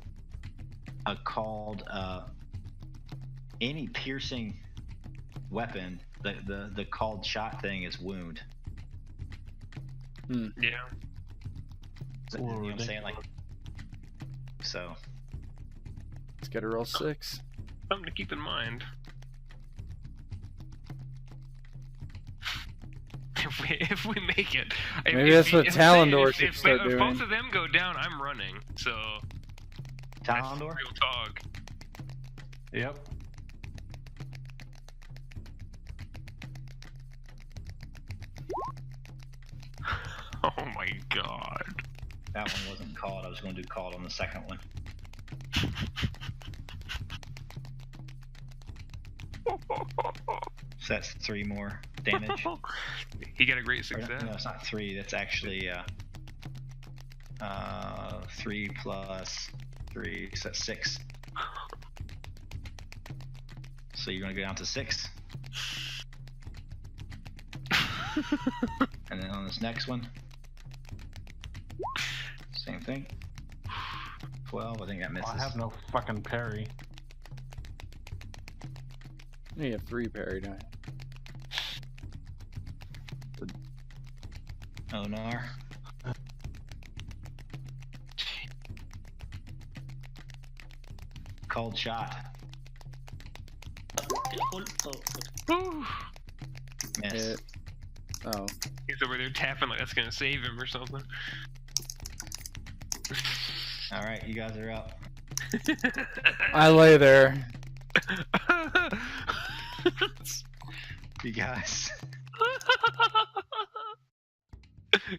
Speaker 2: any piercing weapon. The called shot thing is wound.
Speaker 1: Yeah.
Speaker 2: You know what I'm saying? Like, so.
Speaker 3: Let's get a roll 6.
Speaker 1: Something to keep in mind. If we make it,
Speaker 3: Maybe that's what Talendor should start
Speaker 1: if
Speaker 3: doing.
Speaker 1: both of them go down, I'm running. So that's
Speaker 2: Talendor?
Speaker 1: real talk.
Speaker 4: Yep.
Speaker 1: Oh my god.
Speaker 2: That one wasn't called. I was going to do called on the second one. So that's 3 more damage.
Speaker 1: He got a great
Speaker 2: Or,
Speaker 1: success.
Speaker 2: no, it's not 3. That's actually 3 plus 3. So that's 6. So you're going to go down to 6. And then on this next one, same thing. 12. I think that misses.
Speaker 4: I have no fucking parry.
Speaker 3: You have 3 parry, don't you?
Speaker 2: Onar. Cold shot.
Speaker 1: Whew.
Speaker 2: Miss.
Speaker 3: Oh.
Speaker 1: He's over there tapping like that's gonna save him or something.
Speaker 2: Alright, you guys are up.
Speaker 3: I lay there.
Speaker 2: You guys.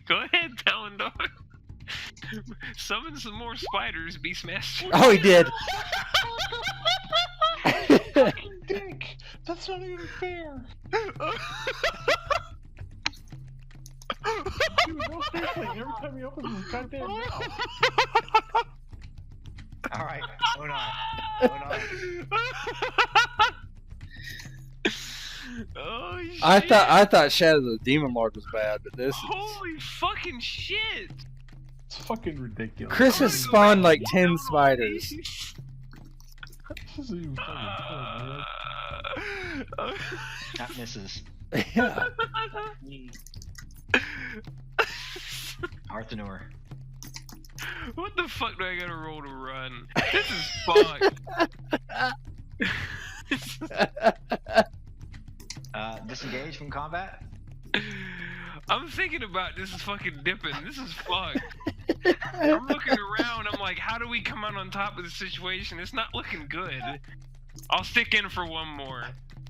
Speaker 1: Go ahead, Talendor. Summon some more spiders, Beastmaster.
Speaker 3: Oh, he did.
Speaker 4: Dick! That's not even fair! Dude, no seriously, every time he opens his goddamn mouth.
Speaker 2: Alright, Onar. Onar.
Speaker 1: Oh shit!
Speaker 3: I thought Shadow the Demon Lord was bad, but this is...
Speaker 1: Holy fucking shit!
Speaker 4: It's fucking ridiculous.
Speaker 3: Chris has spawned like 10 spiders.
Speaker 4: This isn't even fucking fair, man.
Speaker 2: That misses.
Speaker 3: Yeah.
Speaker 2: Arthanor.
Speaker 1: What the fuck do I gotta roll to run? This is fucked.
Speaker 2: Disengage from combat?
Speaker 1: I'm thinking about this is fucking dipping. This is fucked. I'm looking around. I'm like, how do we come out on top of the situation? It's not looking good. I'll stick in for one more.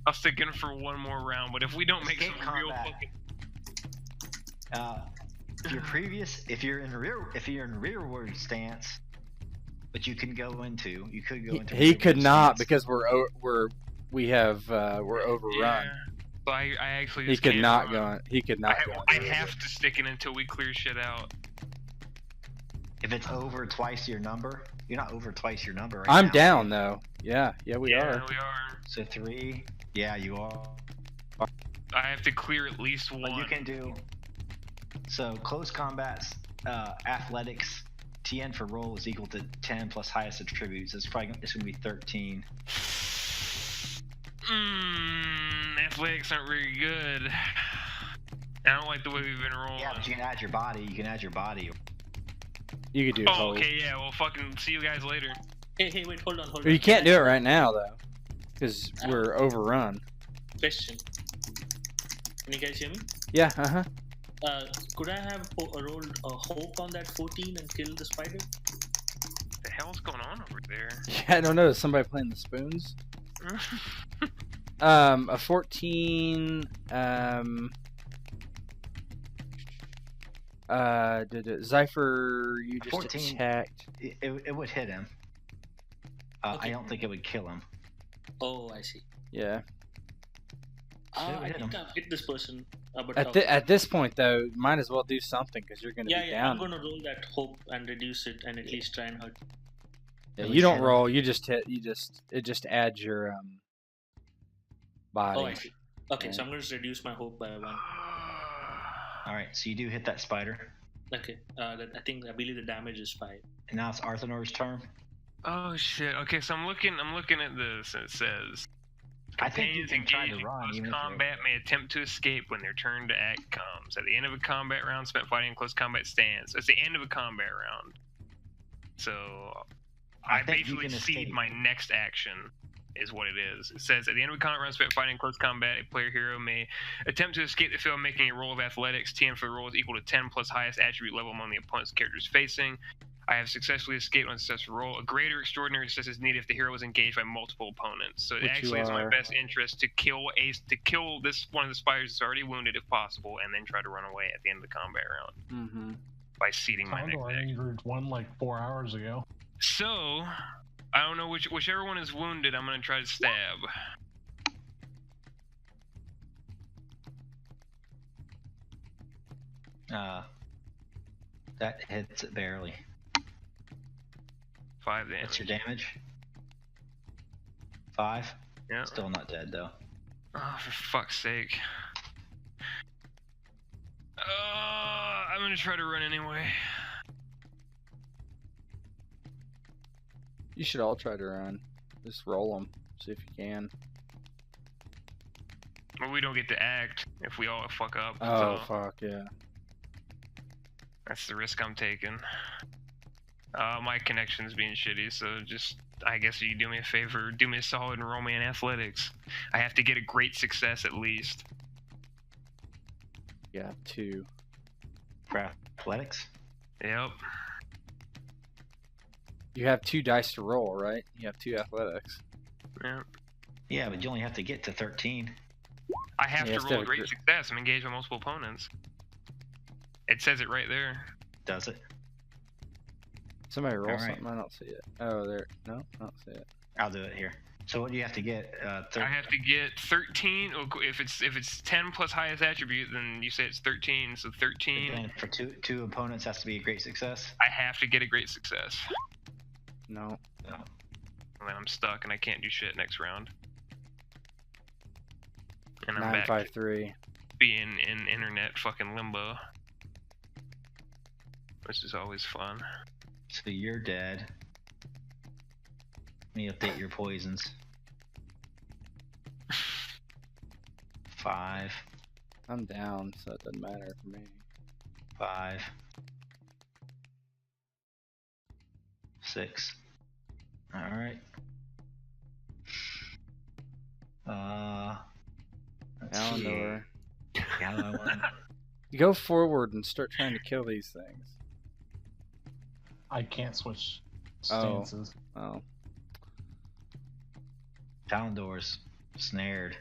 Speaker 1: I'll stick in for one more round. But if we don't make some
Speaker 2: Escape
Speaker 1: real
Speaker 2: combat.
Speaker 1: fucking
Speaker 2: If you're in rearward stance, but you can go into, you could go into.
Speaker 3: He could
Speaker 2: rearward
Speaker 3: not
Speaker 2: stance.
Speaker 3: because we're overrun.
Speaker 1: yeah. So I actually
Speaker 3: He
Speaker 1: just
Speaker 3: could
Speaker 1: can't
Speaker 3: not
Speaker 1: run.
Speaker 3: go on. He could not go on.
Speaker 1: I have to stick it until we clear shit out.
Speaker 2: If it's over twice your number, you're not over twice your number right
Speaker 3: I'm
Speaker 2: now.
Speaker 3: down though. Yeah, we
Speaker 1: yeah,
Speaker 3: are.
Speaker 1: we are.
Speaker 2: So 3. Yeah, you are.
Speaker 1: I have to clear at least one.
Speaker 2: But you can do. So close combats, athletics, TN for roll is equal to 10 plus highest attributes. It's going to be 13.
Speaker 1: Athletics aren't very good. I don't like the way we've been rolling.
Speaker 2: Yeah, but you can add your body. You can add your body.
Speaker 3: You could do
Speaker 1: Oh,
Speaker 3: hold.
Speaker 1: okay, yeah. Well, fucking see you guys later.
Speaker 5: Hey, wait, hold on.
Speaker 3: You can't do it right now though, because we're overrun.
Speaker 5: Question. Can you guys hear me?
Speaker 3: Yeah.
Speaker 5: Could I have rolled a hope on that 14 and kill the spider?
Speaker 1: What the hell's going on over there?
Speaker 3: Yeah, I don't know. Is somebody playing the spoons? A 14. Zypher, you just
Speaker 2: 14.
Speaker 3: attacked.
Speaker 2: It would hit him.
Speaker 5: Okay.
Speaker 2: I don't think it would kill him.
Speaker 5: Oh, I see.
Speaker 3: Yeah.
Speaker 5: I think I've hit this person. But
Speaker 3: At this point, though, might as well do something because you're going to be down.
Speaker 5: I'm going to roll that hope and reduce it and at least try and hurt.
Speaker 3: Yeah, you don't roll. You just hit. It just adds your body.
Speaker 5: Oh, I see. Okay,
Speaker 3: Yeah.
Speaker 5: so I'm going to reduce my hope by 1.
Speaker 2: All right, so you do hit that spider.
Speaker 5: Okay, I believe the damage is 5.
Speaker 2: And now it's Arthenor's turn.
Speaker 1: Oh shit. Okay, so I'm looking at this and it says
Speaker 2: I think you
Speaker 1: companions
Speaker 2: can try
Speaker 1: engaged
Speaker 2: to
Speaker 1: in
Speaker 2: run.
Speaker 1: close
Speaker 2: Even
Speaker 1: combat may attempt to escape when their turn to act comes. At the end of a combat round spent fighting in close combat stands. So it's the end of a combat round. So I
Speaker 2: think you
Speaker 1: basically
Speaker 2: can
Speaker 1: cede
Speaker 2: escape.
Speaker 1: my next action is what it is. It says at the end of a combat round spent fighting in close combat, a player hero may attempt to escape the field making a roll of athletics. TN for the roll is equal to 10 plus highest attribute level among the opponent's characters facing. I have successfully escaped on a successful roll. A greater extraordinary success is needed if the hero is engaged by multiple opponents. So it
Speaker 3: Which
Speaker 1: actually is in my
Speaker 3: are.
Speaker 1: best interest to kill this one of the spiders that's already wounded if possible, and then try to run away at the end of the combat round
Speaker 3: Mm-hmm.
Speaker 1: by ceding my next
Speaker 4: Condor
Speaker 1: action.
Speaker 4: injured one like 4 hours ago.
Speaker 1: So I don't know whichever one is wounded. I'm gonna try to stab.
Speaker 2: That hits it barely.
Speaker 1: 5 damage.
Speaker 2: What's your damage? 5?
Speaker 1: Yeah.
Speaker 2: Still not dead though.
Speaker 1: Oh, for fuck's sake. I'm gonna try to run anyway.
Speaker 3: You should all try to run. Just roll them. See if you can.
Speaker 1: Well, we don't get to act if we all fuck up.
Speaker 3: Oh,
Speaker 1: so
Speaker 3: fuck, yeah.
Speaker 1: that's the risk I'm taking. My connection's being shitty, so just, I guess you do me a favor, do me a solid and roll me in athletics. I have to get a great success at least.
Speaker 3: Yeah, 2.
Speaker 2: For athletics?
Speaker 1: Yep.
Speaker 3: You have 2 dice to roll, right? You have 2 athletics.
Speaker 1: Yep.
Speaker 2: Yeah, but you only have to get to 13.
Speaker 1: I have
Speaker 3: Yeah,
Speaker 1: to roll a great success. I'm engaged with multiple opponents. It says it right there.
Speaker 2: Does it?
Speaker 3: Somebody roll
Speaker 2: Alright.
Speaker 3: something. I don't see it. Oh, there. No, I don't see it.
Speaker 2: I'll do it here. So what do you have to get?
Speaker 1: I have to get 13. If it's 10 plus highest attribute, then you say it's 13. So 13.
Speaker 2: And for two opponents has to be a great success.
Speaker 1: I have to get a great success.
Speaker 3: No.
Speaker 2: No.
Speaker 1: And then I'm stuck and I can't do shit next round. And I'm back
Speaker 3: 953.
Speaker 1: being in internet fucking limbo. Which is always fun.
Speaker 2: So you're dead. Let me update your poisons. 5.
Speaker 3: I'm down, so it doesn't matter for me.
Speaker 2: 5. 6. Alright. Let's see.
Speaker 3: Eleanor.
Speaker 2: How do I want
Speaker 3: Go forward and start trying to kill these things.
Speaker 4: I can't switch
Speaker 3: Oh.
Speaker 4: stances.
Speaker 3: Oh.
Speaker 2: Talendor's snared.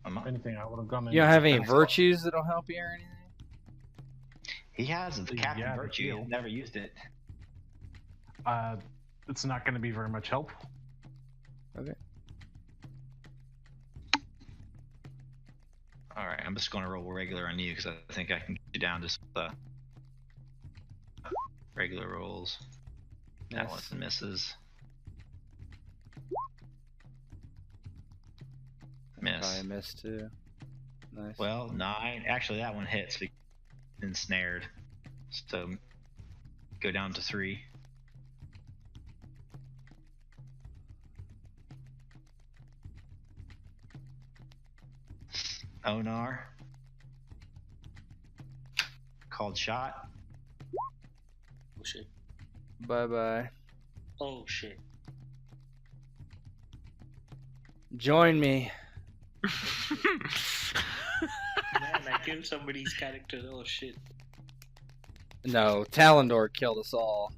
Speaker 4: If anything, I would have gone in.
Speaker 3: You don't have any
Speaker 4: defense.
Speaker 3: virtues that'll help you or anything?
Speaker 2: He has the captain
Speaker 4: Yeah, the
Speaker 2: virtue.
Speaker 4: heal.
Speaker 2: He's never used it.
Speaker 4: It's not going to be very much help.
Speaker 3: Okay.
Speaker 2: Alright, I'm just going to roll regular on you because I think I can get you down just with regular rolls. That one misses. Miss.
Speaker 3: I missed too. Nice.
Speaker 2: Well, 9. Actually, that one hits because it's ensnared. So, go down to 3. Onar. Called shot.
Speaker 5: Oh shit.
Speaker 3: Bye-bye.
Speaker 5: Oh shit.
Speaker 3: Join me.
Speaker 5: Man, I killed somebody's character. Oh shit.
Speaker 3: No, Talendor killed us all.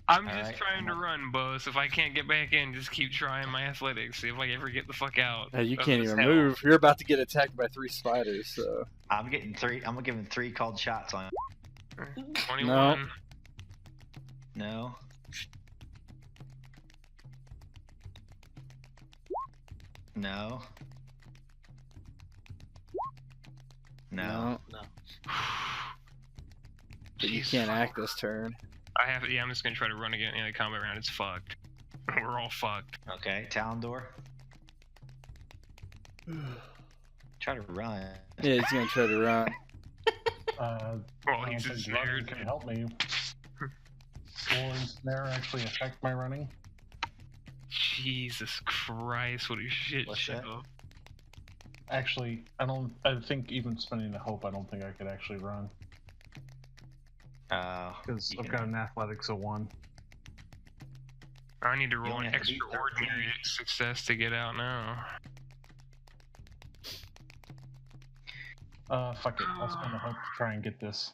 Speaker 1: I'm just
Speaker 2: Alright,
Speaker 1: trying to run, boss. If I can't get back in, just keep trying my athletics. See if I ever get the fuck out.
Speaker 3: Hey, you
Speaker 1: of
Speaker 3: can't
Speaker 1: this
Speaker 3: even
Speaker 1: hell.
Speaker 3: move. You're about to get attacked by 3 spiders, so...
Speaker 2: I'm getting 3. I'm giving 3 called shots on.
Speaker 1: 21.
Speaker 2: No. No. No.
Speaker 5: No.
Speaker 3: But you
Speaker 1: Jeez,
Speaker 3: can't
Speaker 1: fuck.
Speaker 3: act this turn.
Speaker 1: Yeah, I'm just gonna try to run again in the combat round. It's fucked. We're all fucked.
Speaker 2: Okay, Talendor. Try to run.
Speaker 3: Yeah, he's gonna try to run.
Speaker 1: Well,
Speaker 4: I
Speaker 1: he's
Speaker 4: don't think
Speaker 1: ensnared.
Speaker 4: running can help me. Will ensnare actually affect my running?
Speaker 1: Jesus Christ, what a shit
Speaker 2: What's
Speaker 1: show.
Speaker 2: that?
Speaker 4: Actually, I think even spending the hope, I don't think I could actually run. Because I've got an athletics of 1.
Speaker 1: I need to roll
Speaker 2: only
Speaker 1: an
Speaker 2: have to beat
Speaker 1: extraordinary
Speaker 2: 13.
Speaker 1: success to get out now.
Speaker 4: Fuck it. I'll spend the hope to try and get this.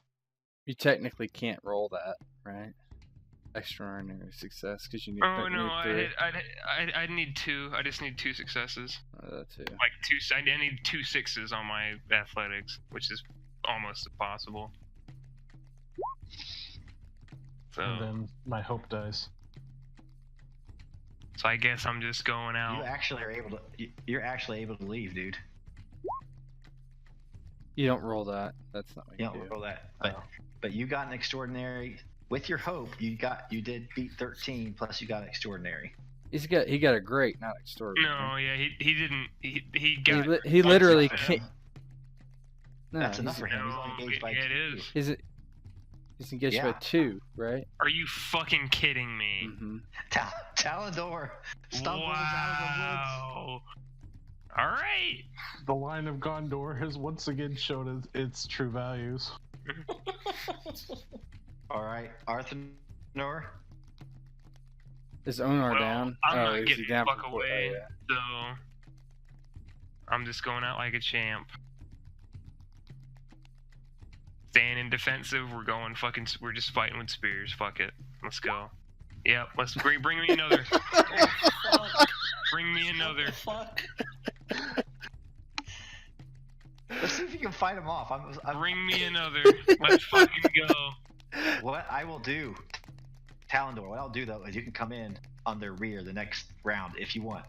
Speaker 3: You technically can't roll that, right? Extraordinary success, because you need.
Speaker 1: Oh
Speaker 3: you
Speaker 1: no,
Speaker 3: need 3.
Speaker 1: I need 2. I just need 2 successes.
Speaker 3: That too.
Speaker 1: Like 2. I need 2 6s on my athletics, which is almost impossible. So,
Speaker 4: And then my hope dies.
Speaker 1: so I guess I'm just going
Speaker 2: You
Speaker 1: out.
Speaker 2: actually are able to. You're actually able to leave, dude.
Speaker 3: You don't roll that. That's not what
Speaker 2: You
Speaker 3: you
Speaker 2: don't
Speaker 3: do.
Speaker 2: roll that,
Speaker 4: Oh.
Speaker 2: but you got an extraordinary. With your hope, you did beat 13 plus you got extraordinary.
Speaker 3: He got a great, not extraordinary.
Speaker 1: No, yeah, he didn't. He got.
Speaker 3: He literally
Speaker 2: That's
Speaker 3: can't.
Speaker 2: enough.
Speaker 3: No,
Speaker 2: That's enough
Speaker 3: he's,
Speaker 2: for him. He's
Speaker 1: No,
Speaker 2: only engaged by
Speaker 1: yeah,
Speaker 2: 2.
Speaker 1: it is.
Speaker 3: He's engaged by
Speaker 2: Yeah.
Speaker 3: 2, right?
Speaker 1: Are you fucking kidding me?
Speaker 3: Mm-hmm.
Speaker 2: Talendor stumbles out
Speaker 1: Wow. All right.
Speaker 4: The line of Gondor has once again shown its true values.
Speaker 2: of the woods. All right, Arthedain.
Speaker 3: Is Onar
Speaker 1: Well,
Speaker 3: down?
Speaker 1: I'm
Speaker 3: oh,
Speaker 1: not
Speaker 3: is he
Speaker 1: getting
Speaker 3: down
Speaker 1: fuck
Speaker 3: for-
Speaker 1: away.
Speaker 3: oh, yeah.
Speaker 1: So I'm just going out like a champ. Staying in defensive, we're just fighting with spears. Fuck it. Let's go. Yep, let's bring me another. Bring me another.
Speaker 5: Fuck.
Speaker 2: Let's see if you can fight him off.
Speaker 1: Bring me another. Let's fucking go.
Speaker 2: What I will do, Talendor, what I'll do though is you can come in on their rear the next round if you want.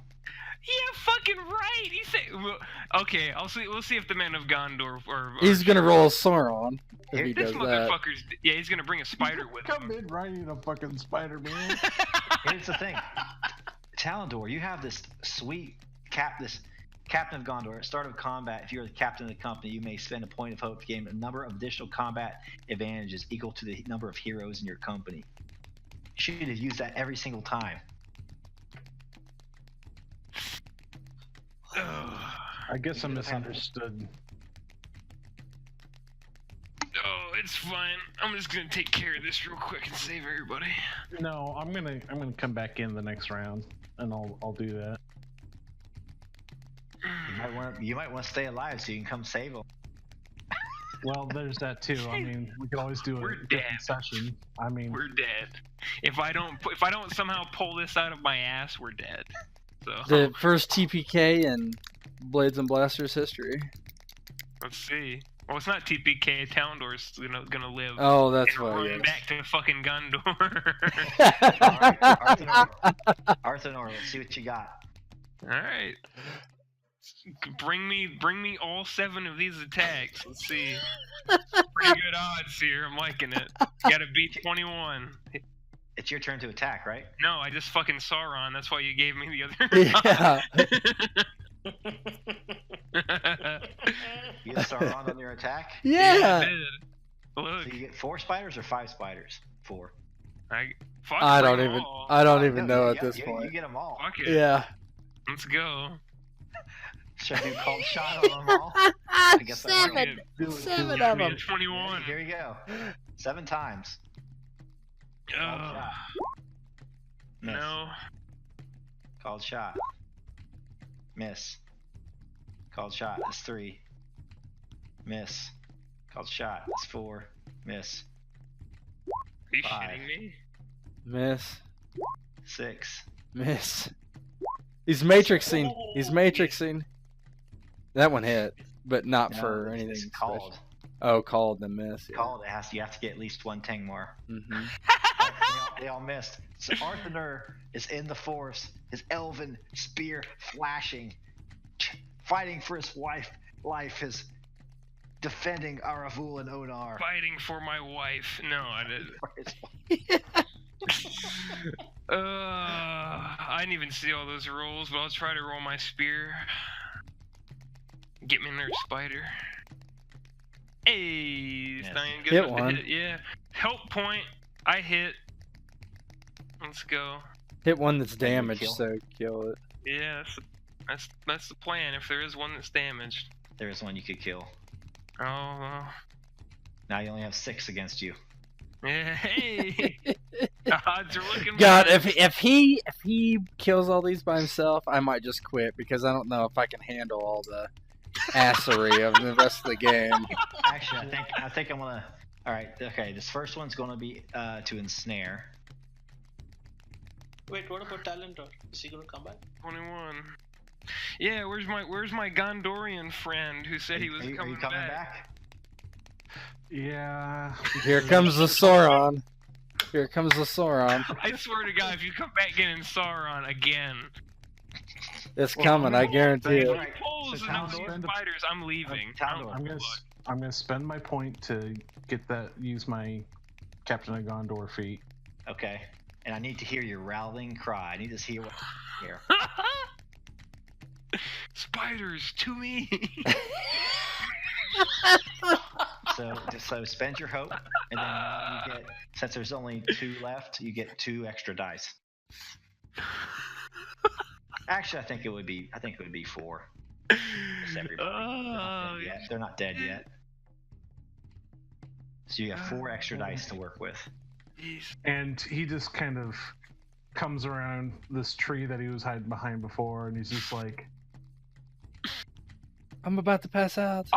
Speaker 1: Yeah, fucking right. You say okay. We'll see if the men of Gondor or
Speaker 3: He's gonna roll Sauron if he
Speaker 1: this
Speaker 3: does that.
Speaker 1: motherfucker's. Yeah, he's gonna bring a spider with
Speaker 4: Come
Speaker 1: him.
Speaker 4: in riding a fucking spider, man.
Speaker 2: Here's the thing, Talendor, you have this sweet this captain of Gondor. At the start of combat, if you're the captain of the company, you may spend a point of hope to gain a number of additional combat advantages equal to the number of heroes in your company. You should have used that every single time.
Speaker 4: I guess I misunderstood.
Speaker 1: Oh, it's fine. I'm just gonna take care of this real quick and save everybody.
Speaker 4: No, I'm gonna come back in the next round, and I'll do that.
Speaker 2: You might want to stay alive so you can come save them.
Speaker 4: Well, there's that too. I mean, we could always do
Speaker 1: We're
Speaker 4: a different
Speaker 1: dead.
Speaker 4: session. I mean,
Speaker 1: We're dead. If I don't somehow pull this out of my ass, we're dead. So
Speaker 3: The first TPK in Blades and Blasters history.
Speaker 1: let's see. Well, it's not TPK. Talendor's gonna live.
Speaker 3: Oh, that's
Speaker 1: and
Speaker 3: why.
Speaker 1: run
Speaker 3: Yes.
Speaker 1: back to fucking Gondor.
Speaker 2: Alright, Arthanor, let's see what you got.
Speaker 1: All right. Bring me all 7 of these attacks. Let's see. Pretty good odds here. I'm liking it. Gotta beat 21.
Speaker 2: It's your turn to attack, right?
Speaker 1: No, I just fucking Sauron. That's why you gave me the other.
Speaker 3: Yeah.
Speaker 2: You get Sauron on your attack.
Speaker 1: I
Speaker 3: Yeah.
Speaker 1: did. Look,
Speaker 2: So you get 4 spiders or 5 spiders? 4.
Speaker 1: fuck
Speaker 3: I don't
Speaker 1: bring
Speaker 3: even.
Speaker 1: 'em all.
Speaker 3: I don't even
Speaker 2: No,
Speaker 3: know
Speaker 2: you
Speaker 3: at
Speaker 2: get-
Speaker 3: this
Speaker 2: you
Speaker 3: point.
Speaker 2: get them all.
Speaker 1: Fuck it.
Speaker 3: Yeah.
Speaker 1: Let's go.
Speaker 2: Should I do cold shot on them all? I guess I will.
Speaker 3: Seven.
Speaker 4: Do it,
Speaker 3: Seven
Speaker 4: do it.
Speaker 3: of
Speaker 1: Me
Speaker 3: them.
Speaker 1: to 21.
Speaker 2: Here you go. 7 times. Called
Speaker 1: Ugh.
Speaker 2: shot. Miss.
Speaker 1: No.
Speaker 2: Called shot. Miss. Called shot. That's 3. Miss. Called shot. That's 4. Miss.
Speaker 1: Are you
Speaker 2: 5.
Speaker 1: shitting me?
Speaker 3: Miss.
Speaker 2: 6.
Speaker 3: Miss. He's matrixing. He's matrixing. That one hit, but not
Speaker 2: No,
Speaker 3: for
Speaker 2: it's-
Speaker 3: anything
Speaker 2: it's
Speaker 3: special.
Speaker 2: called.
Speaker 3: Oh, called the miss. Yeah.
Speaker 2: Called. You have to get at least 1 ting more.
Speaker 3: Mm-hmm.
Speaker 2: They all missed. So Arthedain is in the forest, his elven spear flashing, fighting for his life, his defending Aravule and Onar.
Speaker 1: Fighting for my wife. No, I didn't.
Speaker 2: For his-
Speaker 1: I didn't even see all those rolls, but I'll try to roll my spear. Get me another spider. Hey, it's
Speaker 2: Yes.
Speaker 1: not even good
Speaker 3: Hit
Speaker 1: enough to
Speaker 3: one.
Speaker 1: hit. Yeah. Help point. I hit. Let's go.
Speaker 3: Hit one that's
Speaker 2: Then you
Speaker 3: damaged,
Speaker 2: kill.
Speaker 3: so kill it.
Speaker 1: Yeah, that's the plan. If there is one that's damaged.
Speaker 2: There is one you could kill.
Speaker 1: Oh well.
Speaker 2: Now you only have 6 against you.
Speaker 1: Yeah. Hey. The odds are looking.
Speaker 3: God,
Speaker 1: bad.
Speaker 3: if he kills all these by himself, I might just quit because I don't know if I can handle all the assery of the rest of the game.
Speaker 2: Actually, I think I'm gonna. All right. Okay. This first one's gonna be to ensnare.
Speaker 5: Wait, what about Talendor? Is he gonna come back?
Speaker 1: 21. Yeah, where's my Gondorian friend who said he was
Speaker 2: Are you
Speaker 1: coming
Speaker 2: coming back?
Speaker 4: Yeah.
Speaker 3: Here comes the Sauron. Here comes the Sauron.
Speaker 1: I swear to God, if you come back in Sauron again,
Speaker 3: It's coming, I guarantee
Speaker 1: if
Speaker 3: it.
Speaker 1: he
Speaker 2: Right,
Speaker 1: pulls
Speaker 2: so
Speaker 1: enough
Speaker 2: Talendor-
Speaker 1: spiders, I'm leaving.
Speaker 2: Talendor,
Speaker 4: I'm gonna spend my point to use my Captain of Gondor feat.
Speaker 2: Okay. And I need to hear your rallying cry. I need to hear what here.
Speaker 1: Spiders to me.
Speaker 2: So spend your hope, and then you get, since there's only 2 left, you get 2 extra dice. Actually, I think it would be 4. It's everybody. They're not dead yet. So you have 4 extra dice to work with.
Speaker 1: Jeez.
Speaker 4: And he just kind of comes around this tree that he was hiding behind before, and he's just like,
Speaker 3: I'm about to pass out.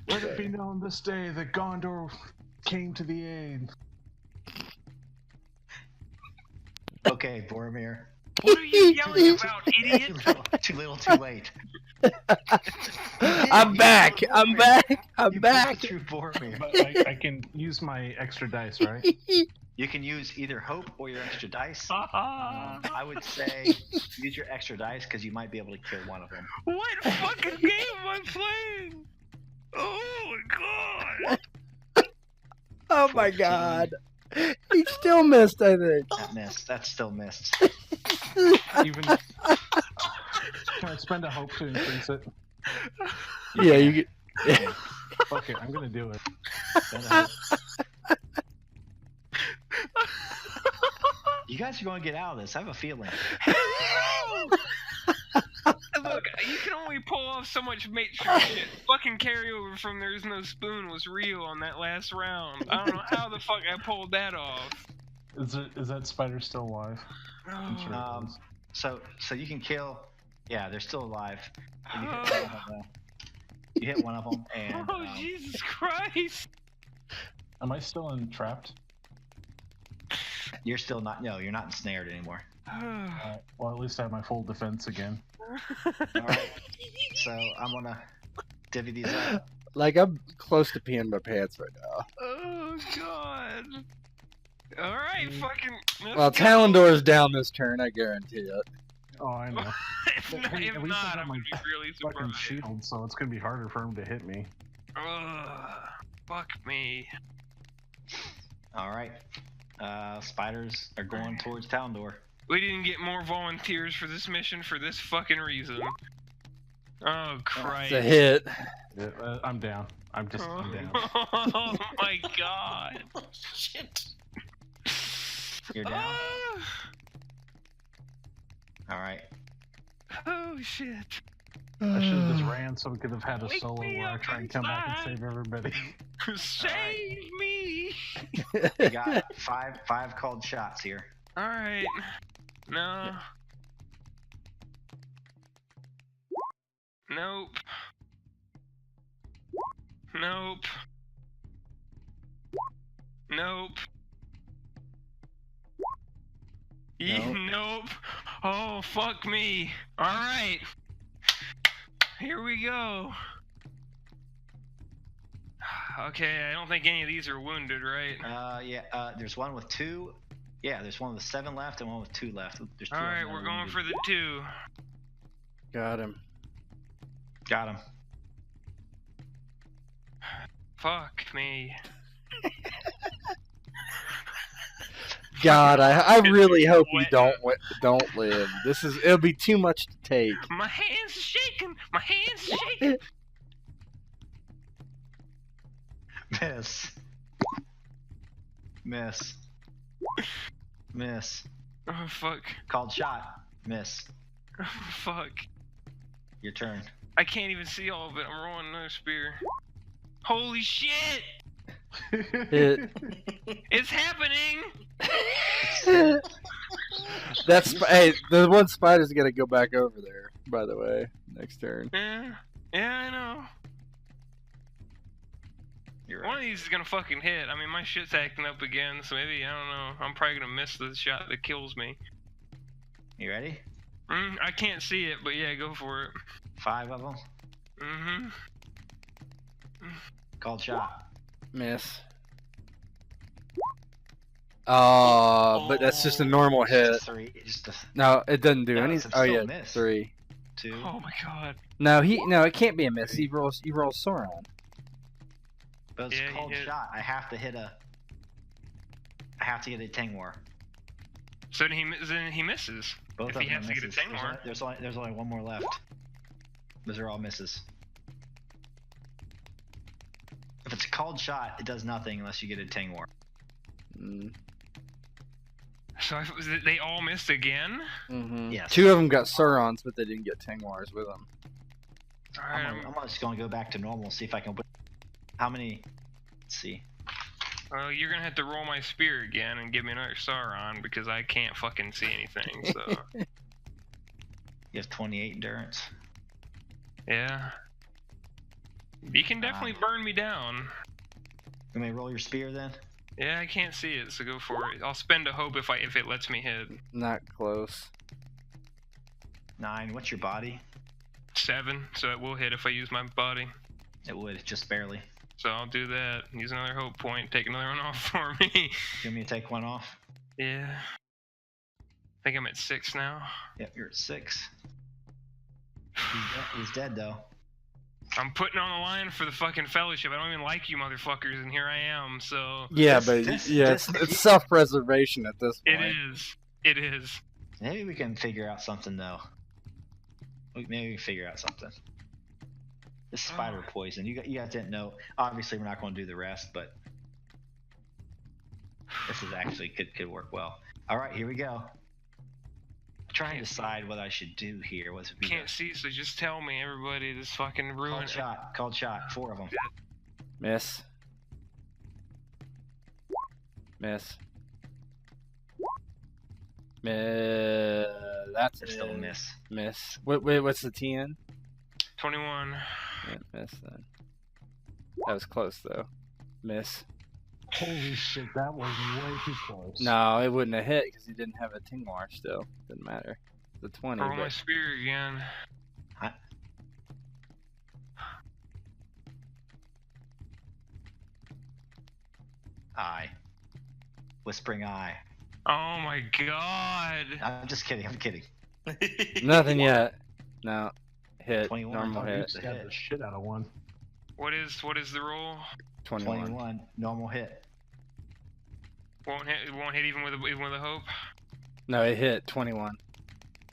Speaker 4: Let it be known this day that Gondor came to the aid.
Speaker 2: Okay, Boromir.
Speaker 1: What are you yelling about, idiot?
Speaker 2: Too little, too late.
Speaker 3: I'm back. I'm back. I'm
Speaker 2: You
Speaker 3: back.
Speaker 2: pulled through Boromir.
Speaker 4: But I can use my extra dice, right?
Speaker 2: You can use either hope or your extra dice.
Speaker 1: Ah.
Speaker 2: I would say use your extra dice because you might be able to kill one of them.
Speaker 1: What fucking game am I playing? Oh my god.
Speaker 3: Oh my
Speaker 2: 14.
Speaker 3: god. He still missed, I think.
Speaker 2: That missed. That's still missed.
Speaker 4: Even can I spend a hope to increase it?
Speaker 3: Yeah, you get.
Speaker 4: Fuck it, I'm gonna do it.
Speaker 2: Spend a hope. You guys are going to get out of this. I have a feeling.
Speaker 1: Look, you can only pull off so much matrix shit. Fucking carryover from There's No Spoon was real on that last round. I don't know how the fuck I pulled that off.
Speaker 4: Is that spider still alive? I'm sure it is.
Speaker 2: So you can kill. Yeah, they're still alive. And you hit one of them, and
Speaker 1: Oh, Jesus Christ.
Speaker 4: Am I still entrapped?
Speaker 2: you're still not. No, you're not ensnared anymore.
Speaker 4: Well, at least I have my full defense again.
Speaker 2: Alright. So I'm gonna divvy these up.
Speaker 3: Like, I'm close to peeing my pants right now.
Speaker 1: Oh god. Alright, fucking.
Speaker 3: Well, Talendor's down this turn, I guarantee it.
Speaker 4: Oh, I know.
Speaker 1: if not,
Speaker 4: Hey,
Speaker 1: if
Speaker 4: at least I
Speaker 1: not
Speaker 4: got
Speaker 1: I'm
Speaker 4: my
Speaker 1: gonna be really
Speaker 4: fucking
Speaker 1: surprised.
Speaker 4: shield, so it's gonna be harder for him to hit me.
Speaker 1: Fuck me.
Speaker 2: Alright. Spiders are going towards Talendor.
Speaker 1: We didn't get more volunteers for this mission for this fucking reason. Oh Christ.
Speaker 3: It's a hit.
Speaker 4: Yeah, I'm down. I'm down.
Speaker 1: Oh my god.
Speaker 5: Shit.
Speaker 2: You're down? Alright.
Speaker 1: Oh shit.
Speaker 4: I should have just ran so we could have had a
Speaker 1: Wake
Speaker 4: solo
Speaker 1: me
Speaker 4: where I
Speaker 1: up
Speaker 4: try and come back and
Speaker 1: inside.
Speaker 4: save everybody.
Speaker 1: Save me.
Speaker 2: You got five called shots here.
Speaker 1: Alright. No. Nope. Nope. Nope. Nope. Oh, fuck me. Alright. Here we go. Okay, I don't think any of these are wounded, right?
Speaker 2: Yeah, there's one with 2. Yeah, there's one with 7 left and one with 2 left. There's 2
Speaker 1: Alright, we're going for the 2.
Speaker 3: Got him.
Speaker 2: Got him.
Speaker 1: Fuck me.
Speaker 3: God, I really hope we
Speaker 1: Wet.
Speaker 3: don't live. It'll be too much to take.
Speaker 1: My hands are shaking. My hands are shaking.
Speaker 2: Miss. Miss. Miss.
Speaker 1: Oh, fuck.
Speaker 2: Called shot. Miss.
Speaker 1: Oh, fuck.
Speaker 2: Your turn.
Speaker 1: I can't even see all of it. I'm rolling another spear. Holy shit!
Speaker 3: Hit.
Speaker 1: It's happening!
Speaker 3: Hey, the one spider's gonna go back over there, by the way, next turn.
Speaker 1: Yeah, I know.
Speaker 2: You're
Speaker 1: One of
Speaker 2: right.
Speaker 1: these is gonna fucking hit. I mean, my shit's acting up again, so maybe, I don't know. I'm probably gonna miss the shot that kills me.
Speaker 2: You ready?
Speaker 1: I can't see it, but yeah, go for it.
Speaker 2: 5 of them.
Speaker 1: Mm-hmm.
Speaker 2: Called shot.
Speaker 3: Miss. But that's just a normal hit.
Speaker 2: Just a 3. Just a
Speaker 3: No, it doesn't do
Speaker 2: No,
Speaker 3: any.
Speaker 2: it's
Speaker 3: Oh
Speaker 2: still
Speaker 3: yeah,
Speaker 2: a miss.
Speaker 3: 3.
Speaker 2: 2.
Speaker 1: Oh my god.
Speaker 3: No, it can't be a miss. He rolls Sauron.
Speaker 2: But it's
Speaker 1: Yeah, he
Speaker 2: called
Speaker 1: hit.
Speaker 2: shot. I have to get a Tengwar.
Speaker 1: So then he misses.
Speaker 2: Both
Speaker 1: If
Speaker 2: of
Speaker 1: he
Speaker 2: them
Speaker 1: has to get a
Speaker 2: misses.
Speaker 1: Tengwar.
Speaker 2: There's only one more left. Those are all misses. If it's a called shot, it does nothing unless you get a Tengwar.
Speaker 1: So they all missed again?
Speaker 3: Mm-hmm.
Speaker 2: Yes.
Speaker 3: 2 of them got Saurons, but they didn't get Tengwars with them.
Speaker 1: Alright,
Speaker 2: I'm just gonna go back to normal, see if I can. How many? Let's see.
Speaker 1: well, you're gonna have to roll my spear again and give me another Sauron because I can't fucking see anything, so.
Speaker 2: You have 28 endurance.
Speaker 1: Yeah. You can definitely burn me down.
Speaker 2: You may roll your spear then.
Speaker 1: Yeah, I can't see it, so go for it. I'll spend a hope if it lets me hit.
Speaker 3: Not close.
Speaker 2: 9. What's your body?
Speaker 1: 7, so it will hit if I use my body.
Speaker 2: It would, just barely.
Speaker 1: So I'll do that. Use another hope point. Take another one off for me.
Speaker 2: You want me to take 1 off?
Speaker 1: Yeah. I think I'm at 6 now.
Speaker 2: Yep, you're at 6. He's dead though.
Speaker 1: I'm putting on the line for the fucking fellowship. I don't even like you motherfuckers, and here I am, so...
Speaker 3: Yeah,
Speaker 2: This-
Speaker 3: it's self-preservation at this point.
Speaker 1: It is. It is.
Speaker 2: Maybe we can figure out something though. Maybe we can figure out something. This spider poison. You guys didn't know. Obviously, we're not going to do the rest, but this is actually could work well. All right, here we go. Trying to decide what I should do here. What's it be?
Speaker 1: Can't see, so just tell me, everybody. This fucking ruined
Speaker 2: Called shot. Called shot. 4 of them.
Speaker 3: Miss. Miss. Miss. That's
Speaker 2: It's still a miss.
Speaker 3: Miss. What's the TN?
Speaker 1: 21.
Speaker 3: Yeah, miss then. That was close though. Miss.
Speaker 4: Holy shit, that was way too close.
Speaker 3: No, it wouldn't have hit because he didn't have a Tinglar still. Didn't matter. The 20.
Speaker 1: Roll my
Speaker 3: But
Speaker 1: spear again.
Speaker 2: Eye. Whispering eye.
Speaker 1: Oh my god.
Speaker 2: I'm just kidding. I'm kidding.
Speaker 3: nothing yet. No. Hit.
Speaker 2: 21.
Speaker 3: Normal
Speaker 2: Oh,
Speaker 3: hit.
Speaker 2: oops.
Speaker 4: Stabbed the shit out of one.
Speaker 1: What is the roll?
Speaker 3: 21.
Speaker 2: 21. Normal hit.
Speaker 1: Won't hit even with a hope.
Speaker 3: No, it hit 21.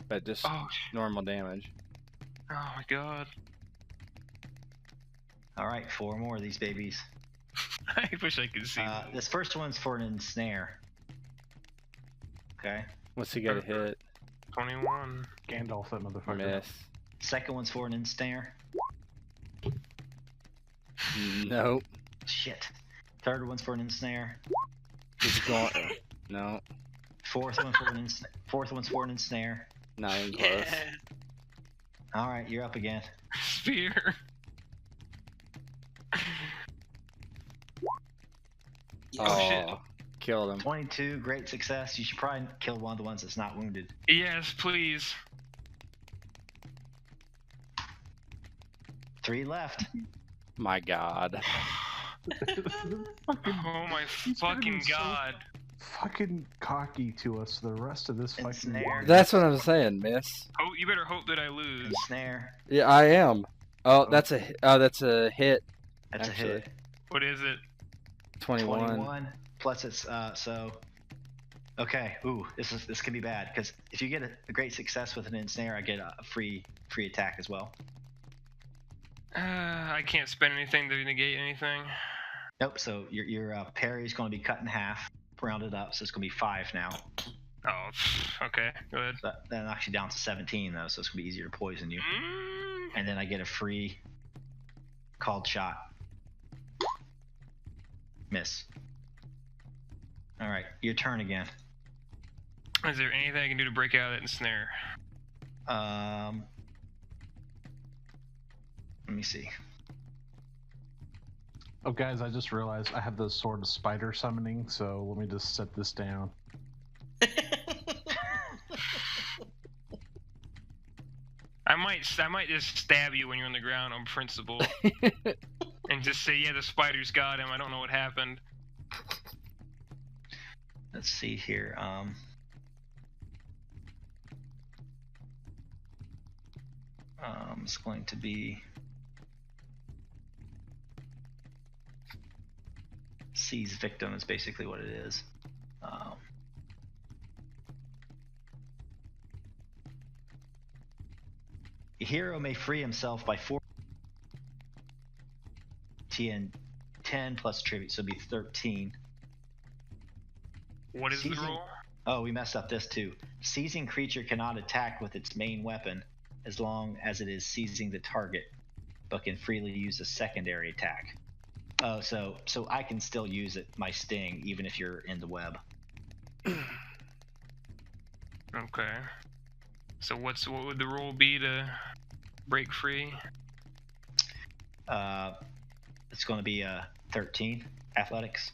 Speaker 3: But just
Speaker 1: Oh,
Speaker 3: normal damage.
Speaker 1: oh my god.
Speaker 2: All right, 4 more of these babies.
Speaker 1: I wish I could see.
Speaker 2: This first one's for an ensnare. Okay.
Speaker 3: What's he got to hit?
Speaker 1: 21.
Speaker 4: Gandalf, that motherfucker.
Speaker 3: Miss.
Speaker 2: Second one's for an ensnare.
Speaker 3: Nope.
Speaker 2: Shit. Third one's for an ensnare.
Speaker 3: It's going. No.
Speaker 2: Fourth one's for an ensnare. Fourth one's for an ensnare.
Speaker 3: Not even close.
Speaker 5: Yeah.
Speaker 2: All right, you're up again.
Speaker 1: Spear.
Speaker 3: Oh,
Speaker 1: shit.
Speaker 3: killed him.
Speaker 2: 22, great success. You should probably kill one of the ones that's not wounded.
Speaker 1: Yes, please.
Speaker 2: 3 left.
Speaker 3: My God.
Speaker 1: Oh my
Speaker 4: He's gonna
Speaker 1: fucking
Speaker 4: be so
Speaker 1: god.
Speaker 4: Fucking cocky to us the rest of this fucking
Speaker 2: Ensnare.
Speaker 3: That's what I'm saying, miss.
Speaker 1: Oh, you better hope that I lose.
Speaker 2: Ensnare.
Speaker 3: Yeah, I am. Oh, that's a hit.
Speaker 2: That's
Speaker 3: Actually.
Speaker 2: a hit.
Speaker 1: What is it?
Speaker 3: 21.
Speaker 2: Plus it's so. Okay. Ooh, this can be bad because if you get a great success with an ensnare, I get a free attack as well.
Speaker 1: I can't spend anything to negate anything.
Speaker 2: Nope. So your parry is going to be cut in half, rounded up, so it's going to be 5 now.
Speaker 1: Oh, okay, good.
Speaker 2: That knocks you down to 17 though, so it's going to be easier to poison you. And then I get a free called shot. Miss. All right, your turn again.
Speaker 1: Is there anything I can do to break out of that ensnare?
Speaker 2: Let me see.
Speaker 4: Oh, guys, I just realized I have the Sword of Spider summoning, so let me just set this down.
Speaker 1: I might just stab you when you're on the ground on principle, and just say, yeah, the spiders got him. I don't know what happened.
Speaker 2: Let's see here. It's going to be seize victim is basically what it is. A hero may free himself by 10 plus tribute, so it'd be 13.
Speaker 1: What is the
Speaker 2: Seizing-
Speaker 1: rule?
Speaker 2: Oh, we messed up this too. Seizing creature cannot attack with its main weapon as long as it is seizing the target, but can freely use a secondary attack. Oh, so I can still use my sting even if you're in the web.
Speaker 1: Okay. So what would the rule be to break free?
Speaker 2: It's going to be 13 athletics.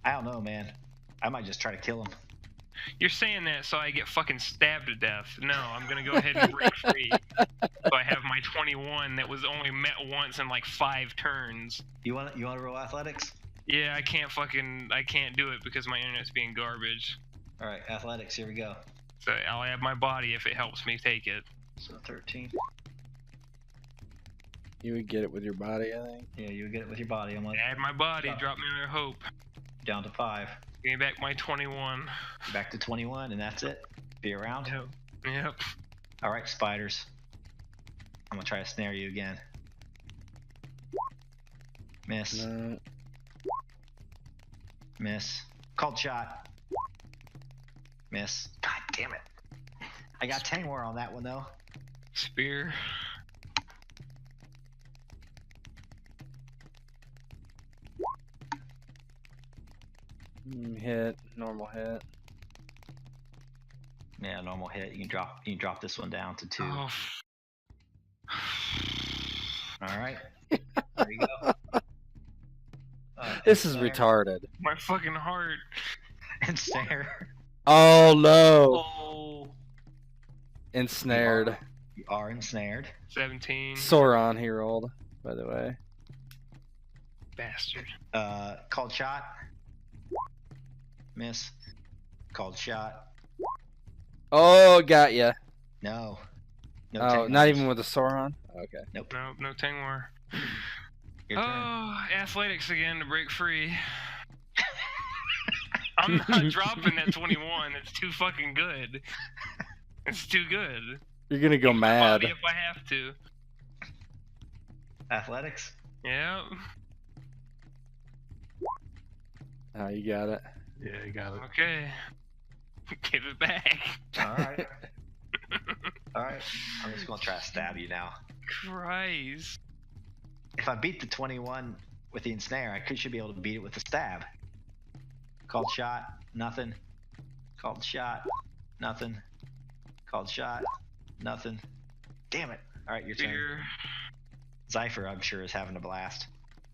Speaker 2: I don't know, man. I might just try to kill him.
Speaker 1: You're saying that so I get fucking stabbed to death. No, I'm gonna go ahead and break free. So I have my 21 that was only met once in like 5 turns.
Speaker 2: You want to roll athletics?
Speaker 1: Yeah, I can't do it because my internet's being garbage.
Speaker 2: All right, athletics. Here we go.
Speaker 1: So I'll add my body if it helps me take it.
Speaker 2: So 13.
Speaker 3: You would get it with your body, I think.
Speaker 2: Yeah, you would get it with your body. I'm like
Speaker 1: Add my body, drop me another hope.
Speaker 2: down to 5.
Speaker 1: Give me back my 21.
Speaker 2: Back to 21, and that's it. Be around.
Speaker 1: Yep.
Speaker 2: All right, spiders. I'm gonna try to snare you again. Miss.
Speaker 3: No.
Speaker 2: Miss. Called shot. Miss. God damn it. I got 10 more on that one though.
Speaker 1: Spear.
Speaker 3: Hit. Normal hit.
Speaker 2: Yeah, normal hit. You can drop this one down to 2.
Speaker 1: Oh.
Speaker 2: All right. There you go.
Speaker 3: This is retarded.
Speaker 1: My fucking heart.
Speaker 2: Ensnare.
Speaker 3: Oh no!
Speaker 5: Oh,
Speaker 3: Ensnared.
Speaker 2: You are ensnared.
Speaker 1: 17.
Speaker 3: Sauron he rolled, by the way.
Speaker 1: Bastard.
Speaker 2: Called shot. Miss. Called shot.
Speaker 3: Oh, got ya.
Speaker 2: No. No.
Speaker 3: Oh,
Speaker 2: Tangles.
Speaker 3: not even with a Sauron? Okay.
Speaker 2: Nope.
Speaker 1: No Tangwar.
Speaker 2: Your turn.
Speaker 1: Oh, athletics again to break free. I'm not dropping that 21. It's too fucking good. It's too good.
Speaker 3: You're gonna go mad.
Speaker 1: If I have to.
Speaker 2: Athletics.
Speaker 1: Yeah.
Speaker 3: Oh, you got it.
Speaker 4: Yeah, you got it.
Speaker 1: Okay. Give it back.
Speaker 2: All right. All right. I'm just gonna try to stab you now.
Speaker 1: Christ.
Speaker 2: If I beat the 21 with the ensnare, I should be able to beat it with the stab. Called shot. Nothing. Called shot. Nothing. Called shot. Nothing. Damn it. All right, your turn.
Speaker 1: Spear.
Speaker 2: Zypher, I'm sure, is having a blast.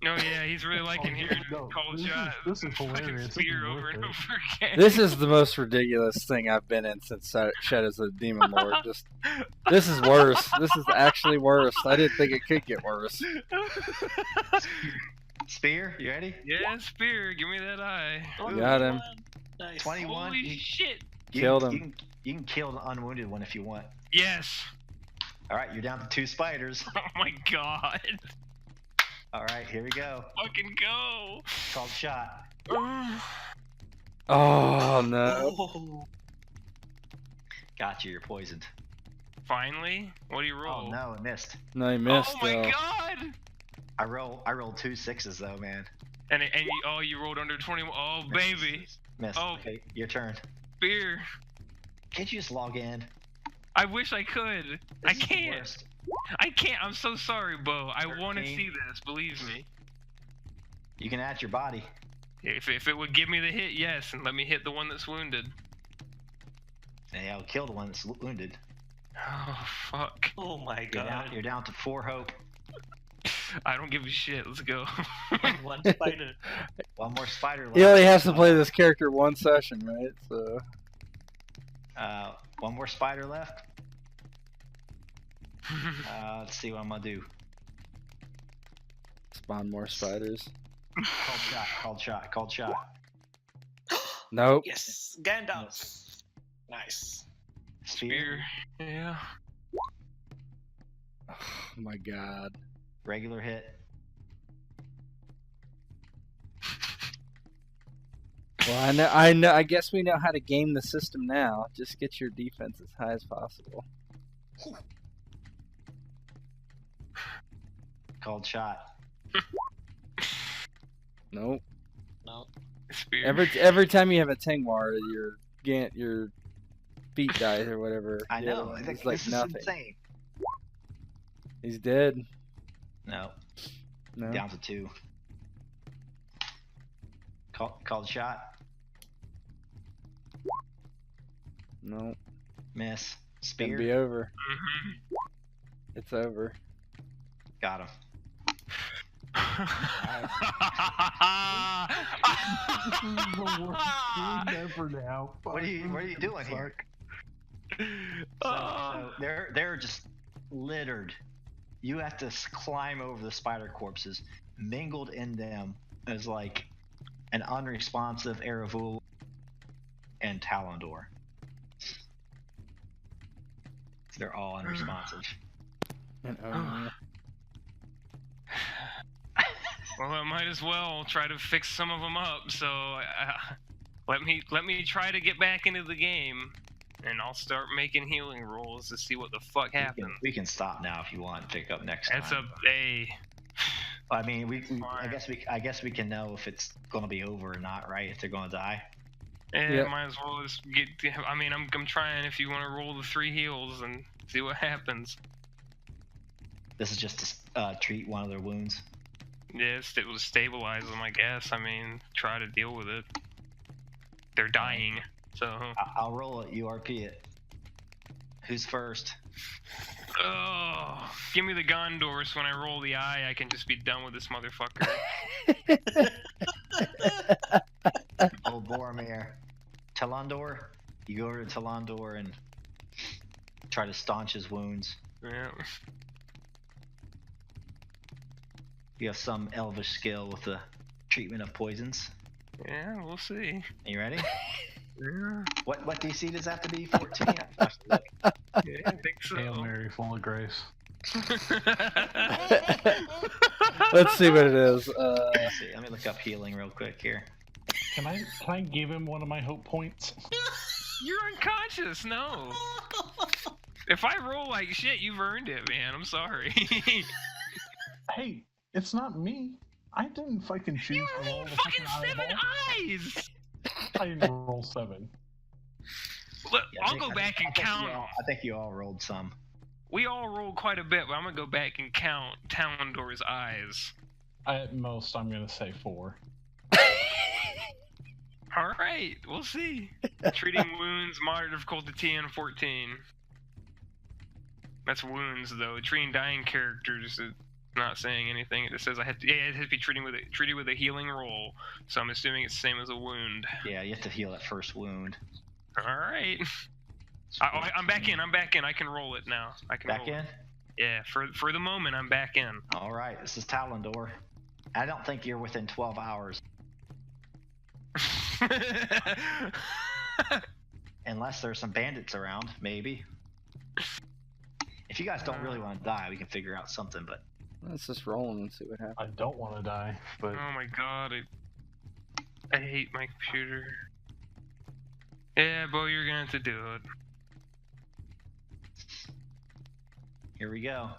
Speaker 1: No, yeah, he's really liking hearing
Speaker 4: No,
Speaker 1: cold
Speaker 4: this is-
Speaker 1: shot.
Speaker 4: this is
Speaker 1: Fucking
Speaker 4: hilarious. This
Speaker 1: spear
Speaker 4: is
Speaker 1: over
Speaker 4: worth
Speaker 1: and
Speaker 4: it.
Speaker 1: over again.
Speaker 3: This is the most ridiculous thing I've been in since Shed as a Demon Lord. This is worse. This is actually worse. I didn't think it could get worse.
Speaker 2: Spear, you ready?
Speaker 1: Yeah, spear. Give me that eye.
Speaker 3: Got him.
Speaker 5: Nice.
Speaker 2: 21.
Speaker 1: Holy
Speaker 2: You-
Speaker 1: shit.
Speaker 3: Killed
Speaker 2: you,
Speaker 3: him.
Speaker 2: You can kill the unwounded one if you want.
Speaker 1: Yes.
Speaker 2: All right, you're down to 2 spiders.
Speaker 1: Oh my god.
Speaker 2: All right, here we go.
Speaker 1: Fucking go.
Speaker 2: Called shot.
Speaker 3: Oh no.
Speaker 5: Oh,
Speaker 2: Got you. You're poisoned.
Speaker 1: Finally? What do you roll?
Speaker 2: Oh no, it missed.
Speaker 3: No, he missed.
Speaker 1: Oh my
Speaker 3: though.
Speaker 1: god.
Speaker 2: I rolled 2 6s though, man.
Speaker 1: And you rolled under 21. Oh
Speaker 2: Missed.
Speaker 1: baby.
Speaker 2: Missed.
Speaker 1: Oh.
Speaker 2: Okay, your turn.
Speaker 1: Spear.
Speaker 2: Can't you just log in?
Speaker 1: I wish I could.
Speaker 2: This
Speaker 1: I
Speaker 2: is the
Speaker 1: can't.
Speaker 2: worst.
Speaker 1: I can't. I'm so sorry, Bo. I want to
Speaker 2: 13.
Speaker 1: see this. Believe me.
Speaker 2: You can add your body.
Speaker 1: If it would give me the hit, yes, and let me hit the one that's wounded.
Speaker 2: And I'll kill the one that's wounded.
Speaker 1: Oh fuck.
Speaker 5: oh my
Speaker 2: You're
Speaker 5: god.
Speaker 2: down to 4 hope.
Speaker 1: I don't give a shit. Let's go.
Speaker 5: One spider.
Speaker 2: One more spider left.
Speaker 3: He only has to play this character one session, right? So
Speaker 2: One more spider left. Let's see what I'm gonna do.
Speaker 3: spawn more spiders.
Speaker 2: Called shot. Called shot. Called shot.
Speaker 3: Nope.
Speaker 5: Yes, Gandalf. Nice.
Speaker 1: Spear. Yeah.
Speaker 3: Oh my god.
Speaker 2: Regular hit.
Speaker 3: Well, I know. I guess we know how to game the system now. Just get your defense as high as possible.
Speaker 2: Called shot.
Speaker 3: Nope.
Speaker 5: No.
Speaker 1: Spear.
Speaker 3: Every time you have a Tengwar, your feet dies or whatever.
Speaker 2: I
Speaker 3: The
Speaker 2: know.
Speaker 3: other one
Speaker 2: This
Speaker 3: is like
Speaker 2: is
Speaker 3: nothing.
Speaker 2: insane.
Speaker 3: He's dead.
Speaker 2: No.
Speaker 3: No.
Speaker 2: Down to 2. Called shot.
Speaker 3: No.
Speaker 2: Miss.
Speaker 3: It's gonna
Speaker 2: Spear.
Speaker 3: be over.
Speaker 1: Mhm.
Speaker 3: It's over.
Speaker 2: Got him.
Speaker 4: Never now.
Speaker 2: What are you doing here? So they're just littered. You have to climb over the spider corpses. Mingled in them is like an unresponsive Aravule and Talondor. They're all unresponsive.
Speaker 3: And,
Speaker 1: Well, I might as well try to fix some of them up. So let me try to get back into the game, and I'll start making healing rolls to see what the fuck happens.
Speaker 2: We can stop now if you want and pick up next
Speaker 1: That's
Speaker 2: time.
Speaker 1: a
Speaker 2: I mean, I
Speaker 1: Fine.
Speaker 2: guess we can know if it's gonna be over or not, right? If they're gonna die.
Speaker 1: Yeah, might as well just get. I mean, I'm trying. If you want to roll the 3 heals and see what happens.
Speaker 2: This is just to treat one of their wounds.
Speaker 1: Yeah, it will stabilize them, I guess. I mean, try to deal with it. They're dying, so.
Speaker 2: I'll roll it. URP it. Who's first?
Speaker 1: Oh, give me the Gondor so when I roll the eye, I can just be done with this motherfucker.
Speaker 2: Oh, Boromir. Talandor, you go over to Talandor and try to staunch his wounds.
Speaker 1: Yeah.
Speaker 2: You have some elvish skill with the treatment of poisons.
Speaker 1: Yeah, we'll see.
Speaker 2: Are you ready?
Speaker 1: Yeah,
Speaker 2: What DC does that have to be? 14?
Speaker 1: yeah, I think so.
Speaker 4: Hail Mary, full of grace.
Speaker 3: Let's see what it is.
Speaker 2: Let's see. Let me look up healing real quick here.
Speaker 4: Can I give him one of my hope points?
Speaker 1: You're unconscious, no. If I roll like shit, you've earned it, man. I'm sorry.
Speaker 4: Hey, it's not me. I didn't fucking choose
Speaker 1: You
Speaker 4: to roll
Speaker 1: rolled
Speaker 4: the
Speaker 1: fucking
Speaker 4: fucking
Speaker 1: 7
Speaker 4: eyeball.
Speaker 1: eyes!
Speaker 4: I didn't roll 7.
Speaker 1: Look,
Speaker 2: Yeah, I
Speaker 1: I'll
Speaker 2: think-
Speaker 1: go
Speaker 2: I
Speaker 1: back
Speaker 2: think-
Speaker 1: and count.
Speaker 2: I think you all rolled some.
Speaker 1: We all rolled quite a bit, but I'm gonna go back and count Talendor's eyes.
Speaker 4: At most, I'm gonna say 4.
Speaker 1: Alright, we'll see. Treating wounds, moderate difficulty TN 14. That's wounds, though. Treating dying characters, it's not saying anything. It just says I have to. Yeah, it has to be treated with a healing roll. So I'm assuming it's the same as a wound.
Speaker 2: Yeah, you have to heal that first wound.
Speaker 1: All right. I'm back in. I'm back in. I can roll it now. I can
Speaker 2: Back
Speaker 1: roll
Speaker 2: in?
Speaker 1: It. Yeah, for the moment, I'm back in.
Speaker 2: All right, this is Talendor. I don't think you're within 12 hours. Unless there's some bandits around, maybe. If you guys don't really want to die, we can figure out something, but...
Speaker 3: Let's just roll and see what happens.
Speaker 4: I don't want to die, but
Speaker 1: Oh my god, I hate my computer. Yeah, Bo, you're gonna have to do it.
Speaker 2: Here we go.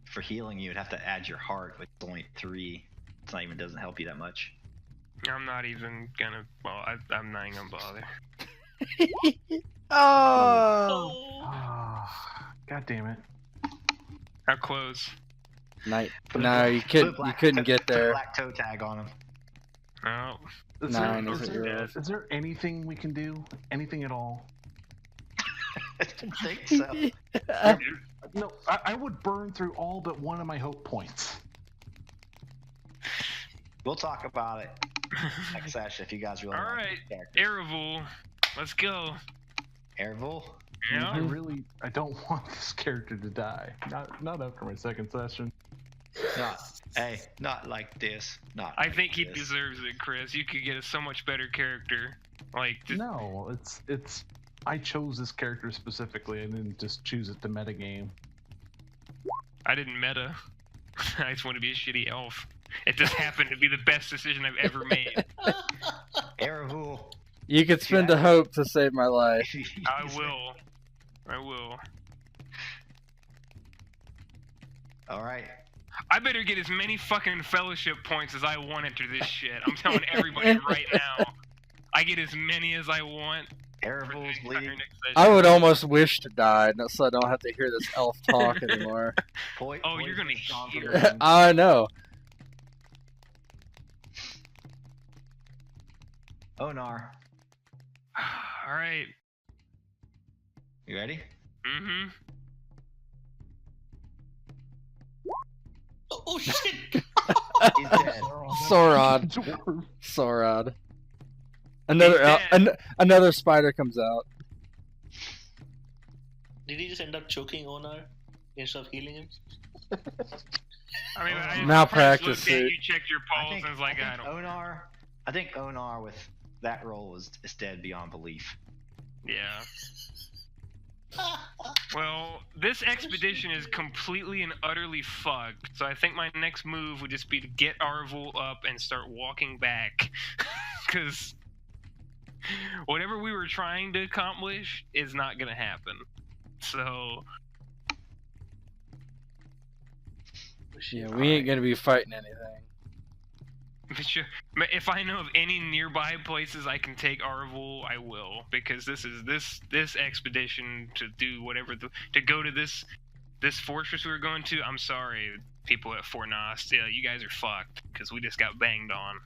Speaker 2: For healing, you would have to add your heart, which is only 3. It's not even doesn't help you that much.
Speaker 1: I'm not even gonna. Well, I'm not even gonna bother.
Speaker 3: Oh!
Speaker 4: God damn it.
Speaker 1: How close?
Speaker 3: Night. No, you couldn't get
Speaker 2: Put a
Speaker 3: there.
Speaker 2: black toe tag on him.
Speaker 1: Oh,
Speaker 4: Is
Speaker 3: Nine
Speaker 4: there,
Speaker 3: isn't yours.
Speaker 4: is there anything we can do? Anything at all?
Speaker 2: I didn't think so.
Speaker 4: No, I would burn through all but one of my hope points.
Speaker 2: We'll talk about it next session if you guys really
Speaker 1: all
Speaker 2: want
Speaker 1: right,
Speaker 2: these characters.
Speaker 1: Aravule, let's go.
Speaker 2: Aravule?
Speaker 1: Yeah.
Speaker 4: I don't want this character to die. Not after my second session.
Speaker 2: Not like this. Not
Speaker 1: I
Speaker 2: like
Speaker 1: think he
Speaker 2: this.
Speaker 1: deserves it, Chris. You could get a so much better character. Like, just,
Speaker 4: No, it's. I chose this character specifically. I didn't just choose it to metagame.
Speaker 1: I didn't meta. I just want to be a shitty elf. It just happened to be the best decision I've ever made.
Speaker 2: Aravule.
Speaker 3: You could spend a hope to save my life.
Speaker 1: I will. I will.
Speaker 2: All right.
Speaker 1: I better get as many fucking fellowship points as I want after this shit. I'm telling everybody right now. I get as many as I want. For the
Speaker 2: Aravule's
Speaker 1: entire
Speaker 2: bleeding.
Speaker 1: next session.
Speaker 3: I would almost wish to die, so I don't have to hear this elf talk anymore.
Speaker 1: Oh, you're gonna hear.
Speaker 3: I know.
Speaker 2: Onar,
Speaker 1: All right.
Speaker 2: you ready?
Speaker 1: Mm-hmm.
Speaker 5: Oh shit!
Speaker 2: He's dead.
Speaker 3: Sauron. Sauron. Another
Speaker 1: He's
Speaker 3: another spider comes out.
Speaker 5: Did he just end up choking Onar instead of healing him?
Speaker 1: I mean, I
Speaker 3: Malpractice
Speaker 1: just looked at
Speaker 3: suit.
Speaker 1: you, checked your pulse, and it's like, I don't.
Speaker 2: I think Onar with that role is dead beyond belief.
Speaker 1: Yeah. Well, this expedition is completely and utterly fucked, so I think my next move would just be to get Aravule up and start walking back. Because whatever we were trying to accomplish is not going to happen. So...
Speaker 3: Yeah, we ain't gonna be fighting anything.
Speaker 1: If I know of any nearby places I can take Aravule, I will, because this expedition to do whatever to go to this fortress we were going to. I'm sorry, people at Fornost. Yeah, you guys are fucked because we just got banged on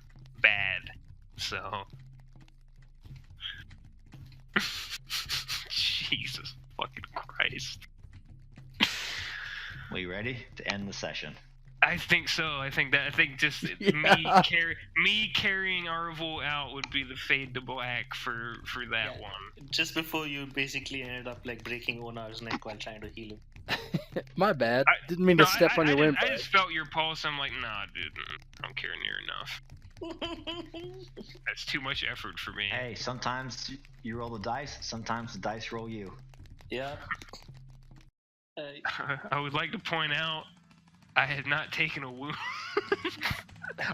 Speaker 1: bad. So, Jesus fucking Christ.
Speaker 2: We ready to end the session?
Speaker 1: I think so. I think just
Speaker 3: Yeah.
Speaker 1: me carrying Aravule out would be the fade to black for that
Speaker 5: Yeah.
Speaker 1: one.
Speaker 5: Just before you basically ended up like breaking Onar's neck while trying to heal him.
Speaker 3: My bad.
Speaker 1: I-
Speaker 3: Didn't mean to step on your
Speaker 1: I
Speaker 3: windpipe.
Speaker 1: just felt your pulse. I'm like, nah, dude, I don't care near enough. That's too much effort for me.
Speaker 2: Hey, sometimes you roll the dice, sometimes the dice roll you.
Speaker 5: Yeah.
Speaker 1: I would like to point out, I have not taken a wound.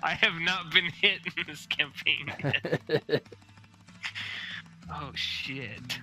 Speaker 1: I have not been hit in this campaign yet. Oh shit.